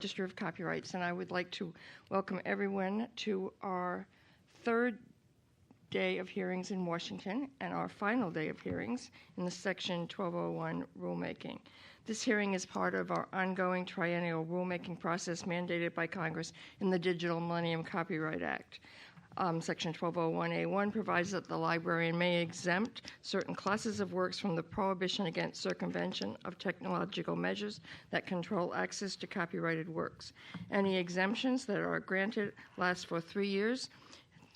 Register of Copyrights, and I would like to welcome everyone to our third day of hearings in Washington and our final day of hearings in the Section 1201 rulemaking. This hearing is part of our ongoing triennial rulemaking process mandated by Congress in the Digital Millennium Copyright Act. Section 1201A1 provides that the librarian may exempt certain classes of works from the prohibition against circumvention of technological measures that control access to copyrighted works. Any exemptions that are granted last for 3 years.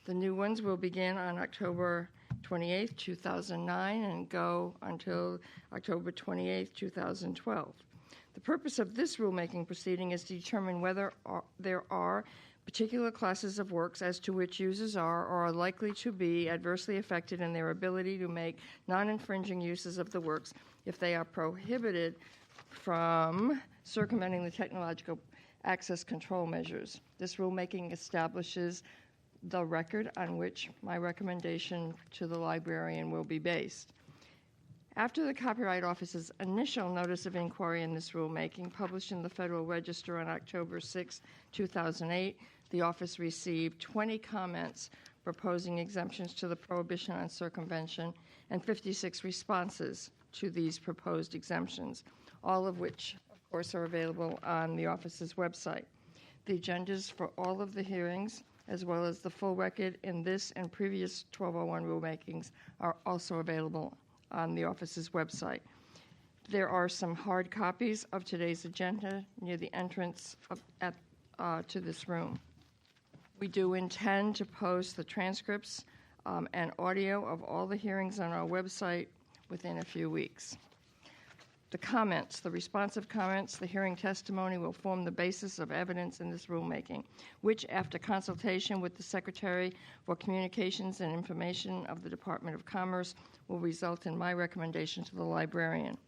The new ones will begin on October 28, 2009 and go until October 28, 2012. The purpose of this rulemaking proceeding is to determine whether there are particular classes of works as to which users are or are likely to be adversely affected in their ability to make non-infringing uses of the works if they are prohibited from circumventing the technological access control measures. This rulemaking establishes the record on which my recommendation to the librarian will be based. After the Copyright Office's initial notice of inquiry in this rulemaking, published in the Federal Register on October 6, 2008, the office received 20 comments proposing exemptions to the prohibition on circumvention and 56 responses to these proposed exemptions, all of which, of course, are available on the office's website. The agendas for all of the hearings, as well as the full record in this and previous 1201 rulemakings, are also available on the office's website. There are some hard copies of today's agenda near the entrance to this room. We do intend to post the transcripts and audio of all the hearings on our website within a few weeks. The comments, the responsive comments, the hearing testimony will form the basis of evidence in this rulemaking, which, after consultation with the Secretary for Communications and Information of the Department of Commerce, will result in my recommendation to the librarian.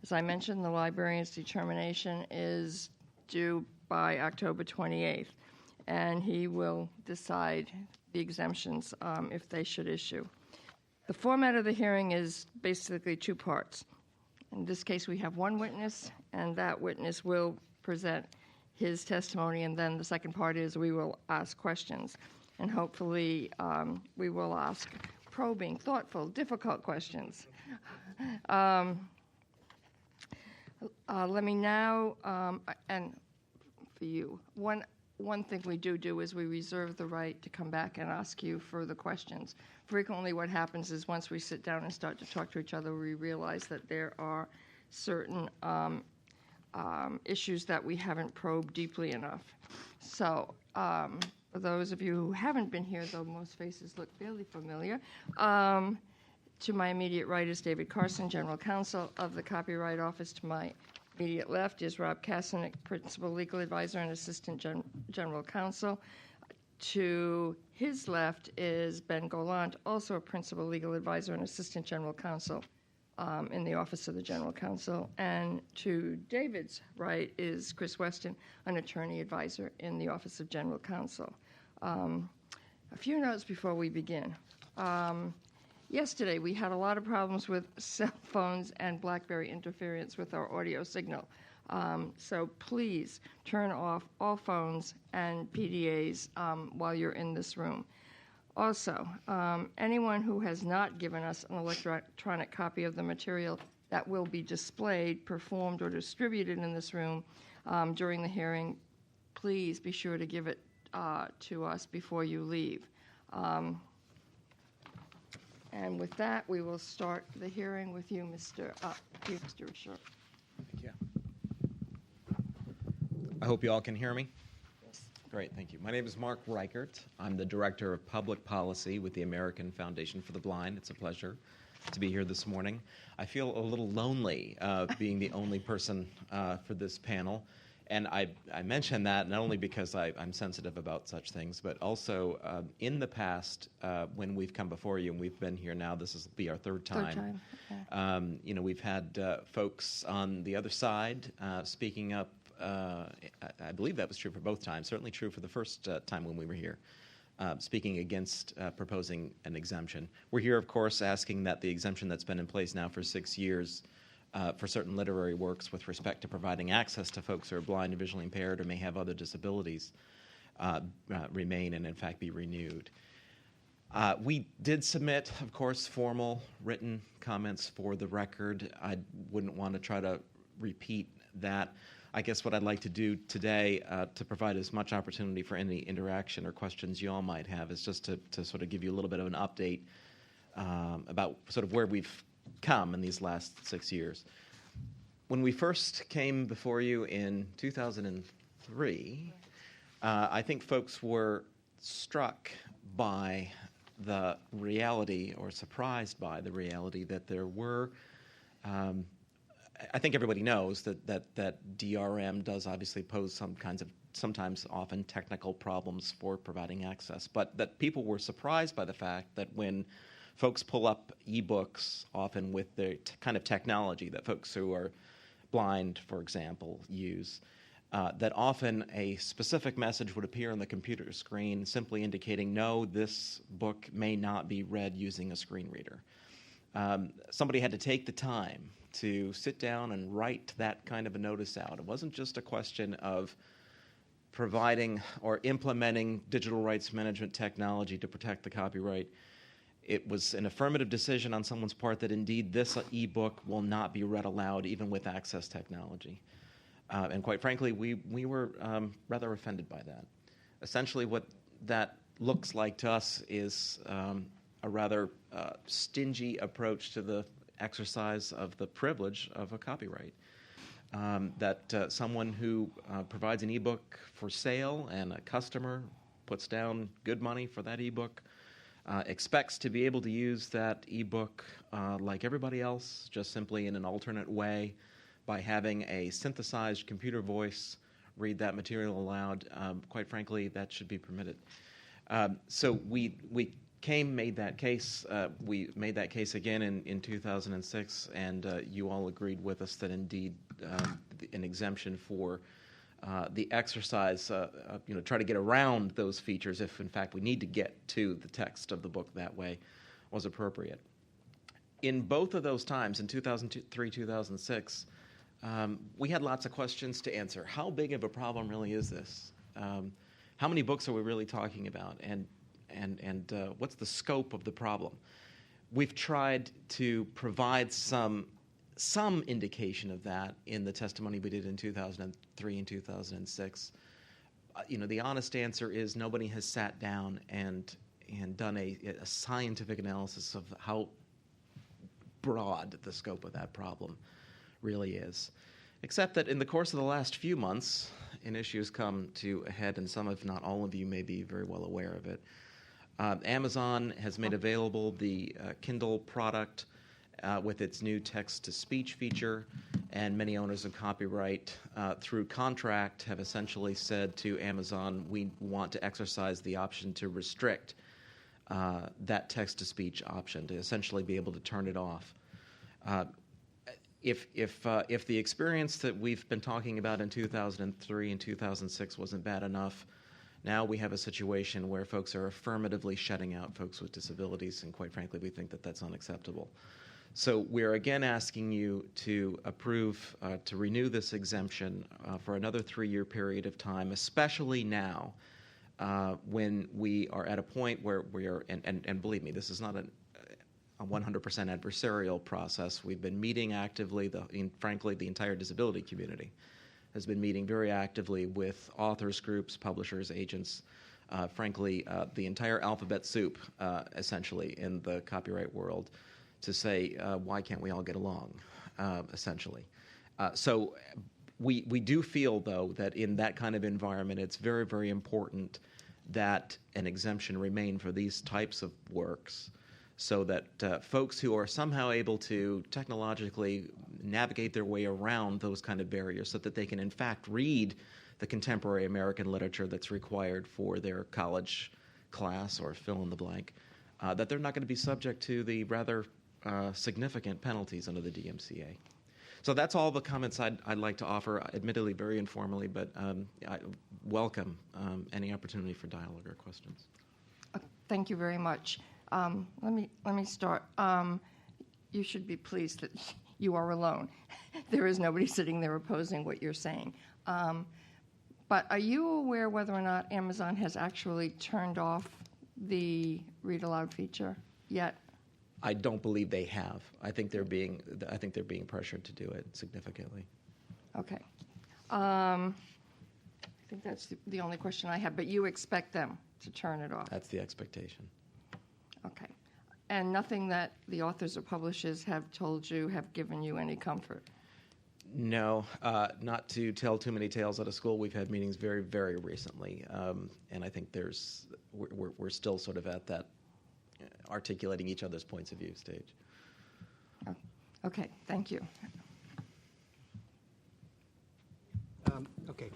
As I mentioned, the librarian's determination is due by October 28th, and he will decide the exemptions if they should issue. The format of the hearing is basically two parts. In this case, we have one witness, and that witness will present his testimony, and then the second part is we will ask questions. And hopefully we will ask probing, thoughtful, difficult questions. Let me now, and for you, one thing we do is we reserve the right to come back and ask you further questions. Frequently what happens is once we sit down and start to talk to each other, we realize that there are certain issues that we haven't probed deeply enough. So for those of you who haven't been here, though most faces look fairly familiar, to my immediate right is David Carson, General Counsel of the Copyright Office. To my immediate left is Rob Kasanick, Principal Legal Advisor and Assistant General Counsel. To his left is Ben Golant, also a Principal Legal Advisor and Assistant General Counsel in the Office of the General Counsel. And to David's right is Chris Weston, an Attorney Advisor in the Office of General Counsel. A few notes before we begin. Yesterday, we had a lot of problems with cell phones and BlackBerry interference with our audio signal. So please turn off all phones and PDAs while you're in this room. Also, anyone who has not given us an electronic copy of the material that will be displayed, performed, or distributed in this room during the hearing, please be sure to give it to us before you leave. And with that, we will start the hearing with you, Mr. Risher. Thank you. I hope you all can hear me. Yes. Great, thank you. My name is Mark Reichert. I'm the Director of Public Policy with the American Foundation for the Blind. It's a pleasure to be here this morning. I feel a little lonely being the only person for this panel. And I mention that not only because I'm sensitive about such things, but also in the past when we've come before you, and we've been here now, this will be our third time. Okay. We've had folks on the other side speaking up. I believe that was true for both times, certainly true for the first time when we were here, speaking against proposing an exemption. We're here, of course, asking that the exemption that's been in place now for 6 years for certain literary works with respect to providing access to folks who are blind and visually impaired or may have other disabilities remain and, in fact, be renewed. We did submit, of course, formal written comments for the record. I wouldn't want to try to repeat that. I guess what I'd like to do today to provide as much opportunity for any interaction or questions you all might have is just to sort of give you a little bit of an update about sort of where we've come in these last 6 years. When we first came before you in 2003, I think folks were struck by the reality or surprised by the reality that there were I think everybody knows that DRM does obviously pose some kinds of, sometimes often technical problems for providing access, but that people were surprised by the fact that when folks pull up ebooks, often with the kind of technology that folks who are blind, for example, use, that often a specific message would appear on the computer screen simply indicating, no, this book may not be read using a screen reader. Somebody had to take the time to sit down and write that kind of a notice out. It wasn't just a question of providing or implementing digital rights management technology to protect the copyright. It was an affirmative decision on someone's part that indeed this ebook will not be read aloud even with access technology. And quite frankly, we were rather offended by that. Essentially what that looks like to us is a rather stingy approach to the exercise of the privilege of a copyright. That someone who provides an ebook for sale and a customer puts down good money for that ebook expects to be able to use that ebook like everybody else, just simply in an alternate way by having a synthesized computer voice read that material aloud. Quite frankly, that should be permitted. So we made that case. We made that case again in 2006, and you all agreed with us that indeed an exemption for the exercise, try to get around those features if, in fact, we need to get to the text of the book that way, was appropriate. In both of those times, in 2003, 2006, we had lots of questions to answer. How big of a problem really is this? How many books are we really talking about? And what's the scope of the problem? We've tried to provide some indication of that in the testimony we did in 2003 and 2006. The honest answer is nobody has sat down and done a scientific analysis of how broad the scope of that problem really is. Except that in the course of the last few months, an issue has come to a head, and some, if not all of you, may be very well aware of it. Amazon has made available the Kindle product with its new text-to-speech feature, and many owners of copyright through contract have essentially said to Amazon, we want to exercise the option to restrict that text-to-speech option, to essentially be able to turn it off. If the experience that we've been talking about in 2003 and 2006 wasn't bad enough, now we have a situation where folks are affirmatively shutting out folks with disabilities, and quite frankly, we think that that's unacceptable. So we're again asking you to approve, to renew this exemption for another 3-year period of time, especially now when we are at a point where we are, and believe me, this is not a 100% adversarial process. We've been meeting actively, frankly, the entire disability community has been meeting very actively with authors groups, publishers, agents, frankly, the entire alphabet soup, essentially, in the copyright world, to say, why can't we all get along, essentially. So we do feel, though, that in that kind of environment, it's very, very important that an exemption remain for these types of works, so that folks who are somehow able to technologically navigate their way around those kind of barriers so that they can, in fact, read the contemporary American literature that's required for their college class or fill in the blank, that they're not going to be subject to the rather significant penalties under the DMCA. So that's all the comments I'd like to offer, admittedly very informally, but I welcome any opportunity for dialogue or questions. Thank you very much. Let me start. You should be pleased that you are alone. There is nobody sitting there opposing what you're saying. But are you aware whether or not Amazon has actually turned off the read aloud feature yet? I don't believe they have. I think they're being pressured to do it significantly. Okay. I think that's the only question I have. But you expect them to turn it off? That's the expectation. Okay. And nothing that the authors or publishers have told you have given you any comfort? No, not to tell too many tales out of school. We've had meetings very, very recently, and I think we're still sort of at that articulating each other's points of view stage. Oh, okay, thank you. Okay.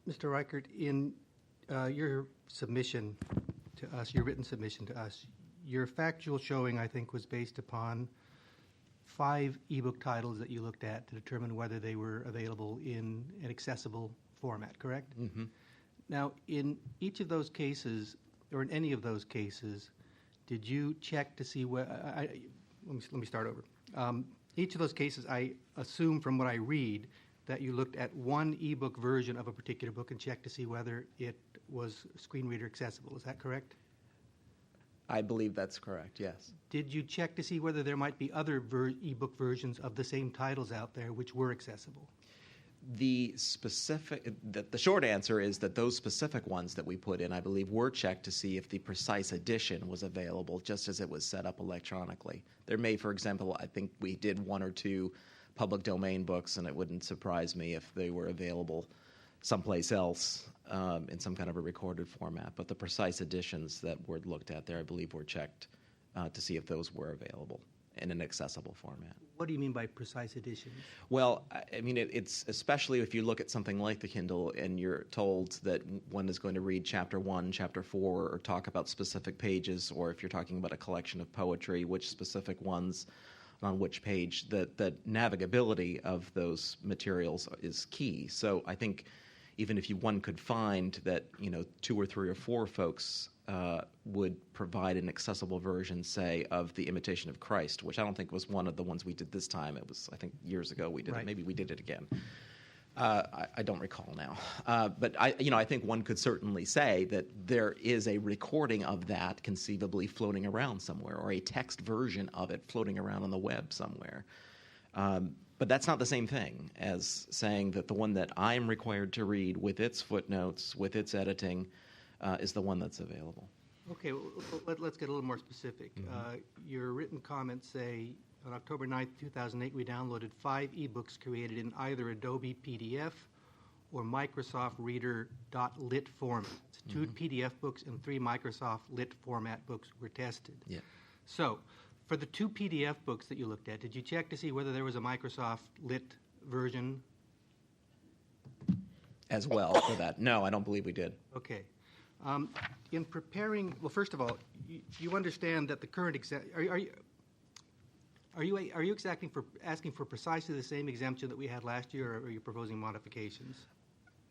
Mr. Reichert, in your submission to us, your written submission to us, your factual showing, I think, was based upon 5 ebook titles that you looked at to determine whether they were available in an accessible format, correct? Mm-hmm. Now, in each of those cases, or in any of those cases, did you check to see let me start over. Each of those cases, I assume from what I read, that you looked at one ebook version of a particular book and checked to see whether it was screen reader accessible. Is that correct? I believe that's correct, yes. Did you check to see whether there might be other ebook versions of the same titles out there which were accessible? The short answer is that those specific ones that we put in, I believe, were checked to see if the precise edition was available, just as it was set up electronically. There may, for example, I think we did 1 or 2 public domain books, and it wouldn't surprise me if they were available someplace else in some kind of a recorded format. But the precise editions that were looked at there, I believe, were checked to see if those were available in an accessible format. What do you mean by precise editions? Well, I mean, it's especially if you look at something like the Kindle and you're told that one is going to read chapter 1, chapter 4, or talk about specific pages, or if you're talking about a collection of poetry, which specific ones on which page, that navigability of those materials is key. So I think even if one could find that 2 or 3 or 4 folks would provide an accessible version, say, of The Imitation of Christ, which I don't think was one of the ones we did this time. It was, I think, years ago we did right. it. Maybe we did it again. I don't recall now. But I think one could certainly say that there is a recording of that conceivably floating around somewhere, or a text version of it floating around on the web somewhere. But that's not the same thing as saying that the one that I'm required to read with its footnotes, with its editing, is the one that's available. Okay, well, let's get a little more specific. Mm-hmm. Your written comments say, on October 9th, 2008, we downloaded 5 ebooks created in either Adobe PDF or Microsoft Reader.lit formats. 2 PDF books and 3 Microsoft Lit format books were tested. Yeah. So, for the 2 PDF books that you looked at, did you check to see whether there was a Microsoft Lit version? As well for that. No, I don't believe we did. Okay. In preparing, well, first of all, you understand that the current are you asking for precisely the same exemption that we had last year, or are you proposing modifications?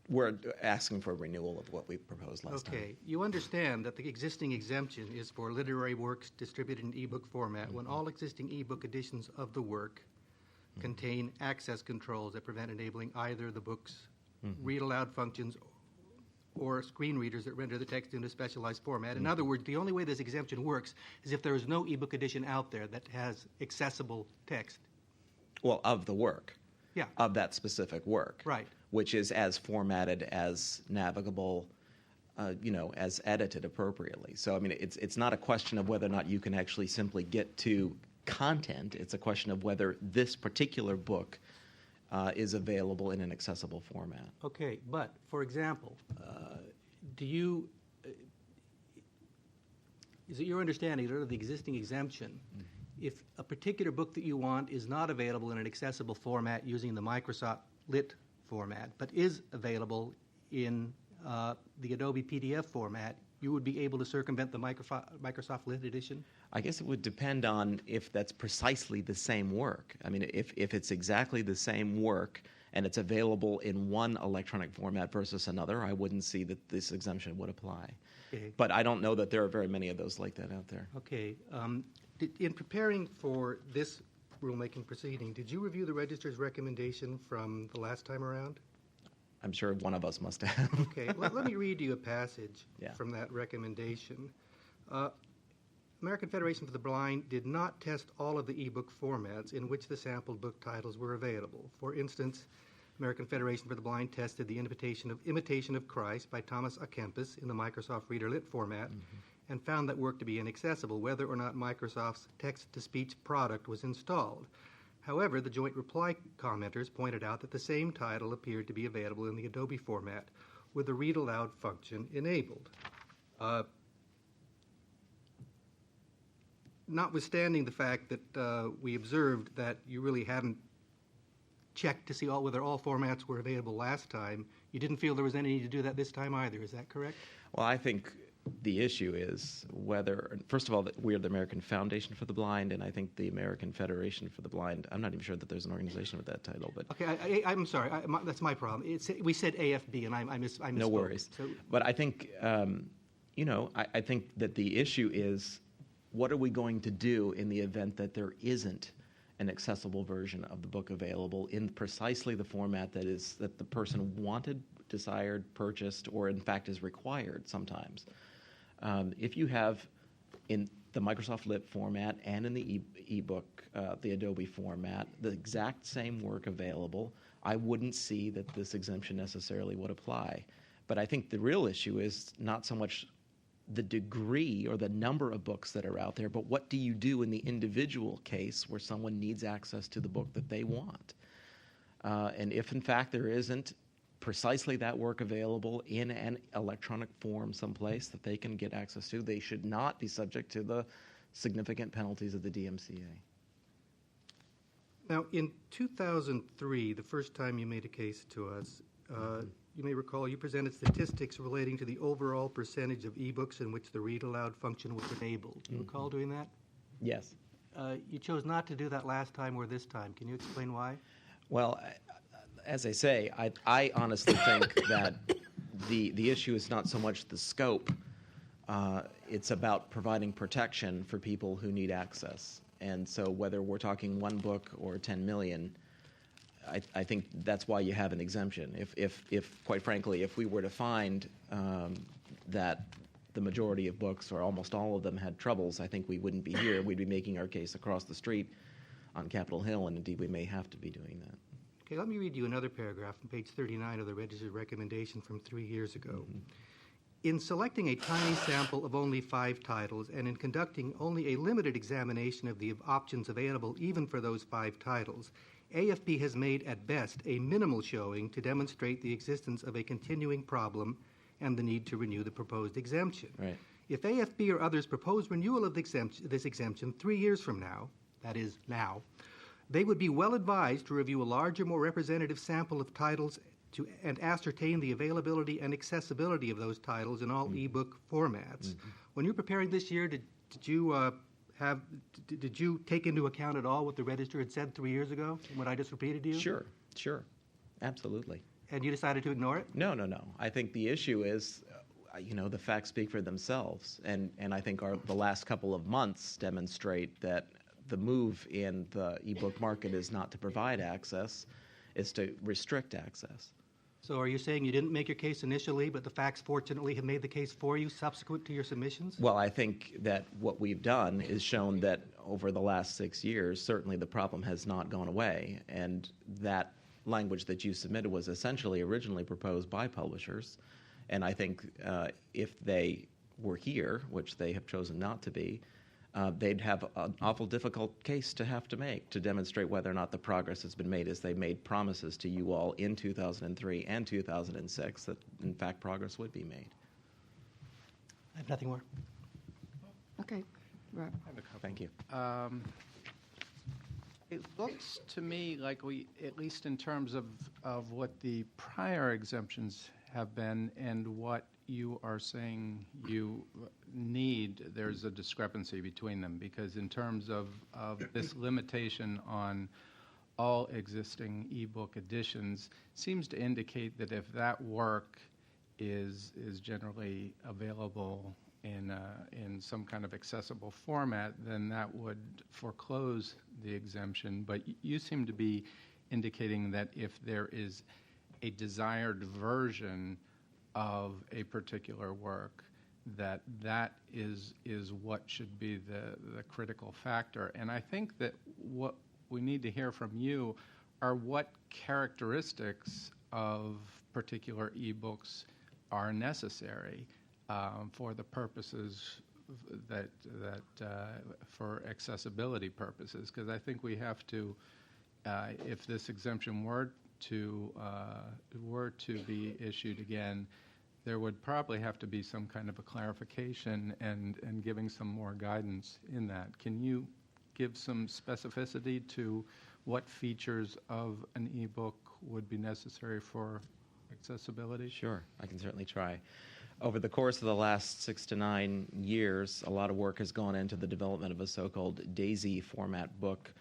We're asking for a renewal of what we proposed last time. Okay. You understand that the existing exemption is for literary works distributed in ebook format when all existing ebook editions of the work contain access controls that prevent enabling either the book's read-aloud functions or screen readers that render the text into a specialized format. In other words, the only way this exemption works is if there is no ebook edition out there that has accessible text. Well, of the work. Yeah. Of that specific work. Right. Which is as formatted, as navigable, as edited appropriately. So, I mean, it's not a question of whether or not you can actually simply get to content. It's a question of whether this particular book is available in an accessible format. Okay, but, for example, is it your understanding that under the existing exemption, if a particular book that you want is not available in an accessible format using the Microsoft Lit format, but is available in the Adobe PDF format, you would be able to circumvent the Microsoft Lit edition? I guess it would depend on if that's precisely the same work. I mean, if it's exactly the same work and it's available in one electronic format versus another, I wouldn't see that this exemption would apply. Okay. But I don't know that there are very many of those like that out there. Okay. In preparing for this rulemaking proceeding, did you review the Register's recommendation from the last time around? I'm sure one of us must have. Okay, let me read you a passage Yeah. from that recommendation. American Federation for the Blind did not test all of the ebook formats in which the sampled book titles were available. For instance, American Federation for the Blind tested the Imitation of Christ by Thomas A. Kempis in the Microsoft Reader Lit format and found that work to be inaccessible whether or not Microsoft's text-to-speech product was installed. However, the joint reply commenters pointed out that the same title appeared to be available in the Adobe format with the read aloud function enabled. Notwithstanding the fact that we observed that you really hadn't checked to see whether all formats were available last time, you didn't feel there was any need to do that this time either. Is that correct? Well, I think the issue is whether, first of all, that we're the American Foundation for the Blind, and I think the American Federation for the Blind, I'm not even sure that there's an organization with that title. But okay, I'm sorry, that's my problem. We said AFB, and I misspoke. No worries. So, but I think, I think that the issue is, what are we going to do in the event that there isn't an accessible version of the book available in precisely the format that the person wanted, desired, purchased, or in fact is required sometimes? If you have in the Microsoft Lit format and in the ebook, the Adobe format, the exact same work available, I wouldn't see that this exemption necessarily would apply. But I think the real issue is not so much the degree or the number of books that are out there, but what do you do in the individual case where someone needs access to the book that they want? And if, in fact, there isn't precisely that work available in an electronic form someplace that they can get access to, they should not be subject to the significant penalties of the DMCA. now, in 2003, the first time you made a case to us, you may recall you presented statistics relating to the overall percentage of ebooks in which the read aloud function was enabled. Do you recall doing that? Yes. You chose not to do that last time or this time. Can you explain why? Well, as I say, I honestly think that the issue is not so much the scope. It's about providing protection for people who need access. And so whether we're talking one book or 10 million, I think that's why you have an exemption. If quite frankly, if we were to find that the majority of books, or almost all of them, had troubles, I think we wouldn't be here. We'd be making our case across the street on Capitol Hill, and indeed we may have to be doing that. Okay, let me read you another paragraph on page 39 of the Register's recommendation from 3 years ago. In selecting a tiny sample of only 5 titles and in conducting only a limited examination of the options available even for those 5 titles, AFB has made at best a minimal showing to demonstrate the existence of a continuing problem and the need to renew the proposed exemption. Right. If AFB or others propose renewal of this exemption 3 years from now, that is now, they would be well advised to review a larger, more representative sample of titles and ascertain the availability and accessibility of those titles in all ebook formats. When you're preparing this year, did you take into account at all what the Register had said 3 years ago, what I just repeated to you? Sure. Absolutely. And you decided to ignore it? No. I think the issue is, the facts speak for themselves. And I think the last couple of months demonstrate that the move in the ebook market is not to provide access, is to restrict access. So are you saying you didn't make your case initially, but the facts fortunately have made the case for you subsequent to your submissions? Well, I think that what we've done is shown that over the last 6 years, certainly the problem has not gone away. And that language that you submitted was essentially originally proposed by publishers. And I think if they were here, which they have chosen not to be, they'd have an awful difficult case to have to make to demonstrate whether or not the progress has been made, as they made promises to you all in 2003 and 2006 that, in fact, progress would be made. I have nothing more. Okay, Rob. Thank you. It looks to me like we, at least in terms of what the prior exemptions have been and what you are saying you need, there's a discrepancy between them, because in terms of this limitation on all existing ebook editions seems to indicate that if that work is generally available in some kind of accessible format, then that would foreclose the exemption. But you seem to be indicating that if there is a desired version of a particular work, that is what should be the critical factor. And I think that what we need to hear from you are what characteristics of particular ebooks are necessary for the purposes that for accessibility purposes, because I think we have to, if this exemption were to be issued again, there would probably have to be some kind of a clarification and giving some more guidance in that. Can you give some specificity to what features of an ebook would be necessary for accessibility? Sure, I can certainly try. Over the course of the last 6 to 9 years, a lot of work has gone into the development of a so-called DAISY format book.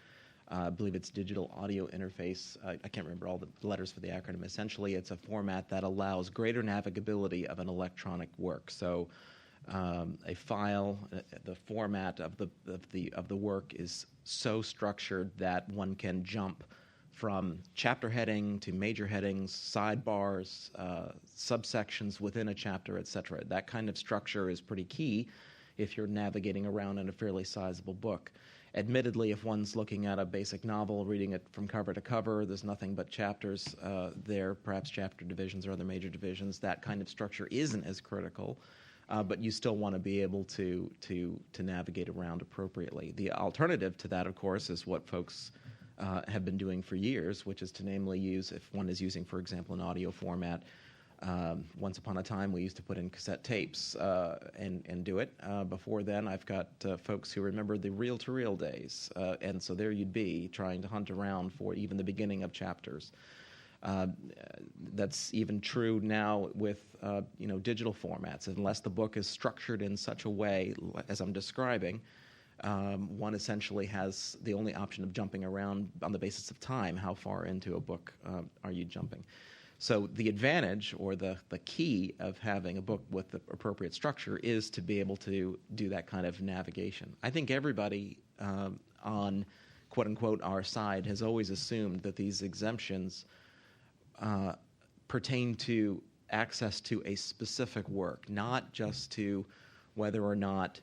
I believe it's digital audio interface. I can't remember all the letters for the acronym. Essentially, it's a format that allows greater navigability of an electronic work. So, a file, the format of the work is so structured that one can jump from chapter heading to major headings, sidebars, subsections within a chapter, etc. That kind of structure is pretty key if you're navigating around in a fairly sizable book. Admittedly, if one's looking at a basic novel, reading it from cover to cover, there's nothing but chapters there, perhaps chapter divisions or other major divisions. That kind of structure isn't as critical, but you still want to be able to navigate around appropriately. The alternative to that, of course, is what folks have been doing for years, which is to namely use, if one is using, for example, an audio format. Once upon a time, we used to put in cassette tapes and do it. Before then, I've got folks who remember the reel-to-reel days, and so there you'd be trying to hunt around for even the beginning of chapters. That's even true now with digital formats. Unless the book is structured in such a way, as I'm describing, one essentially has the only option of jumping around on the basis of time. How far into a book are you jumping? So the advantage or the key of having a book with the appropriate structure is to be able to do that kind of navigation. I think everybody on quote-unquote our side has always assumed that these exemptions pertain to access to a specific work, not just to whether or not,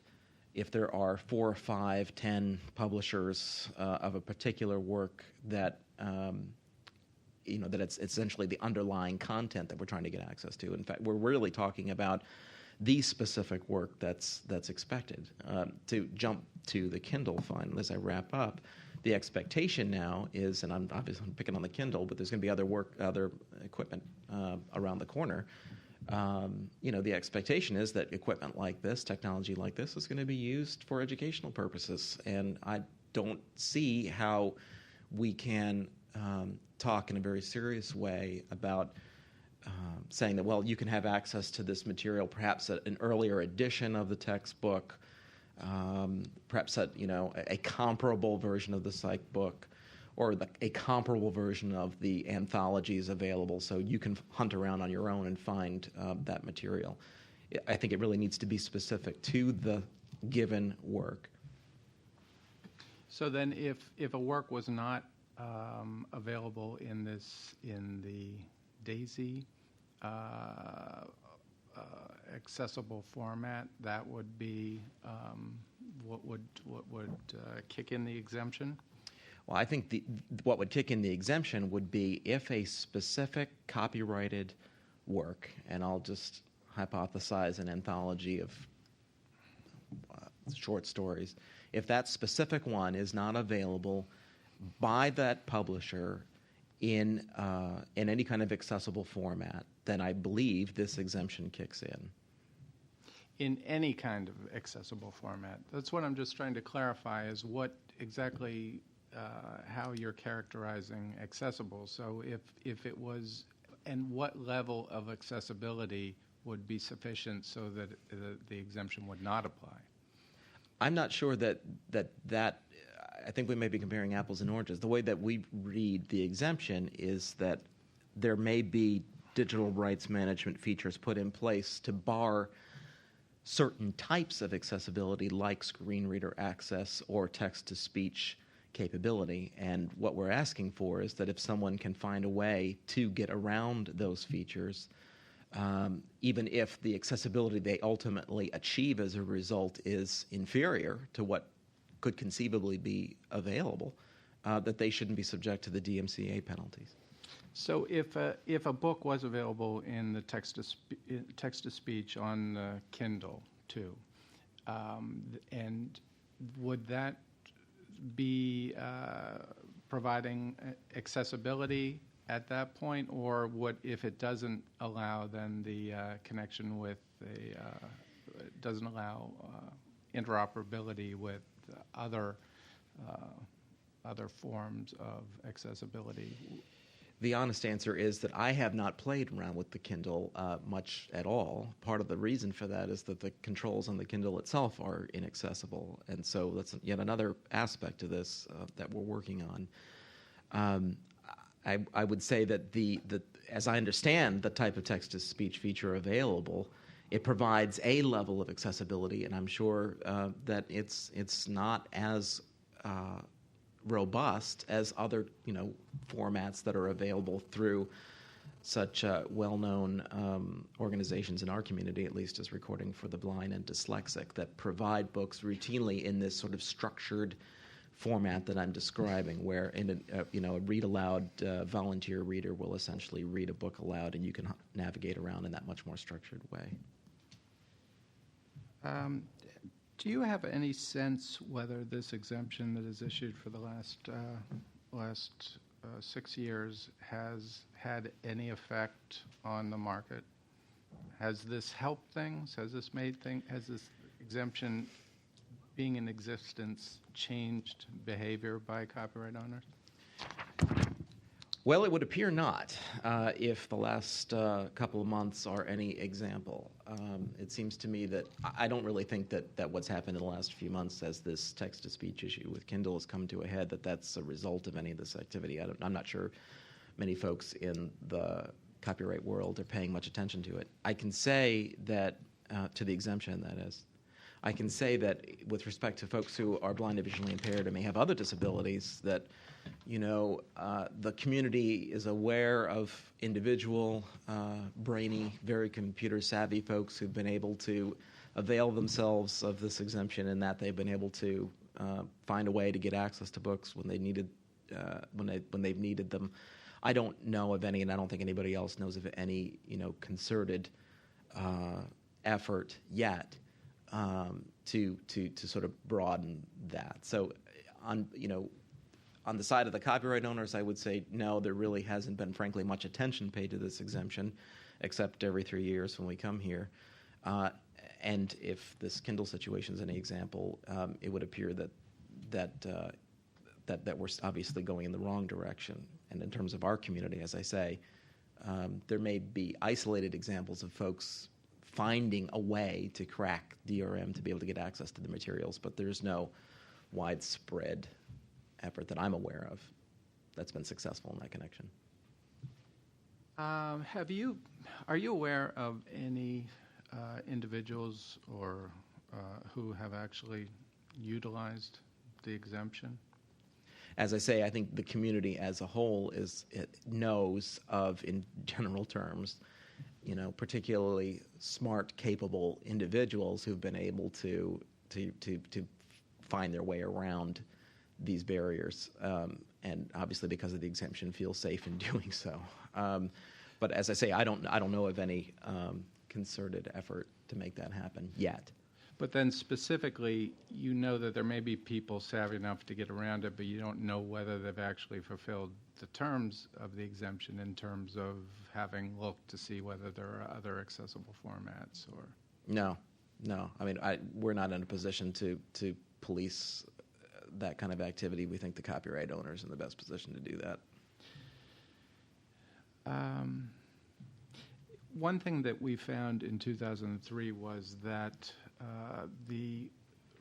if there are 4 or 5, 10 publishers of a particular work that that it's essentially the underlying content that we're trying to get access to. In fact, we're really talking about the specific work that's expected. To jump to the Kindle finally, as I wrap up, the expectation now is, and I'm obviously picking on the Kindle, but there's going to be other equipment around the corner. The expectation is that equipment like this, technology like this, is going to be used for educational purposes, and I don't see how we can talk in a very serious way about saying that, well, you can have access to this material, perhaps at an earlier edition of the textbook, perhaps at a comparable version of the psych book, or a comparable version of the anthologies available, so you can hunt around on your own and find that material. I think it really needs to be specific to the given work. So then, if a work was not available in the DAISY accessible format, that would be what would kick in the exemption? Well, I think what would kick in the exemption would be if a specific copyrighted work, and I'll just hypothesize an anthology of short stories, if that specific one is not available by that publisher in any kind of accessible format, then I believe this exemption kicks in. In any kind of accessible format. That's what I'm just trying to clarify, is what exactly how you're characterizing accessible. So if it was, and what level of accessibility would be sufficient so that the exemption would not apply? I'm not sure that I think we may be comparing apples and oranges. The way that we read the exemption is that there may be digital rights management features put in place to bar certain types of accessibility like screen reader access or text-to-speech capability. And what we're asking for is that if someone can find a way to get around those features, even if the accessibility they ultimately achieve as a result is inferior to what could conceivably be available, that they shouldn't be subject to the DMCA penalties. So if a book was available in the text-to-speech on Kindle too, and would that be providing accessibility at that point, or would, if it doesn't allow, then the connection with the doesn't allow interoperability with other forms of accessibility? The honest answer is that I have not played around with the Kindle much at all. Part of the reason for that is that the controls on the Kindle itself are inaccessible, and so that's yet another aspect of this that we're working on. I would say that as I understand the type of text-to-speech feature available, it provides a level of accessibility, and I'm sure that it's not as robust as other formats that are available through such well-known organizations in our community, at least as Recording for the Blind and Dyslexic, that provide books routinely in this sort of structured format that I'm describing, where a read-aloud volunteer reader will essentially read a book aloud, and you can navigate around in that much more structured way. Do you have any sense whether this exemption that is issued for the last 6 years has had any effect on the market? Has this helped things? Has this exemption being in existence changed behavior by copyright owners? Well, it would appear not, if the last couple of months are any example. It seems to me that I don't really think that what's happened in the last few months as this text-to-speech issue with Kindle has come to a head, that's a result of any of this activity. I'm not sure many folks in the copyright world are paying much attention to it. I can say that, to the exemption, that is, I can say that with respect to folks who are blind or visually impaired and may have other disabilities, that the community is aware of individual, brainy, very computer-savvy folks who've been able to avail themselves of this exemption, and that they've been able to find a way to get access to books when they needed, when they've needed them. I don't know of any, and I don't think anybody else knows of any, concerted effort yet to sort of broaden that. So, on the side of the copyright owners, I would say no, there really hasn't been, frankly, much attention paid to this exemption, except every 3 years when we come here. And if this Kindle situation is any example, it would appear that we're obviously going in the wrong direction. And in terms of our community, as I say, there may be isolated examples of folks finding a way to crack DRM to be able to get access to the materials, but there's no widespread effort that I'm aware of that's been successful in that connection. Are you aware of any individuals or who have actually utilized the exemption? As I say, I think the community as a whole knows of, in general terms, particularly smart, capable individuals who've been able to find their way around these barriers, and obviously because of the exemption, feel safe in doing so. But as I say, I don't know of any concerted effort to make that happen yet. But then specifically, that there may be people savvy enough to get around it, but you don't know whether they've actually fulfilled the terms of the exemption in terms of having looked to see whether there are other accessible formats or... No. I mean, we're not in a position to police that kind of activity. We think the copyright owner is in the best position to do that. One thing that we found in 2003 was that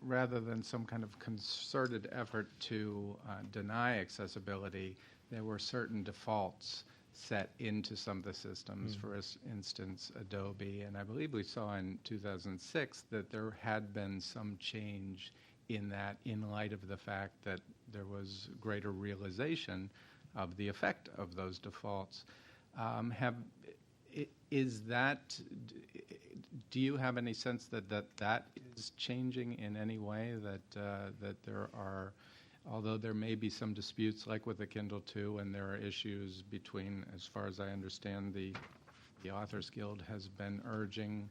rather than some kind of concerted effort to deny accessibility, there were certain defaults set into some of the systems. For instance, Adobe, and I believe we saw in 2006 that there had been some change in that in light of the fact that there was greater realization of the effect of those defaults. Do you have any sense that is changing in any way, that there are, although there may be some disputes like with the Kindle 2, and there are issues between, as far as I understand, the Authors Guild has been urging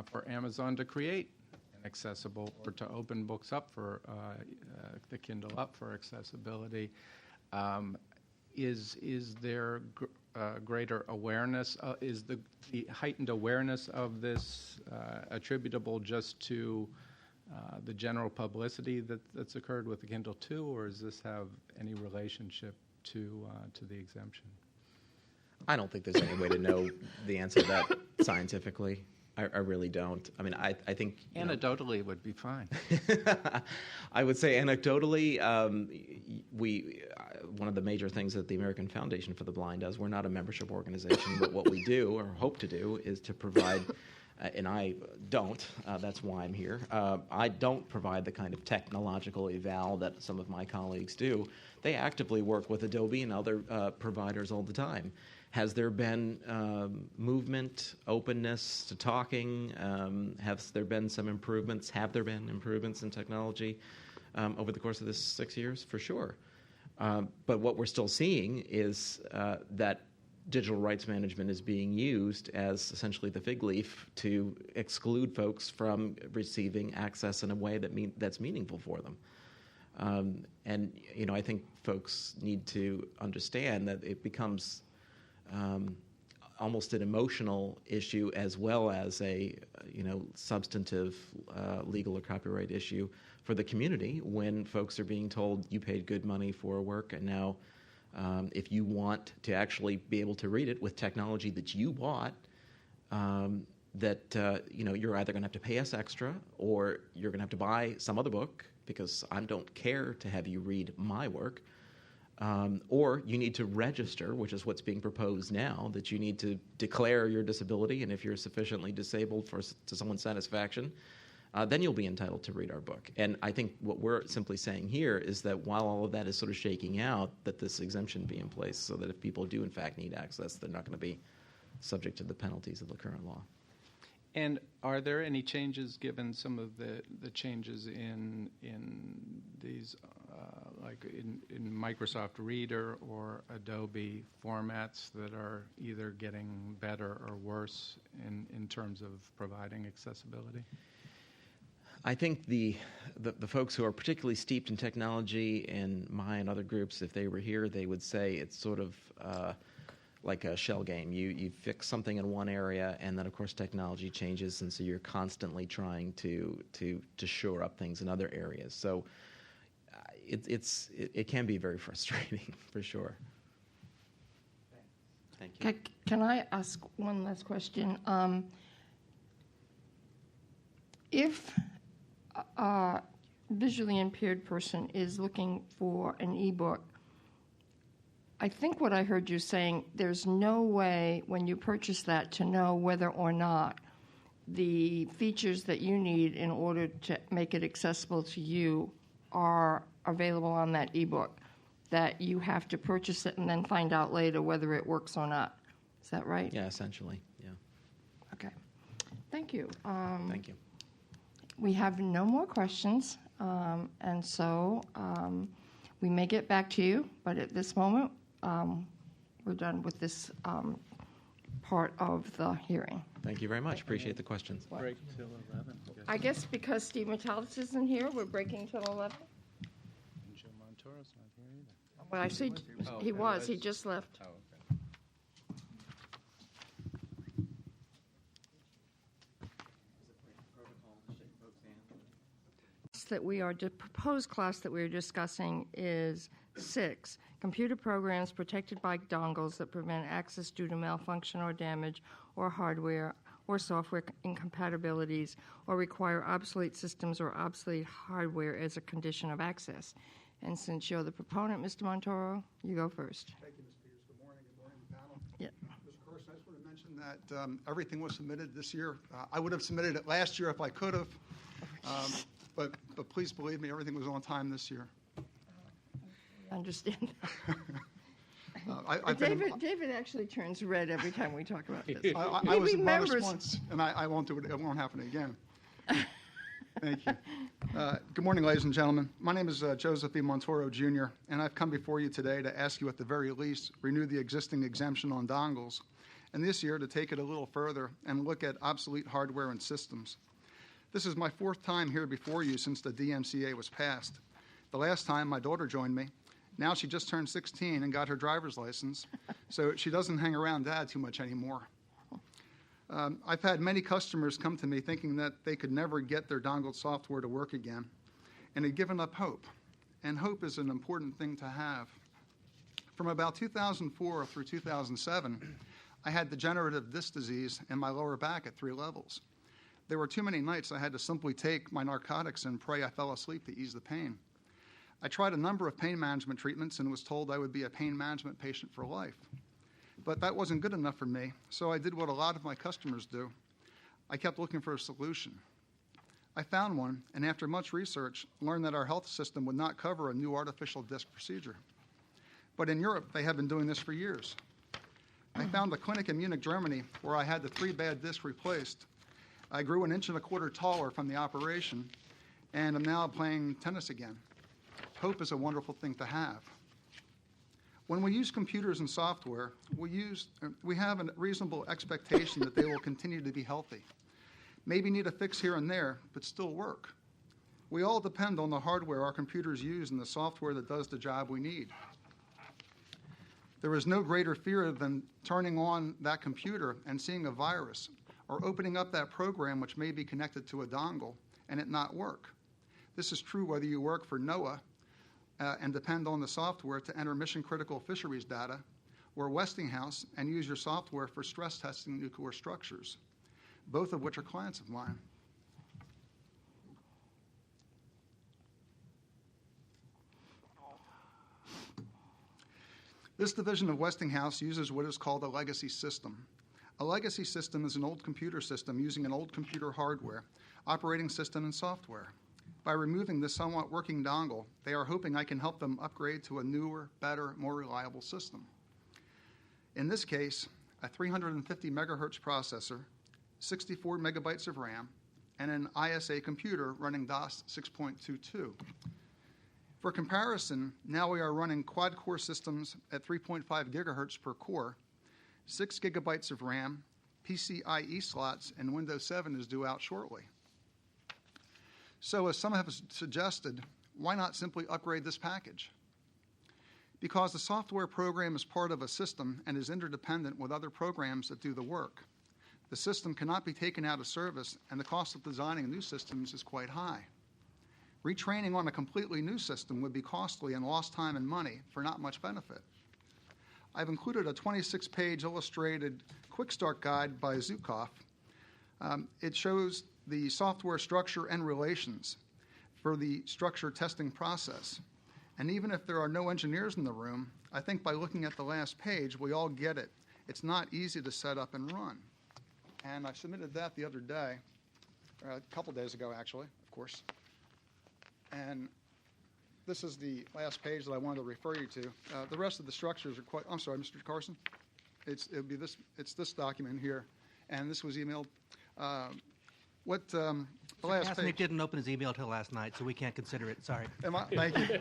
for Amazon to create an accessible, or to open books up for the Kindle up for accessibility. Is there greater awareness? Is the heightened awareness of this attributable just to the general publicity that's occurred with the Kindle 2, or does this have any relationship to the exemption? I don't think there's any way to know the answer to that scientifically. I really don't. I mean, I think... Anecdotally would be fine. I would say anecdotally, one of the major things that the American Foundation for the Blind does, we're not a membership organization, but what we do, or hope to do, is to provide, and I don't, that's why I'm here, I don't provide the kind of technological eval that some of my colleagues do. They actively work with Adobe and other providers all the time. Has there been movement, openness to talking? Has there been some improvements? Have there been improvements in technology over the course of this 6 years? For sure. But what we're still seeing is that digital rights management is being used as essentially the fig leaf to exclude folks from receiving access in a way that's meaningful for them. And I think folks need to understand that it becomes almost an emotional issue as well as a substantive legal or copyright issue for the community when folks are being told you paid good money for a work, and now if you want to actually be able to read it with technology that you bought, you're either going to have to pay us extra, or you're going to have to buy some other book because I don't care to have you read my work. Or you need to register, which is what's being proposed now, that you need to declare your disability, and if you're sufficiently disabled to someone's satisfaction, then you'll be entitled to read our book. And I think what we're simply saying here is that while all of that is sort of shaking out, that this exemption be in place so that if people do in fact need access, they're not going to be subject to the penalties of the current law. And are there any changes, given some of the changes in these, like in Microsoft Reader or Adobe formats, that are either getting better or worse in terms of providing accessibility? I think the folks who are particularly steeped in technology, in my and other groups, if they were here, they would say it's sort of like a shell game. You fix something in one area, and then of course technology changes, and so you're constantly trying to shore up things in other areas. So it can be very frustrating for sure. Thank you. Can I ask one last question? If a visually impaired person is looking for an ebook, I think what I heard you saying, there's no way when you purchase that to know whether or not the features that you need in order to make it accessible to you are available on that ebook, that you have to purchase it and then find out later whether it works or not. Is that right? Yeah, essentially, yeah. Okay. Thank you. Thank you. We have no more questions, and so we may get back to you, but at this moment, we're done with this part of the hearing. Thank you very much. Appreciate the questions. Break till 11. I guess because Steve Metalis isn't here, we're breaking till 11? And Joe Montoro's not here either. Well, I see he was. He just left. Oh, okay. The proposed class that we are discussing is 6, computer programs protected by dongles that prevent access due to malfunction or damage, or hardware or software incompatibilities, or require obsolete systems or obsolete hardware as a condition of access. And since you're the proponent, Mr. Montoro, you go first. Thank you, Ms. Peters. Good morning. Good morning, panel. that everything was submitted this year. I would have submitted it last year if I could have, but please believe me, everything was on time this year. I understand that. I've been- David actually turns red every time we talk about this. I He was embarrassed remembers. once, and I won't do it. It won't happen again. Thank you. Good morning, ladies and gentlemen. My name is Joseph E. Montoro, Jr., and I've come before you today to ask you, at the very least, renew the existing exemption on dongles, and this year to take it a little further and look at obsolete hardware and systems. This is my fourth time here before you since the DMCA was passed. The last time, my daughter joined me. Now she just turned 16 and got her driver's license, so she doesn't hang around Dad too much anymore. I've had many customers come to me thinking that they could never get their dongle software to work again, and had given up hope. And hope is an important thing to have. From about 2004 through 2007, I had degenerative disc disease in my lower back at 3 levels. There were too many nights I had to simply take my narcotics and pray I fell asleep to ease the pain. I tried a number of pain management treatments and was told I would be a pain management patient for life. But that wasn't good enough for me, so I did what a lot of my customers do. I kept looking for a solution. I found one, and after much research, learned that our health system would not cover a new artificial disc procedure. But in Europe, they have been doing this for years. I found a clinic in Munich, Germany, where I had the 3 bad discs replaced. I grew 1.25 inches taller from the operation, and am now playing tennis again. Hope is a wonderful thing to have. When we use computers and software, we have a reasonable expectation that they will continue to be healthy. Maybe need a fix here and there, but still work. We all depend on the hardware our computers use and the software that does the job we need. There is no greater fear than turning on that computer and seeing a virus, or opening up that program which may be connected to a dongle and it not work. This is true whether you work for NOAA and depend on the software to enter mission-critical fisheries data, or Westinghouse and use your software for stress testing nuclear structures, both of which are clients of mine. This division of Westinghouse uses what is called a legacy system. A legacy system is an old computer system using an old computer hardware, operating system, and software. By removing this somewhat working dongle, they are hoping I can help them upgrade to a newer, better, more reliable system. In this case, a 350 megahertz processor, 64 megabytes of RAM, and an ISA computer running DOS 6.22. For comparison, now we are running quad-core systems at 3.5 gigahertz per core, 6 gigabytes of RAM, PCIe slots, and Windows 7 is due out shortly. So as some have suggested, why not simply upgrade this package? Because the software program is part of a system and is interdependent with other programs that do the work. The system cannot be taken out of service, and the cost of designing new systems is quite high. Retraining on a completely new system would be costly and lost time and money for not much benefit. I've included a 26-page illustrated quick start guide by Zukov. It shows the software structure and relations for the structure testing process. And even if there are no engineers in the room, I think by looking at the last page, we all get it. It's not easy to set up and run. And I submitted that the other day, a couple days ago, actually, of course. And this is the last page that I wanted to refer you to. The rest of the structures are quite, I'm sorry, Mr. Carson. It's this document here. And this was emailed. The last Nick page. didn't open his email till last night, so we can't consider it. Sorry. Thank you.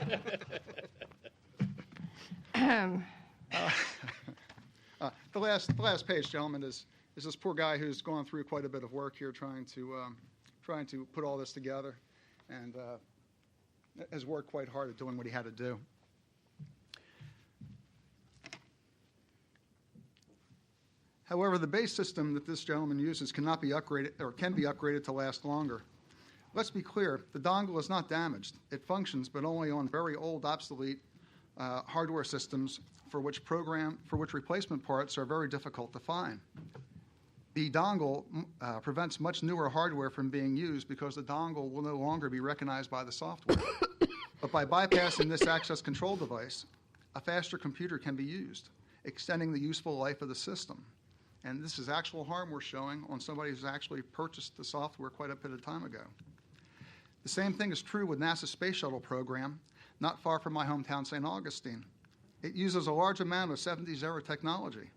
The last page, gentlemen, is this poor guy who's gone through quite a bit of work here trying to put all this together, and has worked quite hard at doing what he had to do. However, the base system that this gentleman uses cannot be upgraded, or can be upgraded to last longer. Let's be clear, the dongle is not damaged. It functions, but only on very old, obsolete hardware systems for which replacement parts are very difficult to find. The dongle prevents much newer hardware from being used because the dongle will no longer be recognized by the software. But by bypassing this access control device, a faster computer can be used, extending the useful life of the system. And this is actual harm we're showing on somebody who's actually purchased the software quite a bit of time ago. The same thing is true with NASA's Space Shuttle program, not far from my hometown, St. Augustine. It uses a large amount of 70s-era technology.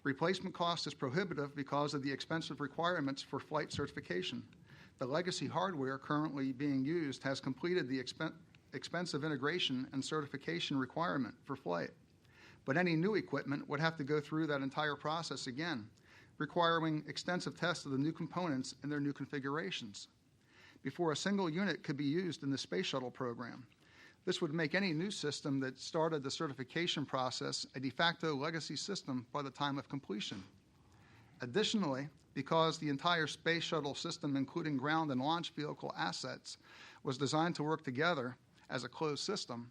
Replacement cost is prohibitive because of the expensive requirements for flight certification. The legacy hardware currently being used has completed the expensive integration and certification requirement for flight. But any new equipment would have to go through that entire process again, requiring extensive tests of the new components and their new configurations before a single unit could be used in the Space Shuttle program. This would make any new system that started the certification process a de facto legacy system by the time of completion. Additionally, because the entire Space Shuttle system, including ground and launch vehicle assets, was designed to work together as a closed system,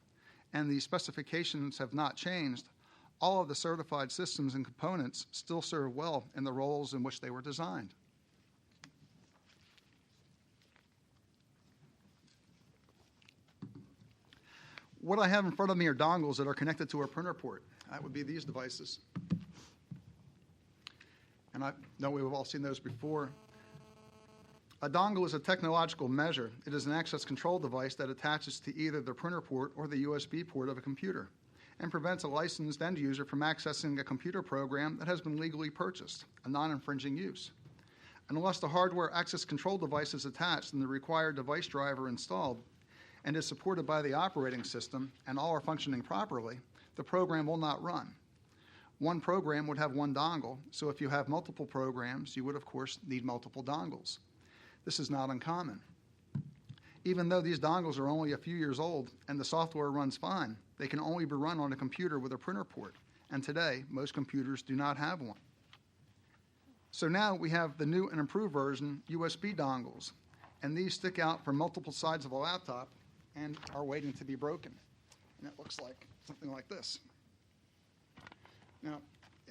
and the specifications have not changed, all of the certified systems and components still serve well in the roles in which they were designed. What I have in front of me are dongles that are connected to a printer port. That would be these devices. And I know we've all seen those before. A dongle is a technological measure. It is an access control device that attaches to either the printer port or the USB port of a computer and prevents a licensed end user from accessing a computer program that has been legally purchased, a non-infringing use. Unless the hardware access control device is attached and the required device driver installed and is supported by the operating system and all are functioning properly, the program will not run. One program would have one dongle, so if you have multiple programs, you would, of course, need multiple dongles. This is not uncommon. Even though these dongles are only a few years old and the software runs fine, they can only be run on a computer with a printer port, and today, most computers do not have one. So now we have the new and improved version, USB dongles, and these stick out from multiple sides of a laptop and are waiting to be broken. And it looks like something like this. Now,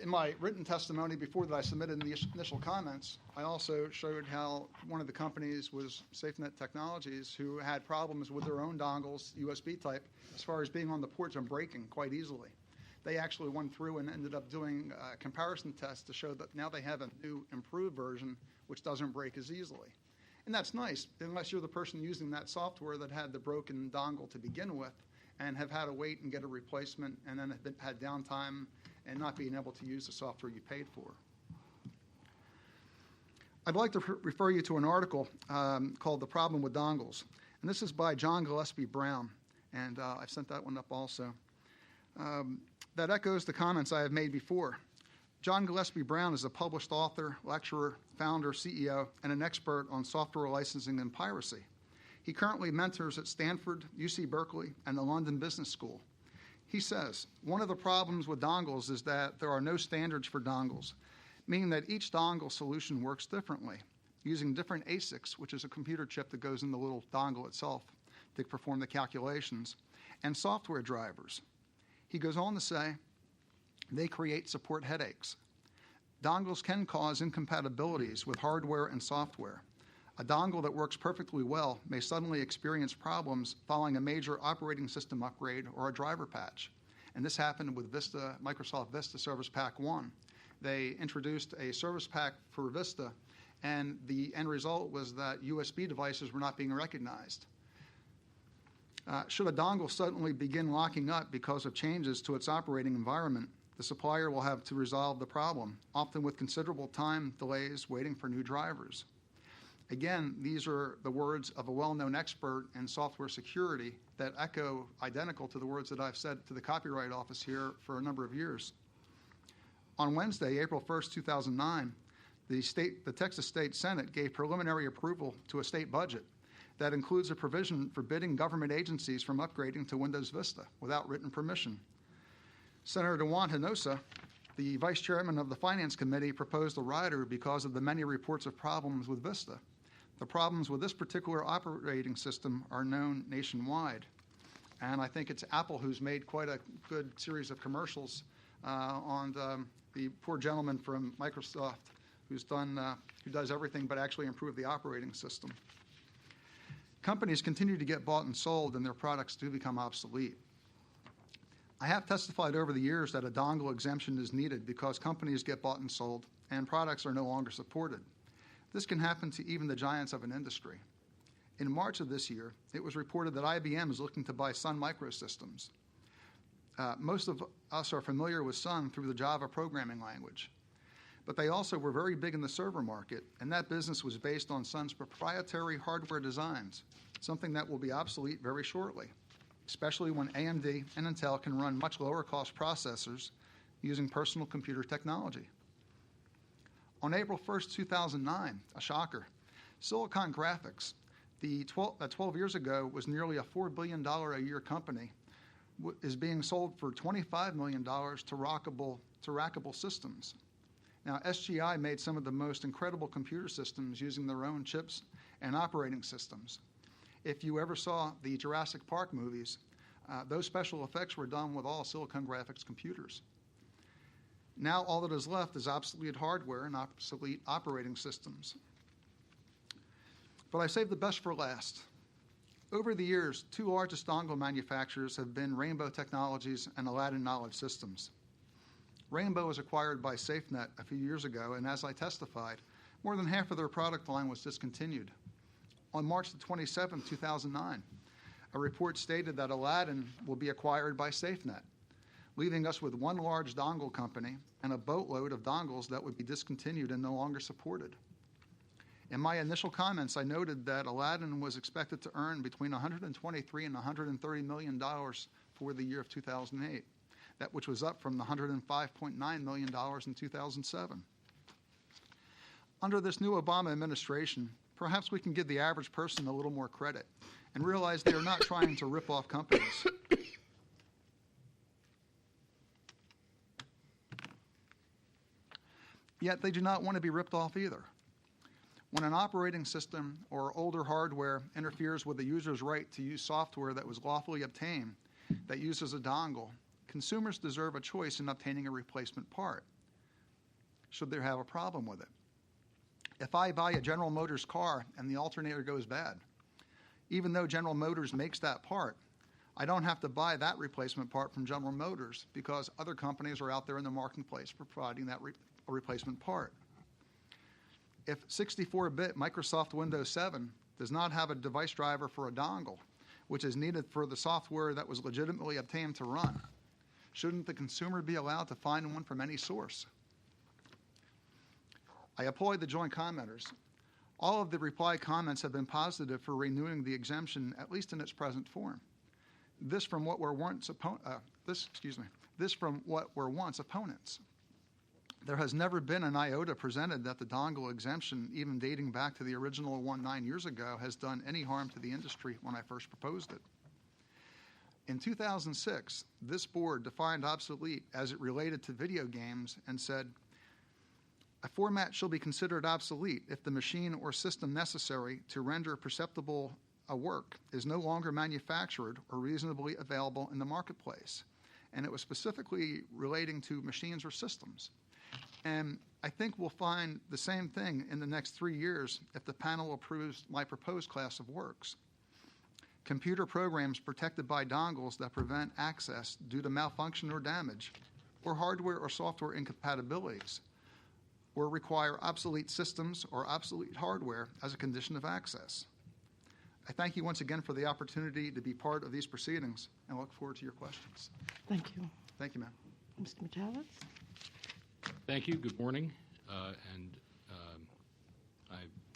in my written testimony before that I submitted in the initial comments, I also showed how one of the companies was SafeNet Technologies, who had problems with their own dongles, USB type, as far as being on the ports and breaking quite easily. They actually went through and ended up doing a comparison test to show that now they have a new improved version which doesn't break as easily. And that's nice, unless you're the person using that software that had the broken dongle to begin with and have had to wait and get a replacement and then have had downtime and not being able to use the software you paid for. I'd like to refer you to an article called The Problem with Dongles. And this is by John Gillespie Brown, and I've sent that one up also. That echoes the comments I have made before. John Gillespie Brown is a published author, lecturer, founder, CEO, and an expert on software licensing and piracy. He currently mentors at Stanford, UC Berkeley, and the London Business School. He says, one of the problems with dongles is that there are no standards for dongles, meaning that each dongle solution works differently, using different ASICs, which is a computer chip that goes in the little dongle itself to perform the calculations, and software drivers. He goes on to say, they create support headaches. Dongles can cause incompatibilities with hardware and software. A dongle that works perfectly well may suddenly experience problems following a major operating system upgrade or a driver patch. And this happened with Vista, Microsoft Vista Service Pack 1. They introduced a service pack for Vista, and the end result was that USB devices were not being recognized. Should a dongle suddenly begin locking up because of changes to its operating environment, the supplier will have to resolve the problem, often with considerable time delays waiting for new drivers. Again, these are the words of a well-known expert in software security that echo identical to the words that I've said to the Copyright Office here for a number of years. On Wednesday, April 1st, 2009, the Texas State Senate gave preliminary approval to a state budget that includes a provision forbidding government agencies from upgrading to Windows Vista without written permission. Senator DeJuan Hinojosa, the vice chairman of the Finance Committee, proposed a rider because of the many reports of problems with Vista. The problems with this particular operating system are known nationwide. And I think it's Apple who's made quite a good series of commercials on the poor gentleman from Microsoft who does everything but actually improve the operating system. Companies continue to get bought and sold, and their products do become obsolete. I have testified over the years that a dongle exemption is needed because companies get bought and sold, and products are no longer supported. This can happen to even the giants of an industry. In March of this year, it was reported that IBM is looking to buy Sun Microsystems. Most of us are familiar with Sun through the Java programming language. But they also were very big in the server market, and that business was based on Sun's proprietary hardware designs, something that will be obsolete very shortly, especially when AMD and Intel can run much lower-cost processors using personal computer technology. On April 1st, 2009, a shocker, Silicon Graphics, 12 years ago was nearly a $4 billion a year company, is being sold for $25 million to Rackable Systems. Now, SGI made some of the most incredible computer systems using their own chips and operating systems. If you ever saw the Jurassic Park movies, those special effects were done with all Silicon Graphics computers. Now all that is left is obsolete hardware and obsolete operating systems. But I saved the best for last. Over the years, two largest dongle manufacturers have been Rainbow Technologies and Aladdin Knowledge Systems. Rainbow was acquired by SafeNet a few years ago, and as I testified, more than half of their product line was discontinued. On March 27, 2009, a report stated that Aladdin will be acquired by SafeNet, leaving us with one large dongle company and a boatload of dongles that would be discontinued and no longer supported. In my initial comments, I noted that Aladdin was expected to earn between $123 and $130 million for the year of 2008. Which was up from the $105.9 million in 2007. Under this new Obama administration, perhaps we can give the average person a little more credit and realize they are not trying to rip off companies. Yet they do not want to be ripped off either. When an operating system or older hardware interferes with the user's right to use software that was lawfully obtained that uses a dongle, consumers deserve a choice in obtaining a replacement part, should they have a problem with it. If I buy a General Motors car and the alternator goes bad, even though General Motors makes that part, I don't have to buy that replacement part from General Motors because other companies are out there in the marketplace for providing that replacement part. If 64-bit Microsoft Windows 7 does not have a device driver for a dongle, which is needed for the software that was legitimately obtained to run, shouldn't the consumer be allowed to find one from any source? I applaud the joint commenters. All of the reply comments have been positive for renewing the exemption, at least in its present form. This from what were once opponents. There has never been an iota presented that the dongle exemption, even dating back to the original one 9 years ago, has done any harm to the industry when I first proposed it. In 2006, this board defined obsolete as it related to video games and said, a format shall be considered obsolete if the machine or system necessary to render perceptible a work is no longer manufactured or reasonably available in the marketplace. And it was specifically relating to machines or systems. And I think we'll find the same thing in the next 3 years if the panel approves my proposed class of works. Computer programs protected by dongles that prevent access due to malfunction or damage, or hardware or software incompatibilities, or require obsolete systems or obsolete hardware as a condition of access. I thank you once again for the opportunity to be part of these proceedings and look forward to your questions. Thank you. Thank you, ma'am. Mr. Metalitz? Thank you. Good morning. I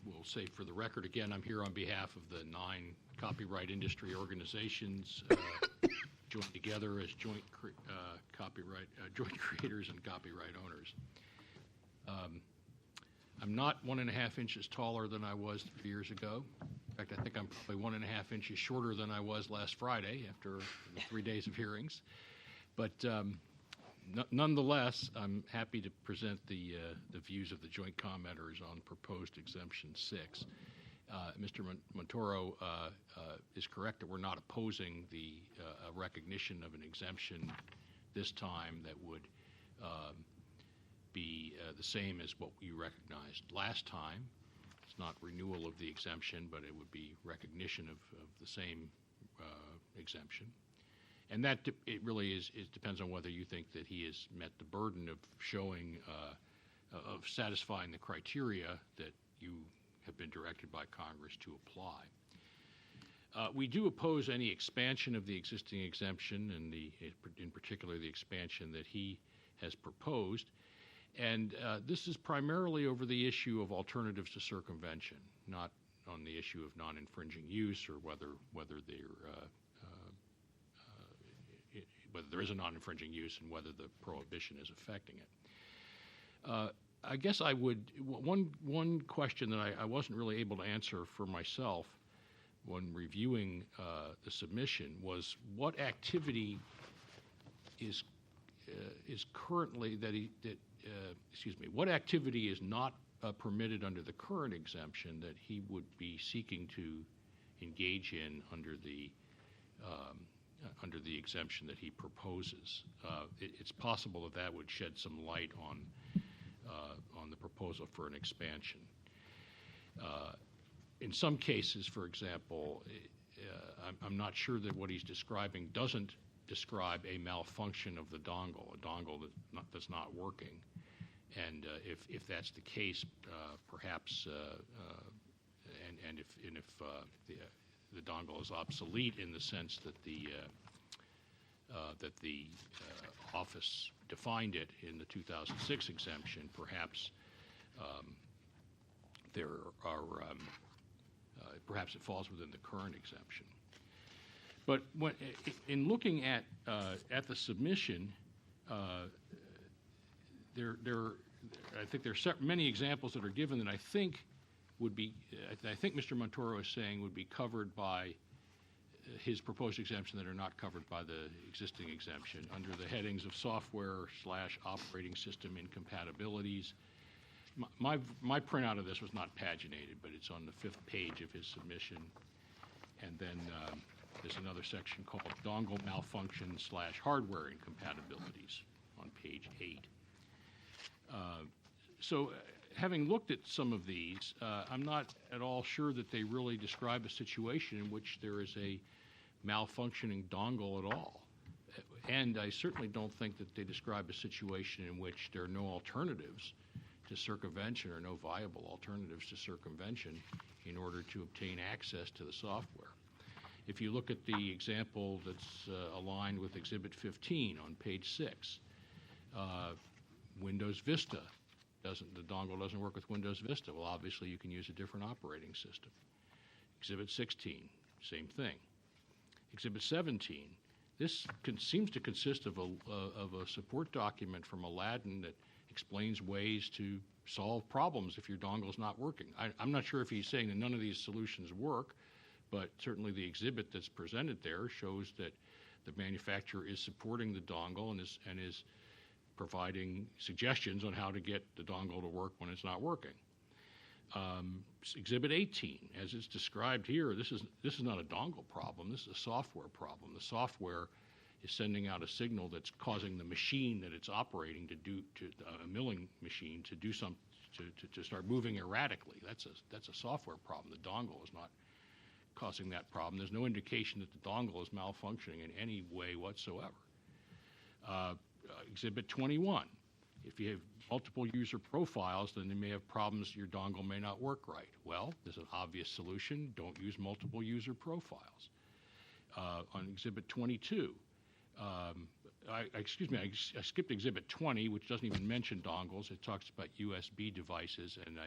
will say for the record again, I'm here on behalf of the 9 copyright industry organizations joined together as joint creators and copyright owners. I'm not 1.5 inches taller than I was 3 years ago. In fact, I think I'm probably 1.5 inches shorter than I was last Friday after 3 days of hearings. But nonetheless, I'm happy to present the views of the joint commenters on proposed exemption 6. Mr. Montoro is correct that we're not opposing the recognition of an exemption this time that would be the same as what you recognized last time. It's not renewal of the exemption, but it would be recognition of the same exemption. And that it really is, it depends on whether you think that he has met the burden of showing of satisfying the criteria that you have been directed by Congress to apply. We do oppose any expansion of the existing exemption, and in particular the expansion that he has proposed. And this is primarily over the issue of alternatives to circumvention, not on the issue of non-infringing use or whether there is a non-infringing use and whether the prohibition is affecting it. I guess I would, one question that I wasn't really able to answer for myself when reviewing the submission was what activity is currently what activity is not permitted under the current exemption that he would be seeking to engage in under the exemption that he proposes. It's possible that would shed some light on the proposal for an expansion. In some cases, for example, I'm not sure that what he's describing doesn't describe a malfunction of the dongle, a dongle that's not working. And if that's the case, perhaps, if the dongle is obsolete in the sense that the office defined it in the 2006 exemption, perhaps perhaps it falls within the current exemption. But in looking at the submission, I think there are many examples that are given that I think Mr. Montoro is saying would be covered by his proposed exemption that are not covered by the existing exemption under the headings of software/operating system incompatibilities. My printout of this was not paginated, but it's on the 5th page of his submission. And then there's another section called dongle malfunction/hardware incompatibilities on page 8. So having looked at some of these, I'm not at all sure that they really describe a situation in which there is a malfunctioning dongle at all. And I certainly don't think that they describe a situation in which there are no alternatives to circumvention or no viable alternatives to circumvention in order to obtain access to the software. If you look at the example that's aligned with Exhibit 15 on page 6, Windows Vista, the dongle doesn't work with Windows Vista. Well, obviously you can use a different operating system. Exhibit 16, same thing. Exhibit 17, this seems to consist of a support document from Aladdin that explains ways to solve problems if your dongle is not working. I'm not sure if he's saying that none of these solutions work, but certainly the exhibit that's presented there shows that the manufacturer is supporting the dongle and is providing suggestions on how to get the dongle to work when it's not working. Exhibit 18, as it's described here, this is not a dongle problem. This is a software problem. The software is sending out a signal that's causing the machine that it's operating a milling machine to start moving erratically. That's a software problem. The dongle is not causing that problem. There's no indication that the dongle is malfunctioning in any way whatsoever. Exhibit 21, if you have multiple user profiles, then you may have problems. Your dongle may not work right. Well, there's an obvious solution. Don't use multiple user profiles. On Exhibit 22, I skipped Exhibit 20, which doesn't even mention dongles. It talks about USB devices, and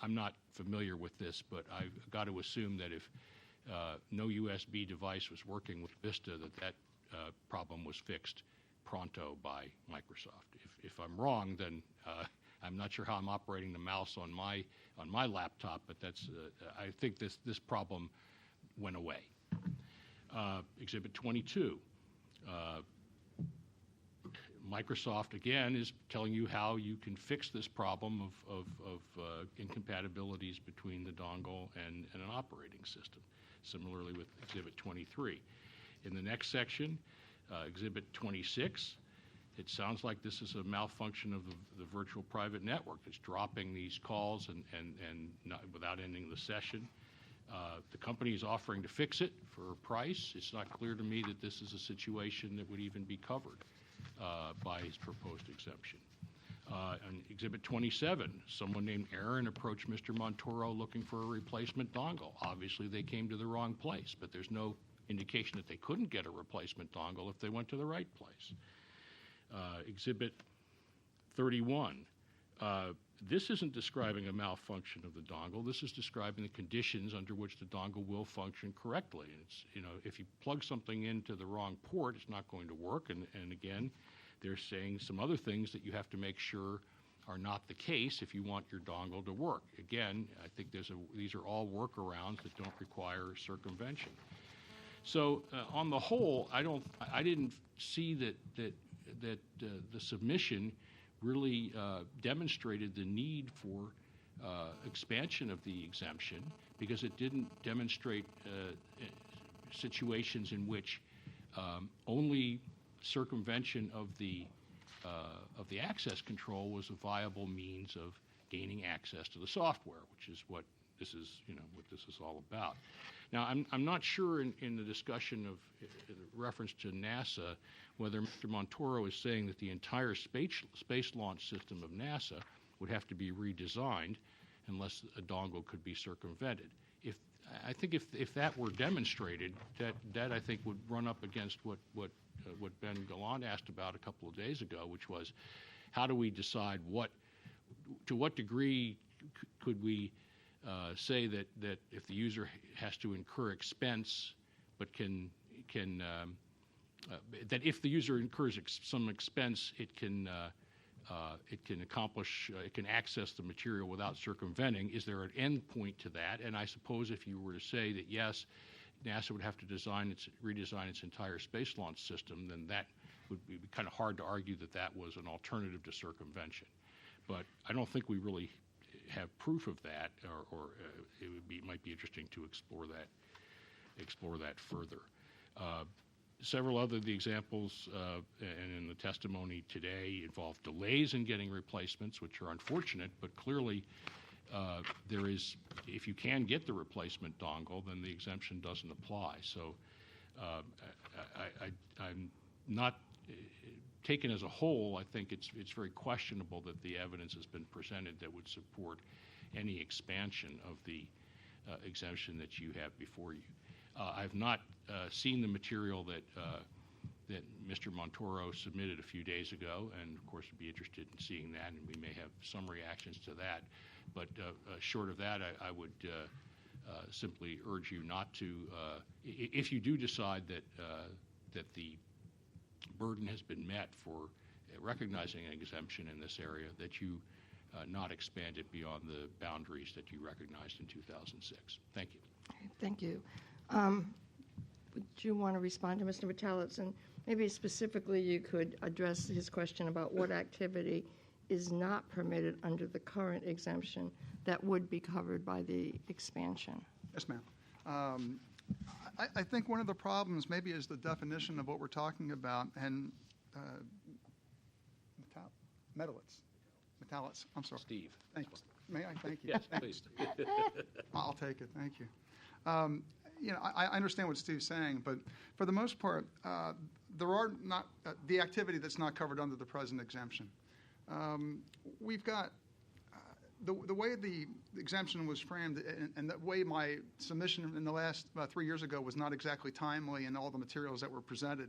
I'm not familiar with this, but I've got to assume that if no USB device was working with Vista, that problem was fixed pronto by Microsoft. If I'm wrong, then I'm not sure how I'm operating the mouse on my laptop, but I think this problem went away. Exhibit 22. Microsoft, again, is telling you how you can fix this problem of incompatibilities between the dongle and an operating system, similarly with Exhibit 23. In the next section, Exhibit 26, it sounds like this is a malfunction of the virtual private network. It's dropping these calls and not, without ending the session. The company is offering to fix it for a price. It's not clear to me that this is a situation that would even be covered by his proposed exemption. On Exhibit 27, someone named Aaron approached Mr. Montoro looking for a replacement dongle. Obviously, they came to the wrong place, but there's no indication that they couldn't get a replacement dongle if they went to the right place. Exhibit 31. This isn't describing a malfunction of the dongle. This is describing the conditions under which the dongle will function correctly. It's, if you plug something into the wrong port, it's not going to work. And again, they're saying some other things that you have to make sure are not the case if you want your dongle to work. Again, I think these are all workarounds that don't require circumvention. So on the whole, I didn't see that the submission really demonstrated the need for expansion of the exemption, because it didn't demonstrate situations in which only circumvention of the access control was a viable means of gaining access to the software, which is what this is, what this is all about. Now, I'm not sure in the discussion of reference to NASA whether Mr. Montoro is saying that the entire space launch system of NASA would have to be redesigned unless a dongle could be circumvented. I think if that were demonstrated, that I think would run up against what Ben Gallant asked about a couple of days ago, which was, how do we decide to what degree could we say that if the user has to incur expense, but that if the user incurs some expense, it can access the material without circumventing. Is there an end point to that? And I suppose if you were to say that yes, NASA would have to redesign its entire space launch system, then that would be kind of hard to argue that was an alternative to circumvention. But I don't think we really have proof of that, or it might be interesting to explore that further. Several other of the examples and in the testimony today involve delays in getting replacements, which are unfortunate, but clearly there is, if you can get the replacement dongle, then the exemption doesn't apply. So I'm not taken as a whole. I think it's very questionable that the evidence has been presented that would support any expansion of the exemption that you have before you. I've not seen the material that Mr. Montoro submitted a few days ago, and of course would be interested in seeing that, and we may have some reactions to that. But short of that, I would simply urge you not to, if you do decide that the burden has been met for recognizing an exemption in this area, that you not expand it beyond the boundaries that you recognized in 2006. Thank you. Thank you. Would you want to respond to Mr. Vitalitz? And maybe specifically you could address his question about what activity is not permitted under the current exemption that would be covered by the expansion. Yes, ma'am. I think one of the problems maybe is the definition of what we're talking about, and Metallitz. I'm sorry. Steve. Thank you. May I? Thank you. Yes, please. I'll take it. Thank you. I understand what Steve's saying, but for the most part, there are not the activity that's not covered under the present exemption. We've got the way the exemption was framed, and the way my submission in the last about 3 years ago was not exactly timely in all the materials that were presented.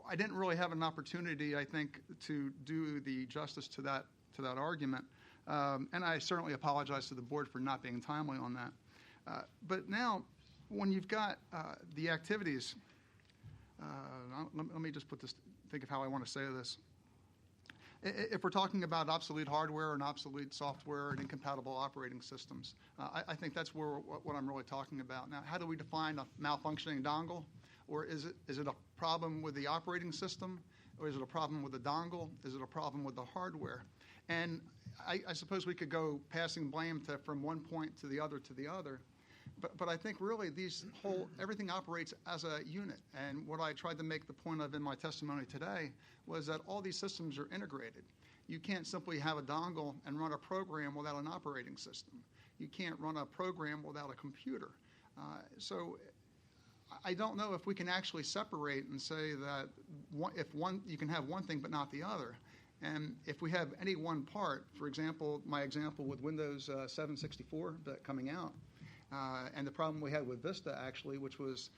I didn't really have an opportunity, I think, to do the justice to that argument, and I certainly apologize to the board for not being timely on that. But now, when you've got the activities, let me just think of how I want to say this. If we're talking about obsolete hardware and obsolete software and incompatible operating systems, I think that's what I'm really talking about. Now, how do we define a malfunctioning dongle? Or is it a problem with the operating system? Or is it a problem with the dongle? Is it a problem with the hardware? And I suppose we could go passing blame from one point to the other. But I think really everything operates as a unit. And what I tried to make the point of in my testimony today was that all these systems are integrated. You can't simply have a dongle and run a program without an operating system. You can't run a program without a computer. So I don't know if we can actually separate and say that you can have one thing but not the other. And if we have any one part, for example, my example with Windows 764 coming out, and the problem we had with Vista, actually, which was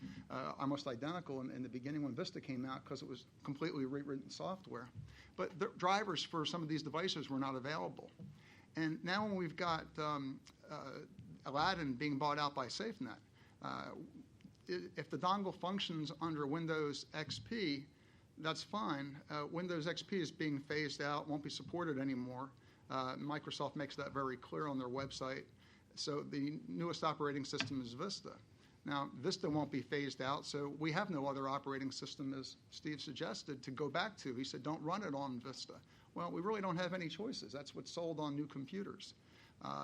almost identical in the beginning when Vista came out because it was completely rewritten software. But the drivers for some of these devices were not available. And now when we've got Aladdin being bought out by SafeNet, if the dongle functions under Windows XP, that's fine. Windows XP is being phased out, won't be supported anymore. Microsoft makes that very clear on their website. So the newest operating system is Vista. Now, Vista won't be phased out, so we have no other operating system, as Steve suggested, to go back to. He said, don't run it on Vista. Well, we really don't have any choices. That's what's sold on new computers.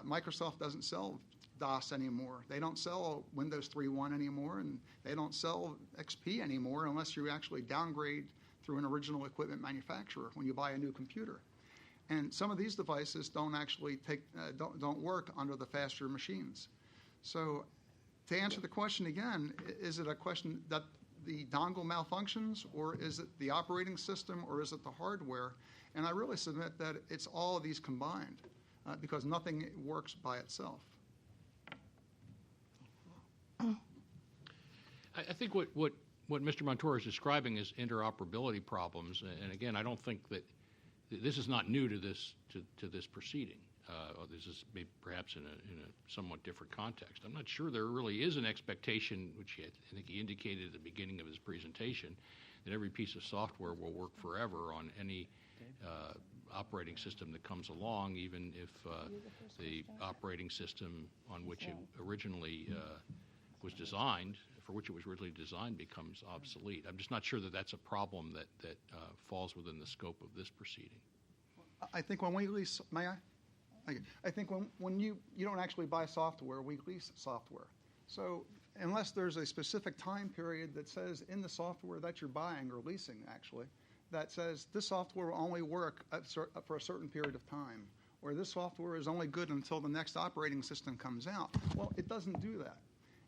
Microsoft doesn't sell DOS anymore. They don't sell Windows 3.1 anymore, and they don't sell XP anymore unless you actually downgrade through an original equipment manufacturer when you buy a new computer. And some of these devices don't actually don't work under the faster machines. So to answer the question again, is it a question that the dongle malfunctions, or is it the operating system, or is it the hardware? And I really submit that it's all of these combined because nothing works by itself. I think what Mr. Montoro is describing is interoperability problems, and again, I don't think that this is not new to this proceeding. This is maybe perhaps in a somewhat different context. I'm not sure there really is an expectation, which I think he indicated at the beginning of his presentation, that every piece of software will work forever on any operating system that comes along, even if the operating system on which it originally was designed, for which it was originally designed, becomes obsolete. I'm just not sure that that's a problem that falls within the scope of this proceeding. I think when we lease, may I? Okay. I think when you don't actually buy software, we lease software. So unless there's a specific time period that says in the software that you're buying or leasing, actually, that says this software will only work for a certain period of time, or this software is only good until the next operating system comes out. Well, it doesn't do that.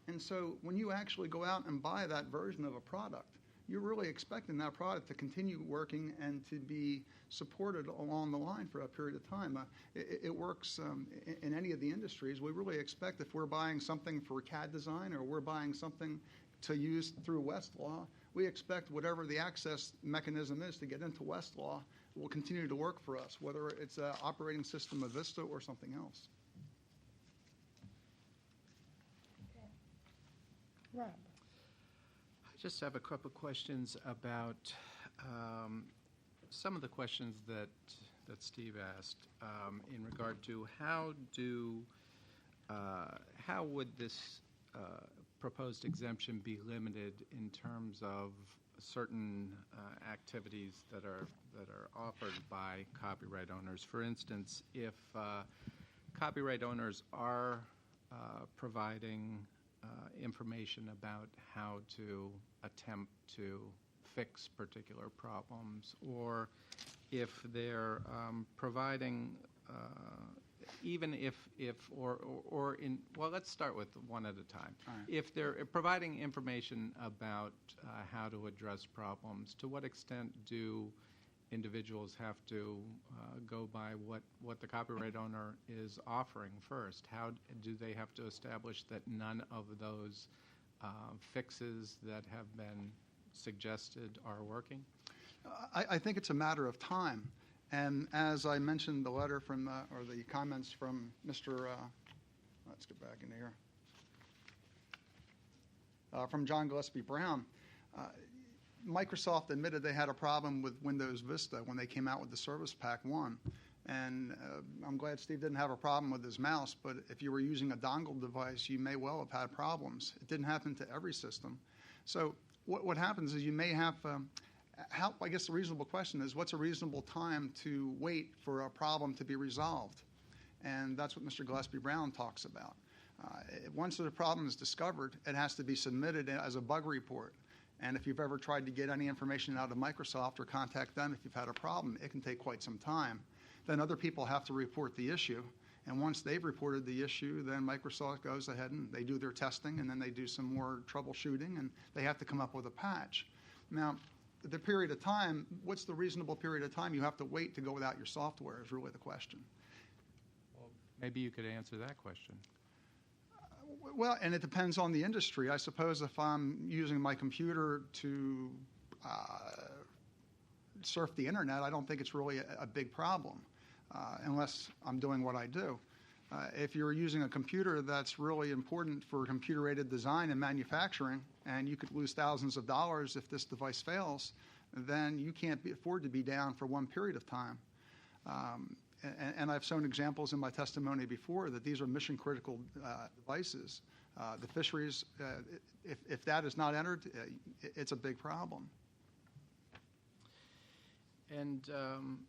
And so when you actually go out and buy that version of a product, you're really expecting that product to continue working and to be supported along the line for a period of time. It works in any of the industries. We really expect if we're buying something for CAD design or we're buying something to use through Westlaw, we expect whatever the access mechanism is to get into Westlaw will continue to work for us, whether it's an operating system of Vista or something else. Rob. I just have a couple of questions about some of the questions that Steve asked in regard to how would this proposed exemption be limited in terms of certain activities that are offered by copyright owners. For instance, if copyright owners are providing information about how to attempt to fix particular problems, or if they're providing, even if or in, well, let's start with one at a time. All right. If they're providing information about how to address problems, to what extent do individuals have to go by what the copyright owner is offering first? How do they have to establish that none of those fixes that have been suggested are working? I think it's a matter of time. And as I mentioned, the letter from, or the comments from Mr. Let's get back in here, from John Gillespie Brown, Microsoft admitted they had a problem with Windows Vista when they came out with the Service Pack 1. And I'm glad Steve didn't have a problem with his mouse, but if you were using a dongle device, you may well have had problems. It didn't happen to every system. So what happens is you may have, I guess the reasonable question is, what's a reasonable time to wait for a problem to be resolved? And that's what Mr. Gillespie Brown talks about. Once the problem is discovered, it has to be submitted as a bug report. And if you've ever tried to get any information out of Microsoft or contact them if you've had a problem, it can take quite some time. Then other people have to report the issue. And once they've reported the issue, then Microsoft goes ahead and they do their testing, and then they do some more troubleshooting, and they have to come up with a patch. Now, the period of time, what's the reasonable period of time you have to wait to go without your software is really the question. Well, maybe you could answer that question. Well, and it depends on the industry. I suppose if I'm using my computer to surf the internet, I don't think it's really a big problem, unless I'm doing what I do. If you're using a computer that's really important for computer-aided design and manufacturing, and you could lose thousands of dollars if this device fails, then you can't afford to be down for one period of time. And I've shown examples in my testimony before that these are mission-critical devices. The fisheries, if that is not entered, it's a big problem. And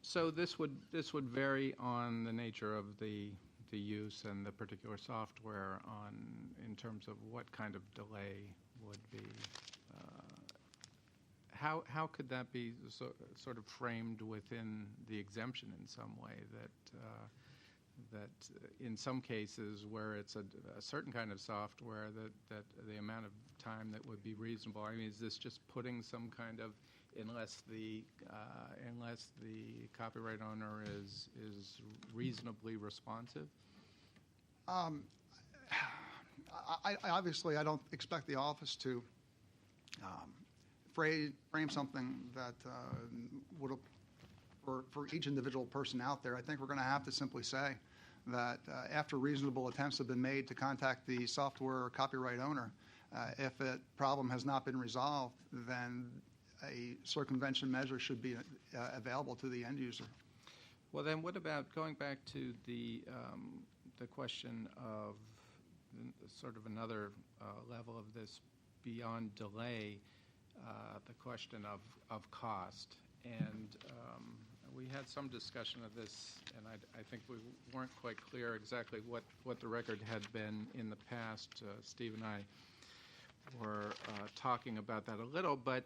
so this would vary on the nature of the use and the particular software in terms of what kind of delay would be. How could that be sort of framed within the exemption in some way that in some cases where it's a certain kind of software that the amount of time that would be reasonable? I mean, is this just putting some kind of unless the copyright owner is reasonably responsive? Obviously, I don't expect the office to frame something that would, for each individual person out there. I think we're going to have to simply say that after reasonable attempts have been made to contact the software or copyright owner, if a problem has not been resolved, then a circumvention measure should be available to the end user. Well, then, what about going back to the question of sort of another level of this beyond delay, the question of cost. And we had some discussion of this, and I think we weren't quite clear exactly what the record had been in the past. Steve and I were talking about that a little, but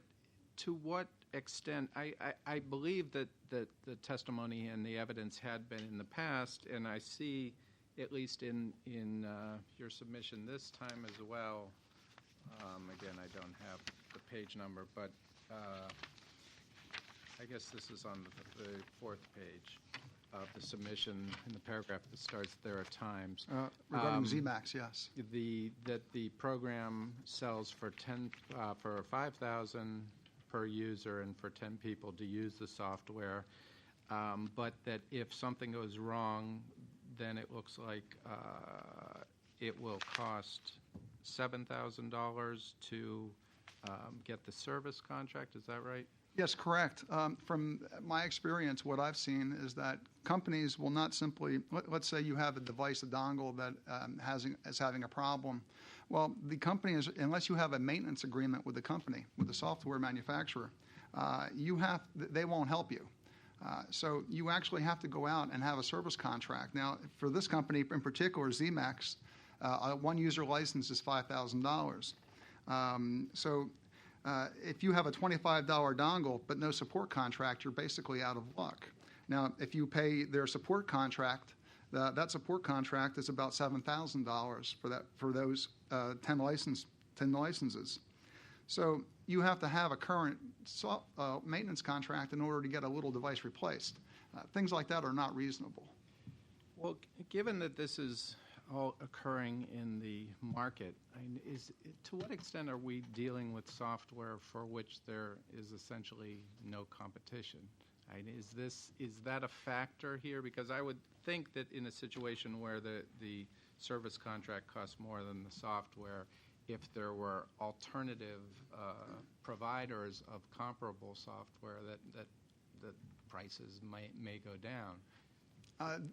to what extent, I believe that the testimony and the evidence had been in the past, and I see, at least in your submission this time as well, again, I don't have the page number, but I guess this is on the fourth page of the submission in the paragraph that starts, there are times. Regarding ZMAX, yes. That the program sells for for $5,000 per user and for 10 people to use the software, but that if something goes wrong, then it looks like it will cost $7,000 to get the service contract. Is that right? Yes, correct. From my experience, what I've seen is that companies will not simply, let's say you have a device, a dongle that is having a problem. Well, the company is, unless you have a maintenance agreement with the company, with the software manufacturer, they won't help you. So you actually have to go out and have a service contract. Now, for this company in particular, ZMAX, a one-user license is $5,000. So if you have a $25 dongle but no support contract, you're basically out of luck. Now, if you pay their support contract, that support contract is about $7,000 for those 10 licenses. So you have to have a current maintenance contract in order to get a little device replaced. Things like that are not reasonable. Well, given that this is all occurring in the market, to what extent are we dealing with software for which there is essentially no competition? Is that a factor here? Because I would think that in a situation where the service contract costs more than the software, if there were alternative providers of comparable software, that prices may go down.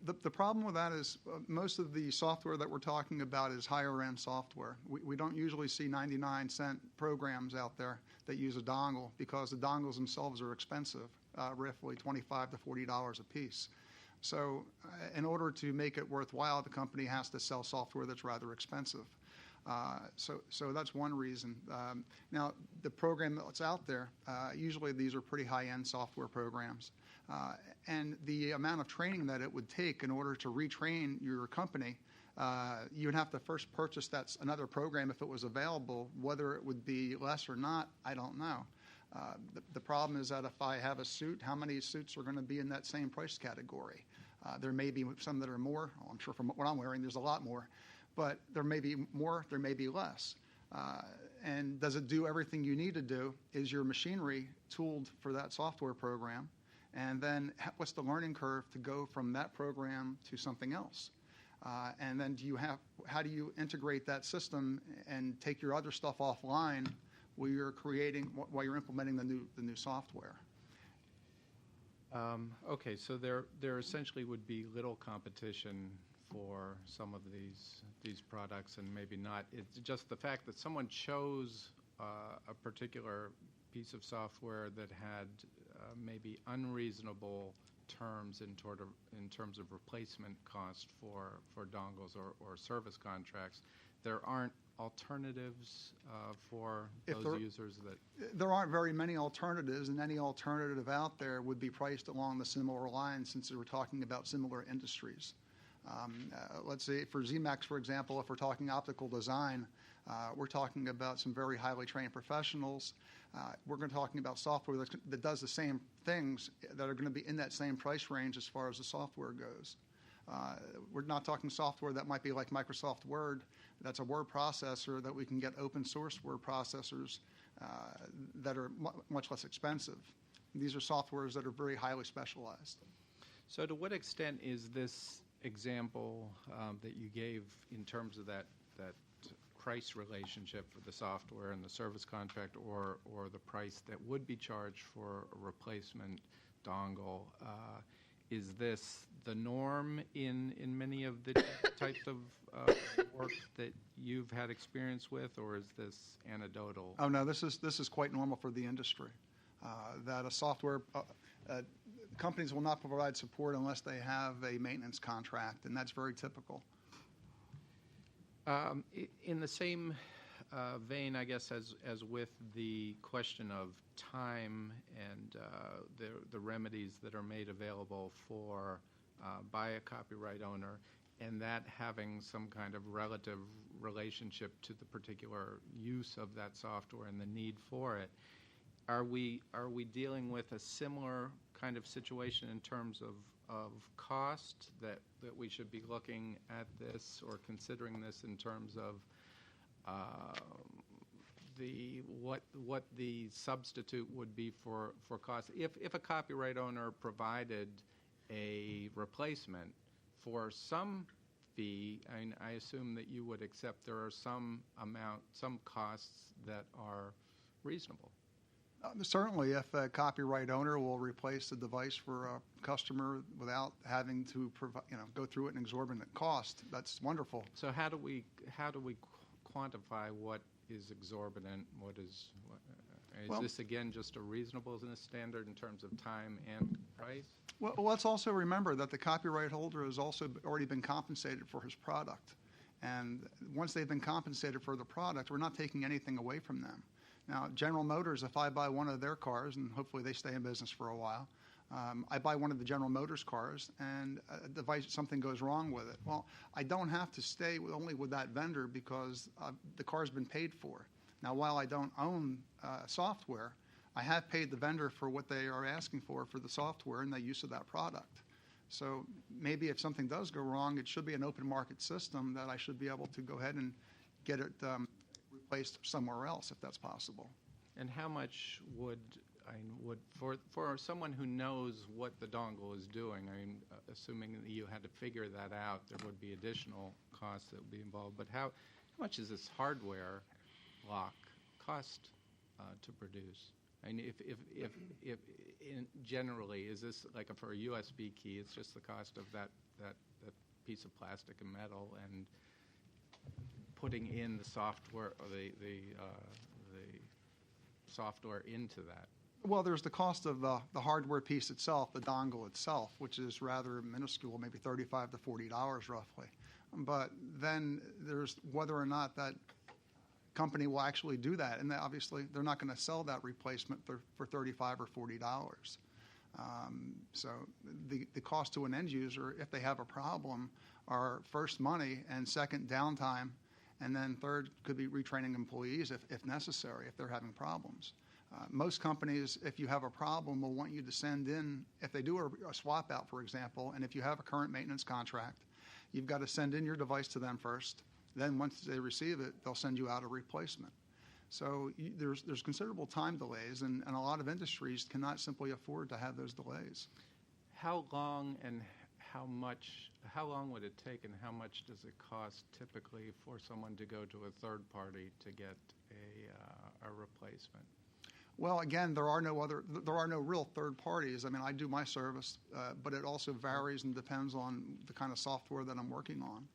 The problem with that is most of the software that we're talking about is higher-end software. We don't usually see 99-cent programs out there that use a dongle because the dongles themselves are expensive, roughly $25 to $40 a piece. So in order to make it worthwhile, the company has to sell software that's rather expensive. So that's one reason. Now, the program that's out there, usually these are pretty high-end software programs. And the amount of training that it would take in order to retrain your company, you'd have to first purchase another program if it was available. Whether it would be less or not, I don't know. The problem is that if I have a suit, how many suits are going to be in that same price category? There may be some that are more. Well, I'm sure from what I'm wearing, there's a lot more. But there may be more, there may be less. And does it do everything you need to do? Is your machinery tooled for that software program? And then what's the learning curve to go from that program to something else? And then how do you integrate that system and take your other stuff offline while you're implementing the new software? Okay, so there essentially would be little competition for some of these products, and maybe not. It's just the fact that someone chose a particular piece of software that had maybe unreasonable terms in terms of replacement cost for dongles or service contracts. There aren't alternatives for those users that... There aren't very many alternatives, and any alternative out there would be priced along the similar lines since we're talking about similar industries. Let's say for ZMAX, for example, if we're talking optical design, we're talking about some very highly trained professionals. We're going to be talking about software that does the same things that are going to be in that same price range as far as the software goes. We're not talking software that might be like Microsoft Word. That's a word processor that we can get open source word processors that are much less expensive. These are softwares that are very highly specialized. So to what extent is this example that you gave in terms of that price relationship for the software and the service contract, or the price that would be charged for a replacement dongle, is this the norm in many of the types of work that you've had experience with, or is this anecdotal? Oh no, this is quite normal for the industry. That a software companies will not provide support unless they have a maintenance contract, and that's very typical. In the same vein, I guess, as with the question of time and the remedies that are made available by a copyright owner, and that having some kind of relative relationship to the particular use of that software and the need for it, are we dealing with a similar kind of situation in terms of cost, that we should be looking at this or considering this in terms of what the substitute would be for cost? If a copyright owner provided a replacement for some fee, I assume that you would accept there are some costs that are reasonable. Certainly, if a copyright owner will replace the device for a customer without having to go through it an exorbitant cost, that's wonderful. So how do we quantify what is exorbitant? Is this again just a reasonableness standard in terms of time and price? Well, let's also remember that the copyright holder has also already been compensated for his product, and once they've been compensated for the product, we're not taking anything away from them. Now, General Motors, if I buy one of their cars, and hopefully they stay in business for a while, I buy one of the General Motors cars, and something goes wrong with it. Well, I don't have to stay only with that vendor because the car's been paid for. Now, while I don't own software, I have paid the vendor for what they are asking for the software and the use of that product. So maybe if something does go wrong, it should be an open market system that I should be able to go ahead and get it replaced somewhere else if that's possible. And how much would for someone who knows what the dongle is doing, assuming that you had to figure that out, there would be additional costs that would be involved, but how much is this hardware lock cost to produce? If generally, is this like for a USB key, it's just the cost of that piece of plastic and metal and putting in the software or the software into that? Well, there's the cost of the hardware piece itself, the dongle itself, which is rather minuscule, maybe $35 to $40 roughly. But then there's whether or not that company will actually do that, and obviously they're not going to sell that replacement for $35 or $40. So the cost to an end user, if they have a problem, are first money and second downtime, and then third could be retraining employees if necessary if they're having problems. Most companies, if you have a problem, will want you to send in, if they do a swap out, for example, and if you have a current maintenance contract, you've got to send in your device to them first. Then once they receive it, they'll send you out a replacement. So there's considerable time delays, and a lot of industries cannot simply afford to have those delays. How long and how long would it take, and how much does it cost typically for someone to go to a third party to get a replacement? Well, again, there are no real third parties. I mean, I do my service, but it also varies and depends on the kind of software that I'm working on.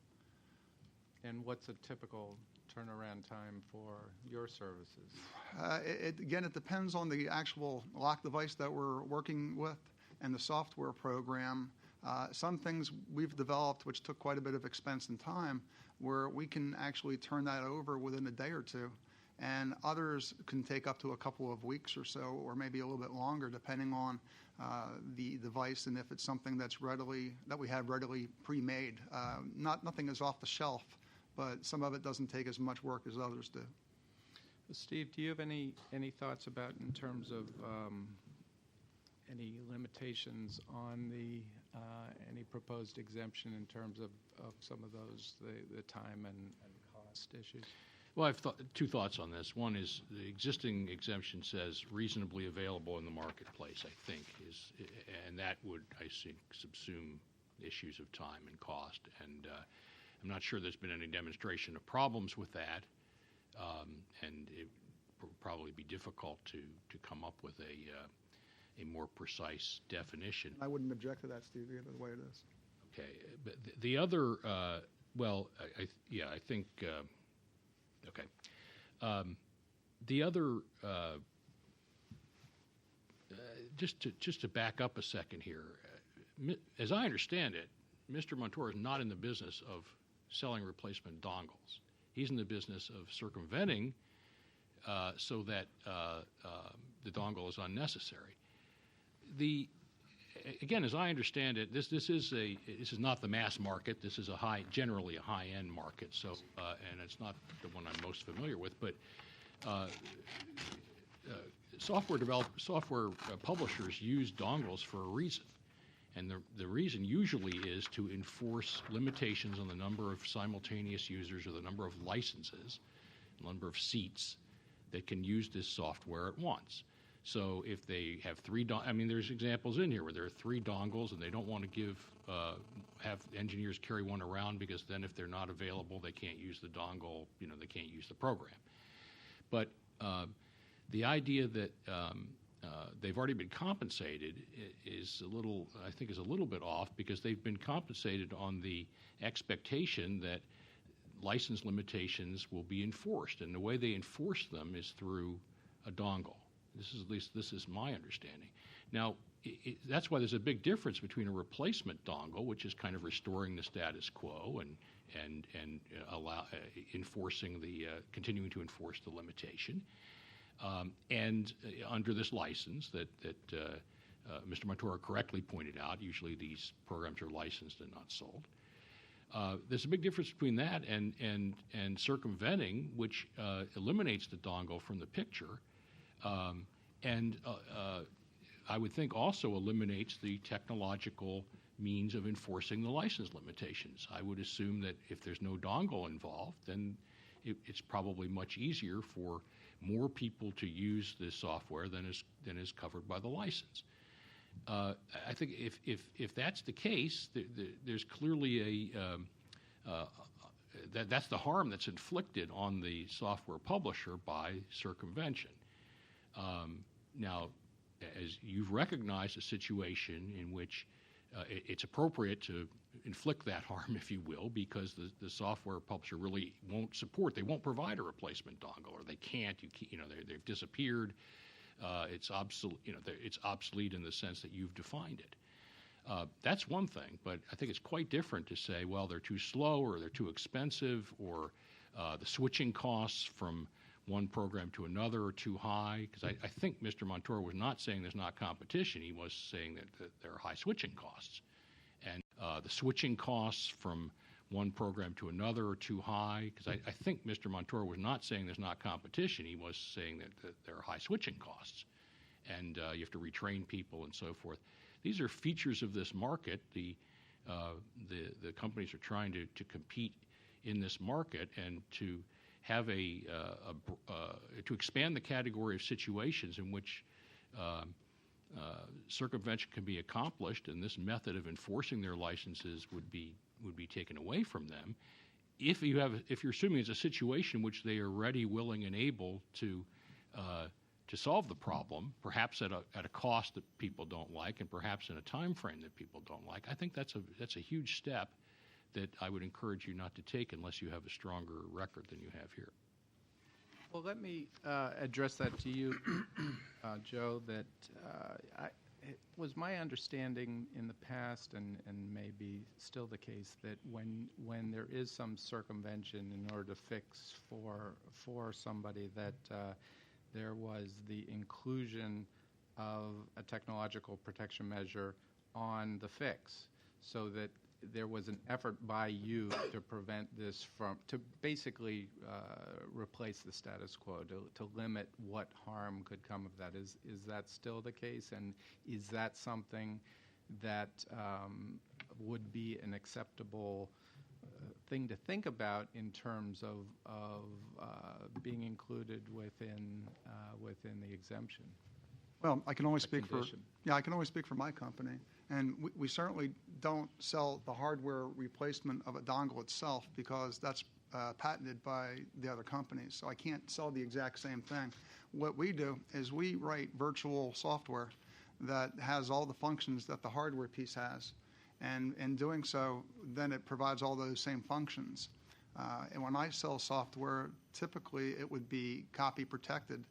And what's a typical turnaround time for your services? Again, it depends on the actual lock device that we're working with and the software program. Some things we've developed, which took quite a bit of expense and time, where we can actually turn that over within a day or two. And others can take up to a couple of weeks or so, or maybe a little bit longer, depending on the device and if it's something that we have readily pre-made. Nothing is off the shelf, but some of it doesn't take as much work as others do. Steve, do you have any thoughts about, in terms of any limitations on any proposed exemption in terms of some of those, the time and cost issues? Well, I've two thoughts on this. One is the existing exemption says reasonably available in the marketplace, I think, and that would, I think, subsume issues of time and cost. And I'm not sure there's been any demonstration of problems with that, and it would probably be difficult to come up with a more precise definition. I wouldn't object to that, Steve, either way it is. Okay, but the other, I think. Okay. The other, just to back up a second here, as I understand it, Mr. Montoro is not in the business of selling replacement dongles. He's in the business of circumventing so that the dongle is unnecessary. Again, as I understand it, this is not the mass market. This is generally a high-end market. So, and it's not the one I'm most familiar with. But software publishers use dongles for a reason, and the reason usually is to enforce limitations on the number of simultaneous users or the number of licenses, the number of seats that can use this software at once. So if they have there's examples in here where there are 3 dongles and they don't want to have engineers carry one around because then if they're not available, they can't use the dongle, they can't use the program. But the idea that they've already been compensated is a little bit off, because they've been compensated on the expectation that license limitations will be enforced, and the way they enforce them is through a dongle. This is my understanding. Now, that's why there's a big difference between a replacement dongle, which is kind of restoring the status quo and continuing to enforce the limitation, and under this license that Mr. Montoro correctly pointed out. Usually these programs are licensed and not sold. There's a big difference between that and circumventing, which eliminates the dongle from the picture. And I would think also eliminates the technological means of enforcing the license limitations. I would assume that if there's no dongle involved, then it's probably much easier for more people to use this software than is covered by the license. I think if that's the case, there's clearly that's the harm that's inflicted on the software publisher by circumvention. Now, as you've recognized a situation in which it's appropriate to inflict that harm, if you will, because the software publisher really won't provide a replacement dongle, or they can't. They've disappeared. It's obsolete. It's obsolete in the sense that you've defined it. That's one thing, but I think it's quite different to say, well, they're too slow, or they're too expensive, or the switching costs from one program to another are too high. Because I think Mr. Montoro was not saying there's not competition. He was saying that there are high switching costs. And the switching costs from one program to another or too high? Because I think Mr. Montoro was not saying there's not competition. He was saying that there are high switching costs, and you have to retrain people and so forth. These are features of this market. The companies are trying to compete in this market and to have to expand the category of situations in which circumvention can be accomplished, and this method of enforcing their licenses would be taken away from them. If you're assuming it's a situation in which they are ready, willing, and able to solve the problem, perhaps at a cost that people don't like, and perhaps in a time frame that people don't like, I think that's a huge step that I would encourage you not to take unless you have a stronger record than you have here. Well, let me address that to you, Joe, that it was my understanding in the past, and maybe still the case, that when there is some circumvention in order to fix for somebody, that there was the inclusion of a technological protection measure on the fix, so that there was an effort by you to prevent this to basically replace the status quo, to limit what harm could come of that. Is that still the case? And is that something that would be an acceptable thing to think about in terms of being included within the exemption? Well, I can only speak condition. I can only speak for my company, and we certainly don't sell the hardware replacement of a dongle itself because that's patented by the other companies. So I can't sell the exact same thing. What we do is we write virtual software that has all the functions that the hardware piece has, and in doing so, then it provides all those same functions. And when I sell software, typically it would be copy protected.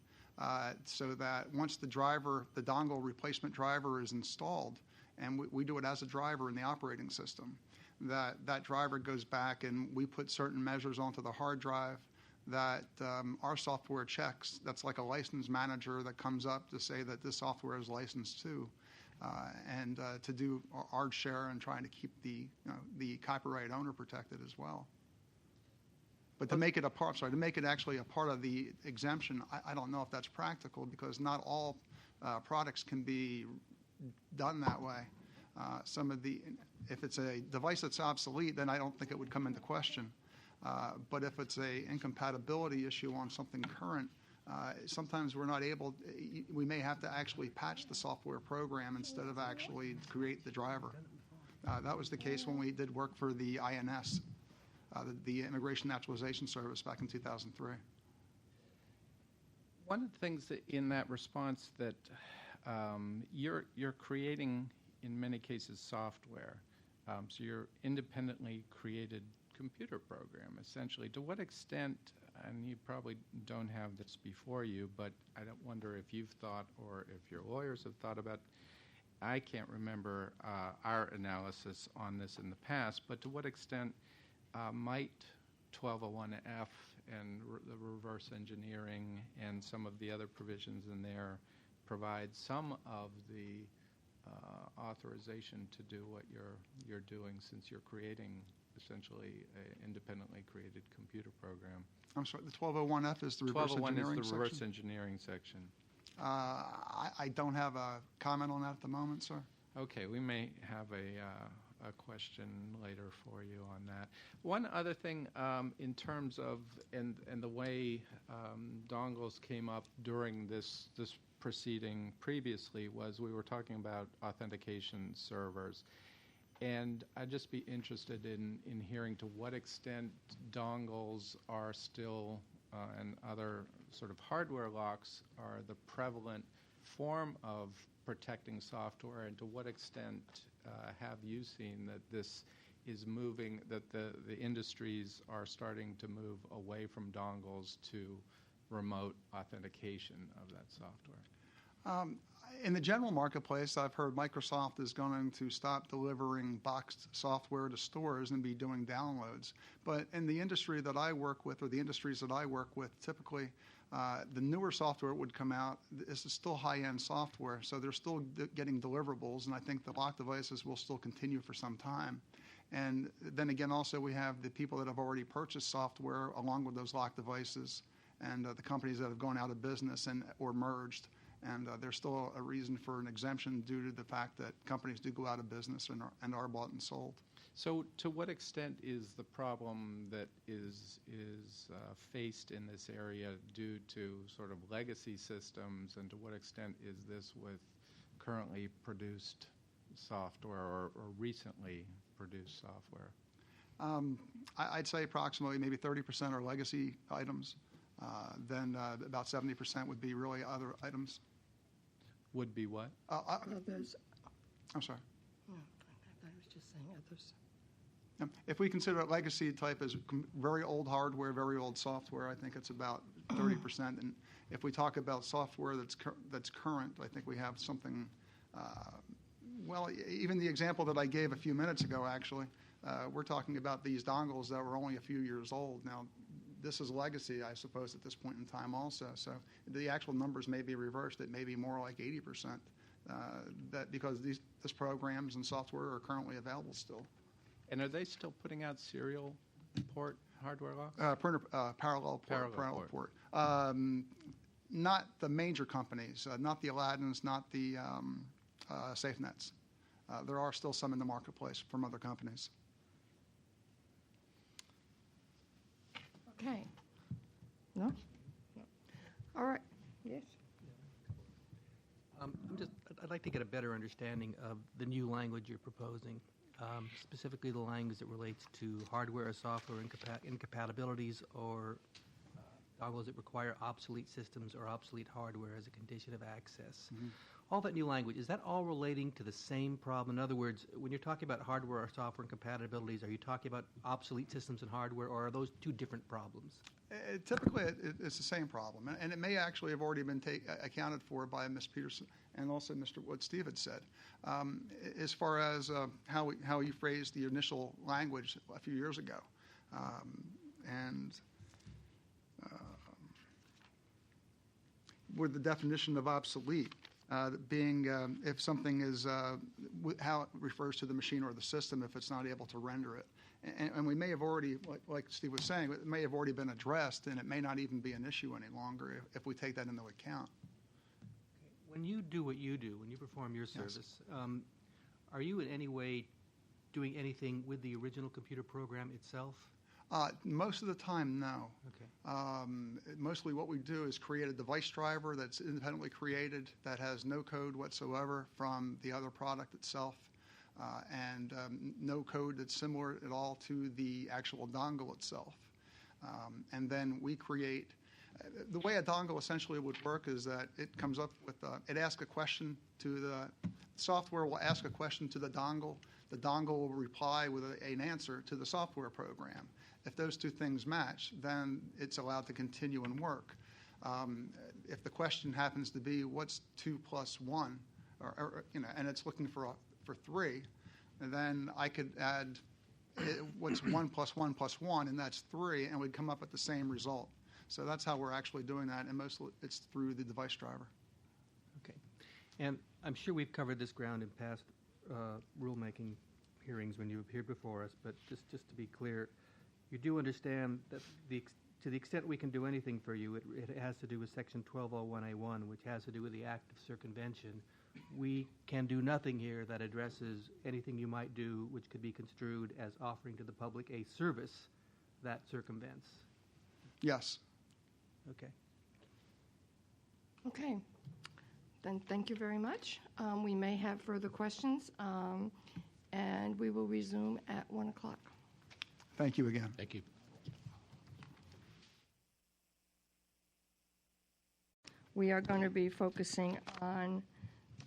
So that once the dongle replacement driver is installed, and we do it as a driver in the operating system, that driver goes back and we put certain measures onto the hard drive that our software checks. That's like a license manager that comes up to say that this software is licensed to, and to do our share in trying to keep the copyright owner protected as well. But to make it actually a part of the exemption, I don't know if that's practical because not all products can be done that way. If it's a device that's obsolete, then I don't think it would come into question. But if it's a incompatibility issue on something current, sometimes we're not able. We may have to actually patch the software program instead of actually create the driver. That was the case when we did work for the INS. The Immigration Naturalization Service back in 2003. One of the things in that response that you're creating, in many cases, software. So you're independently created computer program, essentially. To what extent, and you probably don't have this before you, but I don't wonder if you've thought or if your lawyers have thought about, I can't remember our analysis on this in the past, but to what extent might 1201F and the reverse engineering and some of the other provisions in there provide some of the authorization to do what you're doing, since you're creating essentially an independently created computer program? I'm sorry, the 1201F is the reverse engineering section? 1201 is the reverse engineering section. I don't have a comment on that at the moment, sir. Okay, we may have a question later for you on that. One other thing in terms of and the way dongles came up during this proceeding previously was we were talking about authentication servers, and I'd just be interested in hearing to what extent dongles are still and other sort of hardware locks are the prevalent form of protecting software, and to what extent have you seen that this is moving, that the industries are starting to move away from dongles to remote authentication of that software? In the general marketplace, I've heard Microsoft is going to stop delivering boxed software to stores and be doing downloads. But in the industry that I work with, or the industries that I work with, typically the newer software would come out. This is still high-end software, so they're still getting deliverables, and I think the lock devices will still continue for some time. And then again, also we have the people that have already purchased software along with those locked devices, and the companies that have gone out of business or merged. And there's still a reason for an exemption due to the fact that companies do go out of business and are bought and sold. So to what extent is the problem that is faced in this area due to sort of legacy systems, and to what extent is this with currently produced software or recently produced software? I'd say approximately maybe 30% are legacy items. Then about 70% would be really other items. Would be what? Others. I'm sorry. No, I was just saying others. If we consider it legacy type as very old hardware, very old software, I think it's about 30%. And if we talk about software that's current, I think we have something. Well, even the example that I gave a few minutes ago, actually, we're talking about these dongles that were only a few years old. Now, this is legacy, I suppose, at this point in time also. So the actual numbers may be reversed. It may be more like 80%, that because these programs and software are currently available still. And are they still putting out serial port hardware locks? Parallel port. Not the major companies, not the Aladdins, not the SafeNets. There are still some in the marketplace from other companies. Okay. No? No. All right. Yes. I'd like to get a better understanding of the new language you're proposing, specifically the language that relates to hardware or software incompatibilities or dongles that require obsolete systems or obsolete hardware as a condition of access. Mm-hmm. All that new language, is that all relating to the same problem? In other words, when you're talking about hardware or software incompatibilities, are you talking about obsolete systems and hardware, or are those two different problems? Typically, it's the same problem, and it may actually have already been accounted for by Ms. Peterson and also what Steve had said. As far as how you phrased the initial language a few years ago, with the definition of obsolete being if something is how it refers to the machine or the system if it's not able to render it. And we may have already, like Steve was saying, it may have already been addressed, and it may not even be an issue any longer if we take that into account. When you do what you do, when you perform your service, yes. Are you in any way doing anything with the original computer program itself? Most of the time, no. Okay. Mostly what we do is create a device driver that's independently created that has no code whatsoever from the other product itself. And no code that's similar at all to the actual dongle itself. And then we create, the way a dongle essentially would work is that it comes up with, it asks a question to the software will ask a question to the dongle will reply with an answer to the software program. If those two things match, then it's allowed to continue and work. If the question happens to be what's 2 plus 1, or and it's looking for 3, and then I could add what's 1 plus 1 plus 1, and that's 3, and we'd come up with the same result. So that's how we're actually doing that, and mostly it's through the device driver. Okay. And I'm sure we've covered this ground in past rulemaking hearings when you appeared before us, but just to be clear, you do understand that to the extent we can do anything for you, it has to do with Section 1201A1, which has to do with the act of circumvention. We can do nothing here that addresses anything you might do which could be construed as offering to the public a service that circumvents. Yes. Okay. Okay. Then thank you very much. We may have further questions, and we will resume at 1 o'clock. Thank you again. Thank you. We are going to be focusing on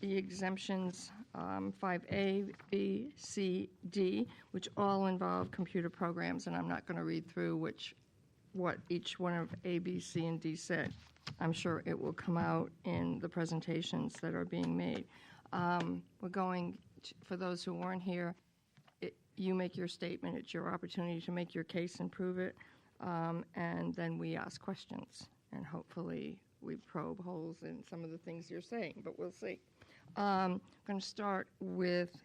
the exemptions 5A, B, C, D, which all involve computer programs, and I'm not going to read through what each one of A, B, C, and D said. I'm sure it will come out in the presentations that are being made. We're going to, for those who weren't here, you make your statement. It's your opportunity to make your case and prove it, and then we ask questions, and hopefully we probe holes in some of the things you're saying, but we'll see. I'm going to start with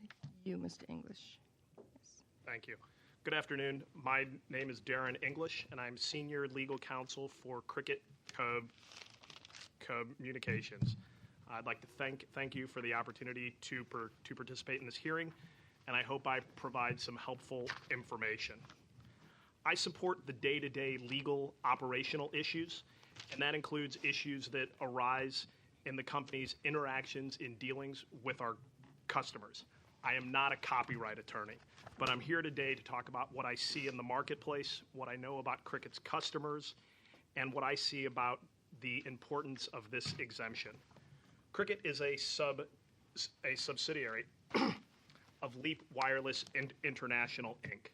you, Mr. English. Yes. Thank you. Good afternoon. My name is Darren English, and I'm Senior Legal Counsel for Cricket Communications. I'd like to thank you for the opportunity to participate in this hearing, and I hope I provide some helpful information. I support the day-to-day legal operational issues, and that includes issues that arise in the company's interactions in dealings with our customers. I am not a copyright attorney, but I'm here today to talk about what I see in the marketplace, what I know about Cricket's customers, and what I see about the importance of this exemption. Cricket is a subsidiary of Leap Wireless International, Inc.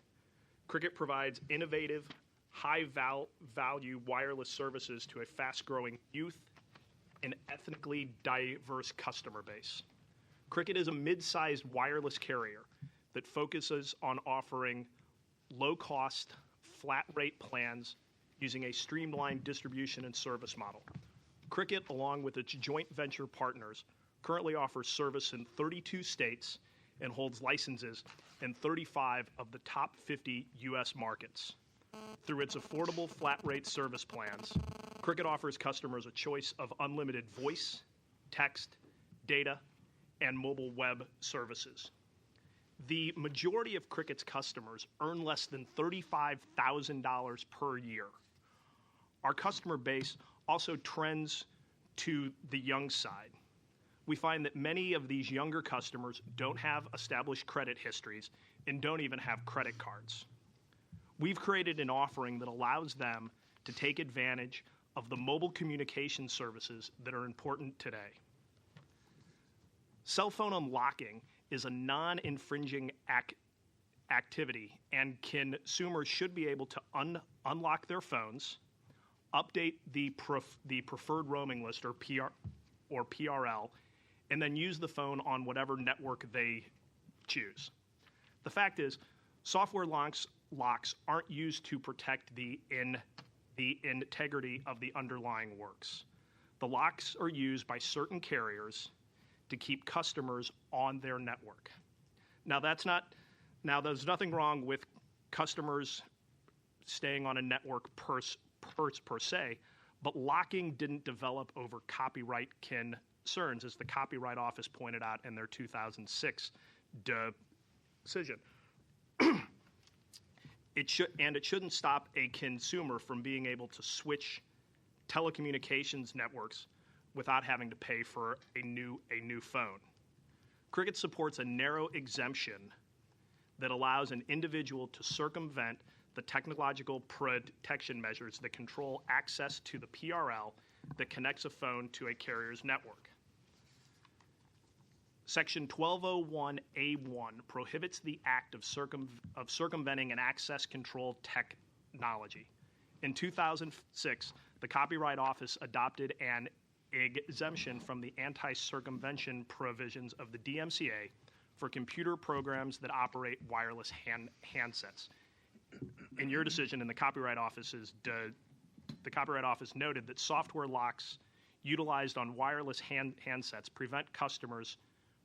Cricket provides innovative, high-value wireless services to a fast-growing youth and ethnically diverse customer base. Cricket is a mid-sized wireless carrier that focuses on offering low-cost, flat-rate plans using a streamlined distribution and service model. Cricket, along with its joint venture partners, currently offers service in 32 states and holds licenses in 35 of the top 50 U.S. markets. Through its affordable flat-rate service plans, Cricket offers customers a choice of unlimited voice, text, data, and mobile web services. The majority of Cricket's customers earn less than $35,000 per year. Our customer base also trends to the young side. We find that many of these younger customers don't have established credit histories and don't even have credit cards. We've created an offering that allows them to take advantage of the mobile communication services that are important today. Cell phone unlocking is a non-infringing activity, and consumers should be able to unlock their phones, update the preferred roaming list or PRL, and then use the phone on whatever network they choose. The fact is, software locks aren't used to protect the integrity of the underlying works. The locks are used by certain carriers to keep customers on their network. Now there's nothing wrong with customers staying on a network per se, but locking didn't develop over copyright concerns, as the Copyright Office pointed out in their 2006 decision. It shouldn't stop a consumer from being able to switch telecommunications networks without having to pay for a new phone. Cricket supports a narrow exemption that allows an individual to circumvent the technological protection measures that control access to the PRL that connects a phone to a carrier's network. Section 1201A1 prohibits the act of circumventing an access control technology. In 2006, the Copyright Office adopted an exemption from the anti-circumvention provisions of the DMCA for computer programs that operate wireless handsets. In your decision, in the Copyright Office noted that software locks utilized on wireless handsets prevent customers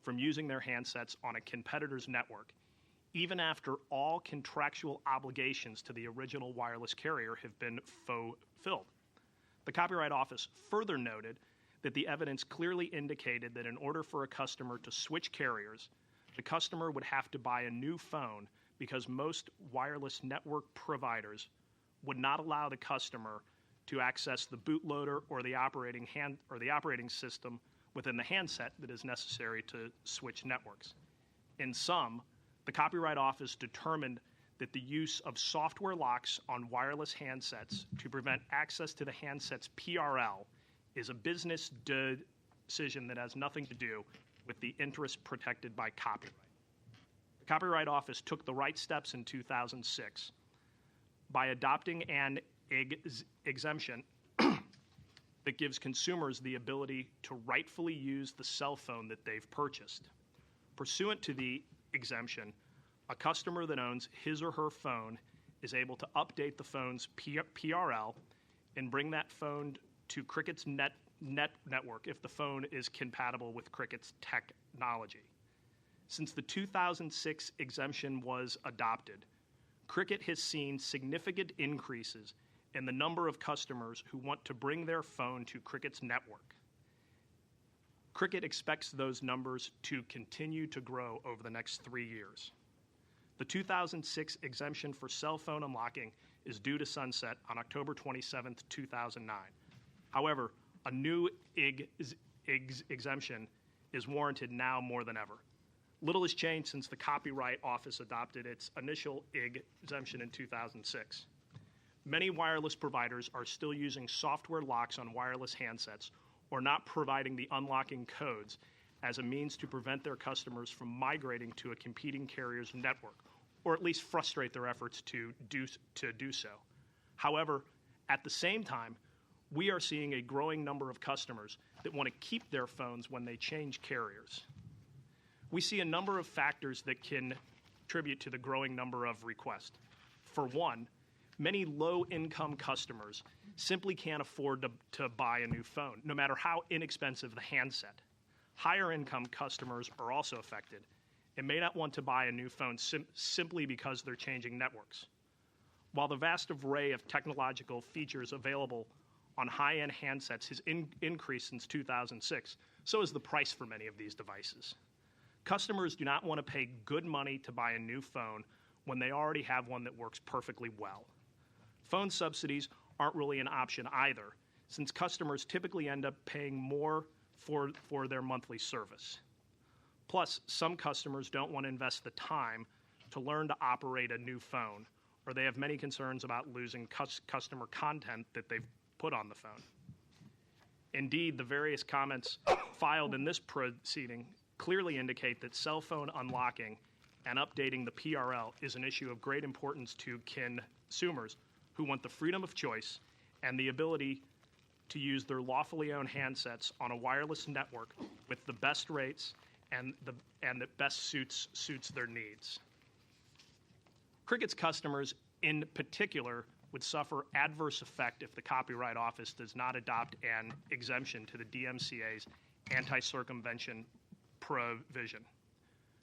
from using their handsets on a competitor's network, even after all contractual obligations to the original wireless carrier have been fulfilled. The Copyright Office further noted that the evidence clearly indicated that in order for a customer to switch carriers, the customer would have to buy a new phone because most wireless network providers would not allow the customer to access the bootloader or the operating system within the handset that is necessary to switch networks. In sum, the Copyright Office determined that the use of software locks on wireless handsets to prevent access to the handset's PRL is a business decision that has nothing to do with the interests protected by copyright. The Copyright Office took the right steps in 2006 by adopting an exemption that gives consumers the ability to rightfully use the cell phone that they've purchased. Pursuant to the exemption, a customer that owns his or her phone is able to update the phone's PRL and bring that phone to Cricket's network if the phone is compatible with Cricket's technology. Since the 2006 exemption was adopted, Cricket has seen significant increases in the number of customers who want to bring their phone to Cricket's network. Cricket expects those numbers to continue to grow over the next 3 years. The 2006 exemption for cell phone unlocking is due to sunset on October 27, 2009. However, a new exemption is warranted now more than ever. Little has changed since the Copyright Office adopted its initial exemption in 2006. Many wireless providers are still using software locks on wireless handsets or not providing the unlocking codes as a means to prevent their customers from migrating to a competing carrier's network, or at least frustrate their efforts to do so. However, at the same time, we are seeing a growing number of customers that want to keep their phones when they change carriers. We see a number of factors that can contribute to the growing number of requests. For one, many low-income customers simply can't afford to buy a new phone, no matter how inexpensive the handset. Higher-income customers are also affected and may not want to buy a new phone simply because they're changing networks. While the vast array of technological features available on high-end handsets has increased since 2006, so has the price for many of these devices. Customers do not want to pay good money to buy a new phone when they already have one that works perfectly well. Phone subsidies aren't really an option either, since customers typically end up paying more for their monthly service. Plus, some customers don't want to invest the time to learn to operate a new phone, or they have many concerns about losing customer content that they've put on the phone. Indeed, the various comments filed in this proceeding clearly indicate that cell phone unlocking and updating the PRL is an issue of great importance to consumers who want the freedom of choice and the ability to use their lawfully owned handsets on a wireless network with the best rates and that best suits their needs. Cricket's customers in particular would suffer adverse effect if the Copyright Office does not adopt an exemption to the DMCA's anti-circumvention provision.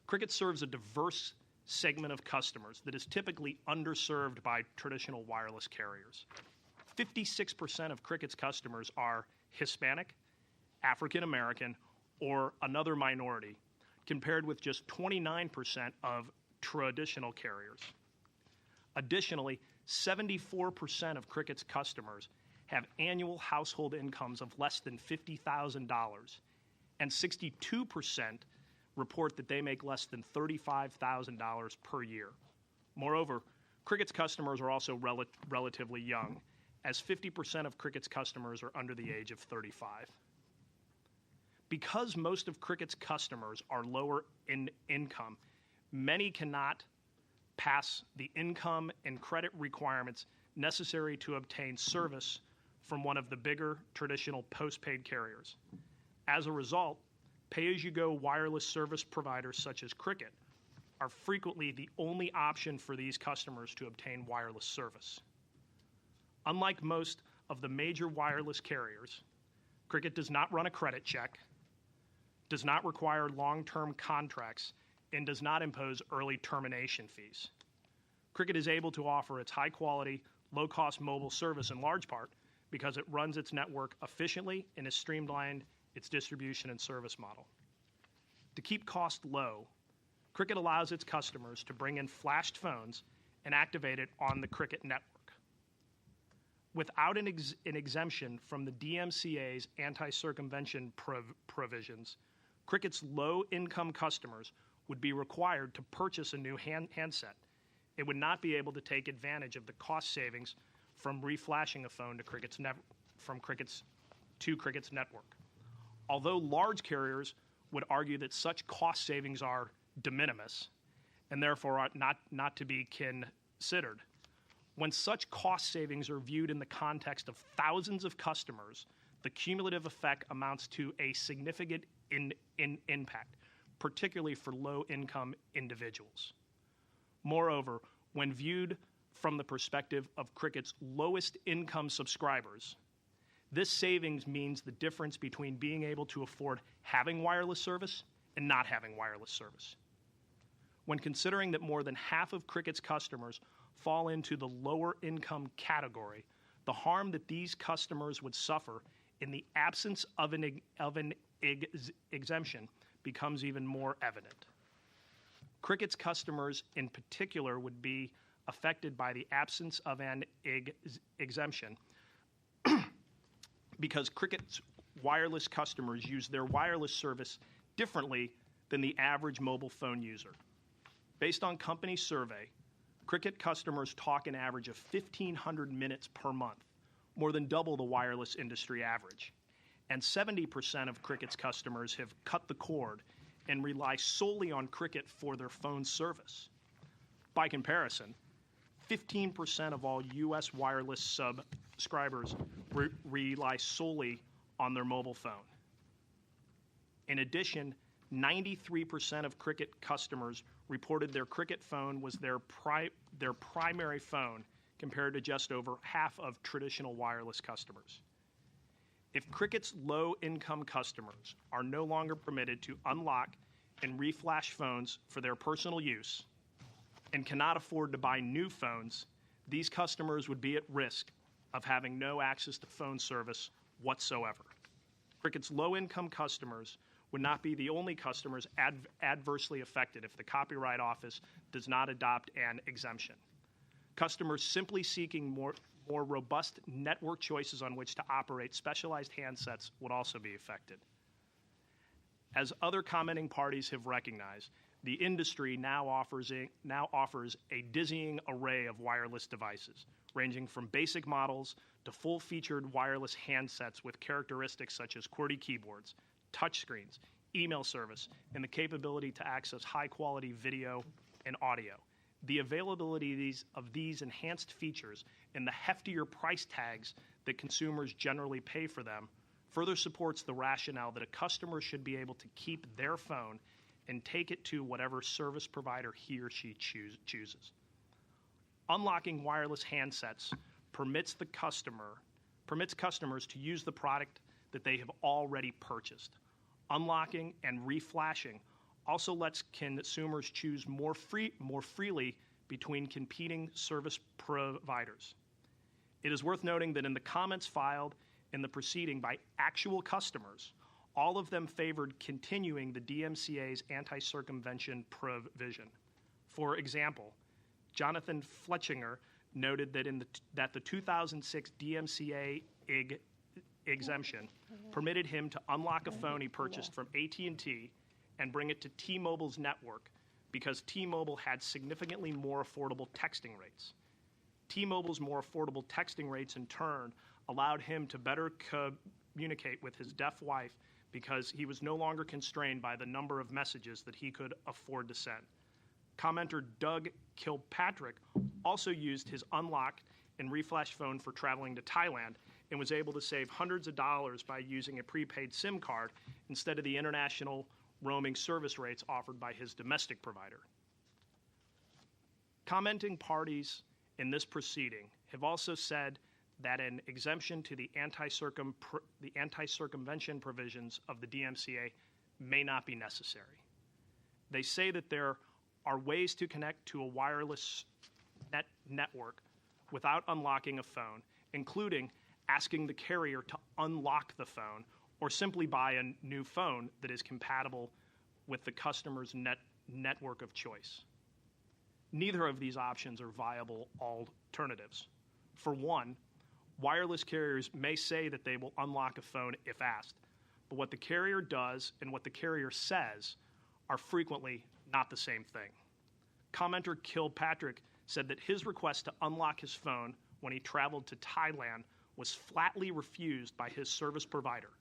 Cricket serves a diverse segment of customers that is typically underserved by traditional wireless carriers. 56% of Cricket's customers are Hispanic, African American, or another minority, compared with just 29% of traditional carriers. Additionally, 74% of Cricket's customers have annual household incomes of less than $50,000, and 62% report that they make less than $35,000 per year. Moreover, Cricket's customers are also relatively young, as 50% of Cricket's customers are under the age of 35. Because most of Cricket's customers are lower in income, many cannot pass the income and credit requirements necessary to obtain service from one of the bigger traditional postpaid carriers. As a result, pay-as-you-go wireless service providers such as Cricket are frequently the only option for these customers to obtain wireless service. Unlike most of the major wireless carriers, Cricket does not run a credit check, does not require long-term contracts, and does not impose early termination fees. Cricket is able to offer its high-quality, low-cost mobile service in large part because it runs its network efficiently and has streamlined its distribution and service model. To keep costs low, Cricket allows its customers to bring in flashed phones and activate it on the Cricket network. Without an exemption from the DMCA's anti-circumvention provisions, Cricket's low-income customers would be required to purchase a new handset. It would not be able to take advantage of the cost savings from reflashing a phone to Cricket's network. Although large carriers would argue that such cost savings are de minimis and therefore are not to be considered, when such cost savings are viewed in the context of thousands of customers, the cumulative effect amounts to a significant impact, particularly for low-income individuals. Moreover, when viewed from the perspective of Cricket's lowest-income subscribers, this savings means the difference between being able to afford having wireless service and not having wireless service. When considering that more than half of Cricket's customers fall into the lower income category, the harm that these customers would suffer in the absence of an exemption becomes even more evident. Cricket's customers in particular would be affected by the absence of an exemption because Cricket's wireless customers use their wireless service differently than the average mobile phone user. Based on company survey, Cricket customers talk an average of 1,500 minutes per month, more than double the wireless industry average. And 70% of Cricket's customers have cut the cord and rely solely on Cricket for their phone service. By comparison, 15% of all U.S. wireless subscribers rely solely on their mobile phone. In addition, 93% of Cricket customers reported their Cricket phone was their primary phone, compared to just over half of traditional wireless customers. If Cricket's low-income customers are no longer permitted to unlock and reflash phones for their personal use and cannot afford to buy new phones, these customers would be at risk of having no access to phone service whatsoever. Cricket's low-income customers would not be the only customers adversely affected if the Copyright Office does not adopt an exemption. Customers simply seeking more robust network choices on which to operate specialized handsets would also be affected. As other commenting parties have recognized, the industry now offers a dizzying array of wireless devices, ranging from basic models to full-featured wireless handsets with characteristics such as QWERTY keyboards, touchscreens, email service, and the capability to access high-quality video and audio. The availability of these enhanced features and the heftier price tags that consumers generally pay for them further supports the rationale that a customer should be able to keep their phone and take it to whatever service provider he or she chooses. Unlocking wireless handsets permits customers to use the product that they have already purchased. Unlocking and reflashing also lets consumers choose more freely between competing service providers. It is worth noting that in the comments filed in the proceeding by actual customers, all of them favored continuing the DMCA's anti-circumvention provision. For example, Jonathan Fletchinger noted that the 2006 DMCA exemption permitted him to unlock a phone he purchased from AT&T and bring it to T-Mobile's network because T-Mobile had significantly more affordable texting rates. T-Mobile's more affordable texting rates, in turn, allowed him to better communicate with his deaf wife because he was no longer constrained by the number of messages that he could afford to send. Commenter Doug Kilpatrick also used his unlocked and reflash phone for traveling to Thailand and was able to save hundreds of dollars by using a prepaid SIM card instead of the international roaming service rates offered by his domestic provider. Commenting parties in this proceeding have also said that an exemption to the anti-circumvention provisions of the DMCA may not be necessary. They say that there are ways to connect to a wireless network without unlocking a phone, including asking the carrier to unlock the phone or simply buy a new phone that is compatible with the customer's network of choice. Neither of these options are viable alternatives. For one, wireless carriers may say that they will unlock a phone if asked, but what the carrier does and what the carrier says are frequently not the same thing. Commenter Kilpatrick said that his request to unlock his phone when he traveled to Thailand was flatly refused by his service provider.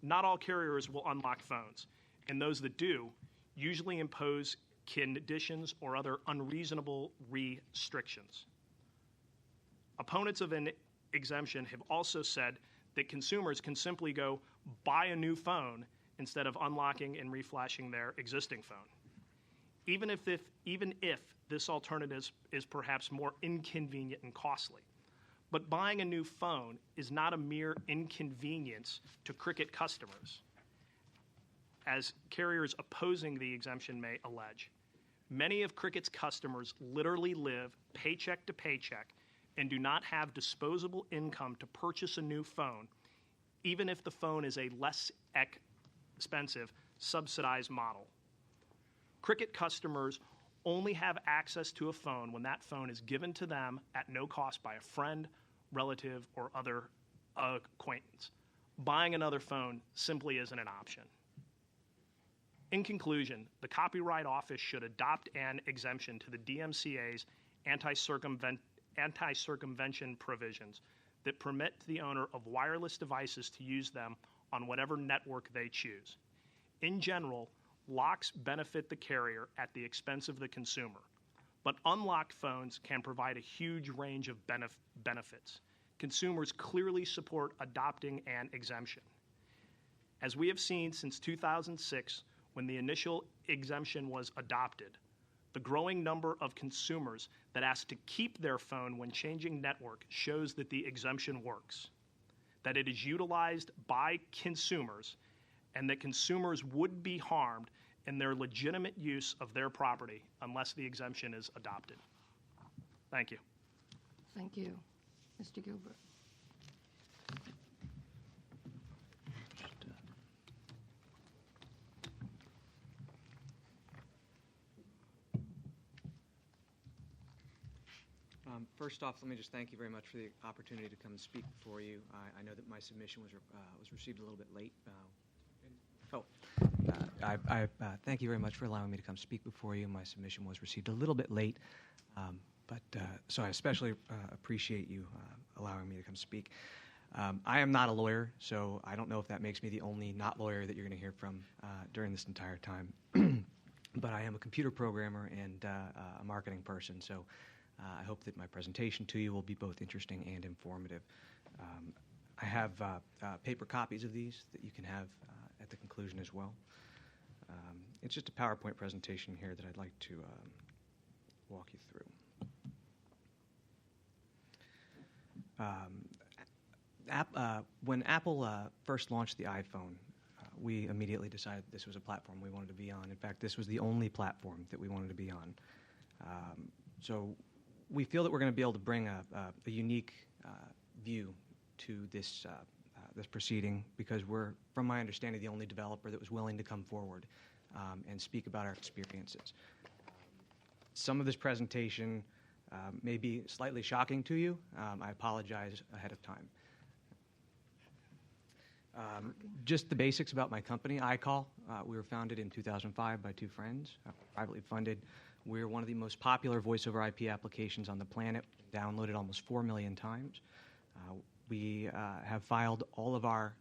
Not all carriers will unlock phones, and those that do usually impose conditions or other unreasonable restrictions. Opponents of an exemption have also said that consumers can simply go buy a new phone instead of unlocking and reflashing their existing phone. Even if this alternative is perhaps more inconvenient and costly. But buying a new phone is not a mere inconvenience to Cricket customers, as carriers opposing the exemption may allege. Many of Cricket's customers literally live paycheck to paycheck and do not have disposable income to purchase a new phone, even if the phone is a less expensive, subsidized model. Cricket customers only have access to a phone when that phone is given to them at no cost by a friend, relative, or other acquaintance. Buying another phone simply isn't an option. In conclusion, the Copyright Office should adopt an exemption to the DMCA's anti-circumvention provisions that permit the owner of wireless devices to use them on whatever network they choose. In general, locks benefit the carrier at the expense of the consumer, but unlocked phones can provide a huge range of benefits. Consumers clearly support adopting an exemption. As we have seen since 2006, when the initial exemption was adopted, the growing number of consumers that ask to keep their phone when changing network shows that the exemption works, that it is utilized by consumers, and that consumers would be harmed in their legitimate use of their property unless the exemption is adopted. Thank you. Thank you. Mr. Gilbert. First off, let me just thank you very much for the opportunity to come and speak before you. I know that my submission was received a little bit late. I thank you very much for allowing me to come speak before you. My submission was received a little bit late, so I especially appreciate you allowing me to come speak. I am not a lawyer, so I don't know if that makes me the only not lawyer that you're going to hear from during this entire time. But I am a computer programmer and a marketing person, so I hope that my presentation to you will be both interesting and informative. I have paper copies of these that you can have at the conclusion as well. It's just a PowerPoint presentation here that I'd like to walk you through. When Apple first launched the iPhone, we immediately decided this was a platform we wanted to be on. In fact, this was the only platform that we wanted to be on. So we feel that we're going to be able to bring a unique view to this proceeding because we're, from my understanding, the only developer that was willing to come forward and speak about our experiences. Some of this presentation may be slightly shocking to you. I apologize ahead of time. Just the basics about my company, iCall. We were founded in 2005 by two friends, privately funded. We're one of the most popular voice-over IP applications on the planet, downloaded almost 4 million times. We have filed all of our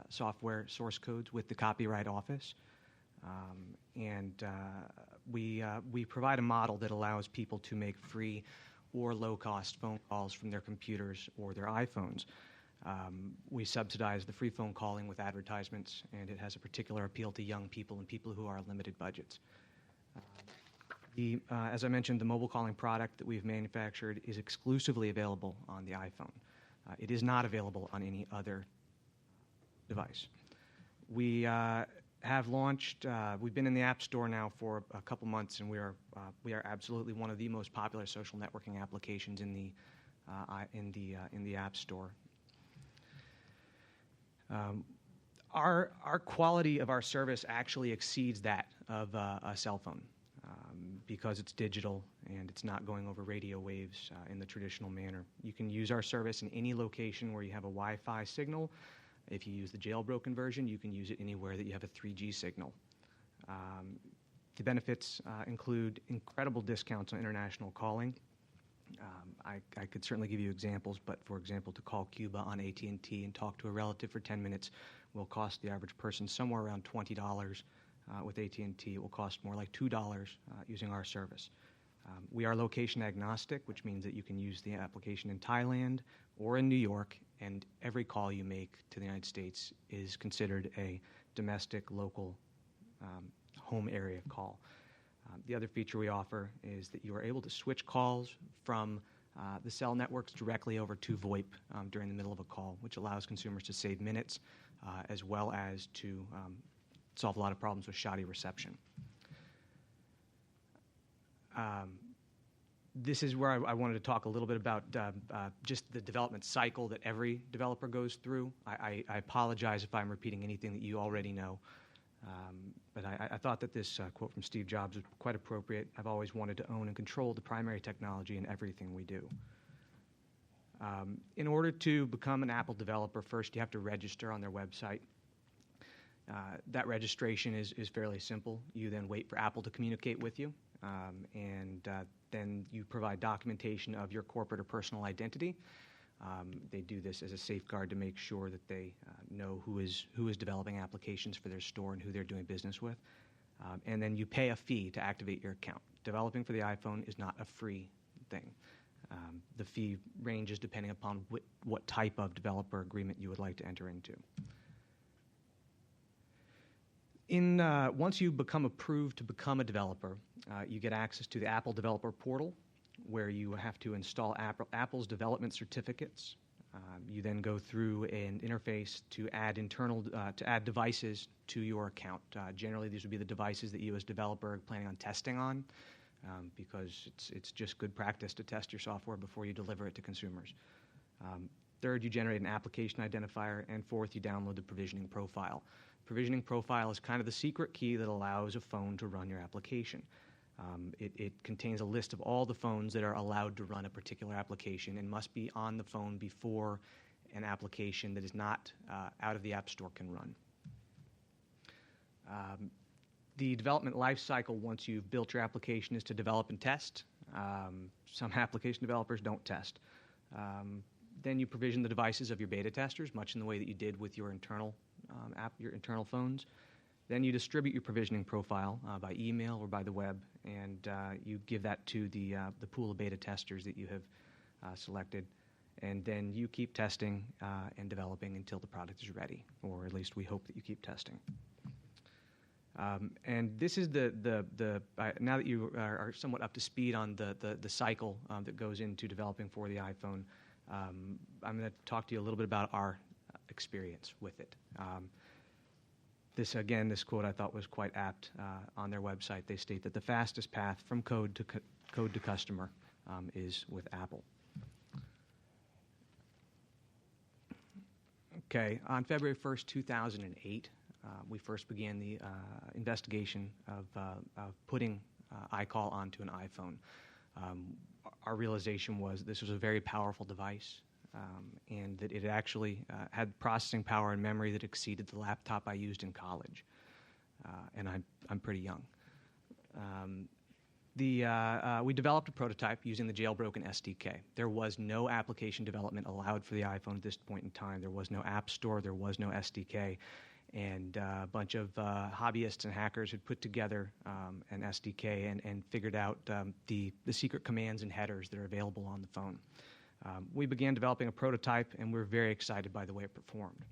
software source codes with the Copyright Office, and we provide a model that allows people to make free or low-cost phone calls from their computers or their iPhones. We subsidize the free phone calling with advertisements, and it has a particular appeal to young people and people who are on limited budgets. As I mentioned, the mobile calling product that we've manufactured is exclusively available on the iPhone. It is not available on any other device. We have launched, we've been in the App Store now for a couple months, and we are absolutely one of the most popular social networking applications in the App Store. Our quality of our service actually exceeds that of a cell phone because it's digital and it's not going over radio waves in the traditional manner. You can use our service in any location where you have a Wi-Fi signal. If you use the jailbroken version, you can use it anywhere that you have a 3G signal. The benefits include incredible discounts on international calling. I could certainly give you examples, but for example, to call Cuba on AT&T and talk to a relative for 10 minutes will cost the average person somewhere around $20. With AT&T, it will cost more like $2 using our service. We are location agnostic, which means that you can use the application in Thailand or in New York, and every call you make to the United States is considered a domestic, local, home area call. The other feature we offer is that you are able to switch calls from the cell networks directly over to VoIP during the middle of a call, which allows consumers to save minutes as well as to solve a lot of problems with shoddy reception. This is where I wanted to talk a little bit about just the development cycle that every developer goes through. I apologize if I'm repeating anything that you already know, but I thought that this quote from Steve Jobs was quite appropriate. I've always wanted to own and control the primary technology in everything we do. In order to become an Apple developer, first you have to register on their website. That registration is fairly simple. You then wait for Apple to communicate with you, and then you provide documentation of your corporate or personal identity. They do this as a safeguard to make sure that they know who is developing applications for their store and who they're doing business with. And then you pay a fee to activate your account. Developing for the iPhone is not a free thing. The fee ranges depending upon what type of developer agreement you would like to enter into. Once you become approved to become a developer, you get access to the Apple Developer Portal, where you have to install Apple's development certificates. You then go through an interface to add devices to your account. Generally, these would be the devices that you as developer are planning on testing on, because it's just good practice to test your software before you deliver it to consumers. Third, you generate an application identifier, and fourth, you download the provisioning profile. Provisioning profile is kind of the secret key that allows a phone to run your application. It contains a list of all the phones that are allowed to run a particular application and must be on the phone before an application that is not out of the App Store can run. The development life cycle, once you've built your application, is to develop and test. Some application developers don't test. Then you provision the devices of your beta testers, much in the way that you did with your internal your internal phones. Then you distribute your provisioning profile by email or by the web, and you give that to the pool of beta testers that you have selected. And then you keep testing and developing until the product is ready, or at least we hope that you keep testing. And this is now that you are somewhat up to speed on the cycle that goes into developing for the iPhone, I'm going to talk to you a little bit about our experience with it. This quote I thought was quite apt on their website. They state that the fastest path from code to customer is with Apple. Okay, on February 1st, 2008, we first began the investigation of putting iCall onto an iPhone. Our realization was this was a very powerful device, and that it actually had processing power and memory that exceeded the laptop I used in college. And I'm pretty young. We developed a prototype using the jailbroken SDK. There was no application development allowed for the iPhone at this point in time. There was no App Store. There was no SDK. And a bunch of hobbyists and hackers had put together an SDK and figured out the secret commands and headers that are available on the phone. We began developing a prototype, and we were very excited by the way it performed.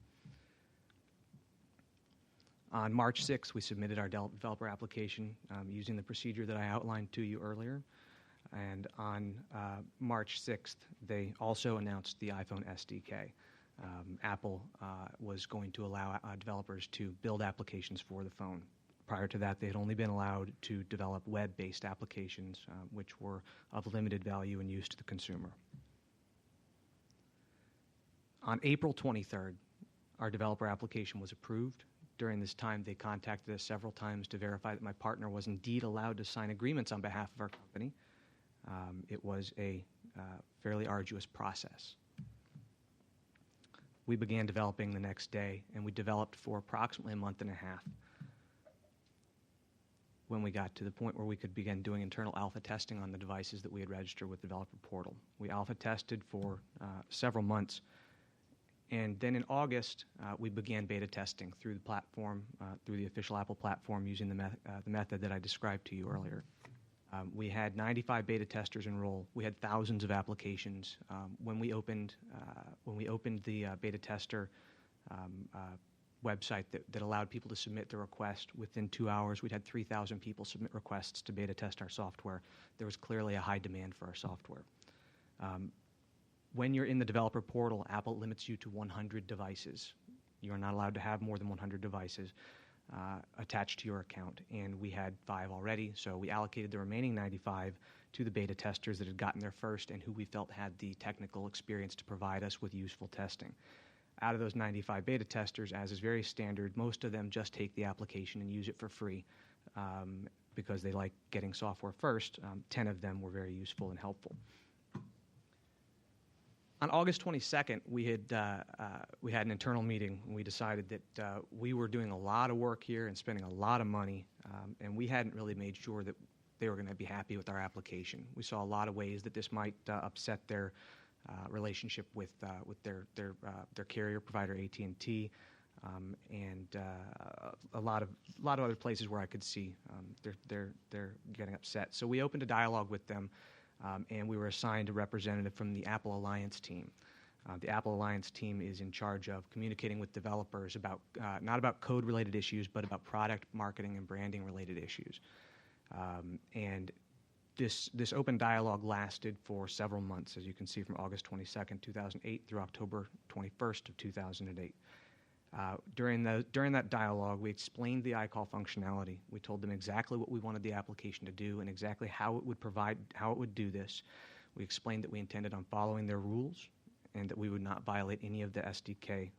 On March 6th, we submitted our developer application using the procedure that I outlined to you earlier. And on March 6th, they also announced the iPhone SDK. Apple was going to allow developers to build applications for the phone. Prior to that, they had only been allowed to develop web-based applications, which were of limited value and use to the consumer. On April 23rd, our developer application was approved. During this time, they contacted us several times to verify that my partner was indeed allowed to sign agreements on behalf of our company. It was a fairly arduous process. We began developing the next day, and we developed for approximately a month and a half when we got to the point where we could begin doing internal alpha testing on the devices that we had registered with the developer portal. We alpha tested for several months, and then in August, we began beta testing through the platform, through the official Apple platform, using the method that I described to you earlier. We had 95 beta testers enroll. We had thousands of applications. When we opened the beta tester website that allowed people to submit their request, within 2 hours, we'd had 3,000 people submit requests to beta test our software. There was clearly a high demand for our software. When you're in the developer portal, Apple limits you to 100 devices. You are not allowed to have more than 100 devices. attached to your account, and we had 5 already, so we allocated the remaining 95 to the beta testers that had gotten there first and who we felt had the technical experience to provide us with useful testing. Out of those 95 beta testers, as is very standard, most of them just take the application and use it for free because they like getting software first. 10 of them were very useful and helpful. On August 22nd, we had an internal meeting, and we decided that we were doing a lot of work here and spending a lot of money, and we hadn't really made sure that they were going to be happy with our application. We saw a lot of ways that this might upset their relationship with their carrier provider, AT&T, and a lot of other places where I could see they're getting upset. So we opened a dialogue with them, and we were assigned a representative from the Apple Alliance team. The Apple Alliance team is in charge of communicating with developers about not about code-related issues, but about product marketing and branding-related issues. And this open dialogue lasted for several months, as you can see, from August 22nd, 2008 through October 21st of 2008. During that dialogue, we explained the iCall functionality. We told them exactly what we wanted the application to do and exactly how it would do this. We explained that we intended on following their rules and that we would not violate any of the SDK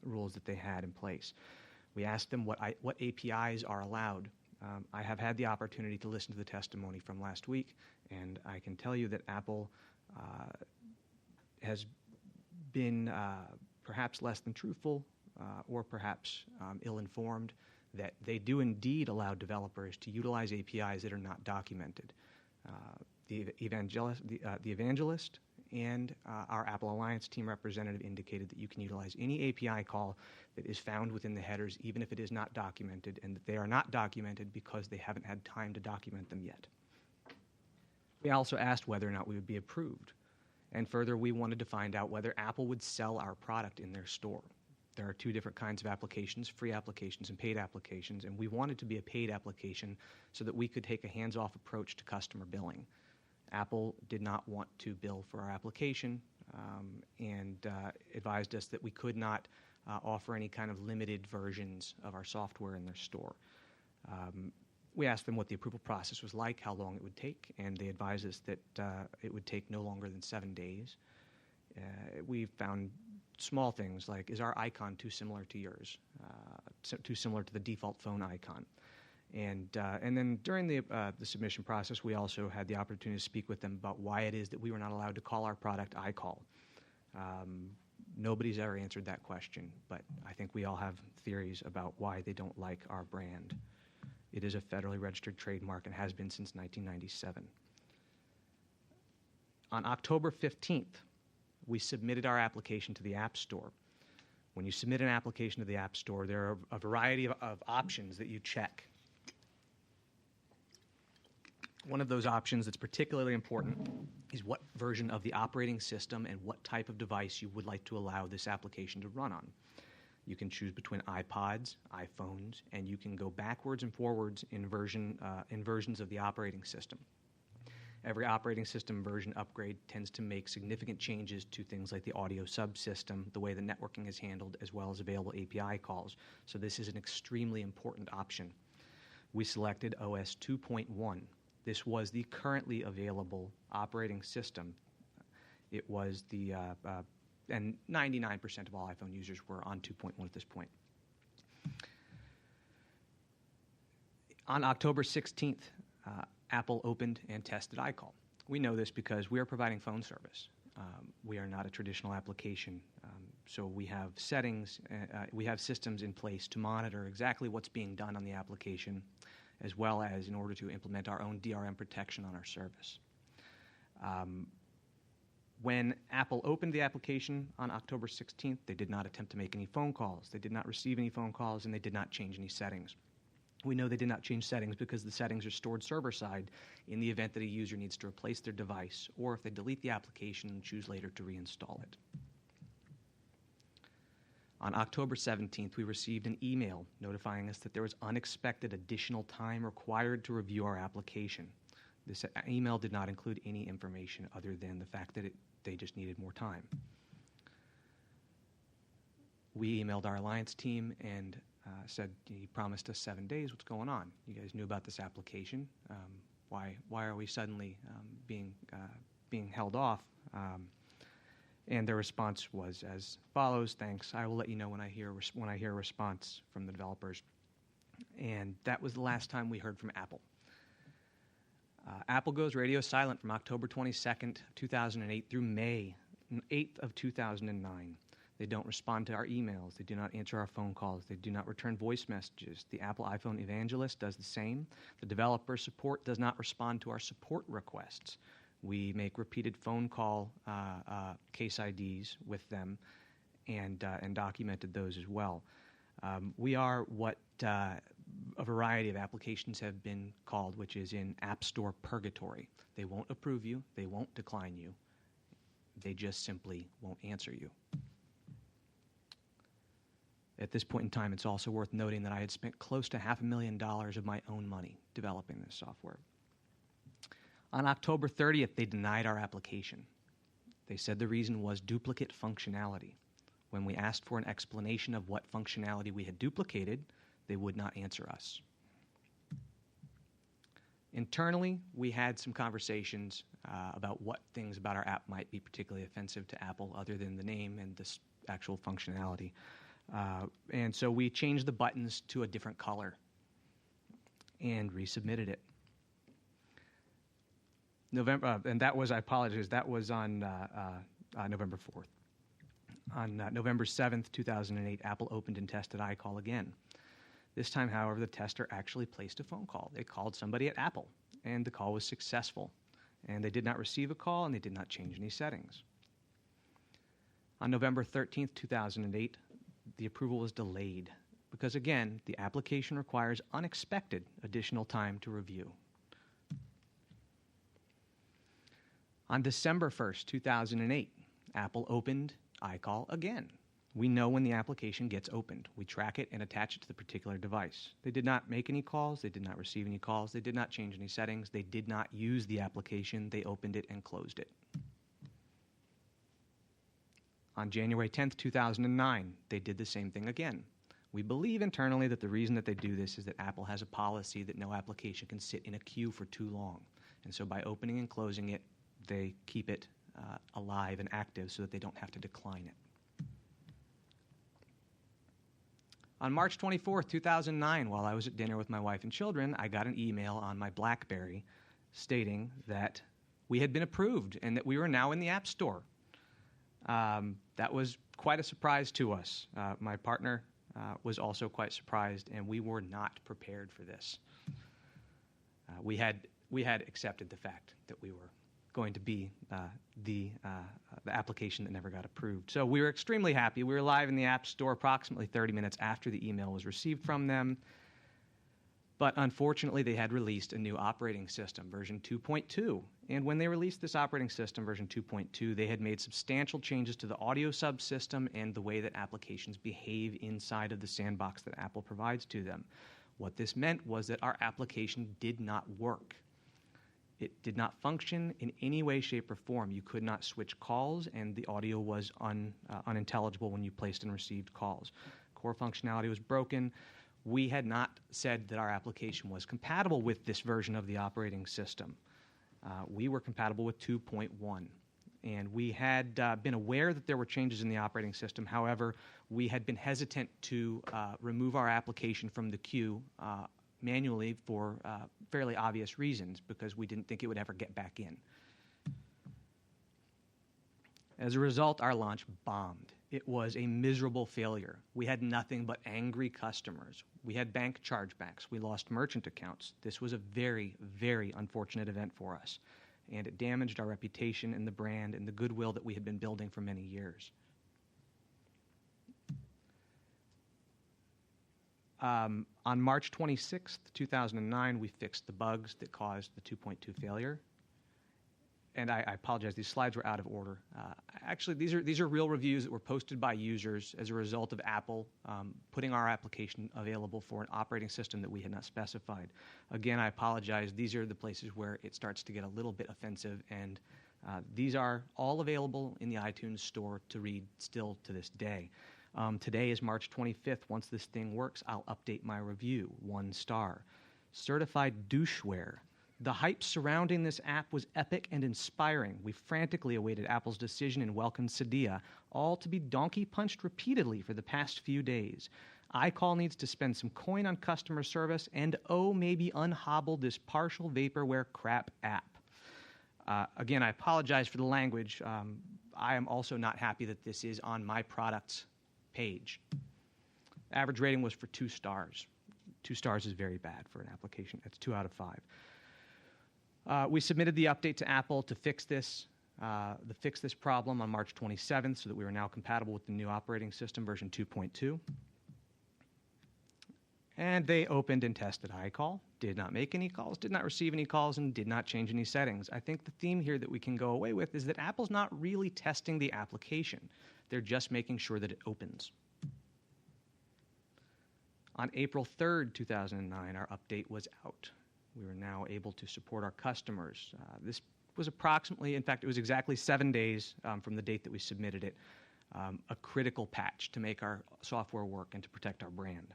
rules that they had in place. We asked them what APIs are allowed. I have had the opportunity to listen to the testimony from last week, and I can tell you that Apple has been perhaps less than truthful or perhaps ill-informed, that they do indeed allow developers to utilize APIs that are not documented. The evangelist and our Apple Alliance team representative indicated that you can utilize any API call that is found within the headers, even if it is not documented, and that they are not documented because they haven't had time to document them yet. We also asked whether or not we would be approved. And further, we wanted to find out whether Apple would sell our product in their store. There are 2 different kinds of applications, free applications and paid applications, and we wanted to be a paid application so that we could take a hands-off approach to customer billing. Apple did not want to bill for our application and advised us that we could not offer any kind of limited versions of our software in their store. We asked them what the approval process was like, how long it would take, and they advised us that it would take no longer than 7 days. We found small things like, is our icon too similar to yours, too similar to the default phone icon? And then during the submission process, we also had the opportunity to speak with them about why it is that we were not allowed to call our product iCall. Nobody's ever answered that question, but I think we all have theories about why they don't like our brand. It is a federally registered trademark and has been since 1997. On October 15th, we submitted our application to the App Store. When you submit an application to the App Store, there are a variety of options that you check. One of those options that's particularly important is what version of the operating system and what type of device you would like to allow this application to run on. You can choose between iPods, iPhones, and you can go backwards and forwards in versions of the operating system. Every operating system version upgrade tends to make significant changes to things like the audio subsystem, the way the networking is handled, as well as available API calls. So this is an extremely important option. We selected OS 2.1. This was the currently available operating system. It was the, and 99% of all iPhone users were on 2.1 at this point. On October 16th, Apple opened and tested iCall. We know this because we are providing phone service. We are not a traditional application, so we have settings, we have systems in place to monitor exactly what's being done on the application, as well as in order to implement our own DRM protection on our service. When Apple opened the application on October 16th, they did not attempt to make any phone calls. They did not receive any phone calls, and they did not change any settings. We know they did not change settings because the settings are stored server-side in the event that a user needs to replace their device, or if they delete the application and choose later to reinstall it. On October 17th, we received an email notifying us that there was unexpected additional time required to review our application. This email did not include any information other than the fact that they just needed more time. We emailed our Alliance team and said, "You promised us 7 days. What's going on? You guys knew about this application. Why are we suddenly being held off?" And their response was as follows: "Thanks. I will let you know when I hear a response from the developers." And that was the last time we heard from Apple. Apple goes radio silent from October 22nd, 2008 through May 8th of 2009. They don't respond to our emails. They do not answer our phone calls. They do not return voice messages. The Apple iPhone evangelist does the same. The developer support does not respond to our support requests. We make repeated phone call case IDs with them and documented those as well. We are what a variety of applications have been called, which is in App Store purgatory. They won't approve you. They won't decline you. They just simply won't answer you. At this point in time, it's also worth noting that I had spent close to $500,000 of my own money developing this software. On October 30th, they denied our application. They said the reason was duplicate functionality. When we asked for an explanation of what functionality we had duplicated, they would not answer us. Internally, we had some conversations about what things about our app might be particularly offensive to Apple other than the name and the actual functionality. And so we changed the buttons to a different color and resubmitted it. And that was, I apologize, that was on November 4th. On November 7th, 2008, Apple opened and tested iCall again. This time, however, the tester actually placed a phone call. They called somebody at Apple, and the call was successful. And they did not receive a call, and they did not change any settings. On November 13th, 2008, the approval was delayed because, again, the application requires unexpected additional time to review. On December 1st, 2008, Apple opened iCall again. We know when the application gets opened. We track it and attach it to the particular device. They did not make any calls. They did not receive any calls. They did not change any settings. They did not use the application. They opened it and closed it. On January 10th, 2009, they did the same thing again. We believe internally that the reason that they do this is that Apple has a policy that no application can sit in a queue for too long. And so by opening and closing it, they keep it alive and active so that they don't have to decline it. On March 24th, 2009, while I was at dinner with my wife and children, I got an email on my BlackBerry stating that we had been approved and that we were now in the App Store. That was quite a surprise to us. My partner was also quite surprised, and we were not prepared for this. We had accepted the fact that we were going to be the application that never got approved. So we were extremely happy. We were live in the App Store approximately 30 minutes after the email was received from them. But unfortunately, they had released a new operating system, version 2.2. And when they released this operating system, version 2.2, they had made substantial changes to the audio subsystem and the way that applications behave inside of the sandbox that Apple provides to them. What this meant was that our application did not work. It did not function in any way, shape, or form. You could not switch calls, and the audio was unintelligible when you placed and received calls. Core functionality was broken. We had not said that our application was compatible with this version of the operating system. We were compatible with 2.1. And we had been aware that there were changes in the operating system. However, we had been hesitant to remove our application from the queue manually for fairly obvious reasons, because we didn't think it would ever get back in. As a result, our launch bombed. It was a miserable failure. We had nothing but angry customers. We had bank chargebacks. We lost merchant accounts. This was a very, very unfortunate event for us, and it damaged our reputation and the brand and the goodwill that we had been building for many years. On March 26th, 2009, we fixed the bugs that caused the 2.2 failure. And I apologize, these slides were out of order. Actually, these are real reviews that were posted by users as a result of Apple putting our application available for an operating system that we had not specified. Again, I apologize. These are the places where it starts to get a little bit offensive, and these are all available in the iTunes store to read still to this day. Today is March 25th. Once this thing works, I'll update my review. 1 star. Certified doucheware. The hype surrounding this app was epic and inspiring. We frantically awaited Apple's decision and welcomed Cydia, all to be donkey punched repeatedly for the past few days. iCall needs to spend some coin on customer service and, maybe unhobble this partial vaporware crap app. Again, I apologize for the language. I am also not happy that this is on my product's page. Average rating was for 2 stars. 2 stars is very bad for an application. That's 2 out of 5. We submitted the update to Apple to fix this problem on March 27th so that we were now compatible with the new operating system version 2.2. And they opened and tested iCall, did not make any calls, did not receive any calls, and did not change any settings. I think the theme here that we can go away with is that Apple's not really testing the application. They're just making sure that it opens. On April 3rd, 2009, our update was out. We were now able to support our customers. This was approximately, in fact, it was exactly 7 days from the date that we submitted it, a critical patch to make our software work and to protect our brand.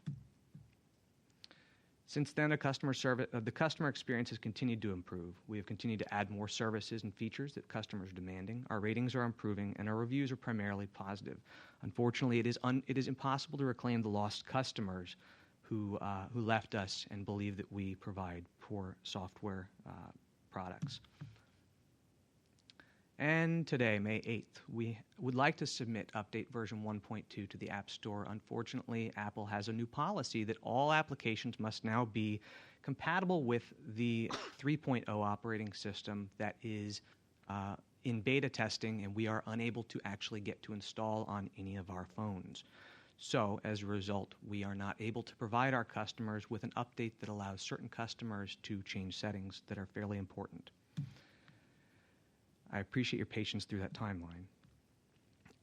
Since then, the customer experience has continued to improve. We have continued to add more services and features that customers are demanding. Our ratings are improving, and our reviews are primarily positive. Unfortunately, it is impossible to reclaim the lost customers who left us and believe that we provide poor software products. And today, May 8th, we would like to submit update version 1.2 to the App Store. Unfortunately, Apple has a new policy that all applications must now be compatible with the 3.0 operating system that is in beta testing, and we are unable to actually get to install on any of our phones. So, as a result, we are not able to provide our customers with an update that allows certain customers to change settings that are fairly important. I appreciate your patience through that timeline.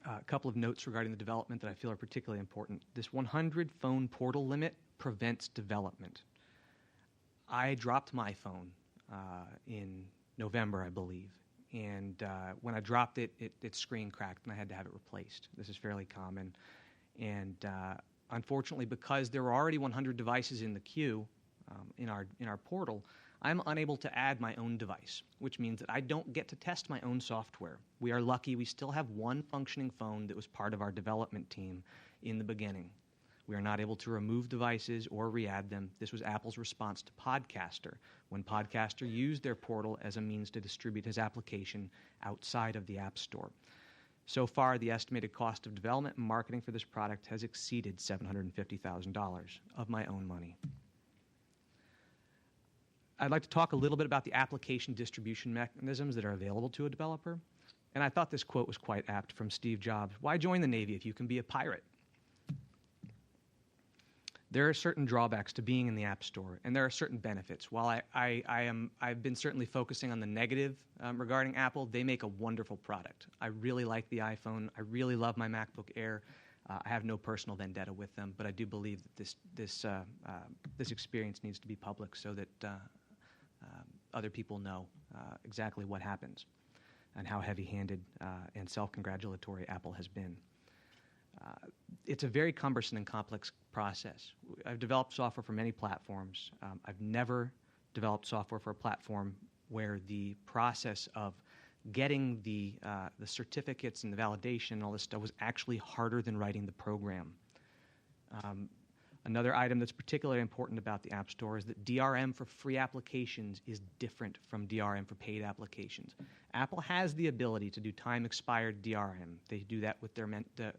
A couple of notes regarding the development that I feel are particularly important. This 100 phone portal limit prevents development. I dropped my phone in November, I believe, and when I dropped it, its screen cracked and I had to have it replaced. This is fairly common, and unfortunately, because there were already 100 devices in the queue in our portal, I'm unable to add my own device, which means that I don't get to test my own software. We are lucky we still have one functioning phone that was part of our development team in the beginning. We are not able to remove devices or re-add them. This was Apple's response to Podcaster, when Podcaster used their portal as a means to distribute his application outside of the App Store. So far, the estimated cost of development and marketing for this product has exceeded $750,000 of my own money. I'd like to talk a little bit about the application distribution mechanisms that are available to a developer. And I thought this quote was quite apt from Steve Jobs. Why join the Navy if you can be a pirate? There are certain drawbacks to being in the App Store, and there are certain benefits. While I've been certainly focusing on the negative regarding Apple, they make a wonderful product. I really like the iPhone. I really love my MacBook Air. I have no personal vendetta with them, but I do believe that this experience needs to be public so that other people know exactly what happens and how heavy-handed and self-congratulatory Apple has been. It's a very cumbersome and complex process. I've developed software for many platforms. I've never developed software for a platform where the process of getting the certificates and the validation and all this stuff was actually harder than writing the program. Another item that's particularly important about the App Store is that DRM for free applications is different from DRM for paid applications. Apple has the ability to do time-expired DRM. They do that with their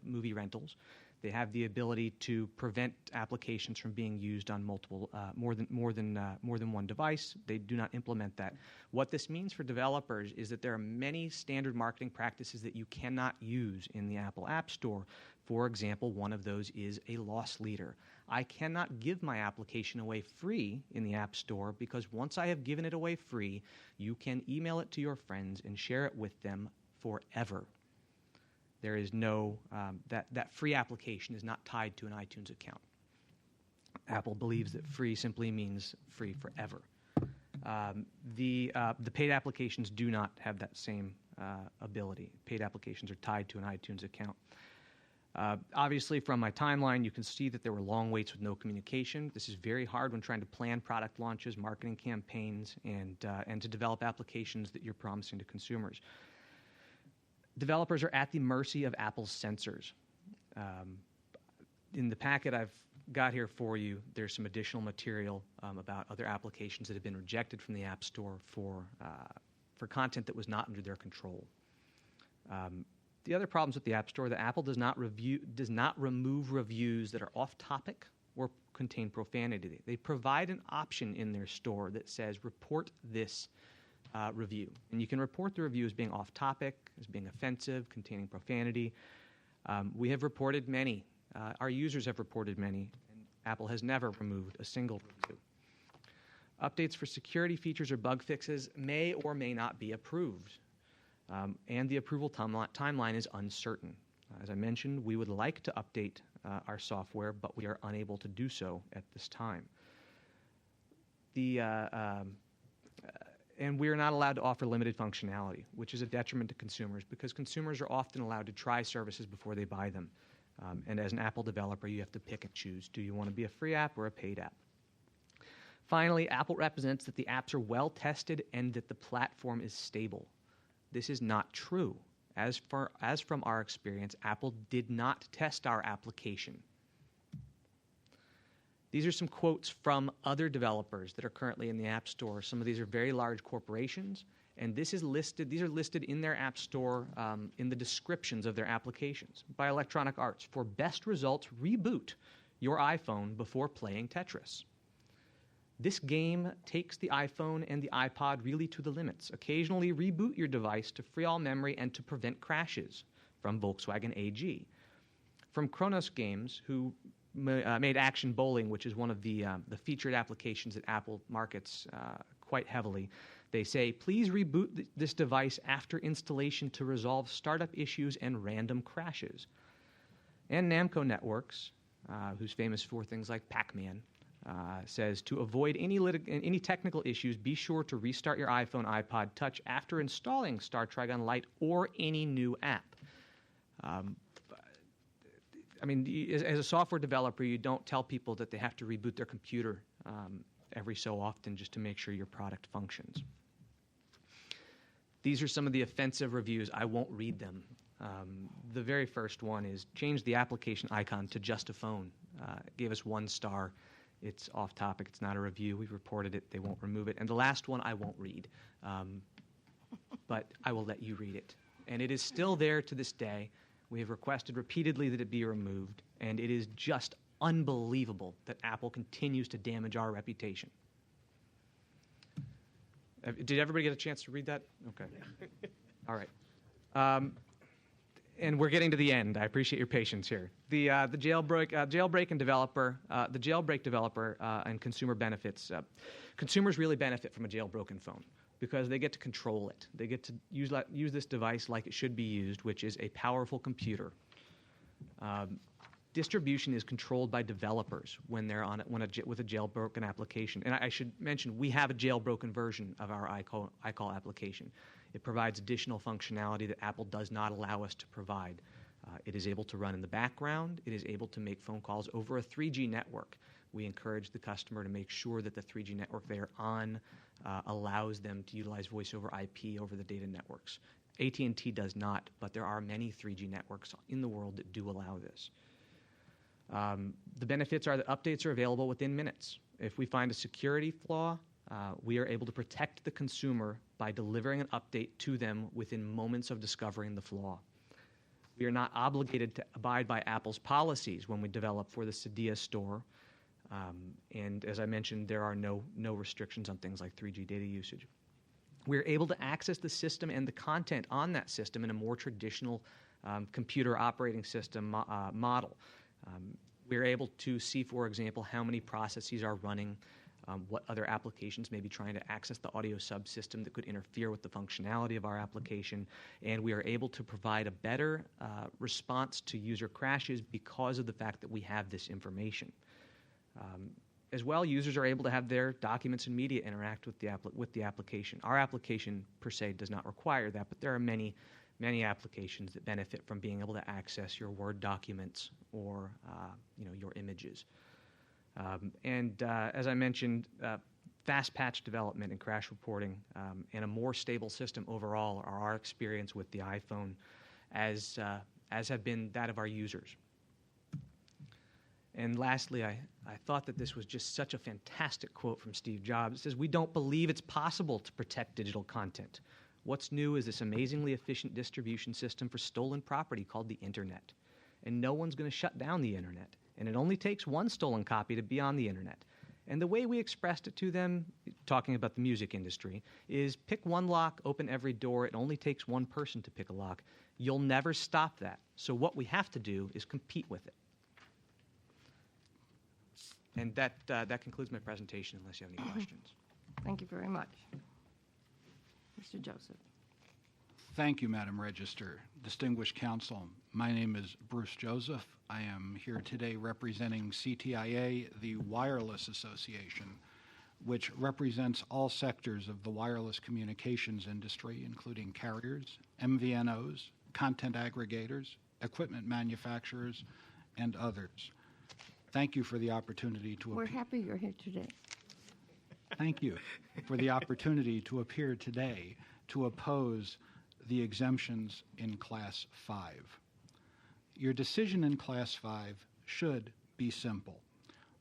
movie rentals. They have the ability to prevent applications from being used on multiple, more than one device. They do not implement that. What this means for developers is that there are many standard marketing practices that you cannot use in the Apple App Store. For example, one of those is a loss leader. I cannot give my application away free in the App Store because once I have given it away free, you can email it to your friends and share it with them forever. There is no, that free application is not tied to an iTunes account. Apple believes that free simply means free forever. The paid applications do not have that same ability. Paid applications are tied to an iTunes account. Obviously, from my timeline, you can see that there were long waits with no communication. This is very hard when trying to plan product launches, marketing campaigns, and to develop applications that you're promising to consumers. Developers are at the mercy of Apple's censors. In the packet I've got here for you, there's some additional material about other applications that have been rejected from the App Store for content that was not under their control. The other problems with the App Store, that Apple does not remove reviews that are off-topic or contain profanity. They provide an option in their store that says, report this review. And you can report the review as being off-topic, as being offensive, containing profanity. We have reported many. Our users have reported many, and Apple has never removed a single review. Updates for security features or bug fixes may or may not be approved. And the approval timeline is uncertain. As I mentioned, we would like to update our software, but we are unable to do so at this time. And we are not allowed to offer limited functionality, which is a detriment to consumers because consumers are often allowed to try services before they buy them. And as an Apple developer, you have to pick and choose. Do you want to be a free app or a paid app? Finally, Apple represents that the apps are well tested and that the platform is stable. This is not true. As from our experience, Apple did not test our application. These are some quotes from other developers that are currently in the App Store. Some of these are very large corporations, and these are listed in their App Store in the descriptions of their applications. By Electronic Arts, for best results, reboot your iPhone before playing Tetris. This game takes the iPhone and the iPod really to the limits. Occasionally reboot your device to free all memory and to prevent crashes. From Volkswagen AG. From Kronos Games, who made Action Bowling, which is one of the featured applications that Apple markets quite heavily. They say, please reboot this device after installation to resolve startup issues and random crashes. And Namco Networks, who's famous for things like Pac-Man, says, to avoid any technical issues, be sure to restart your iPhone, iPod Touch after installing Star Trigon Lite or any new app. As a software developer, you don't tell people that they have to reboot their computer every so often just to make sure your product functions. These are some of the offensive reviews. I won't read them. The very first one is change the application icon to just a phone. It gave us 1 star. It's off topic. It's not a review. We've reported it. They won't remove it. And the last one I won't read, but I will let you read it. And it is still there to this day. We have requested repeatedly that it be removed, and it is just unbelievable that Apple continues to damage our reputation. Did everybody get a chance to read that? Okay. All right. And we're getting to the end. I appreciate your patience here. The jailbreak developer and consumer benefits. Consumers really benefit from a jailbroken phone because they get to control it. They get to use this device like it should be used, which is a powerful computer. Distribution is controlled by developers when they're on it with a jailbroken application. And I should mention, we have a jailbroken version of our iCall application. It provides additional functionality that Apple does not allow us to provide. It is able to run in the background. It is able to make phone calls over a 3G network. We encourage the customer to make sure that the 3G network they're on allows them to utilize voice over IP over the data networks. AT&T does not, but there are many 3G networks in the world that do allow this. The benefits are that updates are available within minutes. If we find a security flaw, we are able to protect the consumer by delivering an update to them within moments of discovering the flaw. We are not obligated to abide by Apple's policies when we develop for the Cydia store. And as I mentioned, there are no restrictions on things like 3G data usage. We're able to access the system and the content on that system in a more traditional computer operating system model. We're able to see, for example, how many processes are running, what other applications may be trying to access the audio subsystem that could interfere with the functionality of our application, and we are able to provide a better response to user crashes because of the fact that we have this information. As well, users are able to have their documents and media interact with the application. Our application, per se, does not require that, but there are many many applications that benefit from being able to access your Word documents or your images. As I mentioned, fast patch development and crash reporting and a more stable system overall are our experience with the iPhone, as have been that of our users. And lastly, I thought that this was just such a fantastic quote from Steve Jobs. It says, "We don't believe it's possible to protect digital content. What's new is this amazingly efficient distribution system for stolen property called the Internet. And no one's going to shut down the Internet. And it only takes one stolen copy to be on the Internet." And the way we expressed it to them, talking about the music industry, is pick one lock, open every door. It only takes one person to pick a lock. You'll never stop that. So what we have to do is compete with it. And that concludes my presentation, unless you have any questions. Thank you very much. Mr. Joseph. Thank you, Madam Register. Distinguished Council, my name is Bruce Joseph. I am here today representing CTIA, the Wireless Association, which represents all sectors of the wireless communications industry, including carriers, MVNOs, content aggregators, equipment manufacturers, and others. Thank you for the opportunity to We're happy you're here today. Thank you for the opportunity to appear today to oppose the exemptions in Class 5. Your decision in Class 5 should be simple.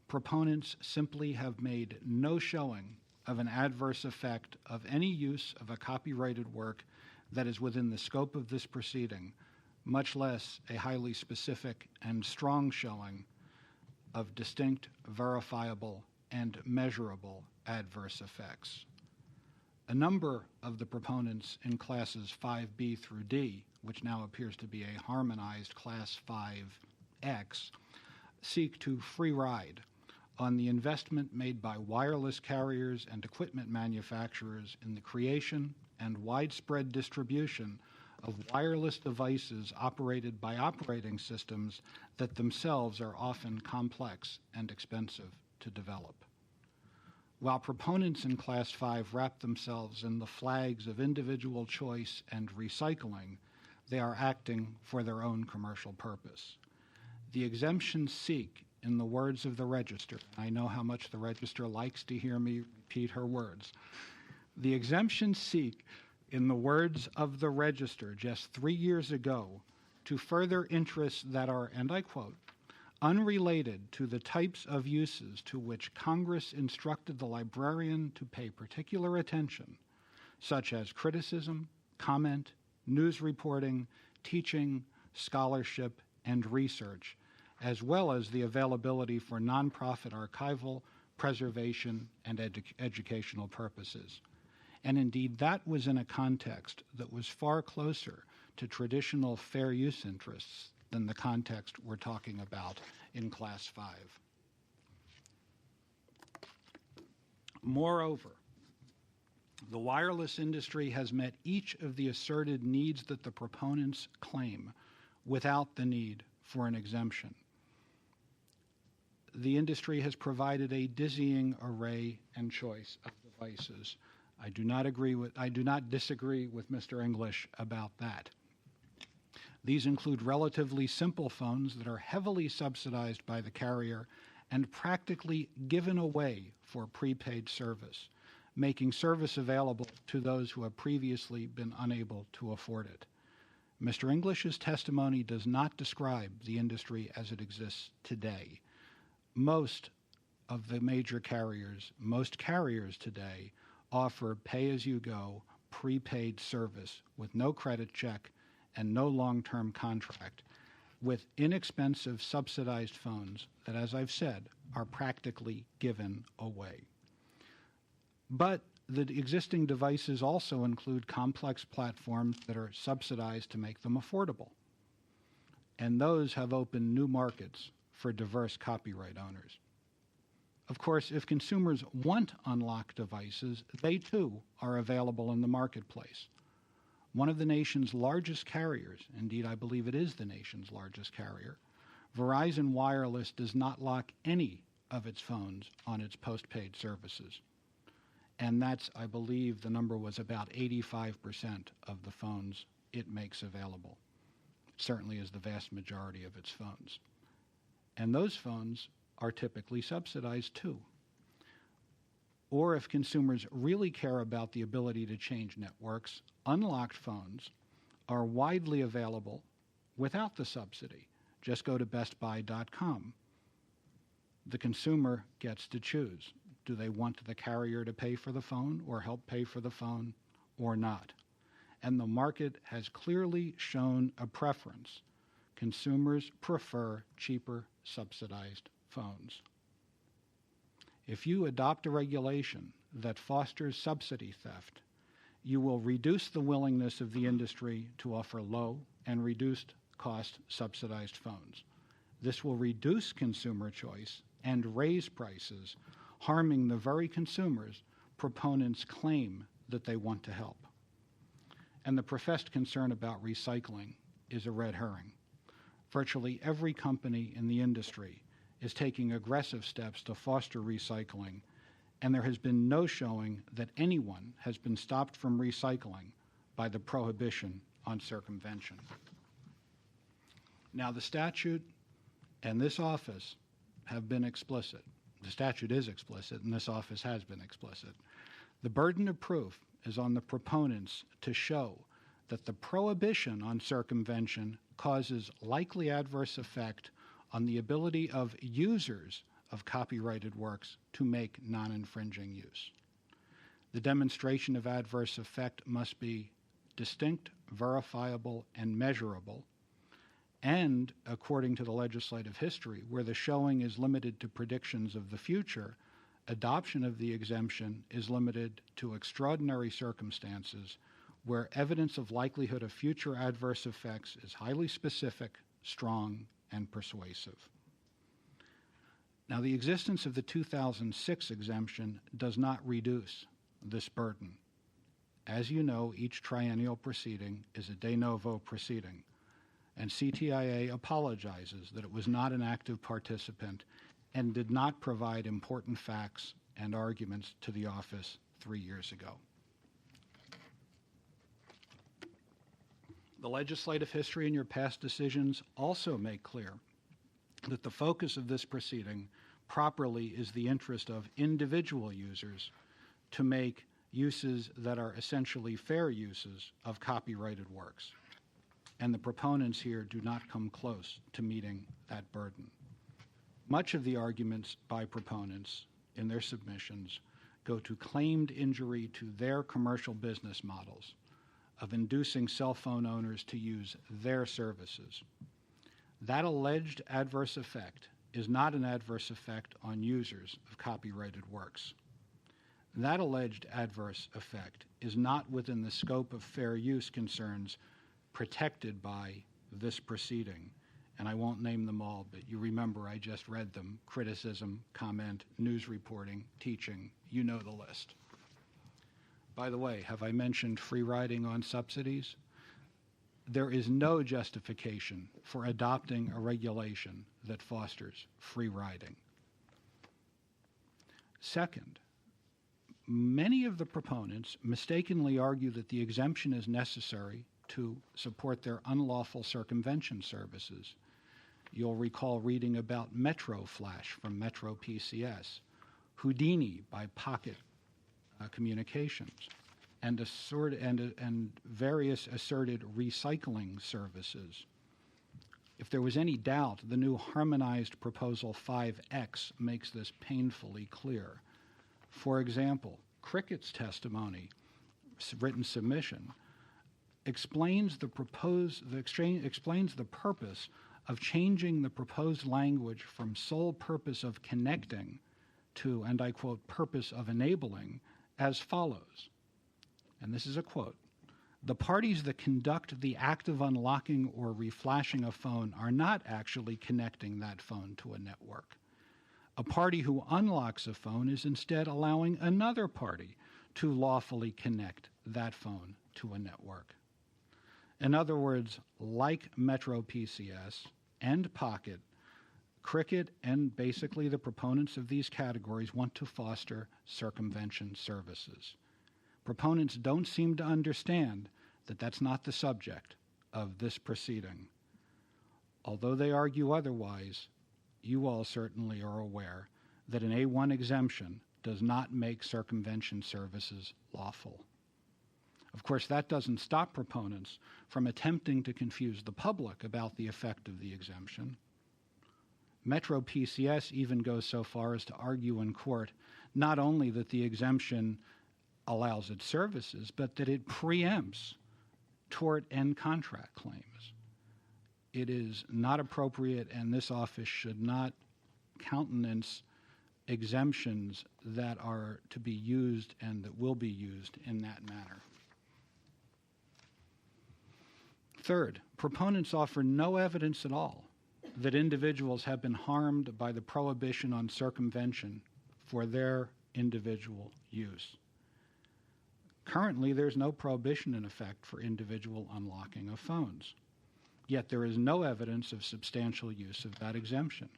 Proponents simply have made no showing of an adverse effect of any use of a copyrighted work that is within the scope of this proceeding, much less a highly specific and strong showing of distinct, verifiable, and measurable adverse effects. A number of the proponents in classes 5B through D, which now appears to be a harmonized class 5X, seek to free ride on the investment made by wireless carriers and equipment manufacturers in the creation and widespread distribution of wireless devices operated by operating systems that themselves are often complex and expensive to develop. While proponents in Class 5 wrap themselves in the flags of individual choice and recycling, they are acting for their own commercial purpose. The exemptions seek, in the words of the Register, I know how much the Register likes to hear me repeat her words, the exemptions seek, in the words of the Register just 3 years ago, to further interests that are, and I quote, unrelated to the types of uses to which Congress instructed the librarian to pay particular attention, such as criticism, comment, news reporting, teaching, scholarship, and research, as well as the availability for nonprofit archival, preservation, and educational purposes. And indeed, that was in a context that was far closer to traditional fair use interests than the context we're talking about in Class 5. Moreover, the wireless industry has met each of the asserted needs that the proponents claim without the need for an exemption. The industry has provided a dizzying array and choice of devices. I do not disagree with Mr. English about that. These include relatively simple phones that are heavily subsidized by the carrier and practically given away for prepaid service, making service available to those who have previously been unable to afford it. Mr. English's testimony does not describe the industry as it exists today. Most of the major carriers, most carriers today, offer pay-as-you-go prepaid service with no credit check and no long-term contract, with inexpensive subsidized phones that, as I've said, are practically given away. But the existing devices also include complex platforms that are subsidized to make them affordable. And those have opened new markets for diverse copyright owners. Of course, if consumers want unlocked devices, they too are available in the marketplace. One of the nation's largest carriers, indeed I believe it is the nation's largest carrier, Verizon Wireless does not lock any of its phones on its postpaid services. And that's, I believe the number was about 85% of the phones it makes available. It certainly is the vast majority of its phones. And those phones are typically subsidized too. Or if consumers really care about the ability to change networks, unlocked phones are widely available without the subsidy. Just go to bestbuy.com. The consumer gets to choose. Do they want the carrier to pay for the phone or help pay for the phone or not? And the market has clearly shown a preference. Consumers prefer cheaper subsidized phones. If you adopt a regulation that fosters subsidy theft, you will reduce the willingness of the industry to offer low and reduced cost subsidized phones. This will reduce consumer choice and raise prices, harming the very consumers proponents claim that they want to help. And the professed concern about recycling is a red herring. Virtually every company in the industry is taking aggressive steps to foster recycling, and there has been no showing that anyone has been stopped from recycling by the prohibition on circumvention. Now, the statute and this office have been explicit. The statute is explicit, and this office has been explicit. The burden of proof is on the proponents to show that the prohibition on circumvention causes likely adverse effect on the ability of users of copyrighted works to make non-infringing use. The demonstration of adverse effect must be distinct, verifiable, and measurable, and, according to the legislative history, where the showing is limited to predictions of the future, adoption of the exemption is limited to extraordinary circumstances where evidence of likelihood of future adverse effects is highly specific, strong, and persuasive. Now, the existence of the 2006 exemption does not reduce this burden. As you know, each triennial proceeding is a de novo proceeding, and CTIA apologizes that it was not an active participant and did not provide important facts and arguments to the office 3 years ago. The legislative history and your past decisions also make clear that the focus of this proceeding properly is the interest of individual users to make uses that are essentially fair uses of copyrighted works. And the proponents here do not come close to meeting that burden. Much of the arguments by proponents in their submissions go to claimed injury to their commercial business models of inducing cell phone owners to use their services. That alleged adverse effect is not an adverse effect on users of copyrighted works. That alleged adverse effect is not within the scope of fair use concerns protected by this proceeding. And I won't name them all, but you remember I just read them: criticism, comment, news reporting, teaching. You know the list. By the way, have I mentioned free riding on subsidies? There is no justification for adopting a regulation that fosters free riding. Second, many of the proponents mistakenly argue that the exemption is necessary to support their unlawful circumvention services. You'll recall reading about Metro Flash from Metro PCS, Houdini by Pocket Communications, and various asserted recycling services. If there was any doubt, the new harmonized Proposal 5X makes this painfully clear. For example, Cricket's testimony, written submission, explains the purpose of changing the proposed language from sole purpose of connecting to, and I quote, purpose of enabling, as follows. And this is a quote: "The parties that conduct the act of unlocking or reflashing a phone are not actually connecting that phone to a network. A party who unlocks a phone is instead allowing another party to lawfully connect that phone to a network." In other words, like Metro PCS and Pocket, Cricket and basically the proponents of these categories want to foster circumvention services. Proponents don't seem to understand that that's not the subject of this proceeding. Although they argue otherwise, you all certainly are aware that an A1 exemption does not make circumvention services lawful. Of course, that doesn't stop proponents from attempting to confuse the public about the effect of the exemption. Metro PCS even goes so far as to argue in court not only that the exemption allows its services, but that it preempts tort and contract claims. It is not appropriate, and this office should not countenance exemptions that are to be used and that will be used in that manner. Third, proponents offer no evidence at all that individuals have been harmed by the prohibition on circumvention for their individual use. Currently, there's no prohibition in effect for individual unlocking of phones, yet there is no evidence of substantial use of that exemption.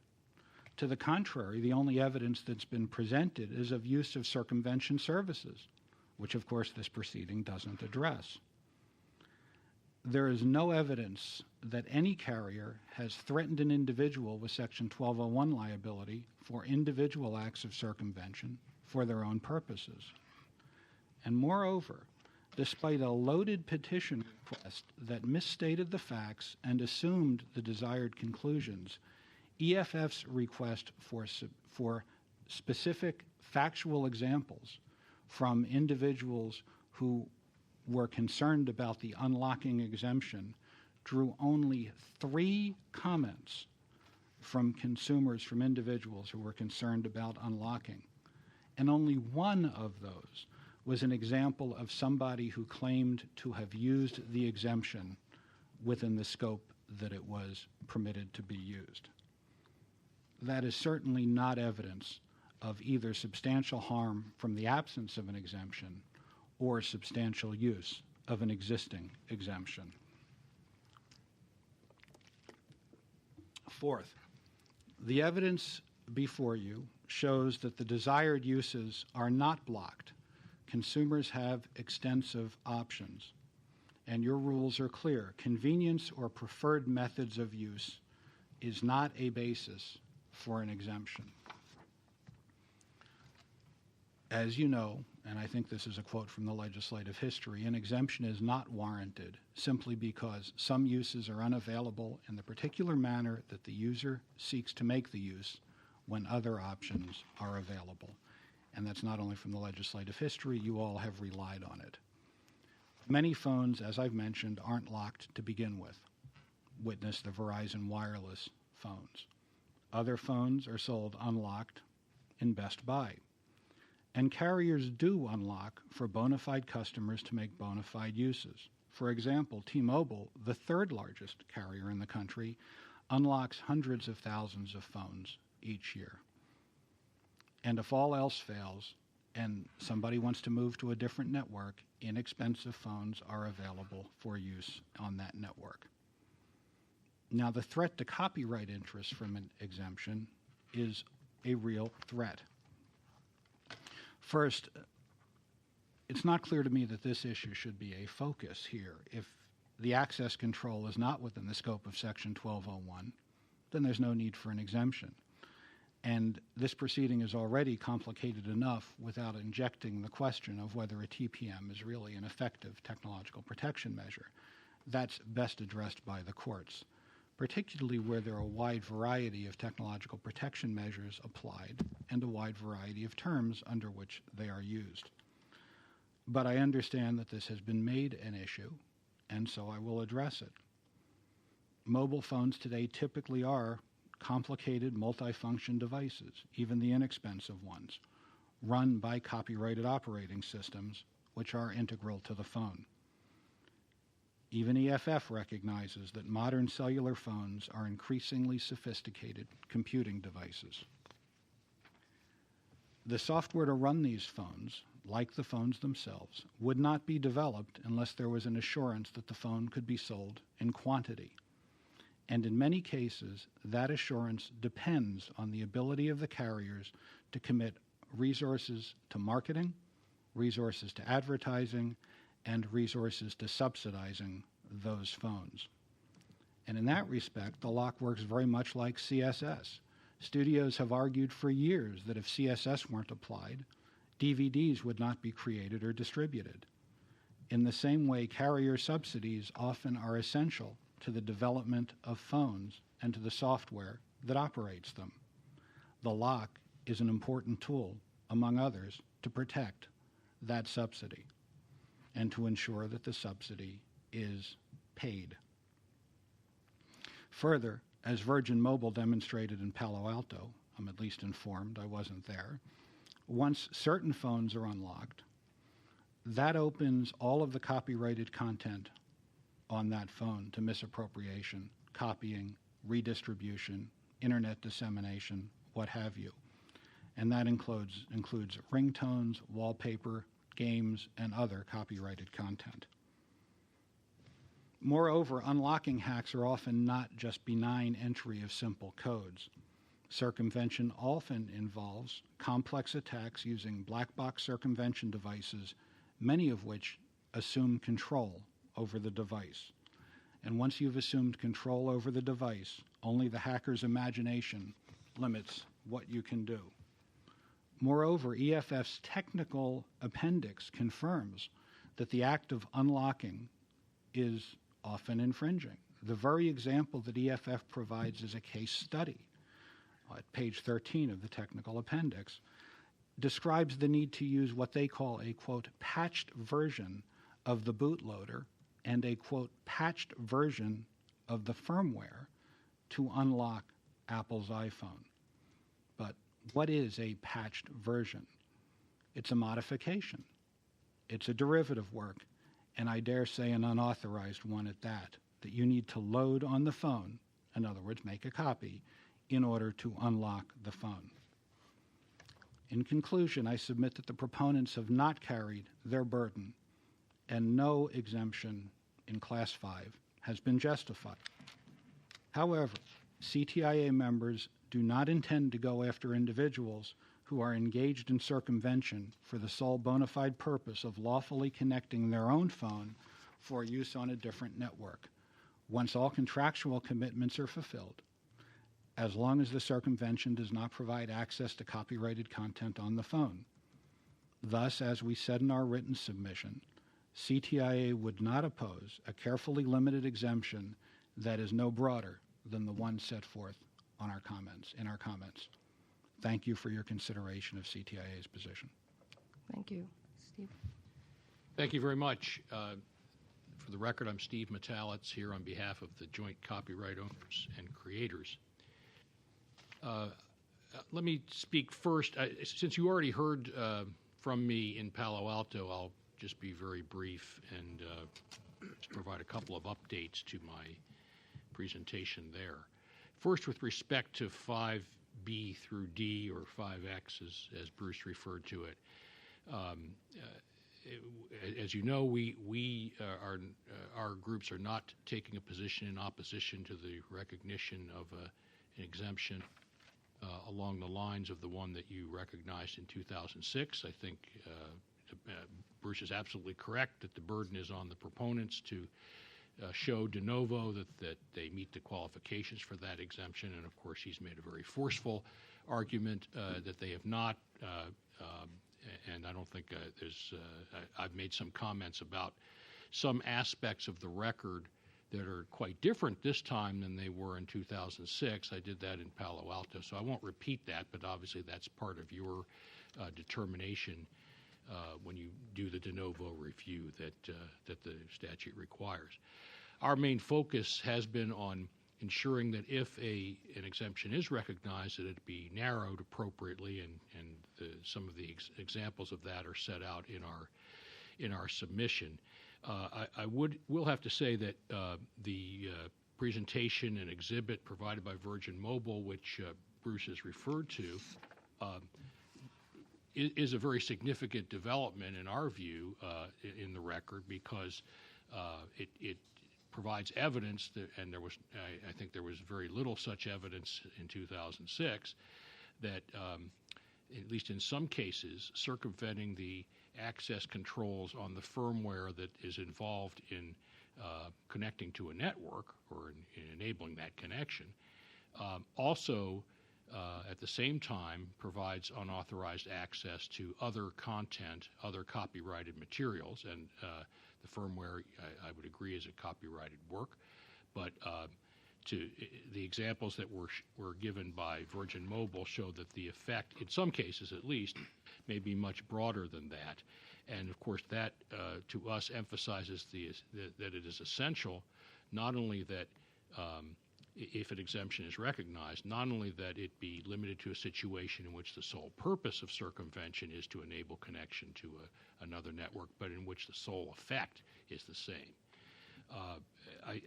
To the contrary, the only evidence that's been presented is of use of circumvention services, which of course this proceeding doesn't address. There is no evidence that any carrier has threatened an individual with Section 1201 liability for individual acts of circumvention for their own purposes. And moreover, despite a loaded petition request that misstated the facts and assumed the desired conclusions, EFF's request for specific factual examples from individuals who were concerned about the unlocking exemption drew only 3 comments from consumers, from individuals who were concerned about unlocking. And only one of those was an example of somebody who claimed to have used the exemption within the scope that it was permitted to be used. That is certainly not evidence of either substantial harm from the absence of an exemption or substantial use of an existing exemption. Fourth, the evidence before you shows that the desired uses are not blocked. Consumers have extensive options, and your rules are clear. Convenience or preferred methods of use is not a basis for an exemption. As you know, and I think this is a quote from the legislative history, an exemption is not warranted simply because some uses are unavailable in the particular manner that the user seeks to make the use when other options are available. And that's not only from the legislative history, you all have relied on it. Many phones, as I've mentioned, aren't locked to begin with. Witness the Verizon wireless phones. Other phones are sold unlocked in Best Buy. And carriers do unlock for bona fide customers to make bona fide uses. For example, T-Mobile, the 3rd largest carrier in the country, unlocks hundreds of thousands of phones each year. And if all else fails and somebody wants to move to a different network, inexpensive phones are available for use on that network. Now, the threat to copyright interest from an exemption is a real threat. First, it's not clear to me that this issue should be a focus here. If the access control is not within the scope of Section 1201, then there's no need for an exemption. And this proceeding is already complicated enough without injecting the question of whether a TPM is really an effective technological protection measure. That's best addressed by the courts, particularly where there are a wide variety of technological protection measures applied and a wide variety of terms under which they are used. But I understand that this has been made an issue, and so I will address it. Mobile phones today typically are complicated multifunction devices, even the inexpensive ones, run by copyrighted operating systems, which are integral to the phone. Even EFF recognizes that modern cellular phones are increasingly sophisticated computing devices. The software to run these phones, like the phones themselves, would not be developed unless there was an assurance that the phone could be sold in quantity. And in many cases, that assurance depends on the ability of the carriers to commit resources to marketing, resources to advertising, and resources to subsidizing those phones. And in that respect, the lock works very much like CSS. Studios have argued for years that if CSS weren't applied, DVDs would not be created or distributed. In the same way, carrier subsidies often are essential to the development of phones and to the software that operates them. The lock is an important tool, among others, to protect that subsidy and to ensure that the subsidy is paid. Further, as Virgin Mobile demonstrated in Palo Alto, I'm at least informed, I wasn't there, once certain phones are unlocked, that opens all of the copyrighted content on that phone to misappropriation, copying, redistribution, internet dissemination, what have you. And that includes ringtones, wallpaper, games, and other copyrighted content. Moreover, unlocking hacks are often not just benign entry of simple codes. Circumvention often involves complex attacks using black box circumvention devices, many of which assume control over the device. And once you've assumed control over the device, only the hacker's imagination limits what you can do. Moreover, EFF's technical appendix confirms that the act of unlocking is often infringing. The very example that EFF provides is a case study at page 13 of the technical appendix, describes the need to use what they call a, quote, patched version of the bootloader and a, quote, patched version of the firmware to unlock Apple's iPhone. But what is a patched version? It's a modification. It's a derivative work, and I dare say an unauthorized one at that you need to load on the phone, in other words, make a copy, in order to unlock the phone. In conclusion, I submit that the proponents have not carried their burden, and no exemption in Class 5 has been justified. However, CTIA members do not intend to go after individuals who are engaged in circumvention for the sole bona fide purpose of lawfully connecting their own phone for use on a different network, once all contractual commitments are fulfilled, as long as the circumvention does not provide access to copyrighted content on the phone. Thus, as we said in our written submission, CTIA would not oppose a carefully limited exemption that is no broader than the one set forth in our comments. Thank you for your consideration of CTIA's position. Thank you. Steve? Thank you very much. For the record, I'm Steve Metalitz here on behalf of the Joint Copyright Owners and Creators. Let me speak first. Since you already heard from me in Palo Alto, I'll just be very brief and just provide a couple of updates to my presentation there. First, with respect to 5B through D, or 5X as Bruce referred to it. As you know, our groups are not taking a position in opposition to the recognition of an exemption along the lines of the one that you recognized in 2006. I think Bruce is absolutely correct that the burden is on the proponents to show de novo that they meet the qualifications for that exemption, and of course he's made a very forceful argument that they have not. And I don't think I've made some comments about some aspects of the record that are quite different this time than they were in 2006. I did that in Palo Alto, so I won't repeat that, but obviously that's part of your determination when you do the de novo review that the statute requires. Our main focus has been on ensuring that if an exemption is recognized, that it be narrowed appropriately, and some of the examples of that are set out in our submission. I will have to say that the presentation and exhibit provided by Virgin Mobile, which Bruce has referred to, is a very significant development in our view in the record, because it provides evidence that, and I think there was very little such evidence in 2006, that at least in some cases, circumventing the access controls on the firmware that is involved in connecting to a network or in enabling that connection. Also, at the same time, provides unauthorized access to other content, other copyrighted materials, and the firmware, I would agree, is a copyrighted work. But the examples that were given by Virgin Mobile show that the effect, in some cases at least, may be much broader than that. And of course, that to us emphasizes that it is essential not only that if an exemption is recognized, not only that it be limited to a situation in which the sole purpose of circumvention is to enable connection to another network, but in which the sole effect is the same.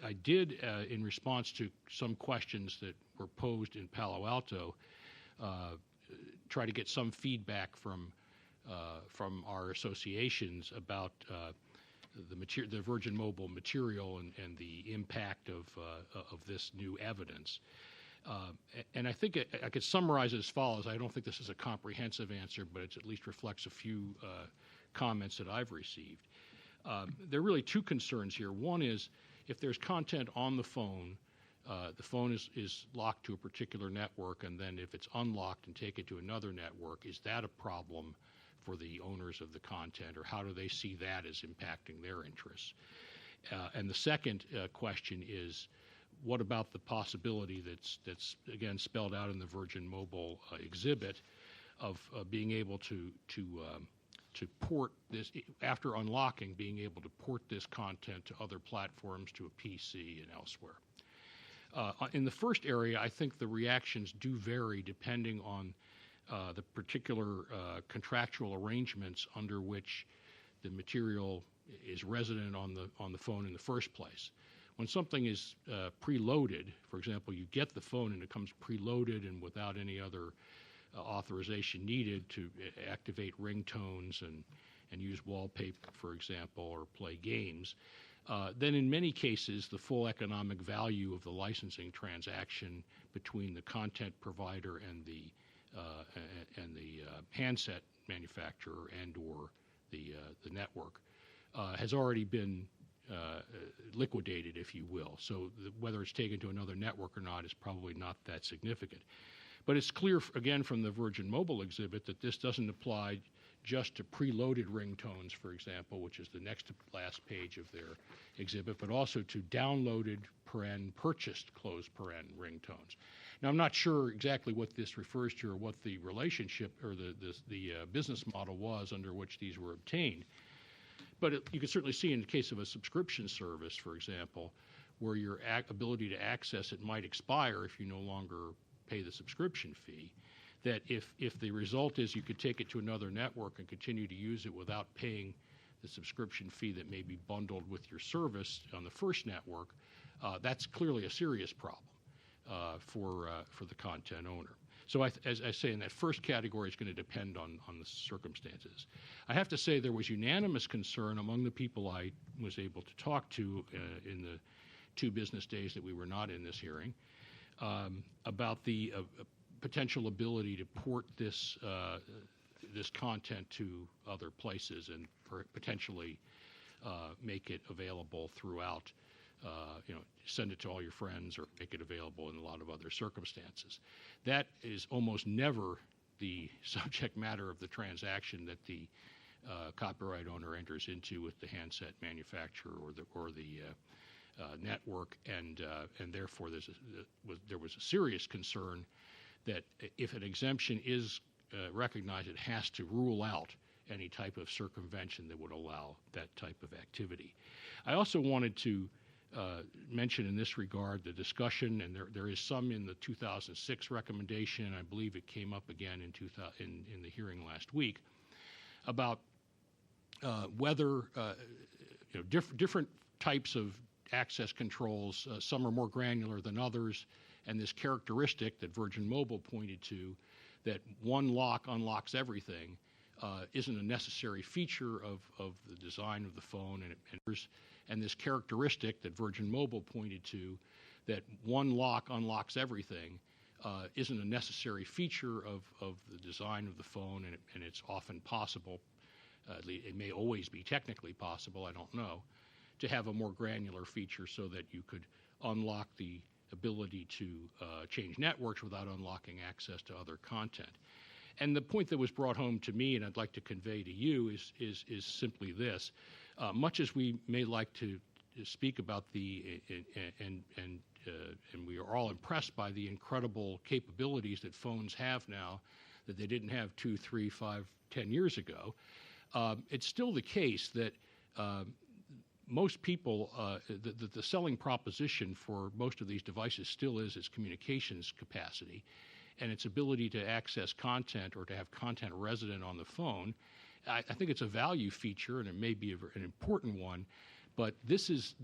I did, in response to some questions that were posed in Palo Alto, try to get some feedback from our associations about the Virgin Mobile material and the impact of this new evidence. And I think I could summarize it as follows. I don't think this is a comprehensive answer, but it at least reflects a few comments that I've received. There are really two concerns here. One is if there's content on the phone is locked to a particular network, and then if it's unlocked and taken to another network, is that a problem for the owners of the content, or how do they see that as impacting their interests? And the second question is, what about the possibility that's again spelled out in the Virgin Mobile exhibit of being able to port this, after unlocking, being able to port this content to other platforms, to a PC and elsewhere? In the first area, I think the reactions do vary depending on the particular contractual arrangements under which the material is resident on the phone in the first place. When something is preloaded, for example, you get the phone and it comes preloaded and without any other authorization needed to activate ringtones and use wallpaper, for example, or play games, then in many cases the full economic value of the licensing transaction between the content provider and the handset manufacturer and or the network has already been liquidated, if you will. So whether it's taken to another network or not is probably not that significant. But it's clear, again, from the Virgin Mobile exhibit that this doesn't apply just to preloaded ringtones, for example, which is the next to last page of their exhibit, but also to downloaded purchased closed ringtones. Now, I'm not sure exactly what this refers to or what the relationship or the business model was under which these were obtained. But you can certainly see in the case of a subscription service, for example, where your ability to access it might expire if you no longer pay the subscription fee, that if the result is you could take it to another network and continue to use it without paying the subscription fee that may be bundled with your service on the first network, that's clearly a serious problem for the content owner. So as I say, in that first category, it's going to depend on the circumstances. I have to say there was unanimous concern among the people I was able to talk to in the 2 business days that we were not in this hearing about the potential ability to port this content to other places and potentially make it available throughout. Send it to all your friends or make it available in a lot of other circumstances. That is almost never the subject matter of the transaction that the copyright owner enters into with the handset manufacturer or the network, and therefore there was a serious concern that if an exemption is recognized, it has to rule out any type of circumvention that would allow that type of activity. I also wanted to mention in this regard the discussion, and there is some in the 2006 recommendation, and I believe it came up again in the hearing last week, about whether different types of access controls, some are more granular than others, and this characteristic that Virgin Mobile pointed to, that one lock unlocks everything, isn't a necessary feature of the design of the phone, and this characteristic that Virgin Mobile pointed to, that one lock unlocks everything, isn't a necessary feature of the design of the phone, and it's often possible it may always be technically possible, I don't know, to have a more granular feature so that you could unlock the ability to change networks without unlocking access to other content. And the point that was brought home to me, and I'd like to convey to you, is simply this: much as we may like to speak about and we are all impressed by the incredible capabilities that phones have now that they didn't have 2, 3, 5, 10 years ago, it's still the case that most people, the selling proposition for most of these devices still is its communications capacity and its ability to access content or to have content resident on the phone. I think it's a value feature, and it may be an important one, but this is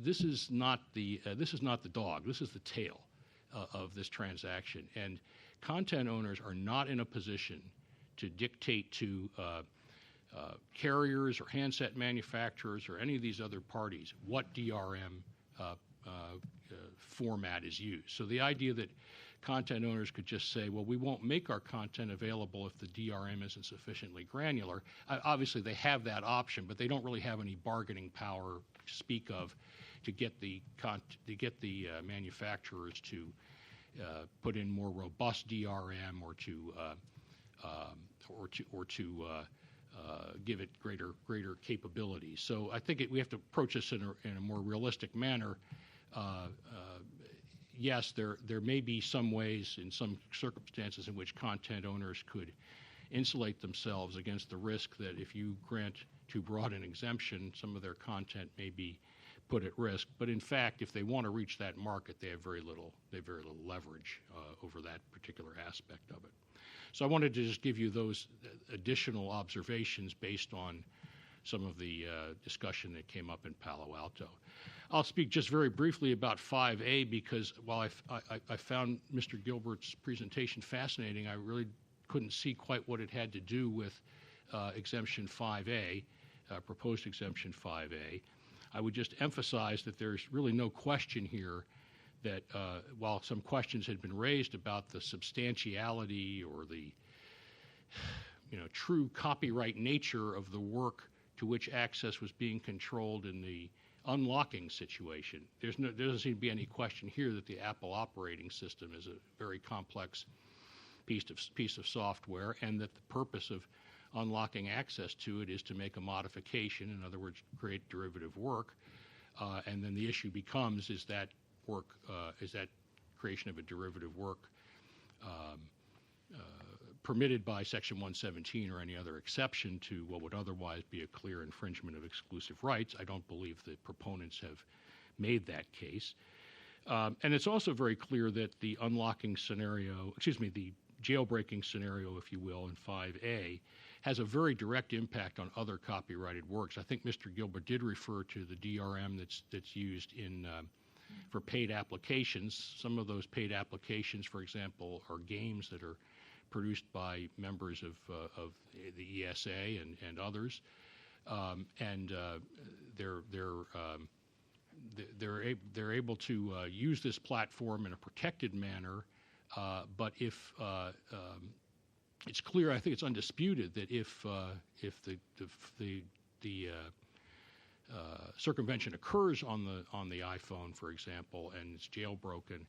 not the dog. This is the tail of this transaction, and content owners are not in a position to dictate to carriers or handset manufacturers or any of these other parties what DRM format is used. So the idea that content owners could just say, well, we won't make our content available if the DRM isn't sufficiently granular. Obviously, they have that option, but they don't really have any bargaining power to speak of to get the manufacturers to put in more robust DRM or to give it greater capabilities. So I think we have to approach this in a more realistic manner. Yes, there may be some ways in some circumstances in which content owners could insulate themselves against the risk that if you grant too broad an exemption, some of their content may be put at risk. But in fact, if they want to reach that market, they have very little leverage over that particular aspect of it. So I wanted to just give you those additional observations based on some of the discussion that came up in Palo Alto. I'll speak just very briefly about 5A because while I found Mr. Gilbert's presentation fascinating, I really couldn't see quite what it had to do with exemption 5A, proposed exemption 5A. I would just emphasize that there's really no question here that while some questions had been raised about the substantiality or the true copyright nature of the work to which access was being controlled in the unlocking situation, there doesn't seem to be any question here that the Apple operating system is a very complex piece of software, and that the purpose of unlocking access to it is to make a modification, in other words, create derivative work, and then the issue becomes is that creation of a derivative work permitted by Section 117 or any other exception to what would otherwise be a clear infringement of exclusive rights. I don't believe the proponents have made that case. And it's also very clear that the unlocking scenario, the jailbreaking scenario, if you will, in 5A, has a very direct impact on other copyrighted works. I think Mr. Gilbert did refer to the DRM that's used for paid applications. Some of those paid applications, for example, are games that are produced by members of the ESA and others, and they're able to use this platform in a protected manner. But if it's clear, I think it's undisputed that if the circumvention occurs on the iPhone, for example, and it's jailbroken,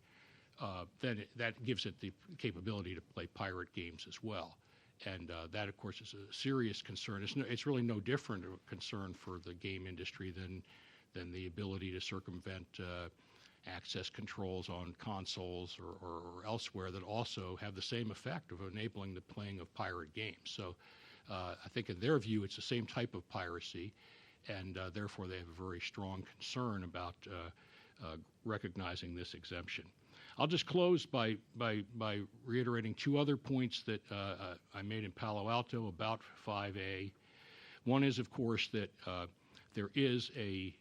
then that gives it the capability to play pirate games as well. And that, of course, is a serious concern. It's really no different of a concern for the game industry than the ability to circumvent access controls on consoles or elsewhere that also have the same effect of enabling the playing of pirate games. So I think in their view, it's the same type of piracy, and therefore they have a very strong concern about recognizing this exemption. I'll just close by reiterating two other points that I made in Palo Alto about 5A. One is, of course, that there is a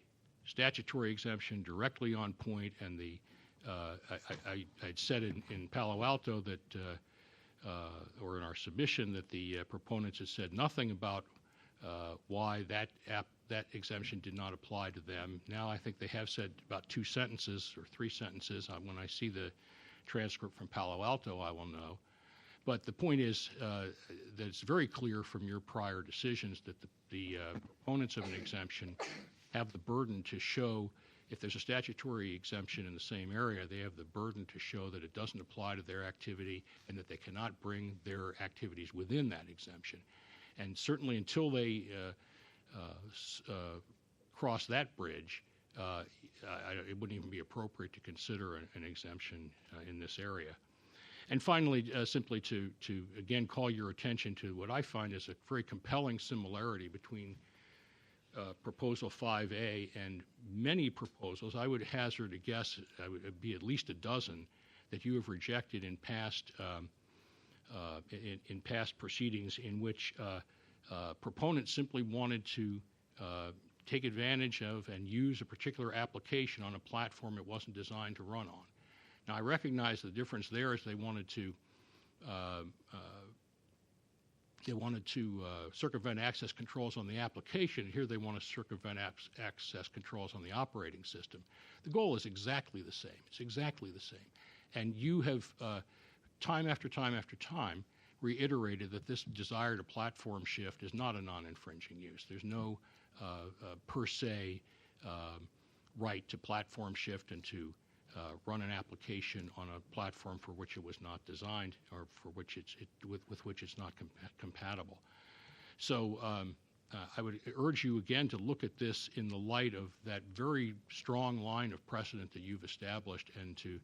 statutory exemption directly on point, and I'd said in Palo Alto that, or in our submission, that the proponents had said nothing about why that exemption did not apply to them. Now I think they have said about 2 sentences or 3 sentences. When I see the transcript from Palo Alto, I will know. But the point is that it's very clear from your prior decisions that the proponents of an exemption have the burden to show, if there's a statutory exemption in the same area, they have the burden to show that it doesn't apply to their activity and that they cannot bring their activities within that exemption. And certainly until they cross that bridge, it wouldn't even be appropriate to consider an exemption in this area. And finally, simply to again call your attention to what I find is a very compelling similarity between Proposal 5A and many proposals. I would hazard a guess, it would be at least a dozen that you have rejected in past in past proceedings in which proponents simply wanted to take advantage of and use a particular application on a platform it wasn't designed to run on. Now, I recognize the difference there is they wanted to circumvent access controls on the application. Here they want to circumvent access controls on the operating system. The goal is exactly the same. It's exactly the same. And you have, time after time after time, reiterated that this desire to platform shift is not a non-infringing use. There's no per se right to platform shift and to run an application on a platform for which it was not designed or for which with which it's not compatible. So I would urge you again to look at this in the light of that very strong line of precedent that you've established and to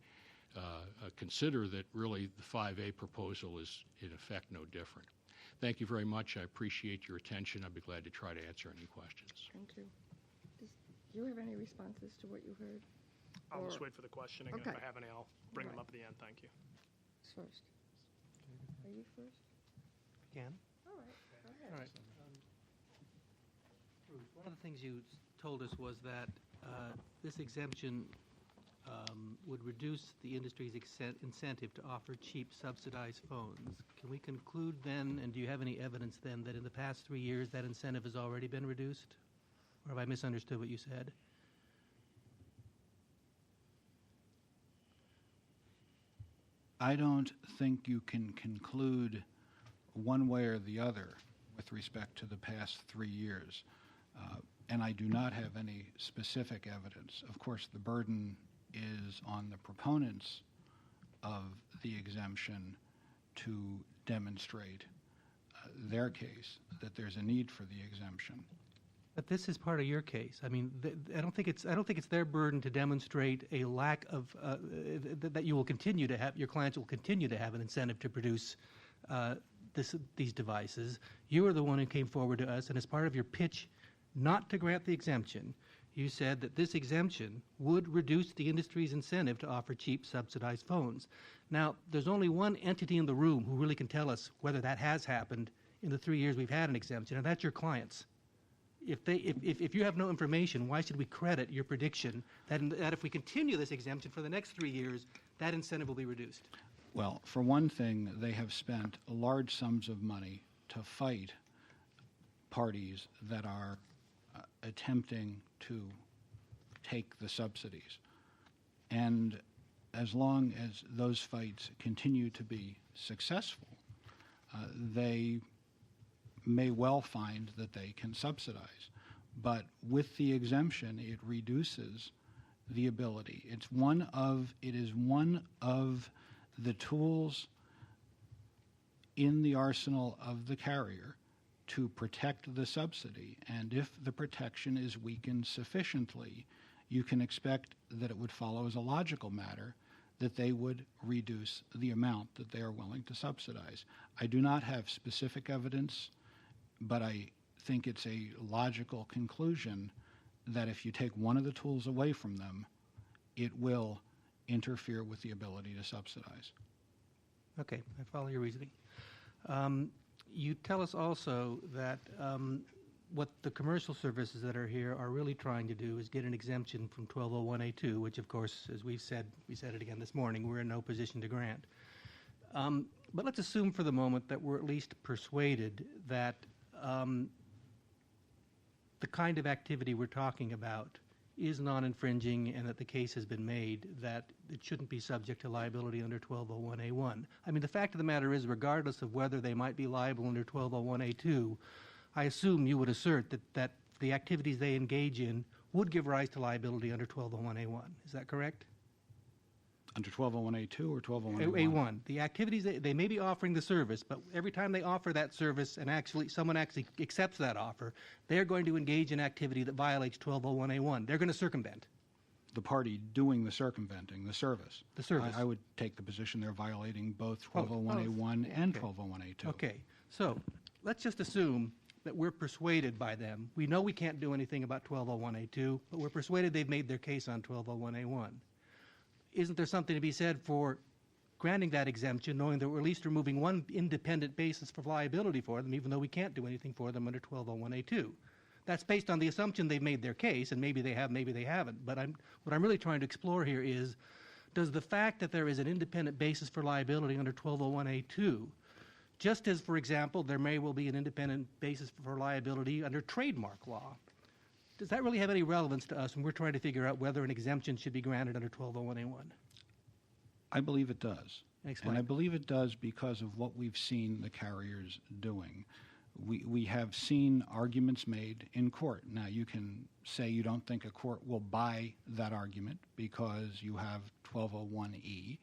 consider that really the 5A proposal is in effect no different. Thank you very much. I appreciate your attention. I'd be glad to try to answer any questions. Thank you. Do you have any responses to what you heard? I'll just wait for the questioning, and Okay. if I have any, I'll bring them Right. up at the end. Thank you. Who's first? Are you first? Again? All right, go ahead. All right. Bruce, one of the things you told us was that this exemption would reduce the industry's incentive to offer cheap subsidized phones. Can we conclude then, and do you have any evidence then, that in the past 3 years that incentive has already been reduced? Or have I misunderstood what you said? I don't think you can conclude one way or the other with respect to the past 3 years. And I do not have any specific evidence. Of course, the burden is on the proponents of the exemption to demonstrate their case that there's a need for the exemption. But this is part of your case. I mean, I don't think it's their burden to demonstrate a lack of that you will continue to have, your clients will continue to have an incentive to produce these devices. You are the one who came forward to us, and as part of your pitch not to grant the exemption, you said that this exemption would reduce the industry's incentive to offer cheap subsidized phones. Now, there's only one entity in the room who really can tell us whether that has happened in the 3 years we've had an exemption, and that's your clients. If you have no information, why should we credit your prediction that if we continue this exemption for the next 3 years, that incentive will be reduced? Well, for one thing, they have spent large sums of money to fight parties that are attempting to take the subsidies. And as long as those fights continue to be successful, they may well find that they can subsidize. But with the exemption, it reduces the ability. It is one of the tools in the arsenal of the carrier to protect the subsidy. And if the protection is weakened sufficiently, you can expect that it would follow as a logical matter that they would reduce the amount that they are willing to subsidize. I do not have specific evidence, but I think it's a logical conclusion that if you take one of the tools away from them, it will interfere with the ability to subsidize. Okay, I follow your reasoning. You tell us also that what the commercial services that are here are really trying to do is get an exemption from 1201A2, which, of course, as we said it again this morning, we're in no position to grant. But let's assume for the moment that we're at least persuaded that the kind of activity we're talking about is non-infringing and that the case has been made, that it shouldn't be subject to liability under 1201A1. I mean, the fact of the matter is, regardless of whether they might be liable under 1201A2, I assume you would assert that the activities they engage in would give rise to liability under 1201A1. Is that correct? Under 1201A2 or 1201A1? A1. The activities, they may be offering the service, but every time they offer that service and someone actually accepts that offer, they're going to engage in activity that violates 1201A1. They're going to circumvent. The party doing the circumventing, the service. The service. I would take the position they're violating both 1201A1 and 1201A2. Okay. So let's just assume that we're persuaded by them. We know we can't do anything about 1201A2, but we're persuaded they've made their case on 1201A1. Isn't there something to be said for granting that exemption, knowing that we're at least removing one independent basis for liability for them, even though we can't do anything for them under 1201A2? That's based on the assumption they've made their case, and maybe they have, maybe they haven't. But what I'm really trying to explore here is, does the fact that there is an independent basis for liability under 1201A2, just as, for example, there may well be an independent basis for liability under trademark law, does that really have any relevance to us when we're trying to figure out whether an exemption should be granted under 1201A1? I believe it does. Explain. And I believe it does because of what we've seen the carriers doing. We have seen arguments made in court. Now, you can say you don't think a court will buy that argument because you have 1201E,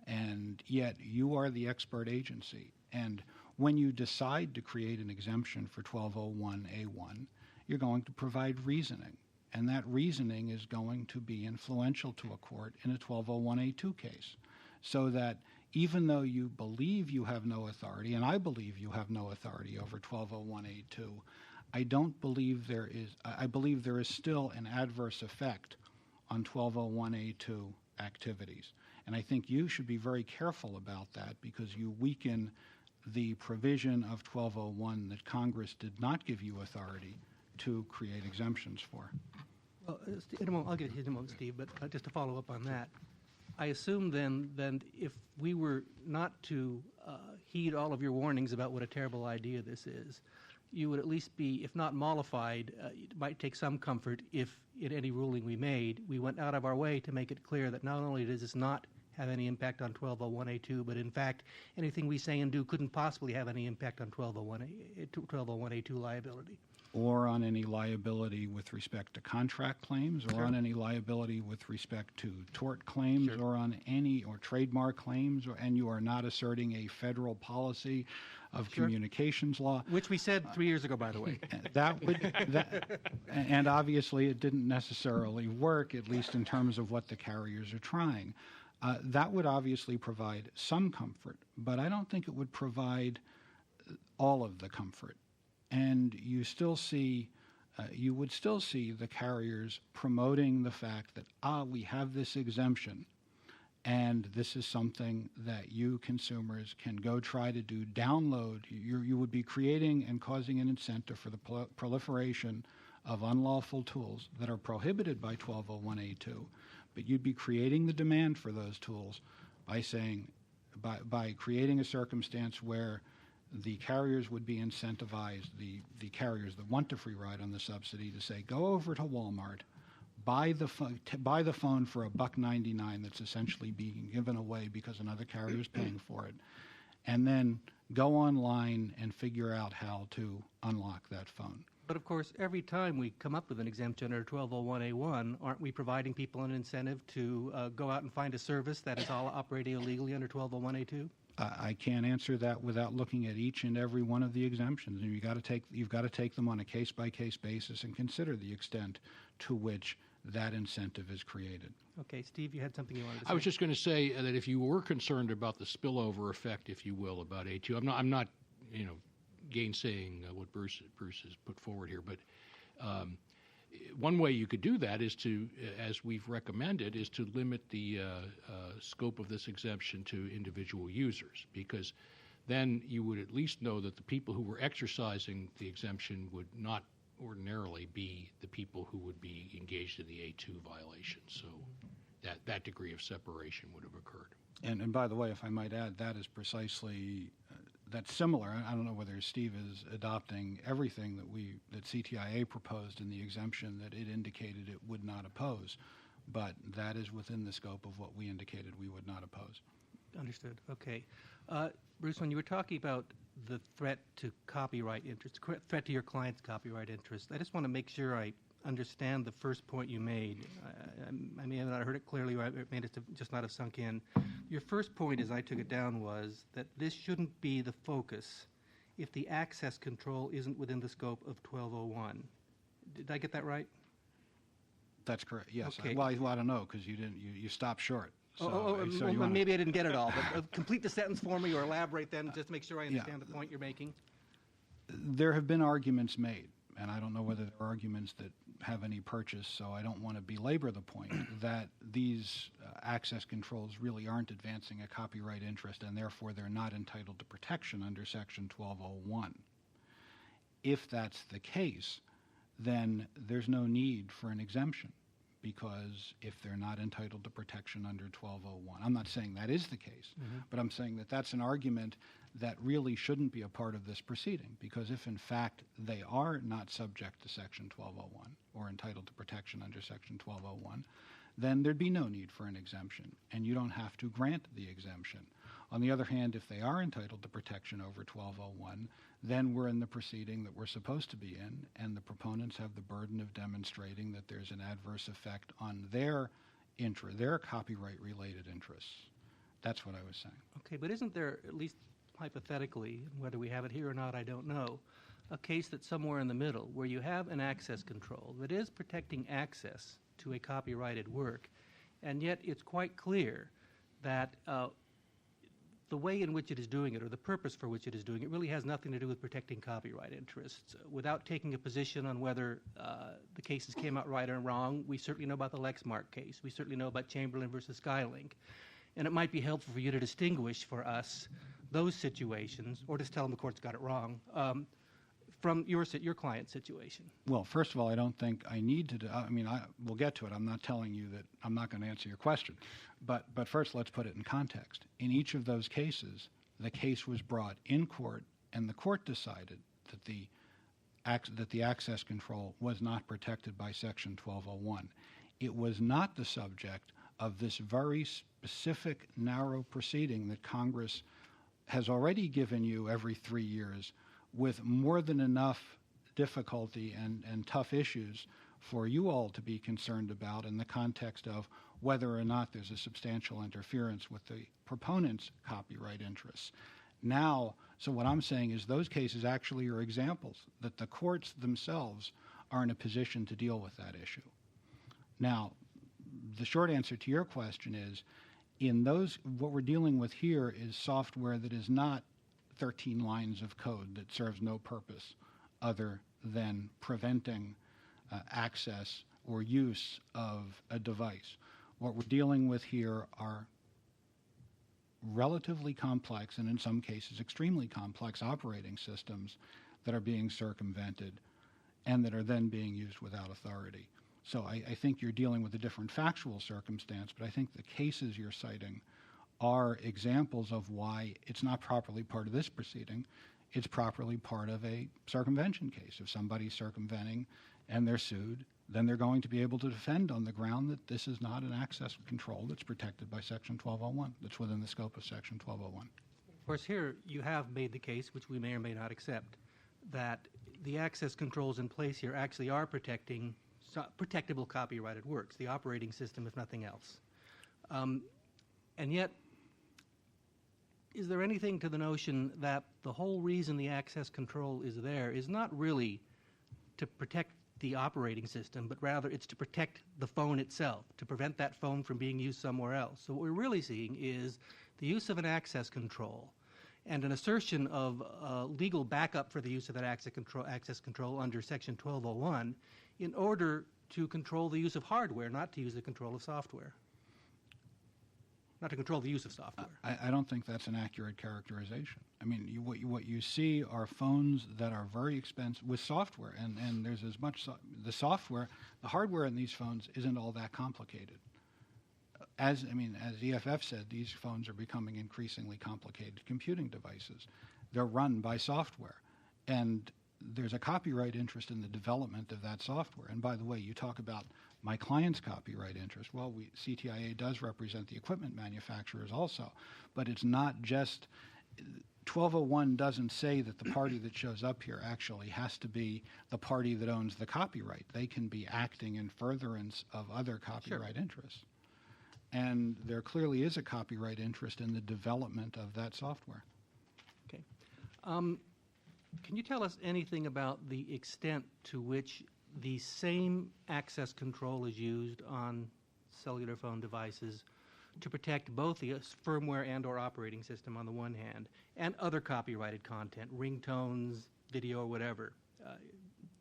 and yet you are the expert agency. And when you decide to create an exemption for 1201A1, you're going to provide reasoning, and that reasoning is going to be influential to a court in a 1201A2 case, so that even though you believe you have no authority, and I believe you have no authority over 1201A2, I believe there is still an adverse effect on 1201A2 activities. And I think you should be very careful about that, because you weaken the provision of 1201 that Congress did not give you authority to create exemptions for. Well, I'll get it in a moment, Steve, but just to follow up on that, I assume then if we were not to heed all of your warnings about what a terrible idea this is, you would at least be, if not mollified, it might take some comfort if in any ruling we made, we went out of our way to make it clear that not only does this not have any impact on 1201A2, but in fact, anything we say and do couldn't possibly have any impact on 1201A2 liability. Or on any liability with respect to contract claims, or on any liability with respect to tort claims, or on any or trademark claims, and you are not asserting a federal policy of communications law. Which we said 3 years ago, by the way. And obviously it didn't necessarily work, at least in terms of what the carriers are trying. That would obviously provide some comfort, but I don't think it would provide all of the comfort. And you would still see the carriers promoting the fact that, we have this exemption, and this is something that you consumers can go try to do. Download. You would be creating and causing an incentive for the proliferation of unlawful tools that are prohibited by 1201A2, but you'd be creating the demand for those tools by creating a circumstance where the carriers would be incentivized, the carriers that want a free ride on the subsidy, to say, go over to Walmart, buy the phone for $1.99 that's essentially being given away because another carrier is paying for it, and then go online and figure out how to unlock that phone. But of course, every time we come up with an exemption under 1201A1, aren't we providing people an incentive to go out and find a service that is all operating illegally under 1201A2? I can't answer that without looking at each and every one of the exemptions. And you've got to take them on a case-by-case basis and consider the extent to which that incentive is created. Okay, Steve, you had something you wanted to say. I was just going to say that if you were concerned about the spillover effect, if you will, about A2, I'm not, gainsaying what Bruce has put forward here, but one way you could do that is to, as we've recommended, is to limit the scope of this exemption to individual users, because then you would at least know that the people who were exercising the exemption would not ordinarily be the people who would be engaged in the A2 violation. So that degree of separation would have occurred. And by the way, if I might add, that is precisely that's similar. I don't know whether Steve is adopting everything that CTIA proposed in the exemption that it indicated it would not oppose, but that is within the scope of what we indicated we would not oppose. Understood. Okay. Bruce, when you were talking about the threat to copyright interest, threat to your client's copyright interest, I just want to make sure I understand the first point you made. I may have not heard it clearly, or it may just not have sunk in. Your first point, as I took it down, was that this shouldn't be the focus if the access control isn't within the scope of 1201. Did I get that right? That's correct. Yes. Okay. Well, I don't know because you stopped short. So, so well, you wanna- maybe I didn't get it all, but complete the sentence for me or elaborate then, just to make sure I understand the point you're making. There have been arguments made, and I don't know whether there are arguments that have any purchase, so I don't want to belabor the point that these access controls really aren't advancing a copyright interest, and therefore they're not entitled to protection under Section 1201. If that's the case, then there's no need for an exemption, because if they're not entitled to protection under 1201, I'm not saying that is the case, but I'm saying that that's an argument that really shouldn't be a part of this proceeding, because if in fact they are not subject to Section 1201 or entitled to protection under Section 1201, then there'd be no need for an exemption, and you don't have to grant the exemption. On the other hand, if they are entitled to protection over 1201, then we're in the proceeding that we're supposed to be in, and the proponents have the burden of demonstrating that there's an adverse effect on their copyright-related interests. That's what I was saying. Okay, but isn't there, at least hypothetically, whether we have it here or not, I don't know, a case that's somewhere in the middle where you have an access control that is protecting access to a copyrighted work, and yet it's quite clear that the way in which it is doing it, or the purpose for which it is doing it, really has nothing to do with protecting copyright interests. Without taking a position on whether the cases came out right or wrong, we certainly know about the Lexmark case. We certainly know about Chamberlain versus Skylink. And it might be helpful for you to distinguish for us those situations, or just tell them the court's got it wrong, from your client's situation. Well, first of all, I don't think I need to. We'll get to it. I'm not telling you that I'm not going to answer your question. But first, let's put it in context. In each of those cases, the case was brought in court, and the court decided that the access control was not protected by Section 1201. It was not the subject of this very specific, narrow proceeding that Congress has already given you every 3 years, with more than enough difficulty and tough issues for you all to be concerned about in the context of whether or not there's a substantial interference with the proponent's copyright interests. Now, so what I'm saying is those cases actually are examples that the courts themselves are in a position to deal with that issue. Now, the short answer to your question is, in those, what we're dealing with here is software that is not 13 lines of code that serves no purpose other than preventing access or use of a device. What we're dealing with here are relatively complex, and in some cases extremely complex, operating systems that are being circumvented and that are then being used without authority. So I think you're dealing with a different factual circumstance, but I think the cases you're citing are examples of why it's not properly part of this proceeding. It's properly part of a circumvention case. If somebody's circumventing and they're sued, then they're going to be able to defend on the ground that this is not an access control that's protected by Section 1201, that's within the scope of Section 1201. Of course, here you have made the case, which we may or may not accept, that the access controls in place here actually are protecting protectable copyrighted works, the operating system, if nothing else. And yet, is there anything to the notion that the whole reason the access control is there is not really to protect the operating system, but rather it's to protect the phone itself, to prevent that phone from being used somewhere else? So what we're really seeing is the use of an access control and an assertion of legal backup for the use of that access control under Section 1201 in order to control the use of hardware, not to use the control of software. Not to control the use of software. I don't think that's an accurate characterization. I mean, what you see are phones that are very expensive with software, and there's as much the hardware in these phones isn't all that complicated. As EFF said, these phones are becoming increasingly complicated computing devices. They're run by software. And there's a copyright interest in the development of that software. And by the way, you talk about my client's copyright interest. Well, CTIA does represent the equipment manufacturers also, but it's not just 1201 doesn't say that the party that shows up here actually has to be the party that owns the copyright. They can be acting in furtherance of other copyright interests. And there clearly is a copyright interest in the development of that software. Okay. Can you tell us anything about the extent to which the same access control is used on cellular phone devices to protect both the firmware and or operating system on the one hand and other copyrighted content, ringtones, video, or whatever?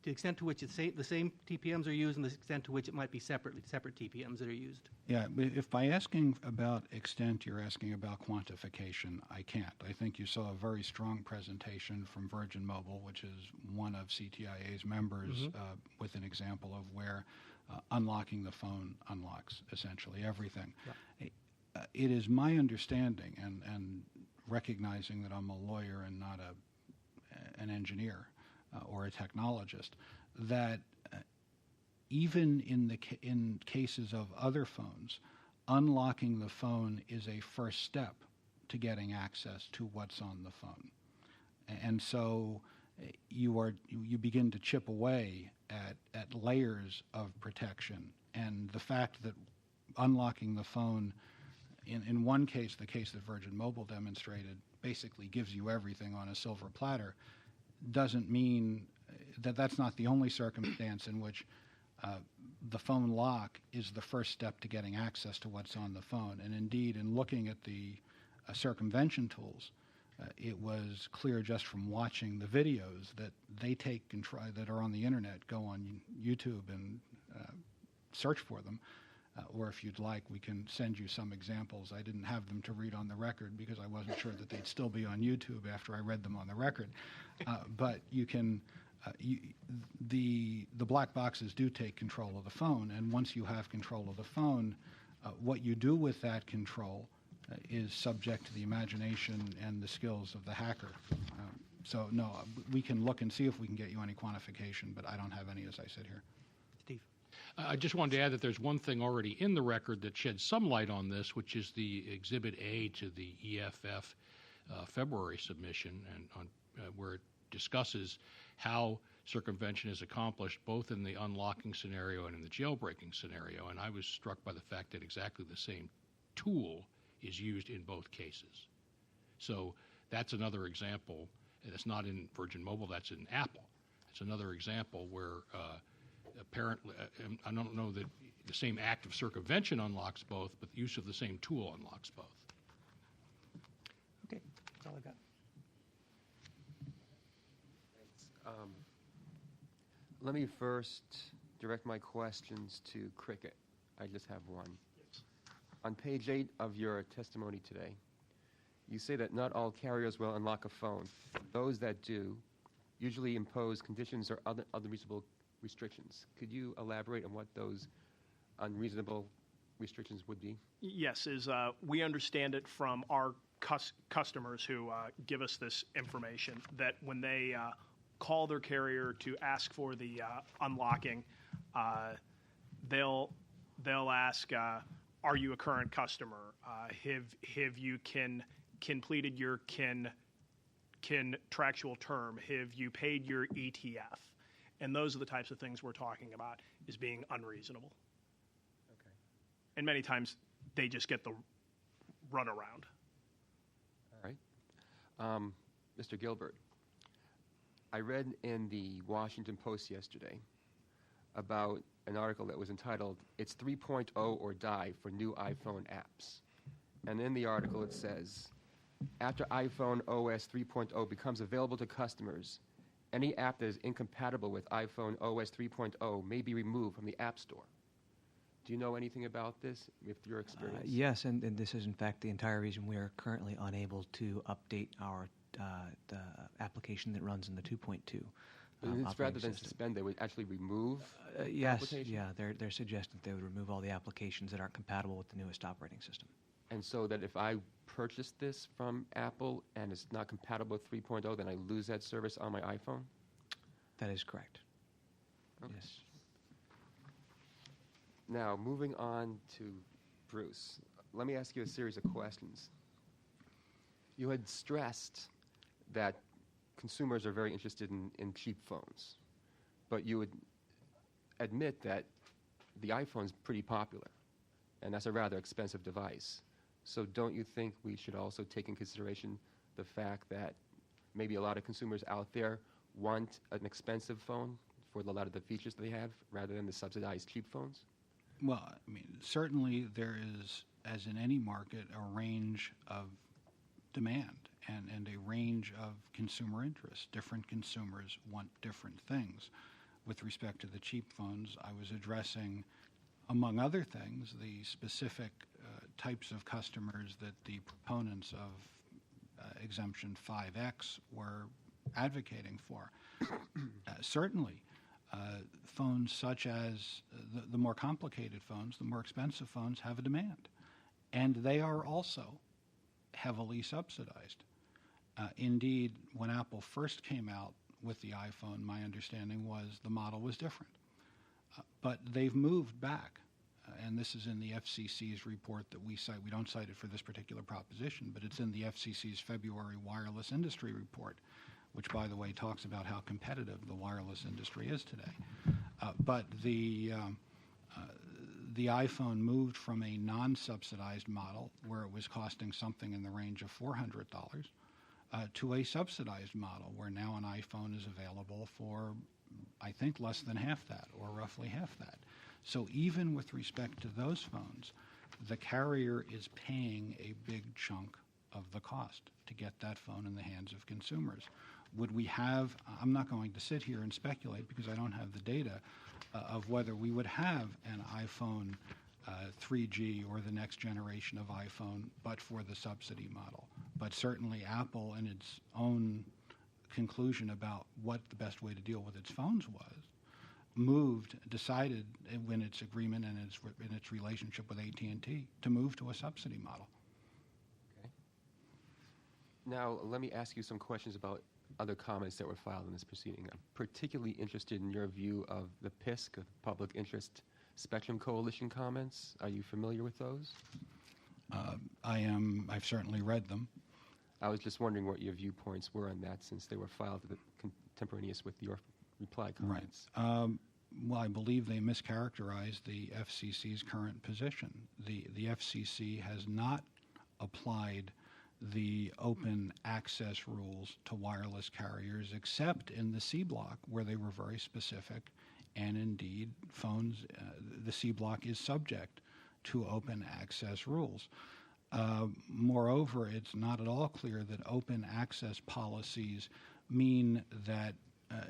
The extent to which the same TPMs are used and the extent to which it might be separate TPMs that are used. Yeah, if by asking about extent you're asking about quantification, I can't. I think you saw a very strong presentation from Virgin Mobile, which is one of CTIA's members, with an example of where unlocking the phone unlocks essentially everything. Yeah. It is my understanding, and recognizing that I'm a lawyer and not an engineer or a technologist, that even in cases of other phones, unlocking the phone is a first step to getting access to what's on the phone. And so you begin to chip away at layers of protection. And the fact that unlocking the phone, in one case, the case that Virgin Mobile demonstrated, basically gives you everything on a silver platter, doesn't mean that that's not the only circumstance in which the phone lock is the first step to getting access to what's on the phone. And indeed, in looking at the circumvention tools, it was clear just from watching the videos that they take control, that are on the internet, go on YouTube and search for them. Or if you'd like, we can send you some examples. I didn't have them to read on the record because I wasn't sure that they'd still be on YouTube after I read them on the record. But you can, the black boxes do take control of the phone, and once you have control of the phone, what you do with that control is subject to the imagination and the skills of the hacker. So no, we can look and see if we can get you any quantification, but I don't have any as I sit here. Steve. I just wanted to add that there's one thing already in the record that sheds some light on this, which is the Exhibit A to the EFF February submission, and on where it discusses how circumvention is accomplished both in the unlocking scenario and in the jailbreaking scenario. And I was struck by the fact that exactly the same tool is used in both cases. So that's another example. That's not in Virgin Mobile, that's in Apple. It's another example where apparently, I don't know that the same act of circumvention unlocks both, but the use of the same tool unlocks both. Okay, that's all I got. Let me first direct my questions to Cricket. I just have one. Yes. On page 8 of your testimony today, you say that not all carriers will unlock a phone. Those that do usually impose conditions or other unreasonable restrictions. Could you elaborate on what those unreasonable restrictions would be? Yes, we understand it from our customers who give us this information, that when they call their carrier to ask for the unlocking, they'll ask, are you a current customer? Have you completed your contractual term? Have you paid your ETF? And those are the types of things we're talking about as being unreasonable. Okay. And many times they just get the runaround. All right. Mr. Gilbert, I read in the Washington Post yesterday about an article that was entitled, "It's 3.0 or Die for New iPhone Apps." And in the article it says, after iPhone OS 3.0 becomes available to customers, any app that is incompatible with iPhone OS 3.0 may be removed from the App Store. Do you know anything about this with your experience? Yes, and this is in fact the entire reason we are currently unable to update our the application that runs in the 2.2. It's rather than suspend, they would actually remove Yes, application? yeah, they're suggesting they would remove all the applications that aren't compatible with the newest operating system. And so that if I purchase this from Apple and it's not compatible with 3.0, then I lose that service on my iPhone? That is correct. Okay. Yes. Now, moving on to Bruce, let me ask you a series of questions. You had stressed that consumers are very interested in cheap phones, but you would admit that the iPhone's pretty popular, and that's a rather expensive device. So don't you think we should also take in consideration the fact that maybe a lot of consumers out there want an expensive phone for a lot of the features they have rather than the subsidized cheap phones? Well, I mean, certainly there is, as in any market, a range of demand and a range of consumer interests. Different consumers want different things. With respect to the cheap phones, I was addressing, among other things, the specific types of customers that the proponents of exemption 5X were advocating for. Certainly, phones such as the more complicated phones, the more expensive phones have a demand. And they are also heavily subsidized. Indeed, when Apple first came out with the iPhone, my understanding was the model was different. But they've moved back, and this is in the FCC's report that we cite. We don't cite it for this particular proposition, but it's in the FCC's February wireless industry report, which, by the way, talks about how competitive the wireless industry is today. But the iPhone moved from a non-subsidized model, where it was costing something in the range of $400, to a subsidized model, where now an iPhone is available for, I think, less than half that, or roughly half that. So even with respect to those phones, the carrier is paying a big chunk of the cost to get that phone in the hands of consumers. Would we have, I'm not going to sit here and speculate because I don't have the data of whether we would have an iPhone 3G or the next generation of iPhone, but for the subsidy model. But certainly Apple, in its own conclusion about what the best way to deal with its phones was, decided in its agreement and in its relationship with AT&T to move to a subsidy model. Okay. Now, let me ask you some questions about other comments that were filed in this proceeding. I'm particularly interested in your view of the PISC, the Public Interest Spectrum Coalition comments. Are you familiar with those? I've certainly read them. I was just wondering what your viewpoints were on that, since they were filed contemporaneous with your reply comments. Right. Well, I believe they mischaracterized the FCC's current position. The FCC has not applied the open access rules to wireless carriers, except in the C block, where they were very specific. And indeed, phones, the C block is subject to open access rules. Moreover, it's not at all clear that open access policies mean that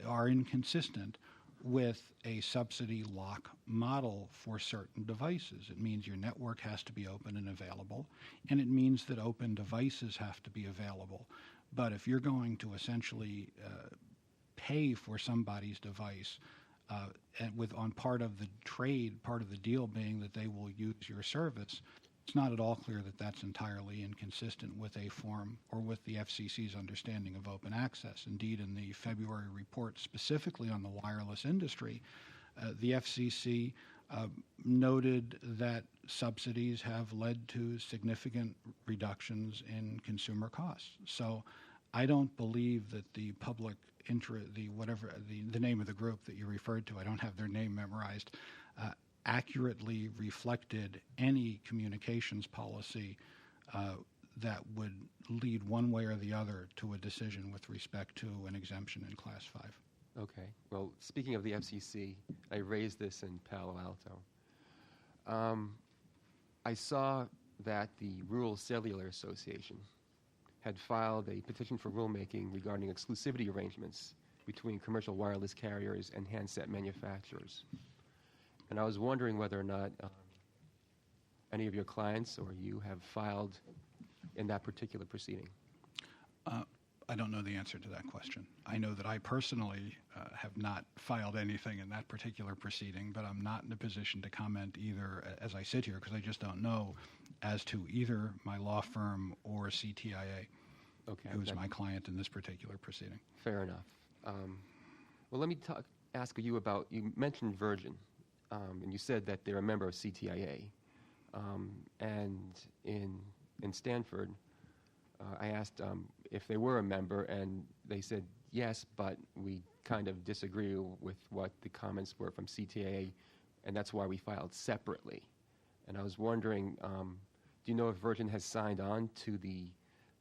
are inconsistent with a subsidy lock model for certain devices. It means your network has to be open and available, and it means that open devices have to be available. But if you're going to essentially pay for somebody's device, and on part of the trade, part of the deal being that they will use your service, it's not at all clear that that's entirely inconsistent with a form or with the FCC's understanding of open access. Indeed, in the February report specifically on the wireless industry, the FCC noted that subsidies have led to significant reductions in consumer costs. So I don't believe that the public interest, the name of the group that you referred to, I don't have their name memorized, accurately reflected any communications policy that would lead one way or the other to a decision with respect to an exemption in Class 5. Okay. Well, speaking of the FCC, I raised this in Palo Alto. I saw that the Rural Cellular Association had filed a petition for rulemaking regarding exclusivity arrangements between commercial wireless carriers and handset manufacturers. And I was wondering whether or not any of your clients or you have filed in that particular proceeding. I don't know the answer to that question. I know that I personally have not filed anything in that particular proceeding, but I'm not in a position to comment either as I sit here because I just don't know as to either my law firm or CTIA, who is my client in this particular proceeding. Fair enough. Well, let me ask you about, you mentioned Virgin, and you said that they're a member of CTIA. And in Stanford, I asked if they were a member, and they said yes, but we kind of disagree with what the comments were from CTIA, and that's why we filed separately. And I was wondering, do you know if Virgin has signed on to the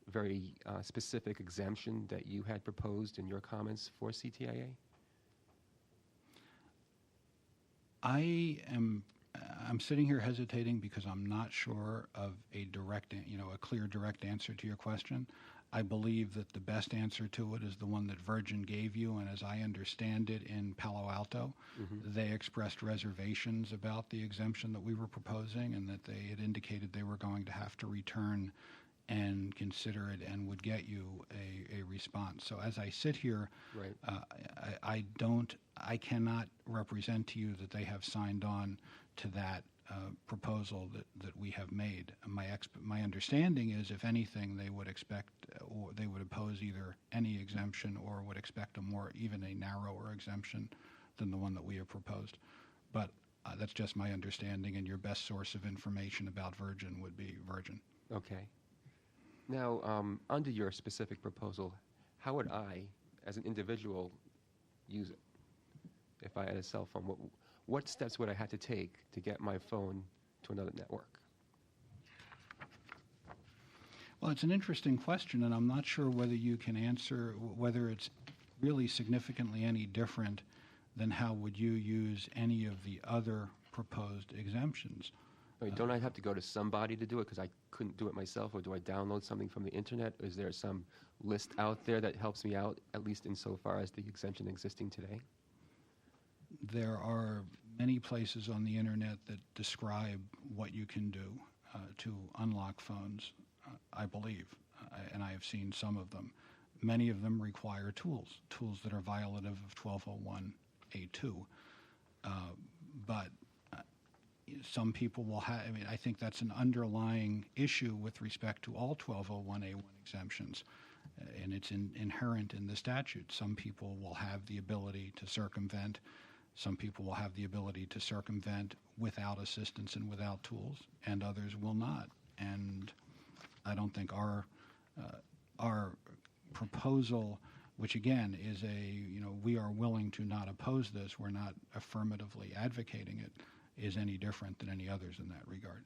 very specific exemption that you had proposed in your comments for CTIA? I'm sitting here hesitating because I'm not sure of a clear direct answer to your question. I believe that the best answer to it is the one that Virgin gave you, and as I understand it in Palo Alto, they expressed reservations about the exemption that we were proposing and that they had indicated they were going to have to return and consider it and would get you a response. So as I sit here, right. I cannot represent to you that they have signed on to that proposal that we have made. My understanding is, if anything, they would expect or they would oppose either any exemption or would expect even a narrower exemption than the one that we have proposed. But that's just my understanding, and your best source of information about Virgin would be Virgin. Okay. Now, under your specific proposal, how would I, as an individual, use it if I had a cell phone? What steps would I have to take to get my phone to another network? Well, it's an interesting question, and I'm not sure whether you can answer whether it's really significantly any different than how would you use any of the other proposed exemptions. Don't I have to go to somebody to do it because I couldn't do it myself, or do I download something from the internet? Is there some list out there that helps me out, at least insofar as the exemption existing today? There are many places on the internet that describe what you can do to unlock phones, I believe, and I have seen some of them. Many of them require tools that are violative of 1201A2. But some people will have, I think that's an underlying issue with respect to all 1201A1 exemptions, and it's inherent in the statute. Some people will have the ability to circumvent. Some people will have the ability to circumvent without assistance and without tools, and others will not. And I don't think our proposal, which again is we are willing to not oppose this, we're not affirmatively advocating it, is any different than any others in that regard.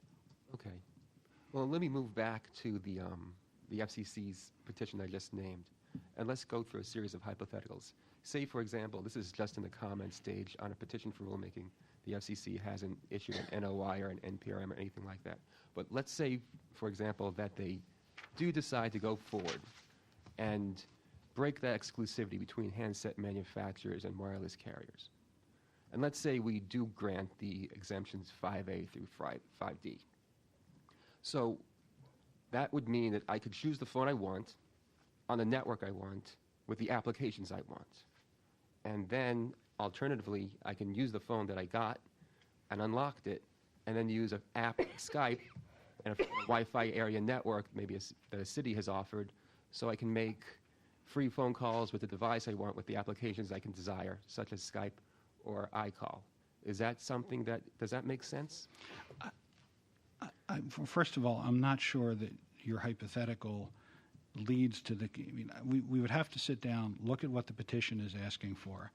Okay. Well, let me move back to the FCC's petition I just named, and let's go through a series of hypotheticals. Say, for example, this is just in the comment stage on a petition for rulemaking. The FCC hasn't issued an NOI or an NPRM or anything like that. But let's say, for example, that they do decide to go forward and break that exclusivity between handset manufacturers and wireless carriers. And let's say we do grant the exemptions 5A through 5D. So that would mean that I could choose the phone I want, on the network I want, with the applications I want. And then, alternatively, I can use the phone that I got and unlocked it, and then use an app like Skype and a Wi-Fi area network maybe that a city has offered, so I can make free phone calls with the device I want with the applications I can desire, such as Skype or iCall. Is that something does that make sense? First of all, I'm not sure that your hypothetical leads to we would have to sit down, look at what the petition is asking for,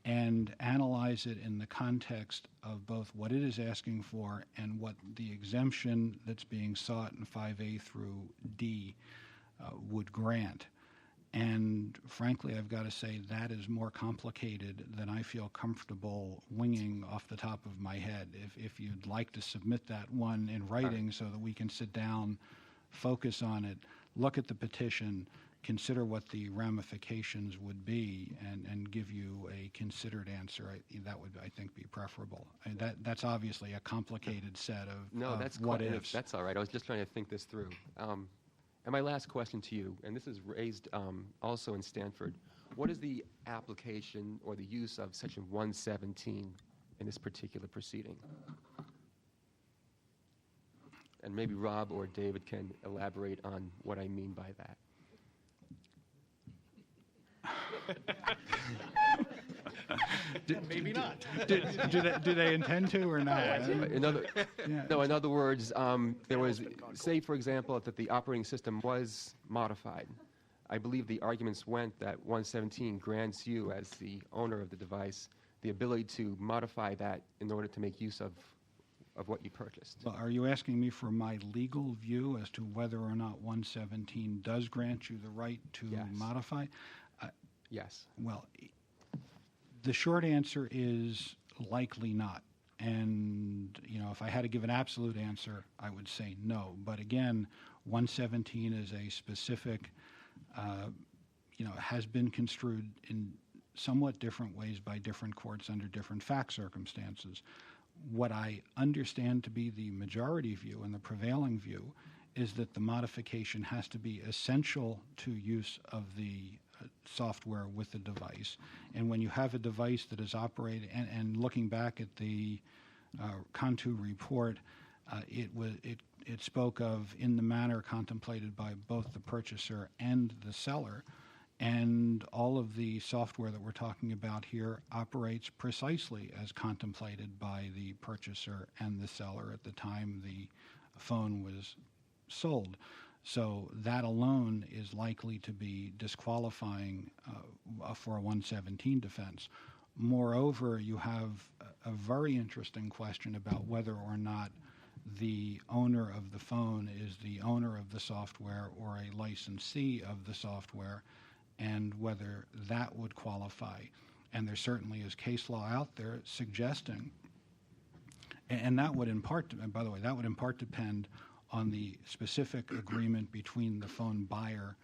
and analyze it in the context of both what it is asking for and what the exemption that's being sought in 5A through D would grant. And frankly, I've got to say that is more complicated than I feel comfortable winging off the top of my head. If you'd like to submit that one in writing so that we can sit down, focus on it, look at the petition, consider what the ramifications would be, and give you a considered answer, that would, I think, be preferable. That's obviously a complicated set of what ifs. That's all right. I was just trying to think this through. And my last question to you, and this is raised also in Stanford, what is the application or the use of Section 117 in this particular proceeding? And maybe Rob or David can elaborate on what I mean by that. Maybe not. Do they intend to or not? In other words, there was, say, for example, that the operating system was modified. I believe the arguments went that 117 grants you, as the owner of the device, the ability to modify that in order to make use of what you purchased. Well, are you asking me for my legal view as to whether or not 117 does grant you the right to Yes. modify? Yes. Well, the short answer is likely not. And, if I had to give an absolute answer, I would say no. But again, 117 is a specific, has been construed in somewhat different ways by different courts under different fact circumstances. What I understand to be the majority view and the prevailing view is that the modification has to be essential to use of the software with the device. And when you have a device that is operating, and looking back at the Cantu report, it spoke of in the manner contemplated by both the purchaser and the seller. And all of the software that we're talking about here operates precisely as contemplated by the purchaser and the seller at the time the phone was sold. So that alone is likely to be disqualifying for a 117 defense. Moreover, you have a very interesting question about whether or not the owner of the phone is the owner of the software or a licensee of the software, and whether that would qualify. And there certainly is case law out there suggesting, and that would in part, and by the way, that would in part depend on the specific agreement between the phone buyer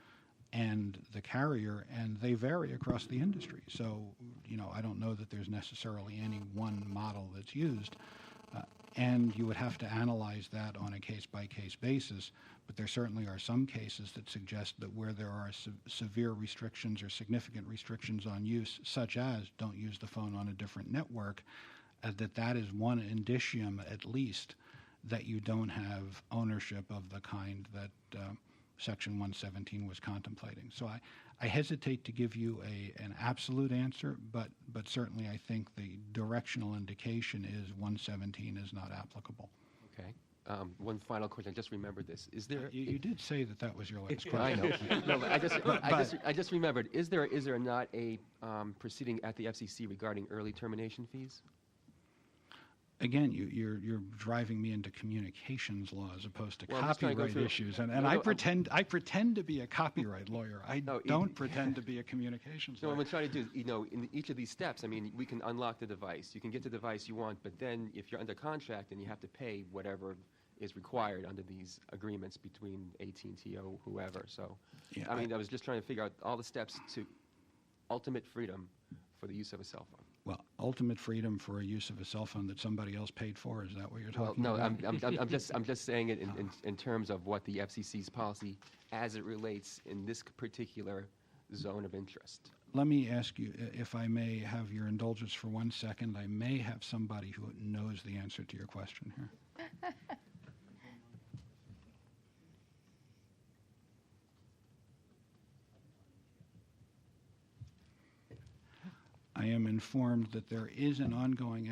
and the carrier, and they vary across the industry. So, I don't know that there's necessarily any one model that's used. And you would have to analyze that on a case-by-case basis, but there certainly are some cases that suggest that where there are severe restrictions or significant restrictions on use, such as don't use the phone on a different network, that is one indicium at least that you don't have ownership of the kind that Section 117 was contemplating. So I hesitate to give you an absolute answer, but certainly I think the directional indication is 117 is not applicable. Okay. One final question. I just remembered this. Is there? You did say that was your last question. I know. No, but I just remembered. Is there not a proceeding at the FCC regarding early termination fees? Again, you're driving me into communications law as opposed to Well, I'm just trying to go copyright through- issues, and No, I no, pretend to be a copyright lawyer. I No, don't pretend to be a communications So what lawyer. I'm trying to do is, in each of these steps, I mean, we can unlock the device. You can get the device you want, but then if you're under contract, then you have to pay whatever is required under these agreements between AT&T or whoever. So, Yeah, I was just trying to figure out all the steps to ultimate freedom for the use of a cell phone. Well, ultimate freedom for a use of a cell phone that somebody else paid for, is that what you're Well, talking no, about? I'm just saying it in terms of what the FCC's policy as it relates in this particular zone of interest. Let me ask you, if I may have your indulgence for 1 second. I may have somebody who knows the answer to your question here. I am informed that there is an ongoing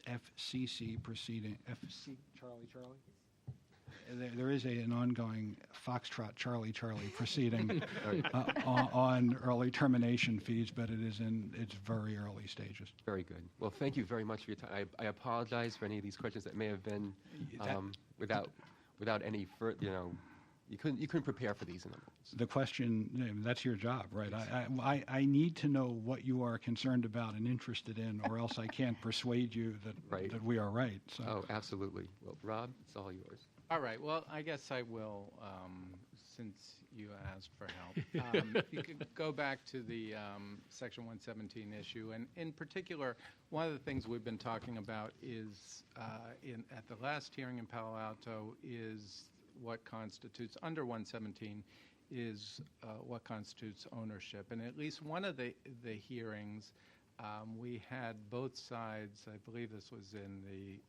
FCC proceeding. FC Charlie. There is an ongoing Foxtrot Charlie proceeding on early termination fees, but it is in its very early stages. Very good. Well, thank you very much for your time. I apologize for any of these questions that may have been without any further, you couldn't prepare for these in other words. The question, that's your job, right? I need to know what you are concerned about and interested in, or else I can't persuade you that we are right. So. Oh, absolutely. Well, Rob, it's all yours. All right. Well, I guess I will, since you asked for help. If you could go back to the Section 117 issue, and in particular, one of the things we've been talking about is, at the last hearing in Palo Alto, is what constitutes, under 117, is what constitutes ownership. And at least one of the hearings, we had both sides, I believe this was in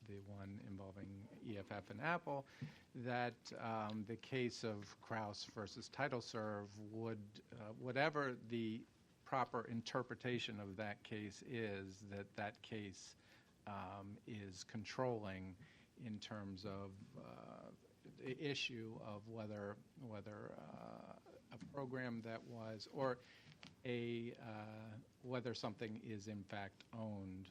the one involving EFF and Apple, that the case of Kraus versus TitleServe would, whatever the proper interpretation of that case is, that case is controlling in terms of the issue of whether a program that was, or whether something is in fact owned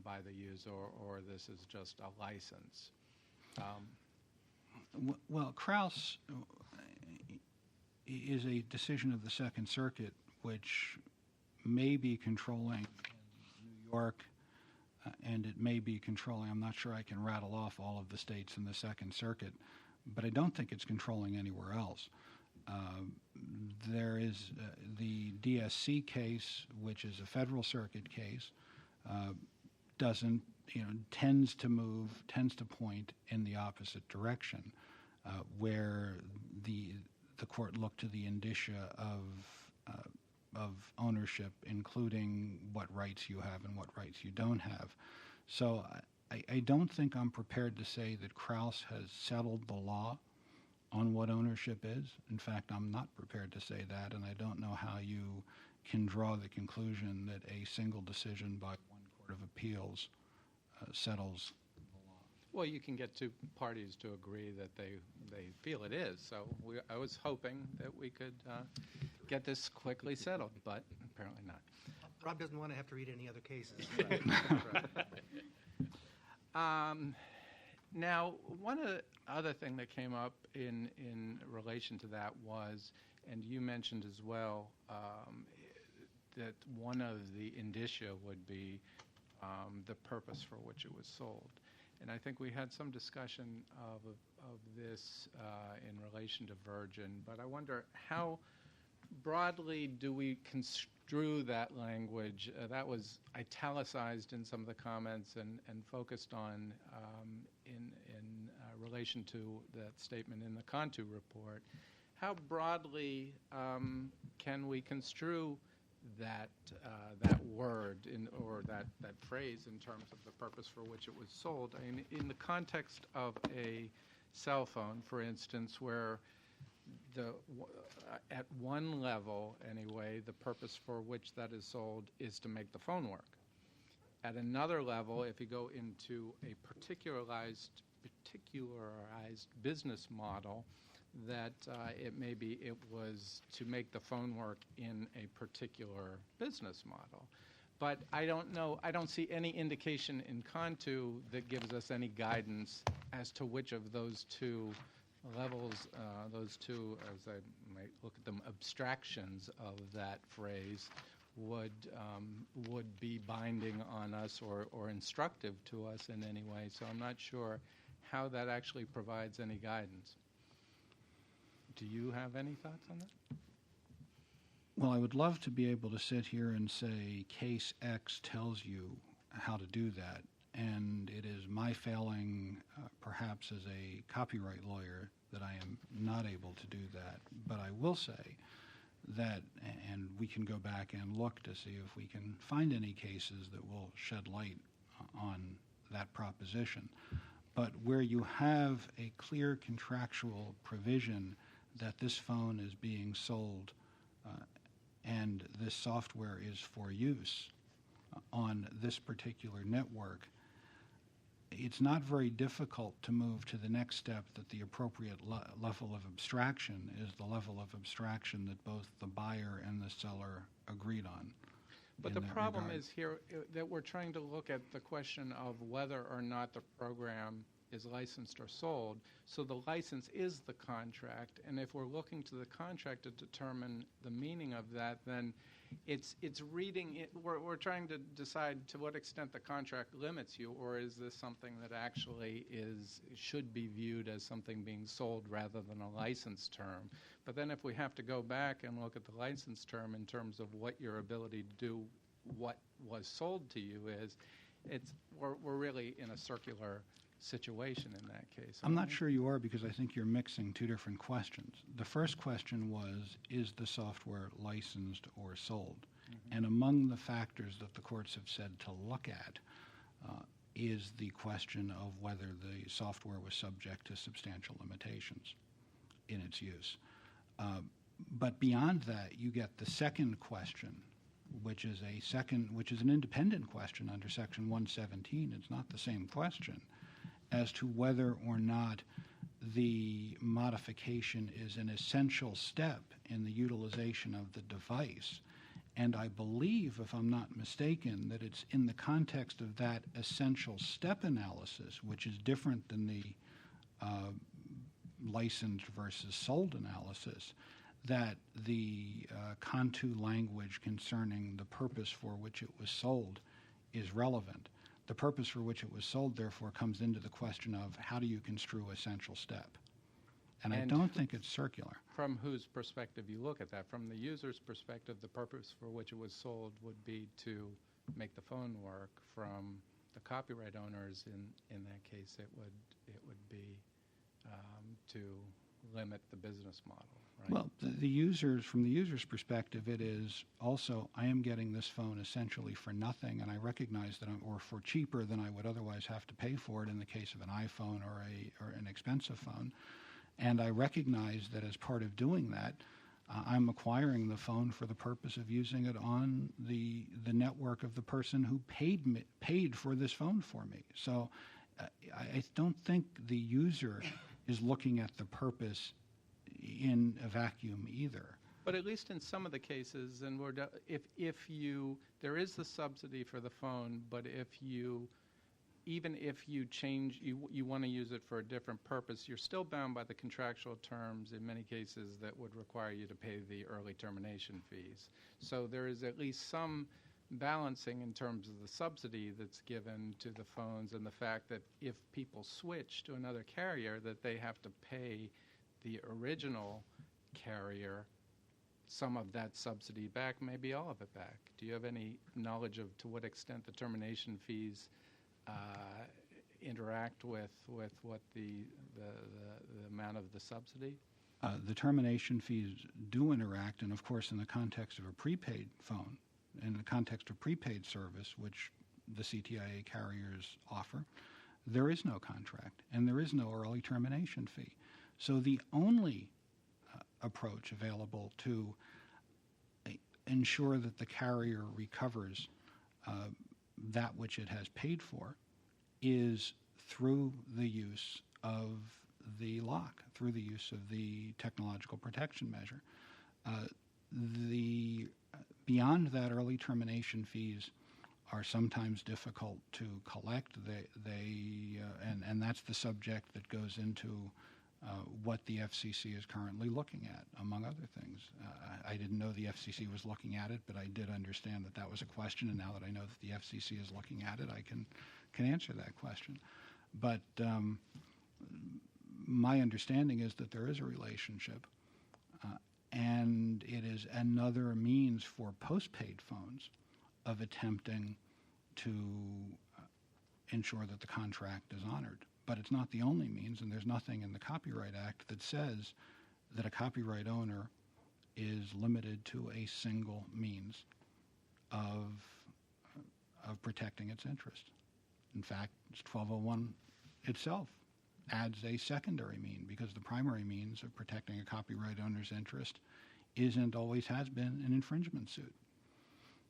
by the user, or this is just a license. Well, Kraus is a decision of the Second Circuit, which may be controlling in New York, and it may be controlling, I'm not sure I can rattle off all of the states in the Second Circuit, but I don't think it's controlling anywhere else. There is the DSC case, which is a Federal Circuit case, tends to point in the opposite direction, where the court looked to the indicia of ownership, including what rights you have and what rights you don't have. So I don't think I'm prepared to say that Kraus has settled the law on what ownership is. In fact, I'm not prepared to say that, and I don't know how you can draw the conclusion that a single decision by one court of appeals settles the law. Well, you can get two parties to agree that they feel it is. So I was hoping that we could get this quickly settled, but apparently not. Rob doesn't want to have to read any other cases. Now, one other thing that came up in relation to that was, and you mentioned as well, that one of the indicia would be the purpose for which it was sold. And I think we had some discussion of this in relation to Virgin, but I wonder how broadly do we construe that language? That was italicized in some of the comments and focused on in relation to that statement in the Cantu report. How broadly can we construe that word or that phrase in terms of the purpose for which it was sold? I mean, in the context of a cell phone, for instance, where at one level, anyway, the purpose for which that is sold is to make the phone work. At another level, if you go into a particularized business model, that it was to make the phone work in a particular business model. But I don't see any indication in Cantu that gives us any guidance as to which of those two levels, as I might look at them, abstractions of that phrase would be binding on us or instructive to us in any way. So I'm not sure how that actually provides any guidance. Do you have any thoughts on that? Well, I would love to be able to sit here and say case X tells you how to do that, and it is my failing, perhaps as a copyright lawyer, that I am not able to do that. But I will say that, and we can go back and look to see if we can find any cases that will shed light on that proposition. But where you have a clear contractual provision that this phone is being sold and this software is for use on this particular network, it's not very difficult to move to the next step, that the appropriate level of abstraction is the level of abstraction that both the buyer and the seller agreed on. But the problem is here that we're trying to look at the question of whether or not the program is licensed or sold. So the license is the contract, and if we're looking to the contract to determine the meaning of that, then it's reading it. We're trying to decide to what extent the contract limits you, or is this something that actually should be viewed as something being sold rather than a license term. But then if we have to go back and look at the license term in terms of what your ability to do what was sold to you is, we're really in a circular situation in that case. I'm not aren't we? sure you are, because I think you're mixing two different questions. The first question was, is the software licensed or sold? And among the factors that the courts have said to look at is the question of whether the software was subject to substantial limitations in its use. But beyond that, you get the second question, which is an independent question under Section 117. It's not the same question, as to whether or not the modification is an essential step in the utilization of the device. And I believe, if I'm not mistaken, that it's in the context of that essential step analysis, which is different than the licensed versus sold analysis, that the Cantu language concerning the purpose for which it was sold is relevant. The purpose for which it was sold, therefore, comes into the question of how do you construe essential step? And I don't think it's circular. From whose perspective you look at that? From the user's perspective, the purpose for which it was sold would be to make the phone work. From the copyright owners, in that case, it would be to limit the business model. Right? Well, from the user's perspective, it is also, I am getting this phone essentially for nothing, and I recognize that or for cheaper than I would otherwise have to pay for it in the case of an iPhone or an expensive phone. And I recognize that as part of doing that, I'm acquiring the phone for the purpose of using it on the network of the person who paid for this phone for me. So I don't think the user is looking at the purpose in a vacuum either. But at least in some of the cases, and there is the subsidy for the phone, but even if you change, you want to use it for a different purpose, you're still bound by the contractual terms in many cases that would require you to pay the early termination fees. So there is at least some balancing in terms of the subsidy that's given to the phones, and the fact that if people switch to another carrier, that they have to pay the original carrier some of that subsidy back, maybe all of it back. Do you have any knowledge of to what extent the termination fees interact with what the amount of the subsidy? The termination fees do interact, and of course in the context of a prepaid phone, in the context of prepaid service, which the CTIA carriers offer, there is no contract and there is no early termination fee. So the only approach available to ensure that the carrier recovers that which it has paid for is through the use of the lock, through the use of the technological protection measure. Beyond that, early termination fees are sometimes difficult to collect. And that's the subject that goes into what the FCC is currently looking at, among other things. I didn't know the FCC was looking at it, but I did understand that was a question, and now that I know that the FCC is looking at it, I can answer that question. But my understanding is that there is a relationship, and it is another means for postpaid phones of attempting to ensure that the contract is honored. But it's not the only means, and there's nothing in the Copyright Act that says that a copyright owner is limited to a single means of protecting its interest. In fact, 1201 itself adds a secondary mean, because the primary means of protecting a copyright owner's interest is and always has been an infringement suit.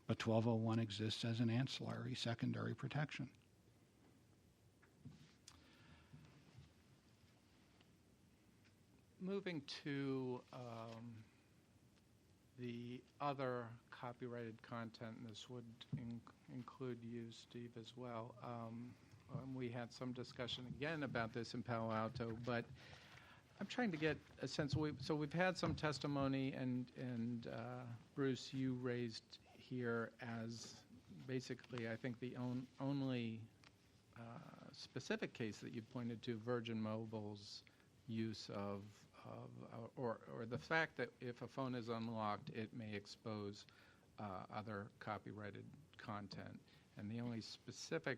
But 1201 exists as an ancillary secondary protection. Moving to the other copyrighted content, and this would include you, Steve, as well. We had some discussion again about this in Palo Alto, but I'm trying to get a sense. So we've had some testimony, and Bruce, you raised here as basically, I think, the only specific case that you pointed to, Virgin Mobile's use of or the fact that if a phone is unlocked, it may expose other copyrighted content. And the only specific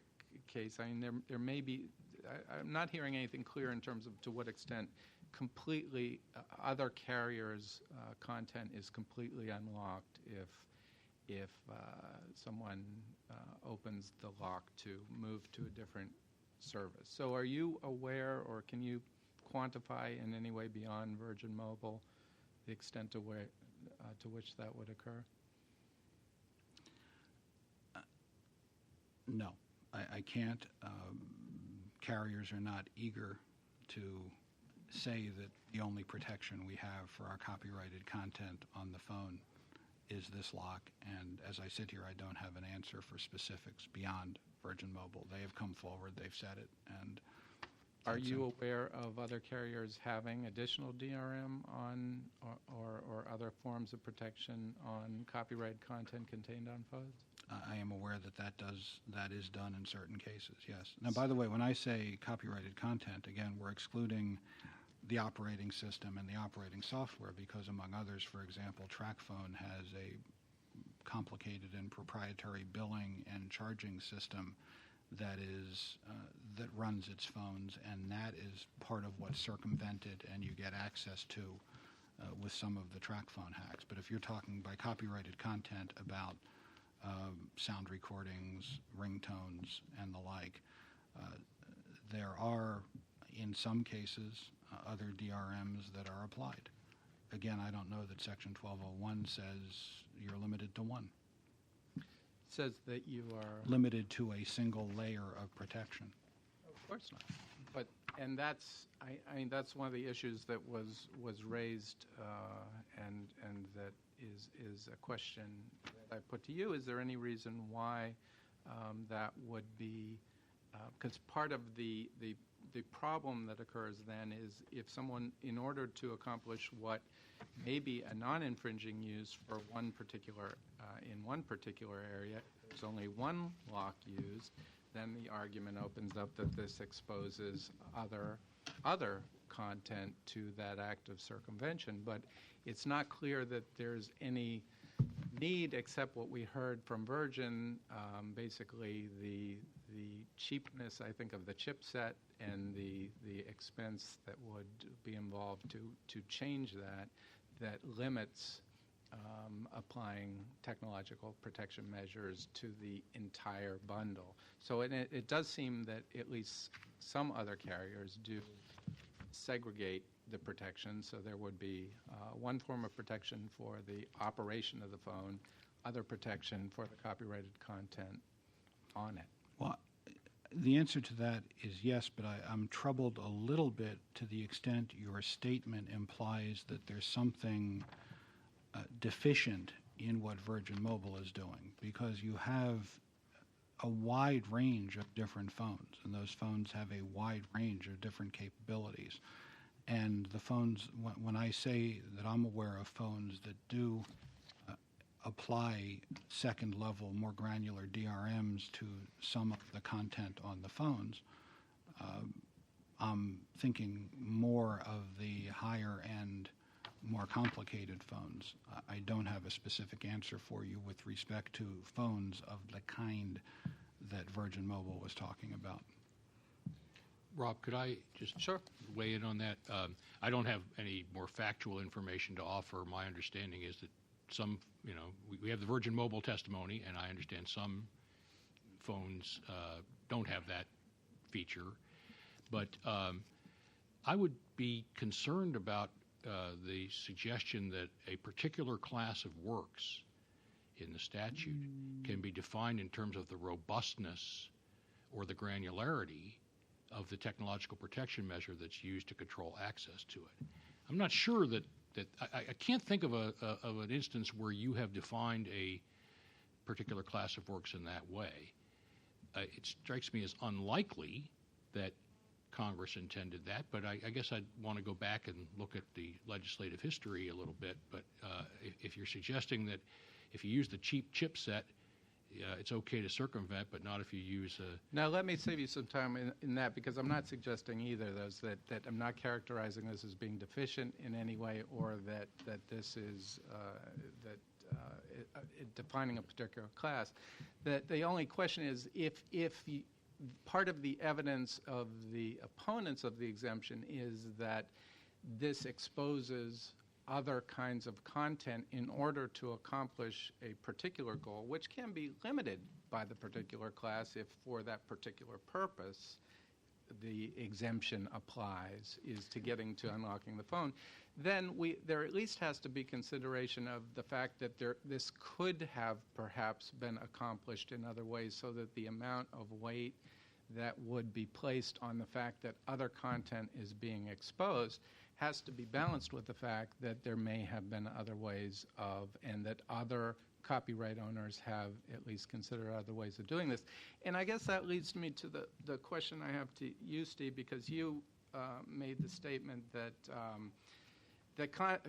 case, I mean, there may be I'm not hearing anything clear in terms of to what extent completely other carriers' content is completely unlocked if someone opens the lock to move to a different service. So are you aware, or can you quantify in any way beyond Virgin Mobile the extent to which that would occur? No, I can't. Carriers are not eager to say that the only protection we have for our copyrighted content on the phone is this lock. And as I sit here, I don't have an answer for specifics beyond Virgin Mobile. They have come forward, they've said it, and are you aware of other carriers having additional DRM on or other forms of protection on copyrighted content contained on phones? I am aware that is done in certain cases, yes. Now, by the way, when I say copyrighted content, again, we're excluding the operating system and the operating software because, among others, for example, TrackPhone has a complicated and proprietary billing and charging system that runs its phones, and that is part of what's circumvented and you get access to with some of the TrackPhone hacks. But if you're talking by copyrighted content about sound recordings, ringtones, and the like, there are, in some cases, other DRMs that are applied. Again, I don't know that Section 1201 says you're limited to one. It says that you are limited to a single layer of protection. Of course not. But and that's I mean that's one of the issues that was raised and that is a question that I put to you. Is there any reason why that would be? Because part of the problem that occurs then is if someone, in order to accomplish what may be a non-infringing use for one particular in one particular area, there's only one lock used, then the argument opens up that this exposes other content to that act of circumvention. But it's not clear that there's any need, except what we heard from Virgin, basically the cheapness, I think, of the chipset and the expense that would be involved to change that limits applying technological protection measures to the entire bundle. So it does seem that at least some other carriers do segregate the protection, so there would be one form of protection for the operation of the phone, other protection for the copyrighted content on it. Well, the answer to that is yes, but I'm troubled a little bit to the extent your statement implies that there's something deficient in what Virgin Mobile is doing, because you have a wide range of different phones, and those phones have a wide range of different capabilities. And the phones, when I say that I'm aware of phones that do apply second-level, more granular DRMs to some of the content on the phones, I'm thinking more of the higher-end, more complicated phones. I don't have a specific answer for you with respect to phones of the kind that Virgin Mobile was talking about. Rob, could I just weigh in on that? I don't have any more factual information to offer. My understanding is that some, we have the Virgin Mobile testimony, and I understand some phones don't have that feature. But I would be concerned about the suggestion that a particular class of works in the statute can be defined in terms of the robustness or the granularity of the technological protection measure that's used to control access to it. I'm not sure that I can't think of an instance where you have defined a particular class of works in that way. It strikes me as unlikely that Congress intended that, but I guess I'd want to go back and look at the legislative history a little bit. But if you're suggesting that if you use the cheap chipset, it's okay to circumvent, but not if you use a... Now, let me save you some time in that, because I'm not suggesting either of those, that I'm not characterizing this as being deficient in any way, or that this is defining a particular class. That the only question is if part of the evidence of the opponents of the exemption is that this exposes other kinds of content in order to accomplish a particular goal, which can be limited by the particular class if for that particular purpose the exemption applies, is to getting to unlocking the phone, then there at least has to be consideration of the fact that this could have perhaps been accomplished in other ways, so that the amount of weight that would be placed on the fact that other content is being exposed has to be balanced with the fact that there may have been other ways of, and that other copyright owners have at least considered other ways of doing this. And I guess that leads me to the question I have to you, Steve, because you made the statement that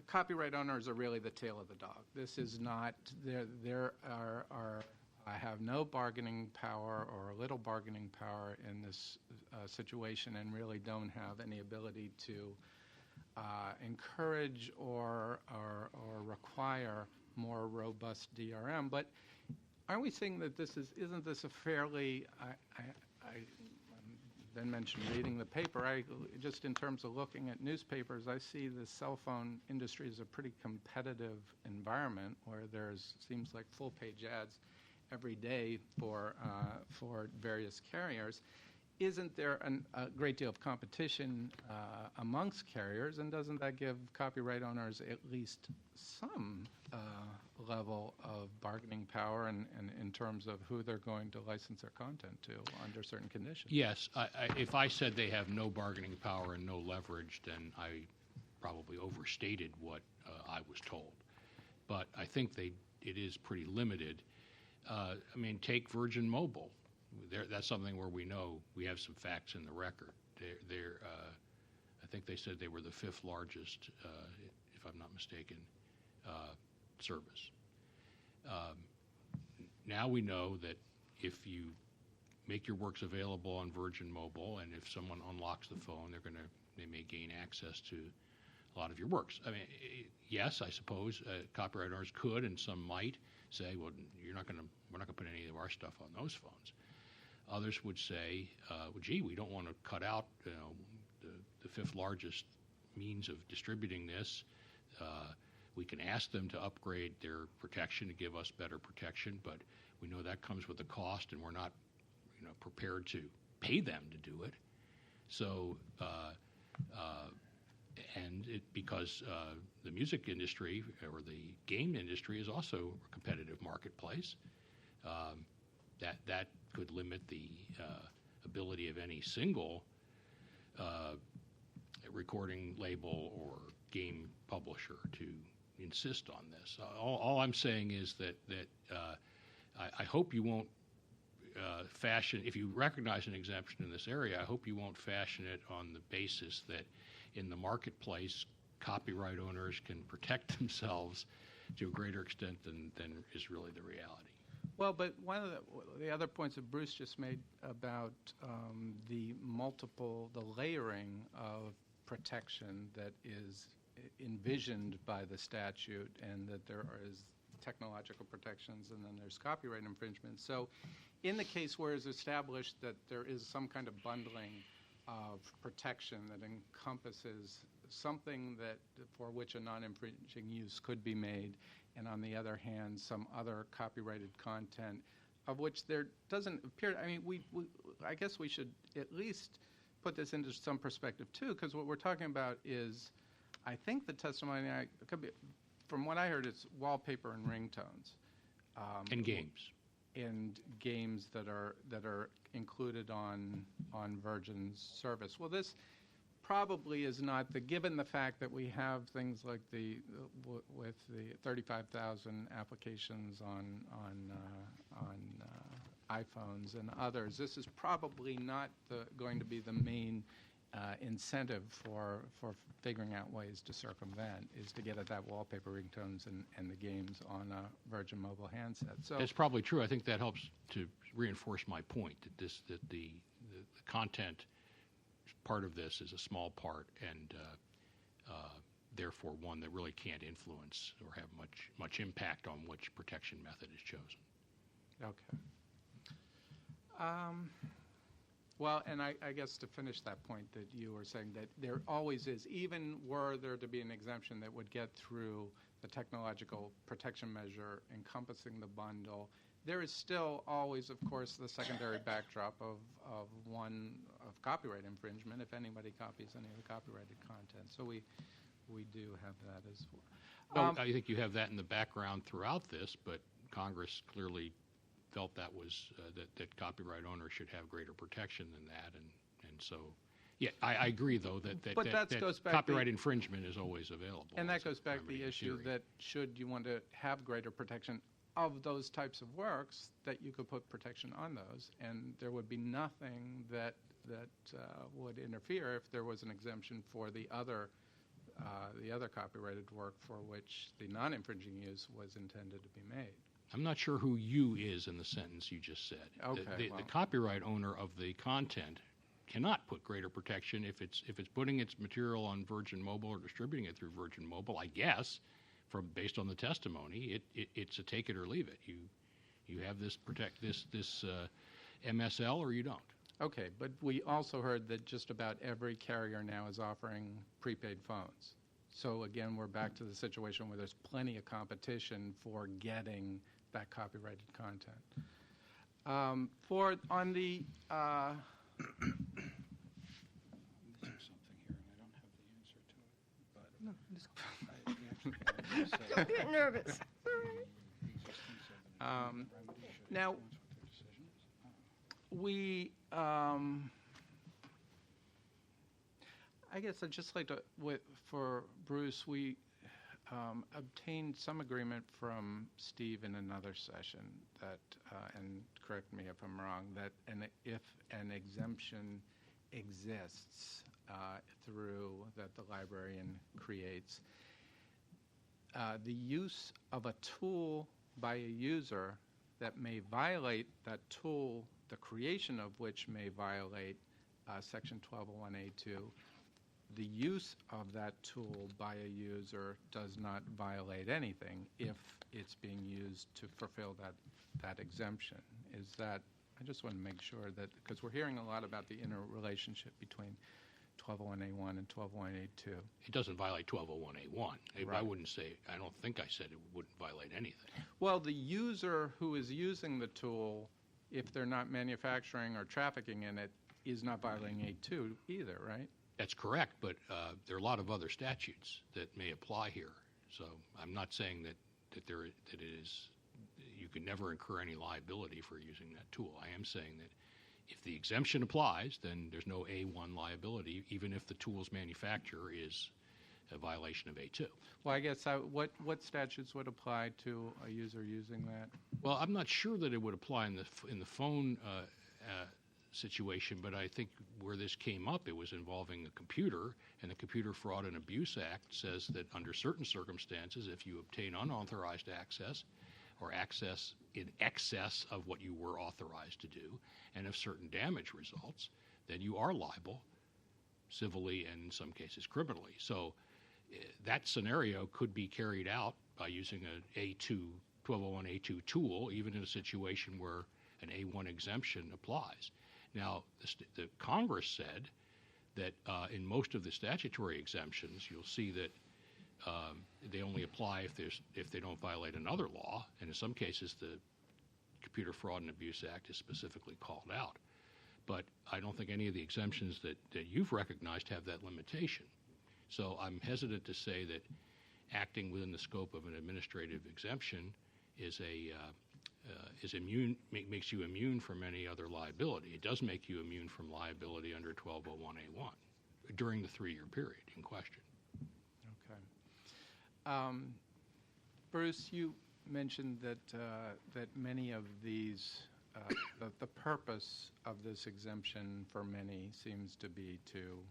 copyright owners are really the tail of the dog. This is not, I have no bargaining power or little bargaining power in this situation, and really don't have any ability to encourage or require more robust DRM. But aren't we saying that isn't this a fairly, I then mentioned reading the paper, just in terms of looking at newspapers, I see the cell phone industry as a pretty competitive environment where seems like full-page ads every day for various carriers. Isn't there a great deal of competition amongst carriers, and doesn't that give copyright owners at least some level of bargaining power in terms of who they're going to license their content to under certain conditions? Yes. If I said they have no bargaining power and no leverage, then I probably overstated what I was told. But I think it is pretty limited. I mean, take Virgin Mobile. That's something where we know we have some facts in the record. I think they said they were the 5th largest, if I'm not mistaken, service. Now we know that if you make your works available on Virgin Mobile, and if someone unlocks the phone, they may gain access to a lot of your works. I mean, yes, I suppose copyright owners could, and some might say, well, we're not going to put any of our stuff on those phones. Others would say, well, gee, we don't want to cut out the 5th largest means of distributing this. We can ask them to upgrade their protection to give us better protection, but we know that comes with a cost, and we're not prepared to pay them to do it. So, because the music industry or the game industry is also a competitive marketplace, that could limit the ability of any single recording label or game publisher to insist on this. All I'm saying is that I hope you won't fashion, if you recognize an exemption in this area, I hope you won't fashion it on the basis that in the marketplace, copyright owners can protect themselves to a greater extent than is really the reality. Well, but one of the other points that Bruce just made about the layering of protection that is envisioned by the statute, and that there is technological protections and then there's copyright infringement. So in the case where it's established that there is some kind of bundling of protection that encompasses something for which a non-infringing use could be made, and on the other hand, some other copyrighted content of which there doesn't appear, I mean, I guess we should at least put this into some perspective too, because what we're talking about is, I think the testimony, could be, from what I heard, it's wallpaper and ringtones. And games. And games that are included on Virgin's service. Well, this probably is not given the fact that we have things like with the 35,000 applications on iPhones and others. This is probably not going to be the main incentive for figuring out ways to circumvent, is to get at that wallpaper, ringtones, and the games on a Virgin Mobile handset. So that's probably true. I think that helps to reinforce my point that the content part of this is a small part, and therefore one that really can't influence or have much impact on which protection method is chosen. Okay. Well, and I guess to finish that point that you were saying, that there always is, even were there to be an exemption that would get through the technological protection measure encompassing the bundle, there is still always, of course, the secondary backdrop of copyright infringement if anybody copies any of the copyrighted content. So we do have that as well. Well, I think you have that in the background throughout this, but Congress clearly felt that was that copyright owners should have greater protection than that, and so yeah, I agree though that goes back copyright infringement is always available. And that as a goes back to remedy the in issue theory. that should you want to have greater protection of those types of works, that you could put protection on those, and there would be nothing that would interfere if there was an exemption for the other copyrighted work for which the non-infringing use was intended to be made. I'm not sure who "you" is in the sentence you just said. Okay, The copyright owner of the content cannot put greater protection if it's putting its material on Virgin Mobile or distributing it through Virgin Mobile. I guess, based on the testimony, it's a take it or leave it. You have this MSL or you don't. Okay, but we also heard that just about every carrier now is offering prepaid phones. So again, we're back to the situation where there's plenty of competition for getting that copyrighted content. On the There's something here, and I don't have the answer to it, but Don't get nervous. now we I guess I'd just like to, for Bruce, we obtained some agreement from Steve in another session that, and correct me if I'm wrong, that if an exemption exists that the librarian creates, the use of a tool by a user that may violate that tool, the creation of which may violate Section 1201A2, the use of that tool by a user does not violate anything if it's being used to fulfill that exemption. Is that, I just want to make sure that, because we're hearing a lot about the interrelationship between 1201A1 and 1201A2. It doesn't violate 1201A1. Right. I wouldn't say, I don't think I said it wouldn't violate anything. Well, the user who is using the tool, if they're not manufacturing or trafficking in it, is not violating A2 either, right? That's correct, but there are a lot of other statutes that may apply here. So I'm not saying that it is, you can never incur any liability for using that tool. I am saying that if the exemption applies, then there's no A1 liability, even if the tool's manufacturer is a violation of A2. Well, I guess what statutes would apply to a user using that? Well, I'm not sure that it would apply in the phone situation, but I think where this came up, it was involving a computer, and the Computer Fraud and Abuse Act says that under certain circumstances, if you obtain unauthorized access or access in excess of what you were authorized to do, and if certain damage results, then you are liable civilly and in some cases criminally. So that scenario could be carried out by using an 1201A2 tool, even in a situation where an A1 exemption applies. Now, the Congress said that in most of the statutory exemptions, you'll see that they only apply if they don't violate another law, and in some cases the Computer Fraud and Abuse Act is specifically called out. But I don't think any of the exemptions that you've recognized have that limitation. So I'm hesitant to say that acting within the scope of an administrative exemption is makes you immune from any other liability. It does make you immune from liability under 1201A1 during the 3-year period in question. Okay. Bruce, you mentioned that many of these, the purpose of this exemption for many seems to be to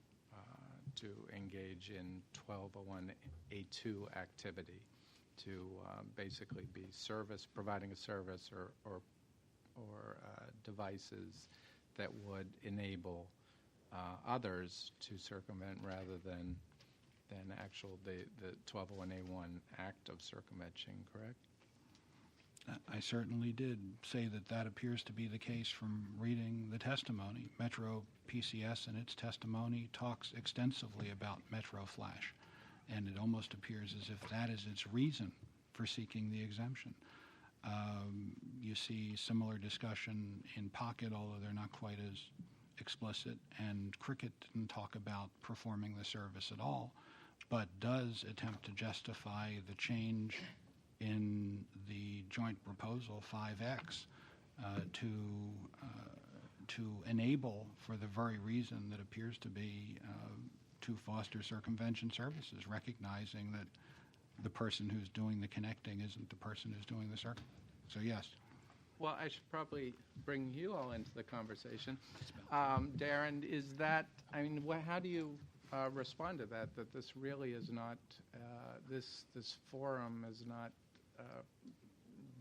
engage in 1201A2 activity, to basically be providing a service or devices that would enable others to circumvent rather than the 1201A1 act of circumvention, correct? I certainly did say that that appears to be the case from reading the testimony. Metro PCS in its testimony talks extensively about Metro Flash, and it almost appears as if that is its reason for seeking the exemption. You see similar discussion in Pocket, although they're not quite as explicit, and Cricket didn't talk about performing the service at all, but does attempt to justify the change in the joint proposal 5X to enable, for the very reason that appears to be to foster circumvention services, recognizing that the person who's doing the connecting isn't the person who's doing the circuit. So yes. Well, I should probably bring you all into the conversation. Darren, is that, I mean, how do you respond to that, that this really is not, this forum is not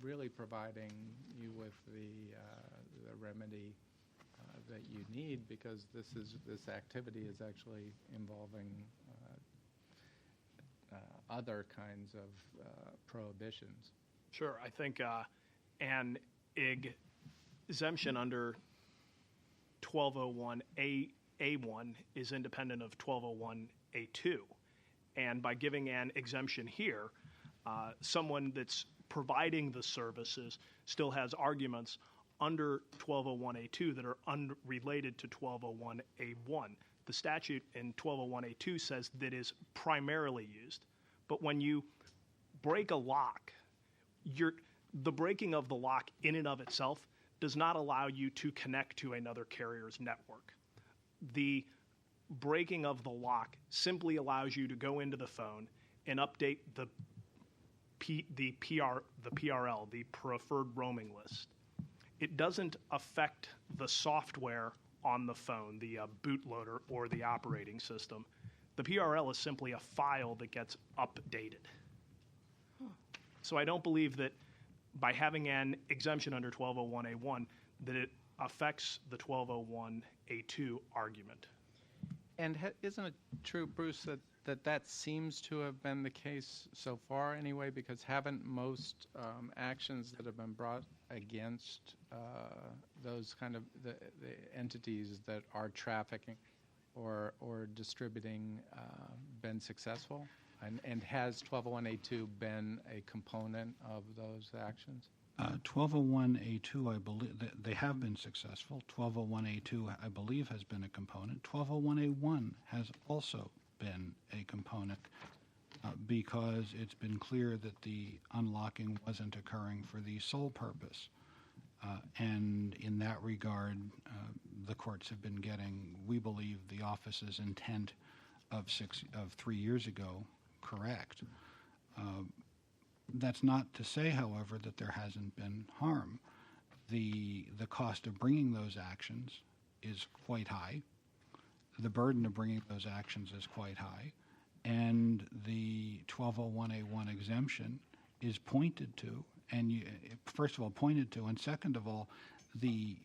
really providing you with the remedy that you need, because this activity is actually involving other kinds of prohibitions? Sure. I think an exemption under 1201A1 is independent of 1201A2. And by giving an exemption here, someone that's providing the services still has arguments under 1201A2 that are unrelated to 1201A1. The statute in 1201A2 says that is primarily used. But when you break a lock, the breaking of the lock in and of itself does not allow you to connect to another carrier's network. The breaking of the lock simply allows you to go into the phone and update the PRL, the preferred roaming list. It doesn't affect the software on the phone, the bootloader or the operating system. The PRL is simply a file that gets updated. So I don't believe that by having an exemption under 1201A1 that it affects the 1201A2 argument. And isn't it true, Bruce, that seems to have been the case so far anyway, because haven't most actions that have been brought against those kind of the entities that are trafficking or distributing been successful? And has 1201A2 been a component of those actions? 1201A2, I believe, they have been successful. 1201A2, I believe, has been a component. 1201A1 has also been a component because it's been clear that the unlocking wasn't occurring for the sole purpose. And in that regard, the courts have been getting, we believe, the office's intent of 3 years ago correct. That's not to say, however, that there hasn't been harm. The cost of bringing those actions is quite high. The burden of bringing those actions is quite high. And the 1201A1 exemption is pointed to, and first of all, pointed to, and second of all, the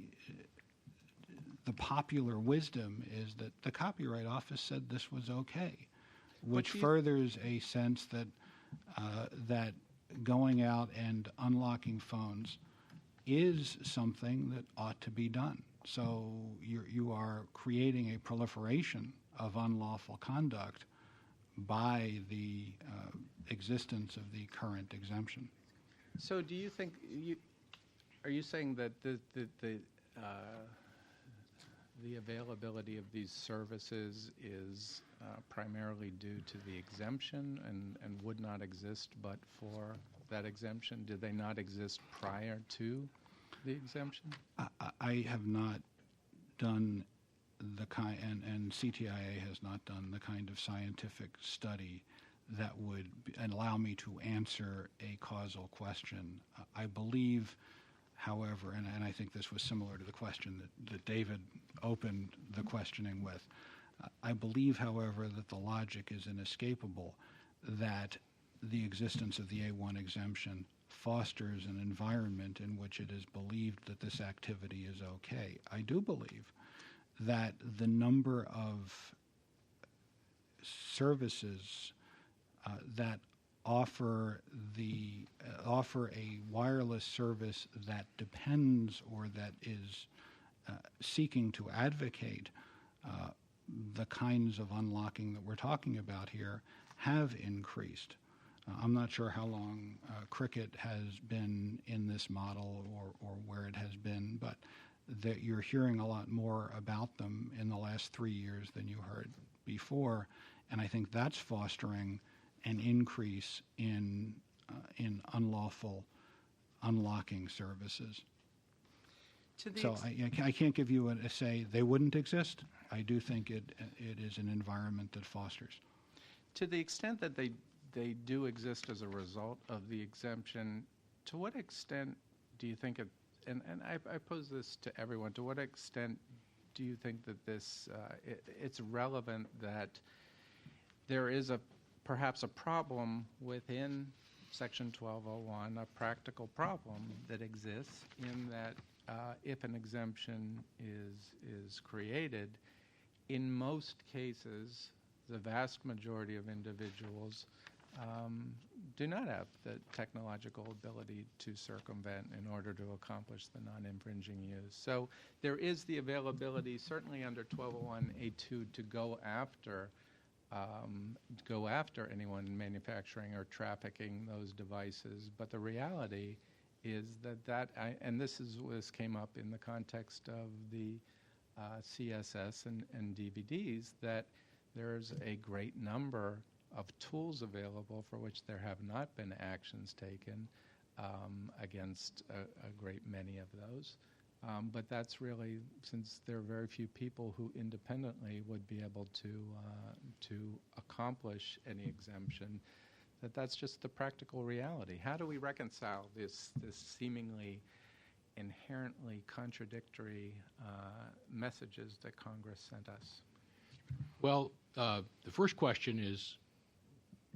popular wisdom is that the Copyright Office said this was okay, which furthers a sense that that going out and unlocking phones is something that ought to be done. So you are creating a proliferation of unlawful conduct by the existence of the current exemption. So do you think, are you saying that the availability of these services is primarily due to the exemption and would not exist but for that exemption? Did they not exist prior to the exemption? I have not done the kind, and CTIA has not done the kind of scientific study that would allow me to answer a causal question. I believe, however, and I think this was similar to the question that David opened the questioning with, I believe, however, that the logic is inescapable that the existence of the A1 exemption fosters an environment in which it is believed that this activity is okay. I do believe that the number of services that offer a wireless service that depends or that is seeking to advocate the kinds of unlocking that we're talking about here have increased. I'm not sure how long Cricket has been in this model or where it has been, but that you're hearing a lot more about them in the last 3 years than you heard before, and I think that's fostering an increase in unlawful unlocking services. So I can't give you a say they wouldn't exist. I do think it is an environment that fosters. To the extent that they do exist as a result of the exemption, to what extent do you think it, and I pose this to everyone, to what extent do you think that this, it's relevant that there is perhaps a problem within Section 1201, a practical problem that exists in that if an exemption is created, in most cases, the vast majority of individuals do not have the technological ability to circumvent in order to accomplish the non-infringing use. So there is the availability, certainly under 1201A2, to go after anyone manufacturing or trafficking those devices. But the reality is and this came up in the context of the CSS and DVDs, that there's a great number of tools available for which there have not been actions taken against a great many of those. But that's really, since there are very few people who independently would be able to accomplish any exemption, that's just the practical reality. How do we reconcile this seemingly inherently contradictory messages that Congress sent us? Well, the first question is,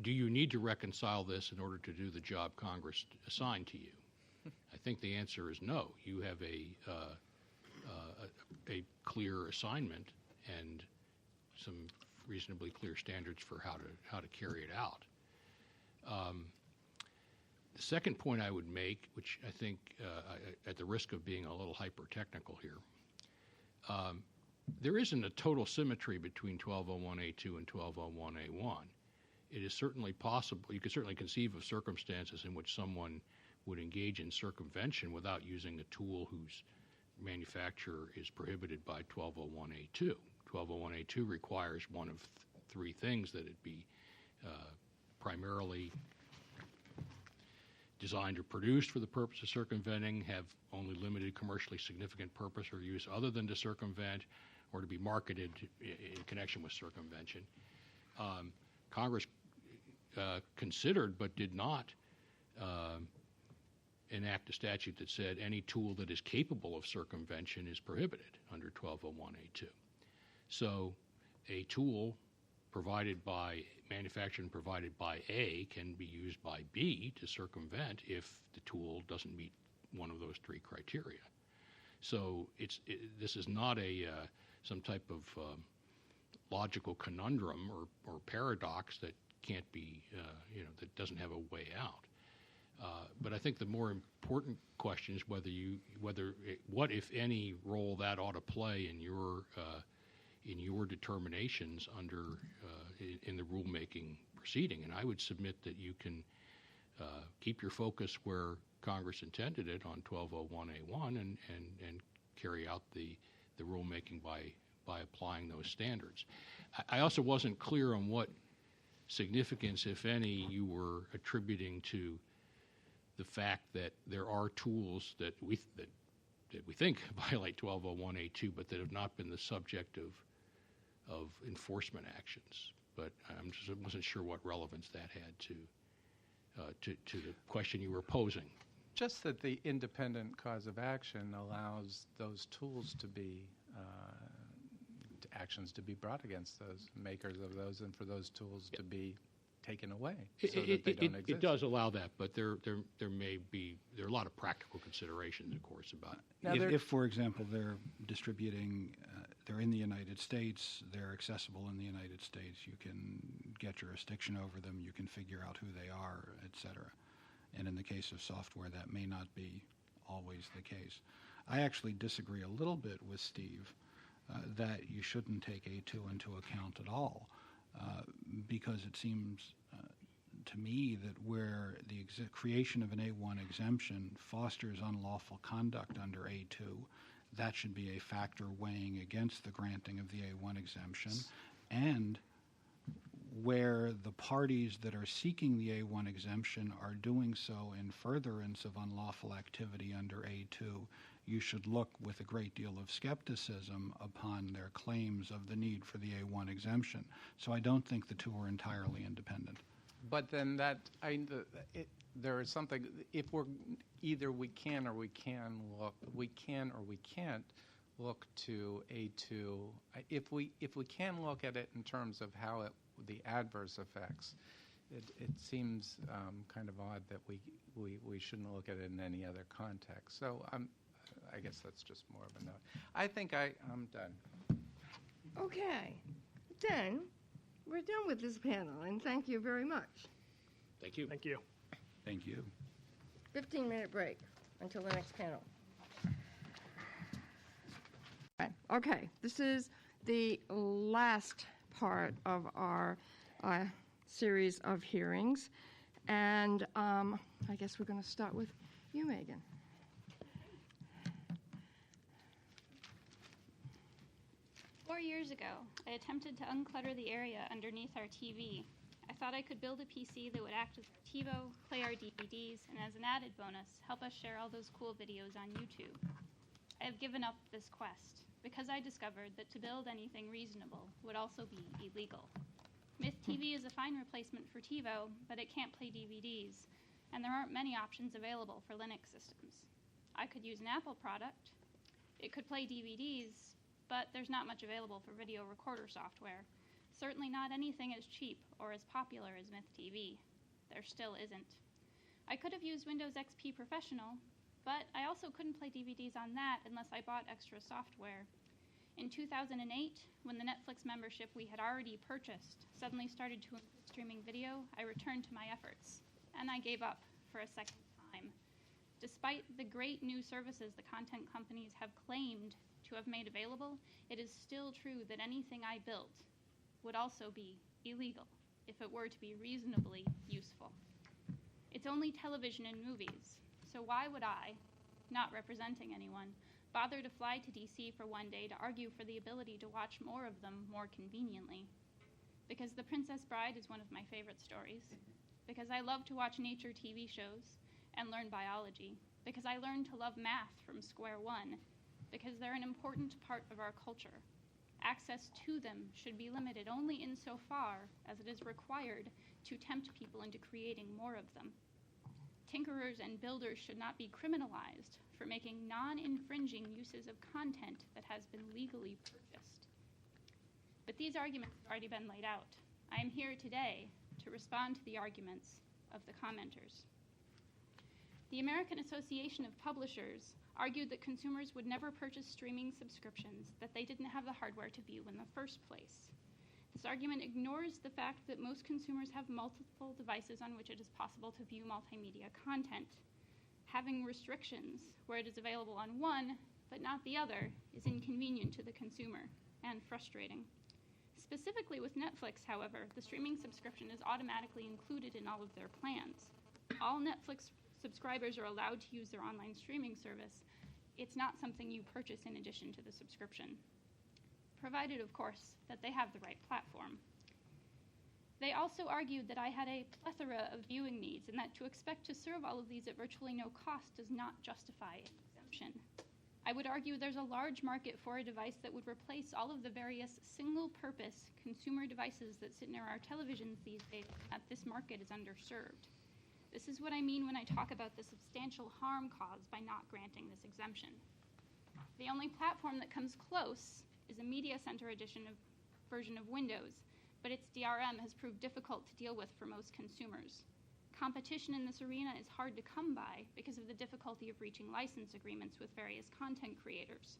do you need to reconcile this in order to do the job Congress assigned to you? I think the answer is no. You have a clear assignment and some reasonably clear standards for how to carry it out. The second point I would make, which I think, at the risk of being a little hyper-technical here, there isn't a total symmetry between 1201A2 and 1201A1. It is certainly possible, you could certainly conceive of circumstances in which someone would engage in circumvention without using a tool whose manufacturer is prohibited by 1201A2. 1201A2 requires one of three things: that it be primarily designed or produced for the purpose of circumventing, have only limited commercially significant purpose or use other than to circumvent, or to be marketed in connection with circumvention. Congress considered but did not enact a statute that said any tool that is capable of circumvention is prohibited under 1201A2. So a tool manufactured and provided by A can be used by B to circumvent if the tool doesn't meet one of those three criteria. So this is not some type of logical conundrum or paradox that can't be, that doesn't have a way out. But I think the more important question is what, if any, role that ought to play in your determinations in the rulemaking proceeding. And I would submit that you can keep your focus where Congress intended it on 1201A1 and carry out the rulemaking by applying those standards. I also wasn't clear on what significance, if any, you were attributing to the fact that there are tools that we think violate 1201A2, but that have not been the subject of enforcement actions. But I wasn't sure what relevance that had to the question you were posing. Just that the independent cause of action allows those tools to be actions to be brought against those makers of those, and for those tools to be taken away so that they don't exist. It does allow that, but there are a lot of practical considerations, of course, about it. If, for example, they're they're in the United States, they're accessible in the United States, you can get jurisdiction over them, you can figure out who they are, etc. And in the case of software, that may not be always the case. I actually disagree a little bit with Steve that you shouldn't take A2 into account at all, because it seems to me that where the creation of an A1 exemption fosters unlawful conduct under A2, that should be a factor weighing against the granting of the A1 exemption, and where the parties that are seeking the A1 exemption are doing so in furtherance of unlawful activity under A2, you should look with a great deal of skepticism upon their claims of the need for the A1 exemption. So I don't think the two are entirely independent. But then there is something, if we're either we can or we can't look to A2. If we can look at it in terms of how the adverse effects, it seems kind of odd that we shouldn't look at it in any other context. So I guess that's just more of a note. I think I'm done. Okay, then we're done with this panel, and thank you very much. Thank you. Thank you. Thank you. 15-minute break until the next panel. Okay, this is the last part of our series of hearings, and I guess we're going to start with you, Megan. Years ago, I attempted to unclutter the area underneath our TV. I thought I could build a PC that would act as a TiVo, play our DVDs, and as an added bonus, help us share all those cool videos on YouTube. I have given up this quest because I discovered that to build anything reasonable would also be illegal. Myth TV is a fine replacement for TiVo, but it can't play DVDs, and there aren't many options available for Linux systems. I could use an Apple product. It could play DVDs, but there's not much available for video recorder software. Certainly not anything as cheap or as popular as Myth TV. There still isn't. I could have used Windows XP Professional, but I also couldn't play DVDs on that unless I bought extra software. In 2008, when the Netflix membership we had already purchased suddenly started to include streaming video, I returned to my efforts, and I gave up for a second time. Despite the great new services the content companies have claimed to have made available, it is still true that anything I built would also be illegal if it were to be reasonably useful. It's only television and movies, so why would I, not representing anyone, bother to fly to DC for one day to argue for the ability to watch more of them more conveniently? Because The Princess Bride is one of my favorite stories, because I love to watch nature TV shows and learn biology, because I learned to love math from square one, because they're an important part of our culture. Access to them should be limited only insofar as it is required to tempt people into creating more of them. Tinkerers and builders should not be criminalized for making non-infringing uses of content that has been legally purchased. But these arguments have already been laid out. I am here today to respond to the arguments of the commenters. The American Association of Publishers argued that consumers would never purchase streaming subscriptions that they didn't have the hardware to view in the first place. This argument ignores the fact that most consumers have multiple devices on which it is possible to view multimedia content. Having restrictions where it is available on one but not the other is inconvenient to the consumer and frustrating. Specifically with Netflix, however, the streaming subscription is automatically included in all of their plans. All Netflix subscribers are allowed to use their online streaming service. It's not something you purchase in addition to the subscription, provided, of course, that they have the right platform. They also argued that I had a plethora of viewing needs and that to expect to serve all of these at virtually no cost does not justify an exemption. I would argue there's a large market for a device that would replace all of the various single-purpose consumer devices that sit near our televisions these days, and that this market is underserved. This is what I mean when I talk about the substantial harm caused by not granting this exemption. The only platform that comes close is a Media Center version of Windows, but its DRM has proved difficult to deal with for most consumers. Competition in this arena is hard to come by because of the difficulty of reaching license agreements with various content creators.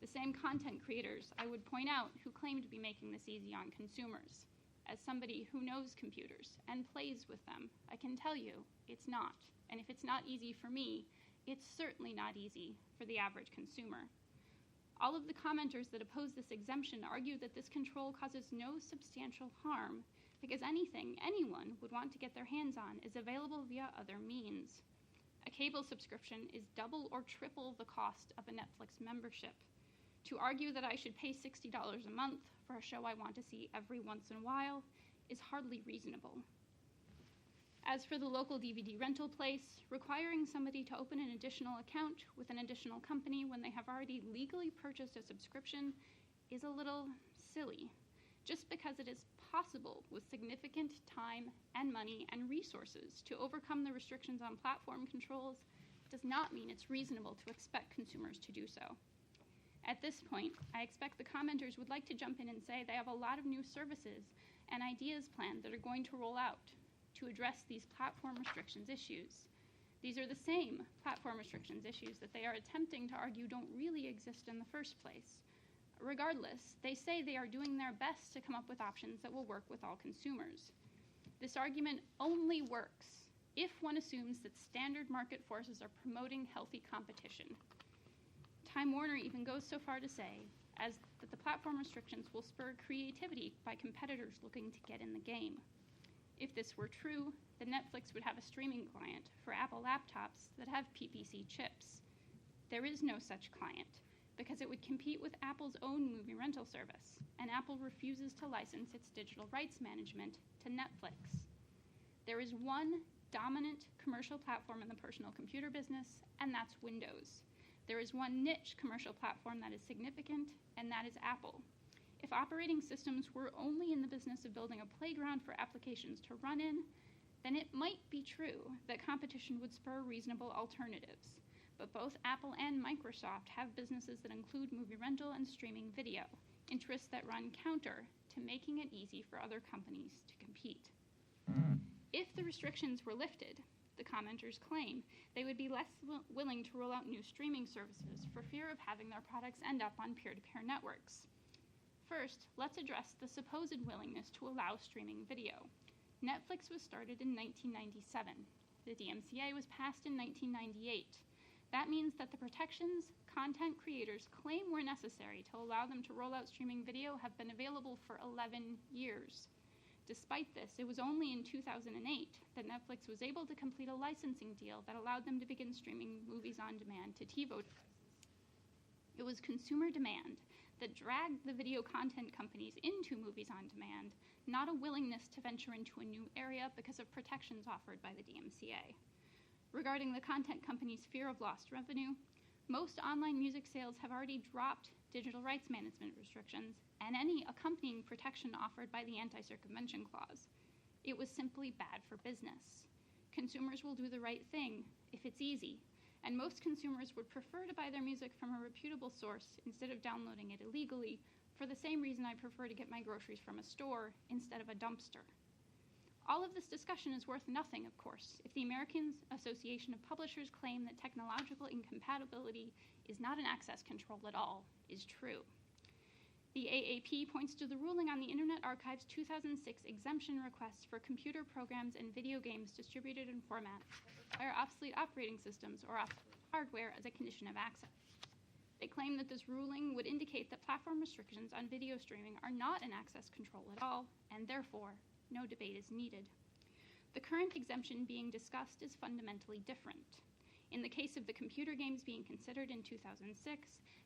The same content creators, I would point out, who claim to be making this easy on consumers. As somebody who knows computers and plays with them, I can tell you it's not. And if it's not easy for me, it's certainly not easy for the average consumer. All of the commenters that oppose this exemption argue that this control causes no substantial harm because anything anyone would want to get their hands on is available via other means. A cable subscription is double or triple the cost of a Netflix membership. To argue that I should pay $60 a month for a show I want to see every once in a while is hardly reasonable. As for the local DVD rental place, requiring somebody to open an additional account with an additional company when they have already legally purchased a subscription is a little silly. Just because it is possible with significant time and money and resources to overcome the restrictions on platform controls does not mean it's reasonable to expect consumers to do so. At this point, I expect the commenters would like to jump in and say they have a lot of new services and ideas planned that are going to roll out to address these platform restrictions issues. These are the same platform restrictions issues that they are attempting to argue don't really exist in the first place. Regardless, they say they are doing their best to come up with options that will work with all consumers. This argument only works if one assumes that standard market forces are promoting healthy competition. Time Warner even goes so far to say as that the platform restrictions will spur creativity by competitors looking to get in the game. If this were true, then Netflix would have a streaming client for Apple laptops that have PPC chips. There is no such client because it would compete with Apple's own movie rental service, and Apple refuses to license its digital rights management to Netflix. There is one dominant commercial platform in the personal computer business, and that's Windows. There is one niche commercial platform that is significant, and that is Apple. If operating systems were only in the business of building a playground for applications to run in, then it might be true that competition would spur reasonable alternatives. But both Apple and Microsoft have businesses that include movie rental and streaming video, interests that run counter to making it easy for other companies to compete. If the restrictions were lifted, the commenters claim, they would be less willing to roll out new streaming services for fear of having their products end up on peer-to-peer networks. First, let's address the supposed willingness to allow streaming video. Netflix was started in 1997. The DMCA was passed in 1998. That means that the protections content creators claim were necessary to allow them to roll out streaming video have been available for 11 years. Despite this, it was only in 2008 that Netflix was able to complete a licensing deal that allowed them to begin streaming movies on demand to TiVo devices. It was consumer demand that dragged the video content companies into movies on demand, not a willingness to venture into a new area because of protections offered by the DMCA. Regarding the content companies' fear of lost revenue, most online music sales have already dropped digital rights management restrictions and any accompanying protection offered by the anti-circumvention clause. It was simply bad for business. Consumers will do the right thing if it's easy, and most consumers would prefer to buy their music from a reputable source instead of downloading it illegally, for the same reason I prefer to get my groceries from a store instead of a dumpster. All of this discussion is worth nothing, of course, if the American Association of Publishers claim that technological incompatibility is not an access control at all is true. The AAP points to the ruling on the Internet Archive's 2006 exemption requests for computer programs and video games distributed in formats that require obsolete operating systems or obsolete hardware as a condition of access. They claim that this ruling would indicate that platform restrictions on video streaming are not an access control at all, and therefore, no debate is needed. The current exemption being discussed is fundamentally different. In the case of the computer games being considered in 2006,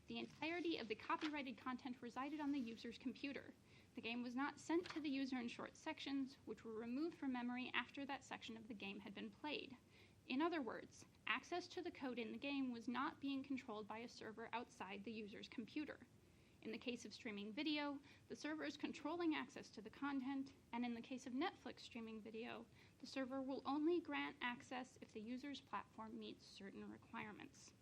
the entirety of the copyrighted content resided on the user's computer. The game was not sent to the user in short sections, which were removed from memory after that section of the game had been played. In other words, access to the code in the game was not being controlled by a server outside the user's computer. In the case of streaming video, the server is controlling access to the content, and in the case of Netflix streaming video, the server will only grant access if the user's platform meets certain requirements.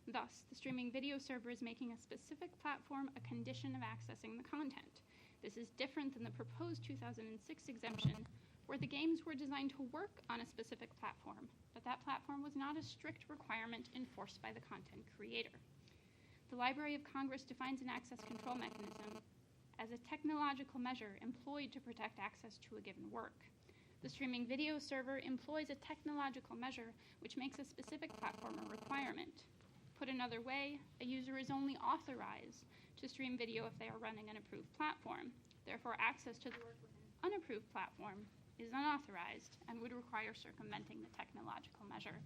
Thus, the streaming video server is making a specific platform a condition of accessing the content. This is different than the proposed 2006 exemption, where the games were designed to work on a specific platform, but that platform was not a strict requirement enforced by the content creator. the Library of Congress defines an access control mechanism as a technological measure employed to protect access to a given work. The streaming video server employs a technological measure which makes a specific platform a requirement. Put another way, a user is only authorized to stream video if they are running an approved platform. Therefore, access to the work with an unapproved platform is unauthorized and would require circumventing the technological measure.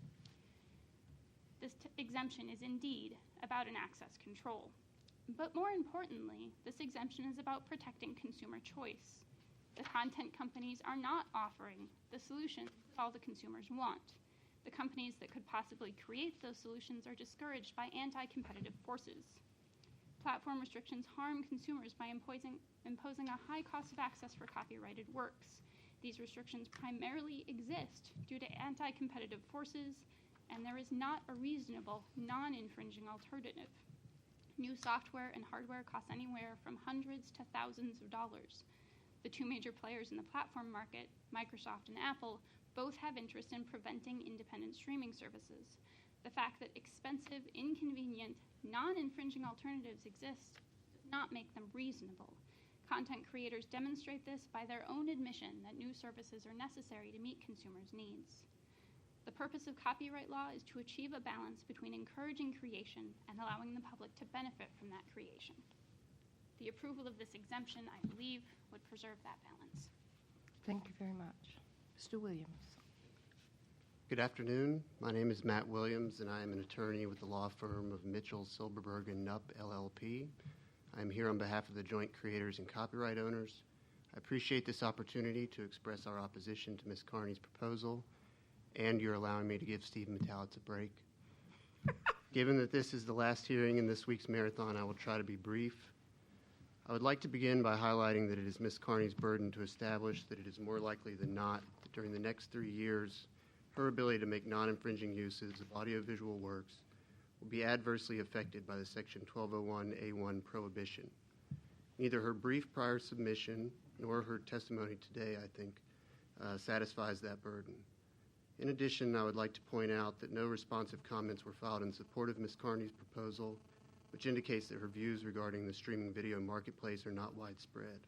This exemption is indeed about an access control. But more importantly, this exemption is about protecting consumer choice. The content companies are not offering the solutions that all the consumers want. The companies that could possibly create those solutions are discouraged by anti-competitive forces. Platform restrictions harm consumers by imposing a high cost of access for copyrighted works. These restrictions primarily exist due to anti-competitive forces, and there is not a reasonable, non-infringing alternative. New software and hardware cost anywhere from hundreds to thousands of dollars. The two major players in the platform market, Microsoft and Apple, both have interest in preventing independent streaming services. The fact that expensive, inconvenient, non-infringing alternatives exist does not make them reasonable. Content creators demonstrate this by their own admission that new services are necessary to meet consumers' needs. The purpose of copyright law is to achieve a balance between encouraging creation and allowing the public to benefit from that creation. The approval of this exemption, I believe, would preserve that balance. Thank you very much. Mr. Williams. Good afternoon. My name is Matt Williams, and I am an attorney with the law firm of Mitchell, Silberberg, and Knupp, LLP. I am here on behalf of the joint creators and copyright owners. I appreciate this opportunity to express our opposition to Ms. Carney's proposal, and you're allowing me to give Steve Metalitz a break. Given that this is the last hearing in this week's marathon, I will try to be brief. I would like to begin by highlighting that it is Ms. Carney's burden to establish that it is more likely than not that during the next 3 years, her ability to make non-infringing uses of audiovisual works will be adversely affected by the Section 1201A1 prohibition. Neither her brief prior submission nor her testimony today, I think, satisfies that burden. In addition, I would like to point out that no responsive comments were filed in support of Ms. Carney's proposal, which indicates that her views regarding the streaming video marketplace are not widespread.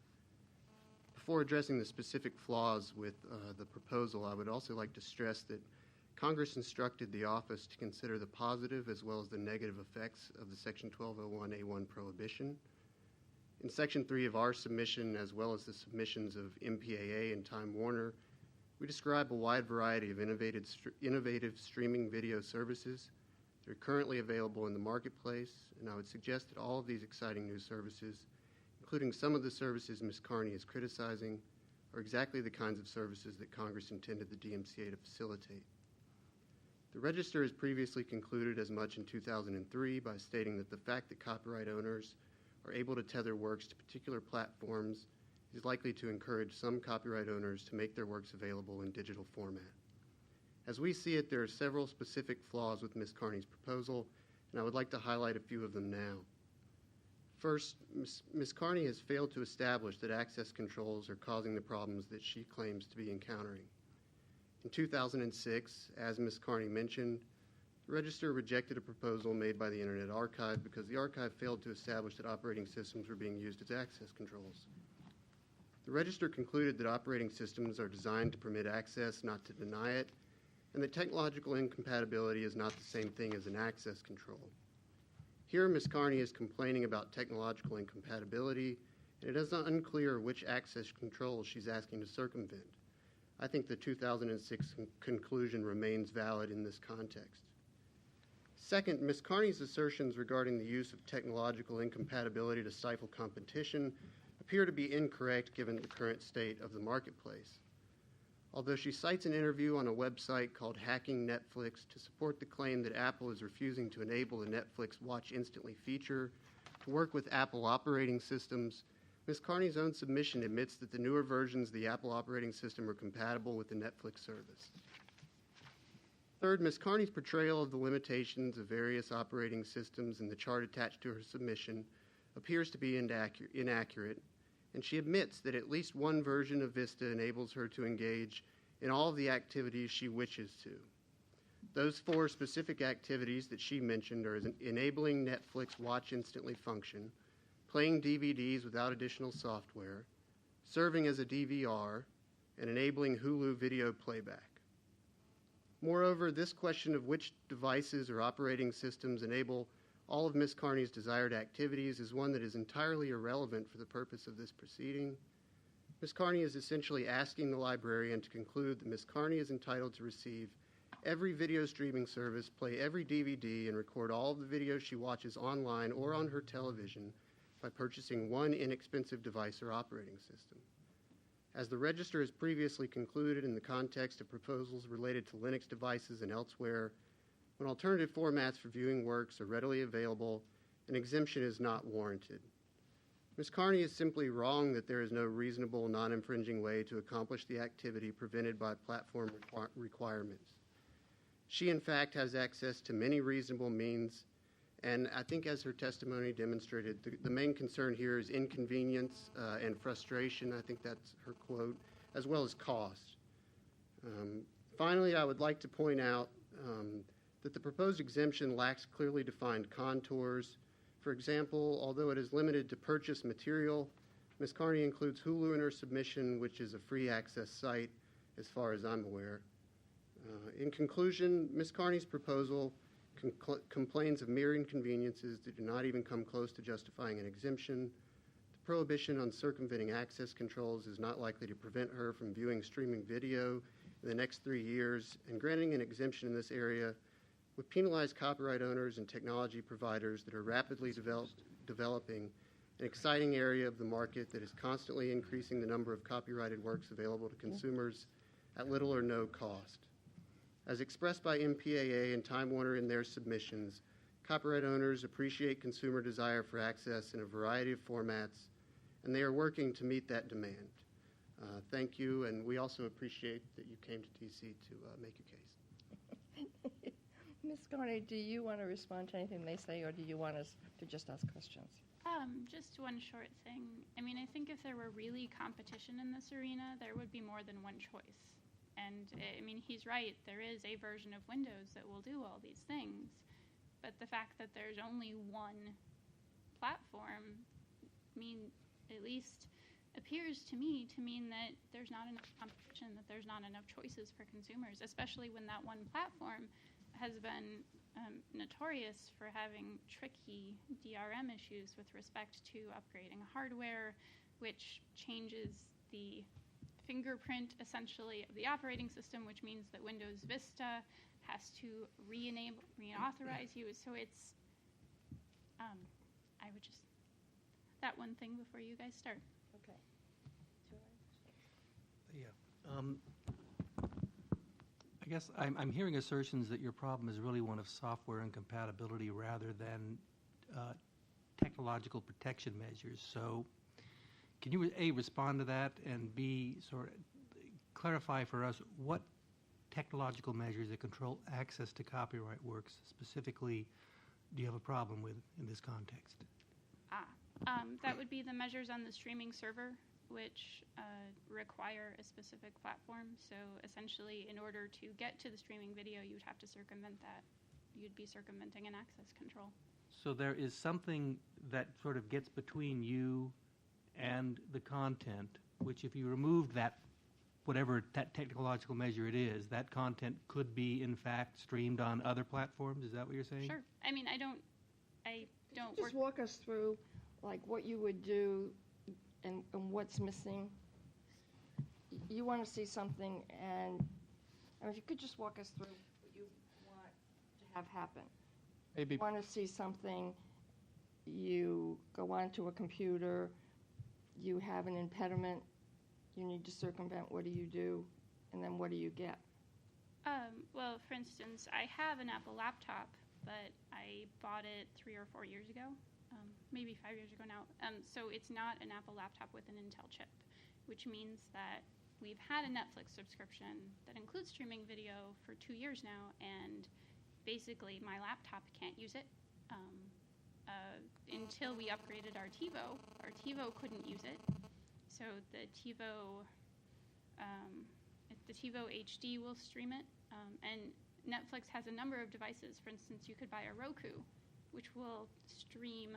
Before addressing the specific flaws with the proposal, I would also like to stress that Congress instructed the office to consider the positive as well as the negative effects of the Section 1201A1 prohibition. In Section 3 of our submission, as well as the submissions of MPAA and Time Warner, we describe a wide variety of innovative streaming video services that are currently available in the marketplace, and I would suggest that all of these exciting new services, including some of the services Ms. Carney is criticizing, are exactly the kinds of services that Congress intended the DMCA to facilitate. The Register has previously concluded as much in 2003 by stating that the fact that copyright owners are able to tether works to particular platforms is likely to encourage some copyright owners to make their works available in digital format. As we see it, there are several specific flaws with Ms. Carney's proposal, and I would like to highlight a few of them now. First, Ms. Carney has failed to establish that access controls are causing the problems that she claims to be encountering. In 2006, as Ms. Carney mentioned, the Register rejected a proposal made by the Internet Archive because the archive failed to establish that operating systems were being used as access controls. The Register concluded that operating systems are designed to permit access, not to deny it, and that technological incompatibility is not the same thing as an access control. Here, Ms. Carney is complaining about technological incompatibility, and it is unclear which access controls she's asking to circumvent. I think the 2006 conclusion remains valid in this context. Second, Ms. Carney's assertions regarding the use of technological incompatibility to stifle competition appear to be incorrect given the current state of the marketplace. Although she cites an interview on a website called Hacking Netflix to support the claim that Apple is refusing to enable the Netflix Watch Instantly feature to work with Apple operating systems, Ms. Carney's own submission admits that the newer versions of the Apple operating system are compatible with the Netflix service. Third, Ms. Carney's portrayal of the limitations of various operating systems in the chart attached to her submission appears to be inaccurate, and she admits that at least one version of Vista enables her to engage in all of the activities she wishes to. Those 4 specific activities that she mentioned are enabling Netflix Watch Instantly function, playing DVDs without additional software, serving as a DVR, and enabling Hulu video playback. Moreover, this question of which devices or operating systems enable all of Ms. Carney's desired activities is one that is entirely irrelevant for the purpose of this proceeding. Ms. Carney is essentially asking the librarian to conclude that Ms. Carney is entitled to receive every video streaming service, play every DVD, and record all of the videos she watches online or on her television by purchasing one inexpensive device or operating system. As the Register has previously concluded in the context of proposals related to Linux devices and elsewhere, when alternative formats for viewing works are readily available, an exemption is not warranted. Ms. Carney is simply wrong that there is no reasonable, non-infringing way to accomplish the activity prevented by platform requirements. She, in fact, has access to many reasonable means, and I think as her testimony demonstrated, the main concern here is inconvenience and frustration. I think that's her quote, as well as cost. Finally, I would like to point out that the proposed exemption lacks clearly defined contours. For example, although it is limited to purchase material, Ms. Carney includes Hulu in her submission, which is a free access site as far as I'm aware. In conclusion, Ms. Carney's proposal complains of mere inconveniences that do not even come close to justifying an exemption. The prohibition on circumventing access controls is not likely to prevent her from viewing streaming video in the next 3 years, and granting an exemption in this area would penalize copyright owners and technology providers that are rapidly developing an exciting area of the market that is constantly increasing the number of copyrighted works available to consumers at little or no cost. As expressed by MPAA and Time Warner in their submissions, copyright owners appreciate consumer desire for access in a variety of formats, and they are working to meet that demand. Thank you, and we also appreciate that you came to DC to make your case. Ms. Carney, do you want to respond to anything they say, or do you want us to just ask questions? Just one short thing. I mean, I think if there were really competition in this arena, there would be more than one choice. And, I mean, he's right. There is a version of Windows that will do all these things. But the fact that there's only one platform at least appears to me to mean that there's not enough competition, that there's not enough choices for consumers, especially when that one platform has been notorious for having tricky DRM issues with respect to upgrading hardware, which changes the fingerprint, essentially, of the operating system, which means that Windows Vista has to reauthorize you. So it's, I would just, that one thing before you guys start. Okay. Yeah. I guess I'm hearing assertions that your problem is really one of software incompatibility rather than technological protection measures. So can you, A, respond to that, and B, sort of clarify for us what technological measures that control access to copyright works specifically do you have a problem with in this context? That would be the measures on the streaming server, which require a specific platform. So essentially, in order to get to the streaming video, you would have to circumvent that. You'd be circumventing an access control. So there is something that sort of gets between you and the content, which if you removed that, whatever that technological measure it is, that content could be, in fact, streamed on other platforms? Is that what you're saying? Sure. I mean, I don't Just walk us through, like, what you would do and what's missing. You want to see something, and if you could just walk us through what you want to have happen. Maybe. You want to see something, you go onto a computer, you have an impediment, you need to circumvent, what do you do, and then what do you get? Well, for instance, I have an Apple laptop, but I bought it 3 or 4 years ago, maybe 5 years ago now. So it's not an Apple laptop with an Intel chip, which means that we've had a Netflix subscription that includes streaming video for 2 years now, and basically my laptop can't use it. Until we upgraded our TiVo couldn't use it. So the TiVo HD will stream it, and Netflix has a number of devices. For instance, you could buy a Roku, which will stream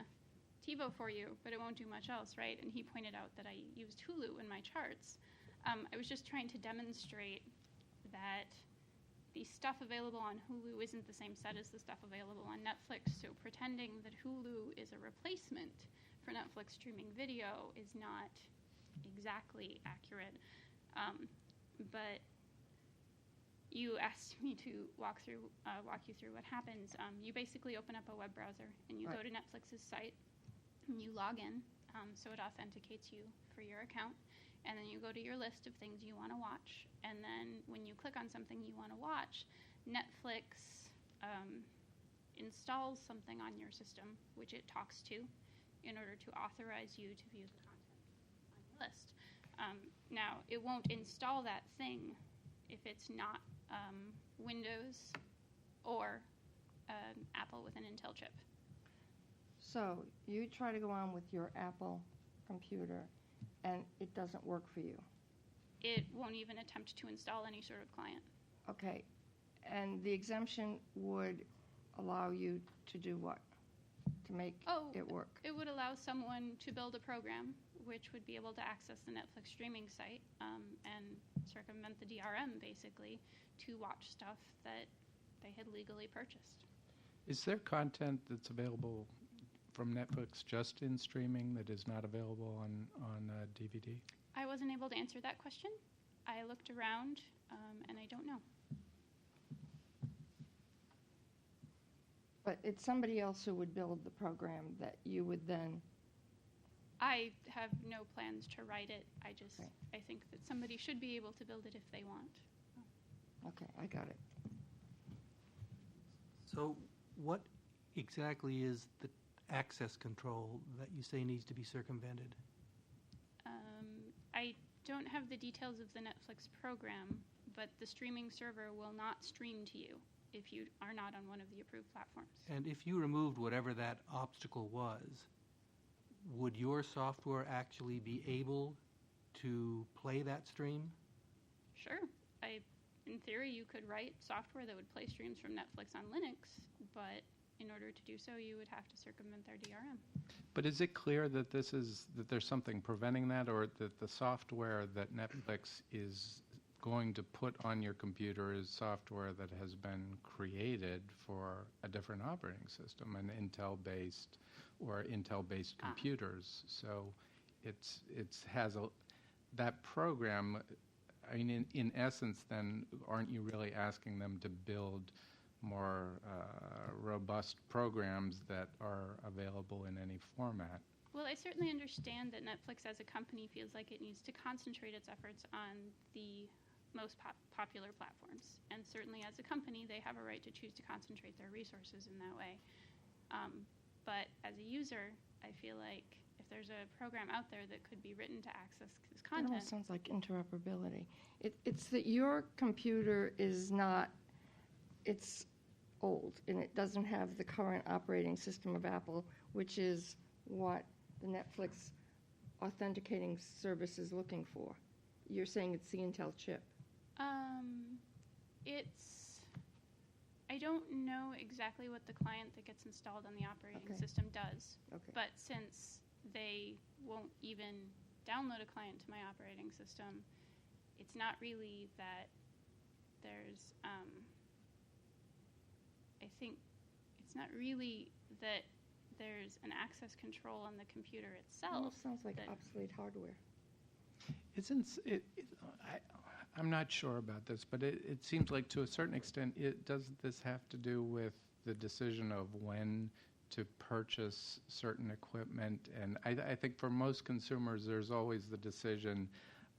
TiVo for you, but it won't do much else, right? And he pointed out that I used Hulu in my charts. I was just trying to demonstrate that the stuff available on Hulu isn't the same set as the stuff available on Netflix, so pretending that Hulu is a replacement for Netflix streaming video is not exactly accurate. But you asked me to walk you through what happens. You basically open up a web browser and you go to Netflix's site and you log in, so it authenticates you for your account. And then you go to your list of things you want to watch. And then when you click on something you want to watch, Netflix installs something on your system, which it talks to, in order to authorize you to view the content on the list. Now, it won't install that thing if it's not Windows or Apple with an Intel chip. So you try to go on with your Apple computer, and it doesn't work for you. It won't even attempt to install any sort of client. Okay. And the exemption would allow you to do what? To make it work? It would allow someone to build a program which would be able to access the Netflix streaming site and circumvent the DRM, basically, to watch stuff that they had legally purchased. Is there content that's available from Netflix just in streaming that is not available on DVD? I wasn't able to answer that question. I looked around, and I don't know. But it's somebody else who would build the program that you would then... I have no plans to write it. I think that somebody should be able to build it if they want. Okay, I got it. So what exactly is the access control that you say needs to be circumvented? I don't have the details of the Netflix program, but the streaming server will not stream to you if you are not on one of the approved platforms. And if you removed whatever that obstacle was, would your software actually be able to play that stream? Sure. In theory, you could write software that would play streams from Netflix on Linux, but in order to do so, you would have to circumvent their DRM. But is it clear that there's something preventing that, or that the software that Netflix is going to put on your computer is software that has been created for a different operating system, an Intel-based or Intel-based computers? So that program. I mean, in essence, then, aren't you really asking them to build more robust programs that are available in any format? Well, I certainly understand that Netflix as a company feels like it needs to concentrate its efforts on the most popular platforms. And certainly as a company, they have a right to choose to concentrate their resources in that way. But as a user, I feel like if there's a program out there that could be written to access this content... It almost sounds like interoperability. It's that your computer is not... It's old, and it doesn't have the current operating system of Apple, which is what the Netflix authenticating service is looking for. You're saying it's the Intel chip. I don't know exactly what the client that gets installed on the operating system does. Okay. But since they won't even download a client to my operating system, it's not really that there's... I think it's not really that there's an access control on the computer itself. It almost sounds like obsolete hardware. I'm not sure about this, but it seems like to a certain extent, doesn't this have to do with the decision of when to purchase certain equipment? And I think for most consumers, there's always the decision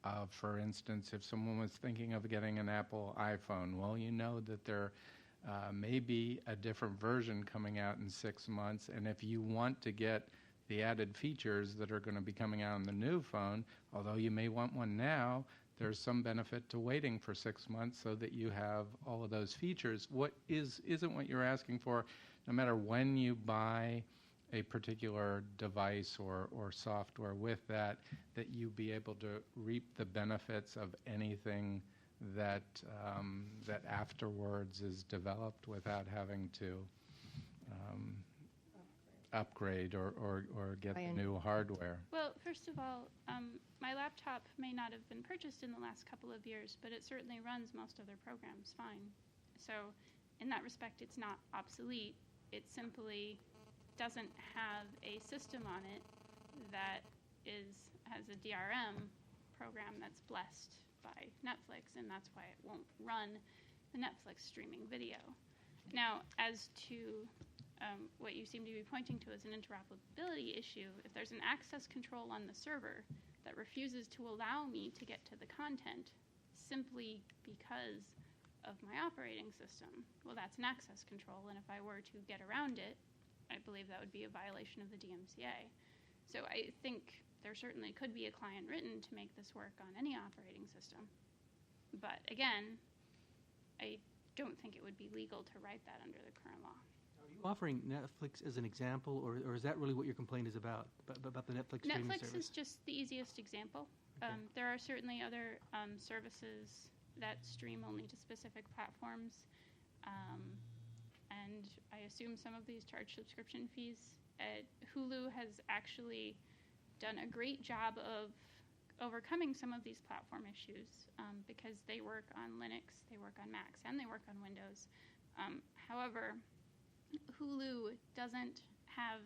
of, for instance, if someone was thinking of getting an Apple iPhone, well, you know that there may be a different version coming out in 6 months, and if you want to get the added features that are going to be coming out on the new phone, although you may want one now, there's some benefit to waiting for 6 months so that you have all of those features. What isn't what you're asking for, no matter when you buy a particular device or software with that you be able to reap the benefits of anything that that afterwards is developed without having to upgrade or get the new hardware? Well, first of all, my laptop may not have been purchased in the last couple of years, but it certainly runs most other programs fine. So in that respect, it's not obsolete. It simply doesn't have a system on it that has a DRM program that's blessed by Netflix, and that's why it won't run the Netflix streaming video. Now, as to what you seem to be pointing to as an interoperability issue, if there's an access control on the server that refuses to allow me to get to the content simply because of my operating system, well, that's an access control, and if I were to get around it, I believe that would be a violation of the DMCA. So I think there certainly could be a client written to make this work on any operating system. But again, I don't think it would be legal to write that under the current law. Are you offering Netflix as an example, or is that really what your complaint is about the Netflix streaming service? Netflix is just the easiest example. Okay. There are certainly other services that stream only to specific platforms, and I assume some of these charge subscription fees. Hulu has actually done a great job of overcoming some of these platform issues because they work on Linux, they work on Macs, and they work on Windows. However, Hulu doesn't have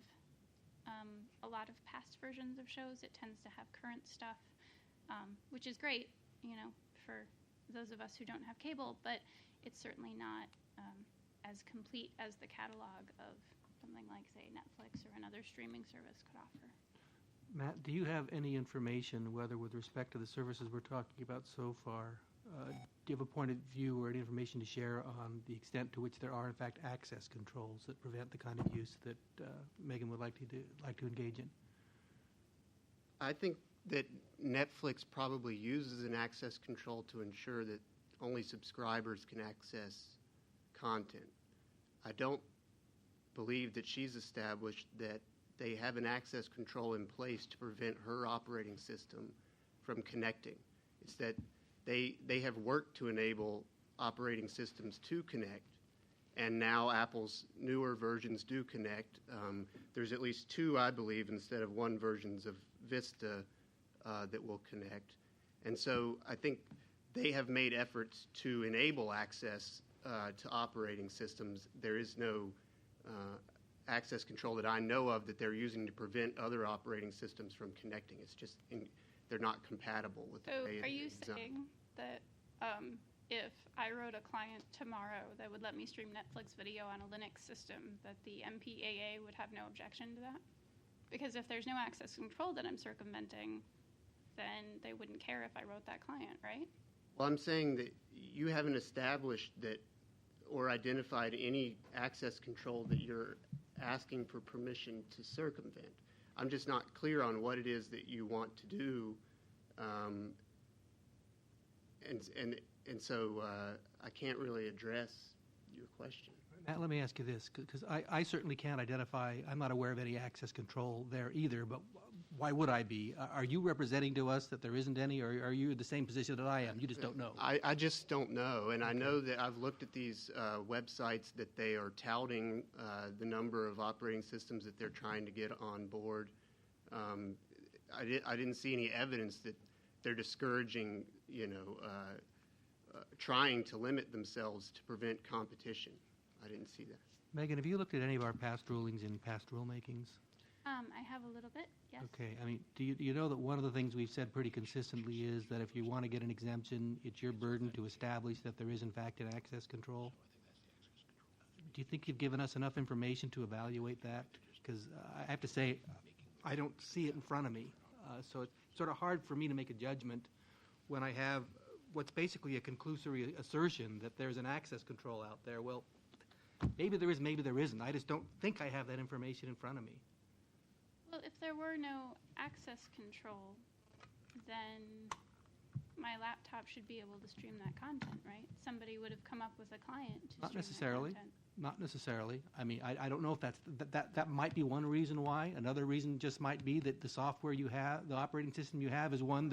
a lot of past versions of shows. It tends to have current stuff, which is great, for those of us who don't have cable, but it's certainly not as complete as the catalog of something like, say, Netflix or another streaming service could offer. Matt, do you have any information, whether with respect to the services we're talking about so far, do you have a point of view or any information to share on the extent to which there are, in fact, access controls that prevent the kind of use that Megan would like to engage in? I think that Netflix probably uses an access control to ensure that only subscribers can access content. I don't believe that she's established that they have an access control in place to prevent her operating system from connecting. It's that they have worked to enable operating systems to connect, and now Apple's newer versions do connect. There's at least two, I believe, instead of one versions of Vista that will connect. And so I think they have made efforts to enable access to operating systems. There is no access control that I know of that they're using to prevent other operating systems from connecting. It's just they're not compatible with the way are you it's designed. saying that if I wrote a client tomorrow that would let me stream Netflix video on a Linux system, that the MPAA would have no objection to that? Because if there's no access control that I'm circumventing, then they wouldn't care if I wrote that client, right? Well, I'm saying that you haven't established that or identified any access control that you're asking for permission to circumvent. I'm just not clear on what it is that you want to do, and so I can't really address your question. Matt, let me ask you this, because I certainly can't identify, I'm not aware of any access control there either, but why would I be? Are you representing to us that there isn't any, or are you in the same position that I am? You just don't know. I just don't know, and I know that I've looked at these websites that they are touting the number of operating systems that they're trying to get on board. I didn't see any evidence that they're discouraging, trying to limit themselves to prevent competition. I didn't see that. Megan, have you looked at any of our past rulings in past rulemakings? I have a little bit, yes. Okay. I mean, do you know that one of the things we've said pretty consistently is that if you want to get an exemption, it's your burden to establish that there is, in fact, an access control? Do you think you've given us enough information to evaluate that? Because I have to say, I don't see it in front of me. So it's sort of hard for me to make a judgment when I have what's basically a conclusory assertion that there's an access control out there. Well, maybe there is, maybe there isn't. I just don't think I have that information in front of me. Well, if there were no access control, then my laptop should be able to stream that content, right? Somebody would have come up with a client to Not stream necessarily. that content. Not necessarily. I mean, I don't know if that might be one reason why. Another reason just might be that the software you have, the operating system you have, is one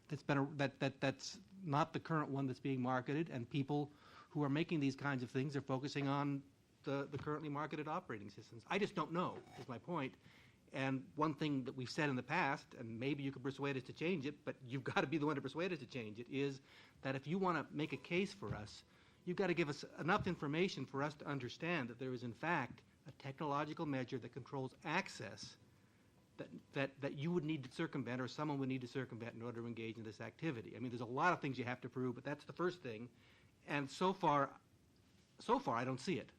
that's not the current one that's being marketed, and people who are making these kinds of things are focusing on the currently marketed operating systems. I just don't know, is my point. And one thing that we've said in the past, and maybe you could persuade us to change it, but you've got to be the one to persuade us to change it, is that if you want to make a case for us, you've got to give us enough information for us to understand that there is, in fact, a technological measure that controls access that you would need to circumvent, or someone would need to circumvent in order to engage in this activity. I mean, there's a lot of things you have to prove, but that's the first thing. And so far, I don't see it.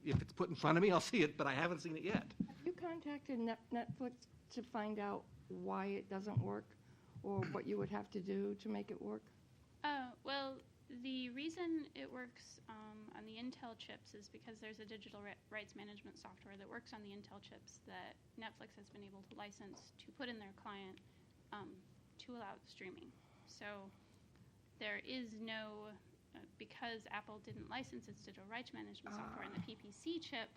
If it's put in front of me, I'll see it, but I haven't seen it yet. Have you contacted Netflix to find out why it doesn't work, or what you would have to do to make it work? Well, the reason it works on the Intel chips is because there's a digital rights management software that works on the Intel chips that Netflix has been able to license to put in their client to allow streaming. So there is no, because Apple didn't license its digital rights management software in the PPC chip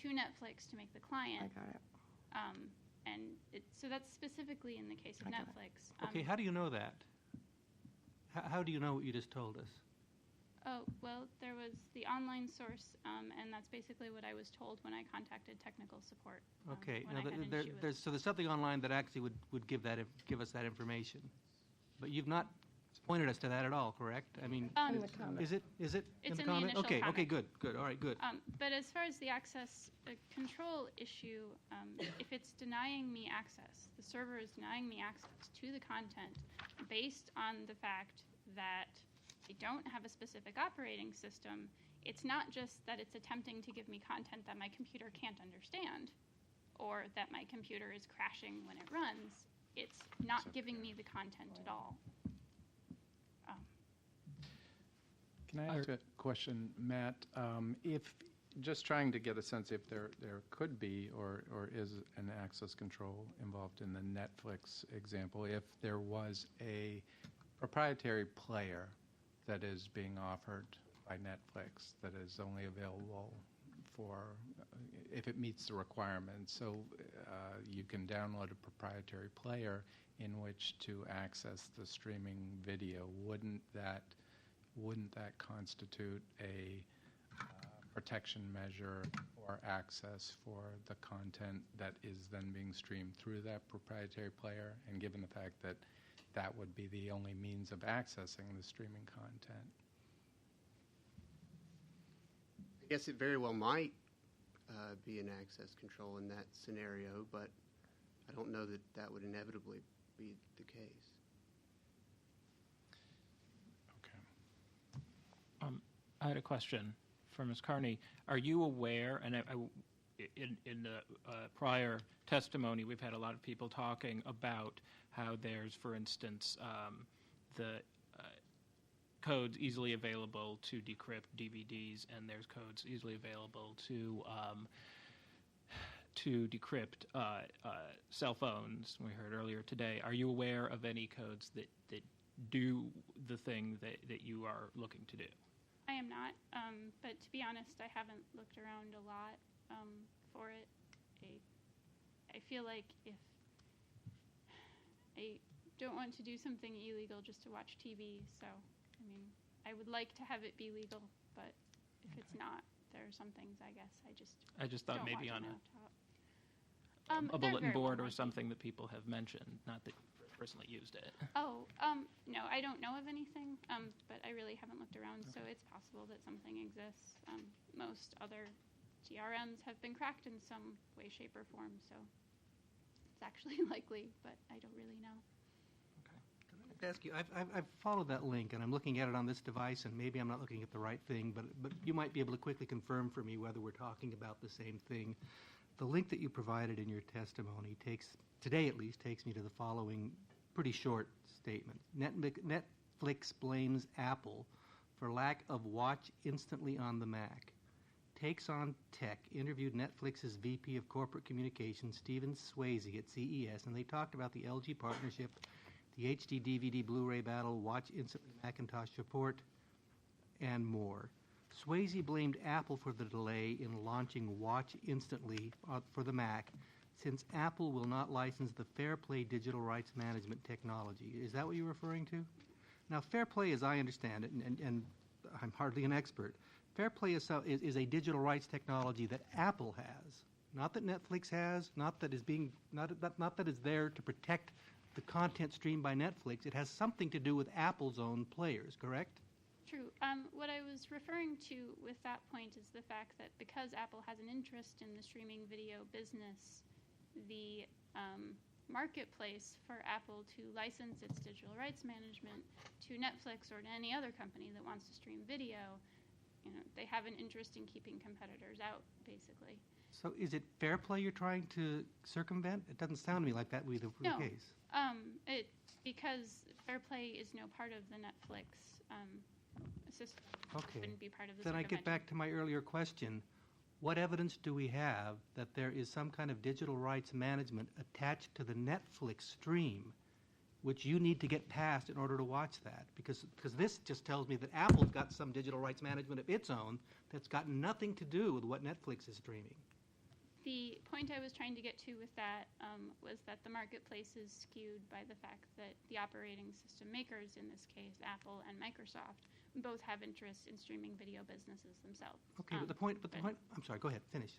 to Netflix to make the client. I got it. So that's specifically in the case of Netflix. Okay, how do you know that? How do you know what you just told us? Oh, well, there was the online source, and that's basically what I was told when I contacted technical support. Okay, when now I had an issue with there's something online that actually would give us that information, but you've not pointed us to that at all, correct? I mean, In the comment. is it It's in the in the comment? initial Okay, comment. good, all right, good. But as far as the access control issue, if it's denying me access, the server is denying me access to the content based on the fact that I don't have a specific operating system. It's not just that it's attempting to give me content that my computer can't understand, or that my computer is crashing when it runs. It's not giving me the content at all. Can I ask a question, Matt? If just trying to get a sense if there could be or is an access control involved in the Netflix example, if there was a proprietary player that is being offered by Netflix that is only available for if it meets the requirements. So you can download a proprietary player in which to access the streaming video. Wouldn't that constitute a protection measure or access for the content that is then being streamed through that proprietary player? And given the fact that that would be the only means of accessing the streaming content. I guess it very well might be an access control in that scenario, but I don't know that that would inevitably be the case. Okay. I had a question for Ms. Carney. Are you aware, and in the prior testimony, we've had a lot of people talking about how there's, for instance, the codes easily available to decrypt DVDs, and there's codes easily available to decrypt cell phones. We heard earlier today. Are you aware of any codes that do the thing that you are looking to do? I am not, but to be honest, I haven't looked around a lot for it. I feel like if I don't want to do something illegal just to watch TV, so I mean, I would like to have it be legal, but if it's not, there are some things I guess I just thought don't maybe watch on laptop. a They're bulletin very board well or might be. something that people have mentioned, not that you personally used it. Oh, no, I don't know of anything, but I really haven't looked around, so it's possible that something exists. Most other DRMs have been cracked in some way, shape, or form, so it's actually likely, but I don't really know. I'd ask you, I've followed that link, and I'm looking at it on this device, and maybe I'm not looking at the right thing, but you might be able to quickly confirm for me whether we're talking about the same thing. The link that you provided in your testimony today at least, takes me to the following pretty short statement. Netflix blames Apple for lack of watch instantly on the Mac. Takes on Tech interviewed Netflix's VP of Corporate Communications, Stephen Swayze, at CES, and they talked about the LG partnership, the HD DVD Blu-ray battle, Watch Instantly Macintosh support, and more. Swayze blamed Apple for the delay in launching Watch Instantly for the Mac, since Apple will not license the Fair Play digital rights management technology. Is that what you're referring to? Now, Fair Play, as I understand it, and I'm hardly an expert, Fair Play is a digital rights technology that Apple has, not that Netflix has, not that is there to protect the content streamed by Netflix. It has something to do with Apple's own players, correct? True. What I was referring to with that point is the fact that because Apple has an interest in the streaming video business, the marketplace for Apple to license its digital rights management to Netflix or to any other company that wants to stream video, they have an interest in keeping competitors out, basically. So is it Fair Play you're trying to circumvent? It doesn't sound to me like that would be the case. Because Fair Play is no part of the Netflix system. Okay. Wouldn't be part of the Then I get back to my earlier question. What evidence do we have that there is some kind of digital rights management attached to the Netflix stream, which you need to get past in order to watch that? Because this just tells me that Apple's got some digital rights management of its own that's got nothing to do with what Netflix is streaming. The point I was trying to get to with that was that the marketplace is skewed by the fact that the operating system makers, in this case Apple and Microsoft, both have interests in streaming video businesses themselves. Okay, but the point, I'm sorry, go ahead, finish.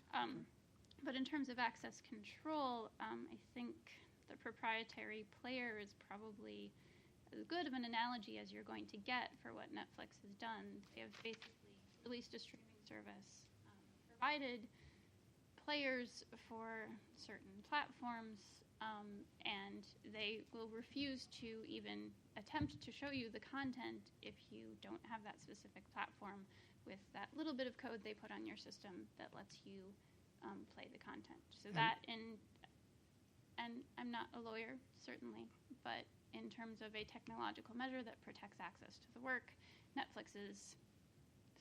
But in terms of access control, I think the proprietary player is probably as good of an analogy as you're going to get for what Netflix has done. They have basically released a streaming service, provided players for certain platforms, and they will refuse to even attempt to show you the content if you don't have that specific platform with that little bit of code they put on your system that lets you play the content. So that, and I'm not a lawyer, certainly, but in terms of a technological measure that protects access to the work, Netflix is,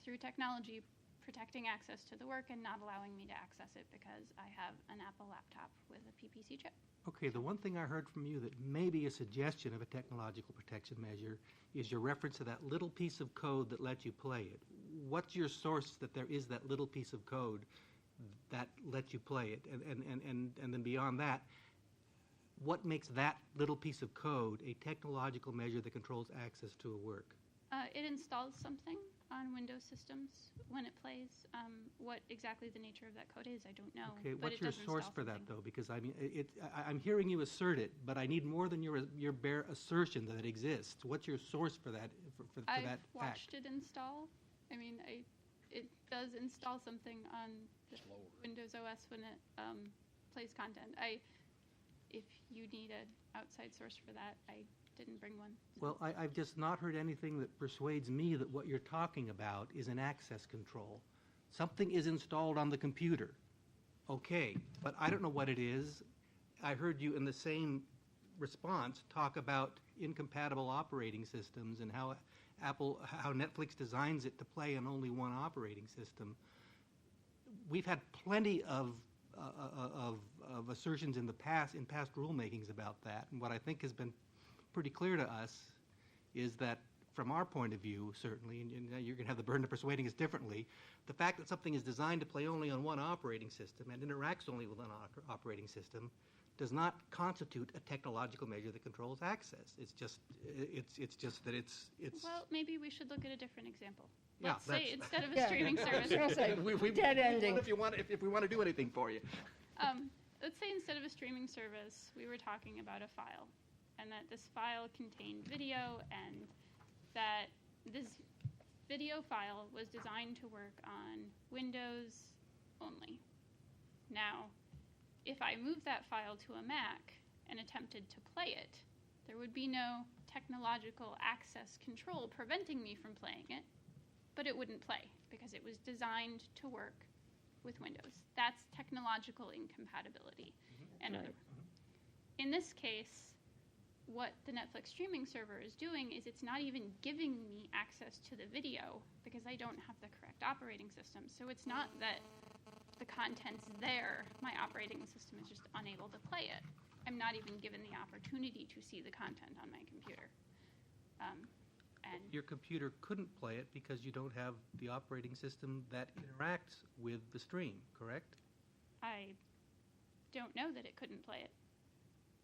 through technology, protecting access to the work and not allowing me to access it because I have an Apple laptop with a PPC chip. Okay, the one thing I heard from you that may be a suggestion of a technological protection measure is your reference to that little piece of code that lets you play it. What's your source that there is that little piece of code that lets you play it? And then beyond that, what makes that little piece of code a technological measure that controls access to a work? It installs something on Windows systems when it plays. What exactly the nature of that code is, I don't know. Okay, but what's your source for that, though? Because I mean, I'm hearing you assert it, but I need more than your bare assertion that it exists. What's your source for that? For that I've act? watched it install. I mean, it does install something on the Windows OS when it plays content. If you need an outside source for that, I didn't bring one. Well, I've just not heard anything that persuades me that what you're talking about is an access control. Something is installed on the computer. Okay, but I don't know what it is. I heard you in the same response talk about incompatible operating systems and how Netflix designs it to play on only one operating system. We've had plenty of assertions in past rulemakings about that, and what I think has been pretty clear to us is that from our point of view, certainly, and you're going to have the burden of persuading us differently, the fact that something is designed to play only on one operating system and interacts only with one operating system does not constitute a technological measure that controls access. It's just that it's. Well, maybe we should look at a different example. Yeah, Let's say instead of a streaming service. Dead ending. If we want to do anything for you. Let's say instead of a streaming service, we were talking about a file, and that this file contained video, and that this video file was designed to work on Windows only. Now, if I moved that file to a Mac and attempted to play it, there would be no technological access control preventing me from playing it, but it wouldn't play because it was designed to work with Windows. That's technological incompatibility. In this case, what the Netflix streaming server is doing is it's not even giving me access to the video because I don't have the correct operating system. So it's not that the content's there, my operating system is just unable to play it. I'm not even given the opportunity to see the content on my computer. And your computer couldn't play it because you don't have the operating system that interacts with the stream, correct? don't know that it couldn't play it.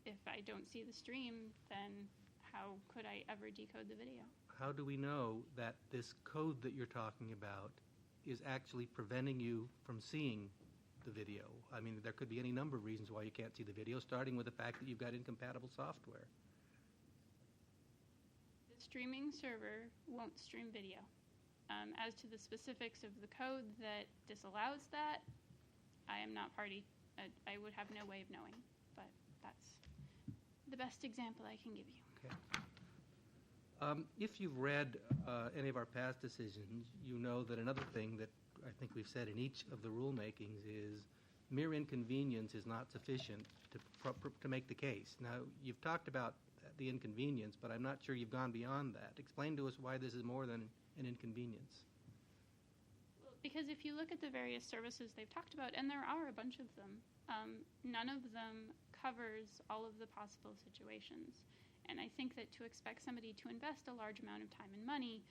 If I don't see the stream, then how could I ever decode the video? How do we know that this code that you're talking about is actually preventing you from seeing the video? I mean, there could be any number of reasons why you can't see the video, starting with the fact that you've got incompatible software. The streaming server won't stream video. As to the specifics of the code that disallows that, I am not party. I would have no way of knowing, but that's the best example I can give you. Okay. If you've read any of our past decisions, you know that another thing that I think we've said in each of the rulemakings is mere inconvenience is not sufficient to make the case. Now, you've talked about the inconvenience, but I'm not sure you've gone beyond that. Explain to us why this is more than an inconvenience. Well, because if you look at the various services they've talked about, and there are a bunch of them, none of them covers all of the possible situations. And I think that to expect somebody to invest a large amount of time and money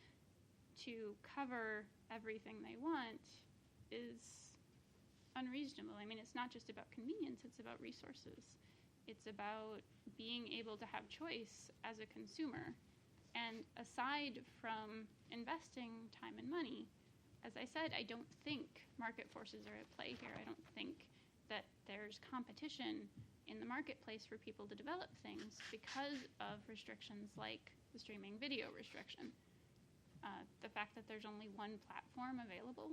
to cover everything they want is unreasonable. I mean, it's not just about convenience, it's about resources. It's about being able to have choice as a consumer. And aside from investing time and money, as I said, I don't think market forces are at play here. I don't think that there's competition in the marketplace for people to develop things because of restrictions like the streaming video restriction. The fact that there's only one platform available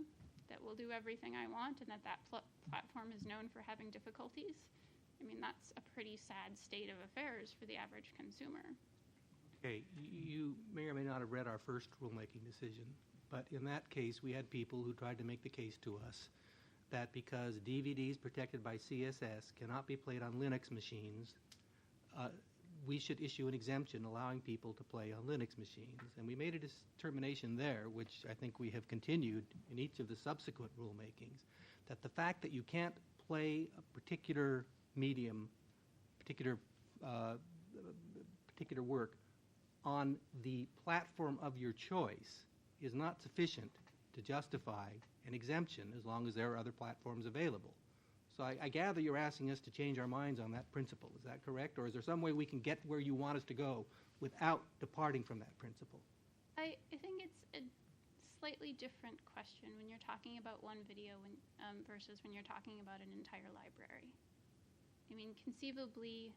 that will do everything I want, and that platform is known for having difficulties, I mean, that's a pretty sad state of affairs for the average consumer. Okay, you may or may not have read our first rulemaking decision, but in that case, we had people who tried to make the case to us that because DVDs protected by CSS cannot be played on Linux machines, we should issue an exemption allowing people to play on Linux machines. And we made a determination there, which I think we have continued in each of the subsequent rulemakings, that the fact that you can't play a particular medium, particular work on the platform of your choice is not sufficient to justify an exemption as long as there are other platforms available. So I gather you're asking us to change our minds on that principle. Is that correct? Or is there some way we can get where you want us to go without departing from that principle? I think it's a slightly different question when you're talking about one video versus when you're talking about an entire library. I mean, conceivably,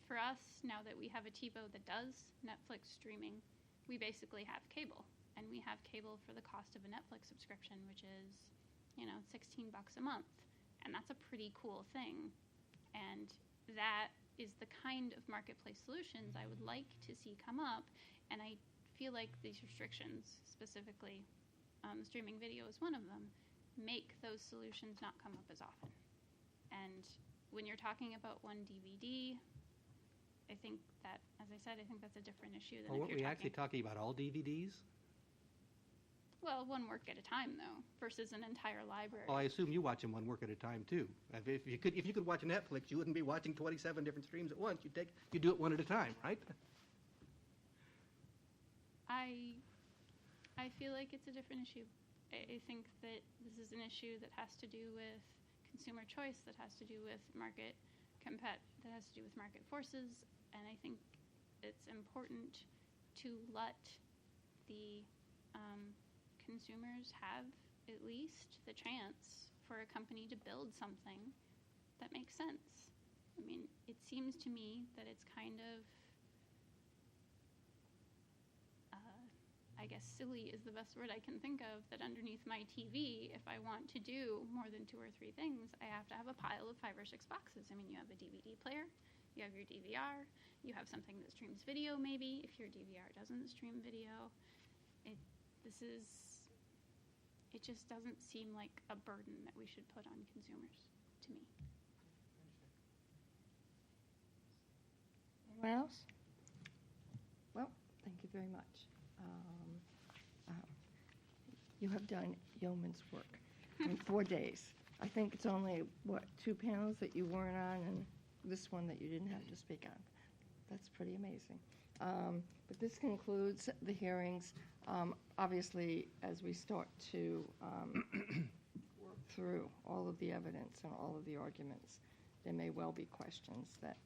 for us, now that we have a TiVo that does Netflix streaming, we basically have cable. And we have cable for the cost of a Netflix subscription, which is, $16 a month. And that's a pretty cool thing. And that is the kind of marketplace solutions I would like to see come up. And I feel like these restrictions, specifically streaming video is one of them, make those solutions not come up as often. And when you're talking about one DVD, I think that, as I said, I think that's a different issue than if Weren't we actually talking about all DVDs? Well, one work at a time, though, versus an entire library. Well, I assume you watch them one work at a time, too. If you could watch Netflix, you wouldn't be watching 27 different streams at once. You do it one at a time, right? I feel like it's a different issue. I think that this is an issue that has to do with consumer choice, that has to do with market that has to do with market forces, and I think it's important to let the consumers have at least the chance for a company to build something that makes sense. I mean, it seems to me that it's kind of, I guess silly is the best word I can think of, that underneath my TV, if I want to do more than 2 or 3 things, I have to have a pile of 5 or 6 boxes. I mean, you have a DVD player, you have your DVR, you have something that streams video maybe, if your DVR doesn't stream video. It just doesn't seem like a burden that we should put on consumers, to me. Anyone else? Well, thank you very much. You have done yeoman's work in 4 days. I think it's only, 2 panels that you weren't on and this one that you didn't have to speak on. That's pretty amazing. But this concludes the hearings. Obviously, as we start to work through all of the evidence and all of the arguments, there may well be questions that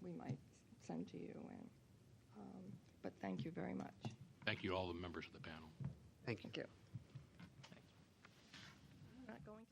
we might send to you. But thank you very much. Thank you to all the members of the panel. Thank you. Thank you. I'm not going to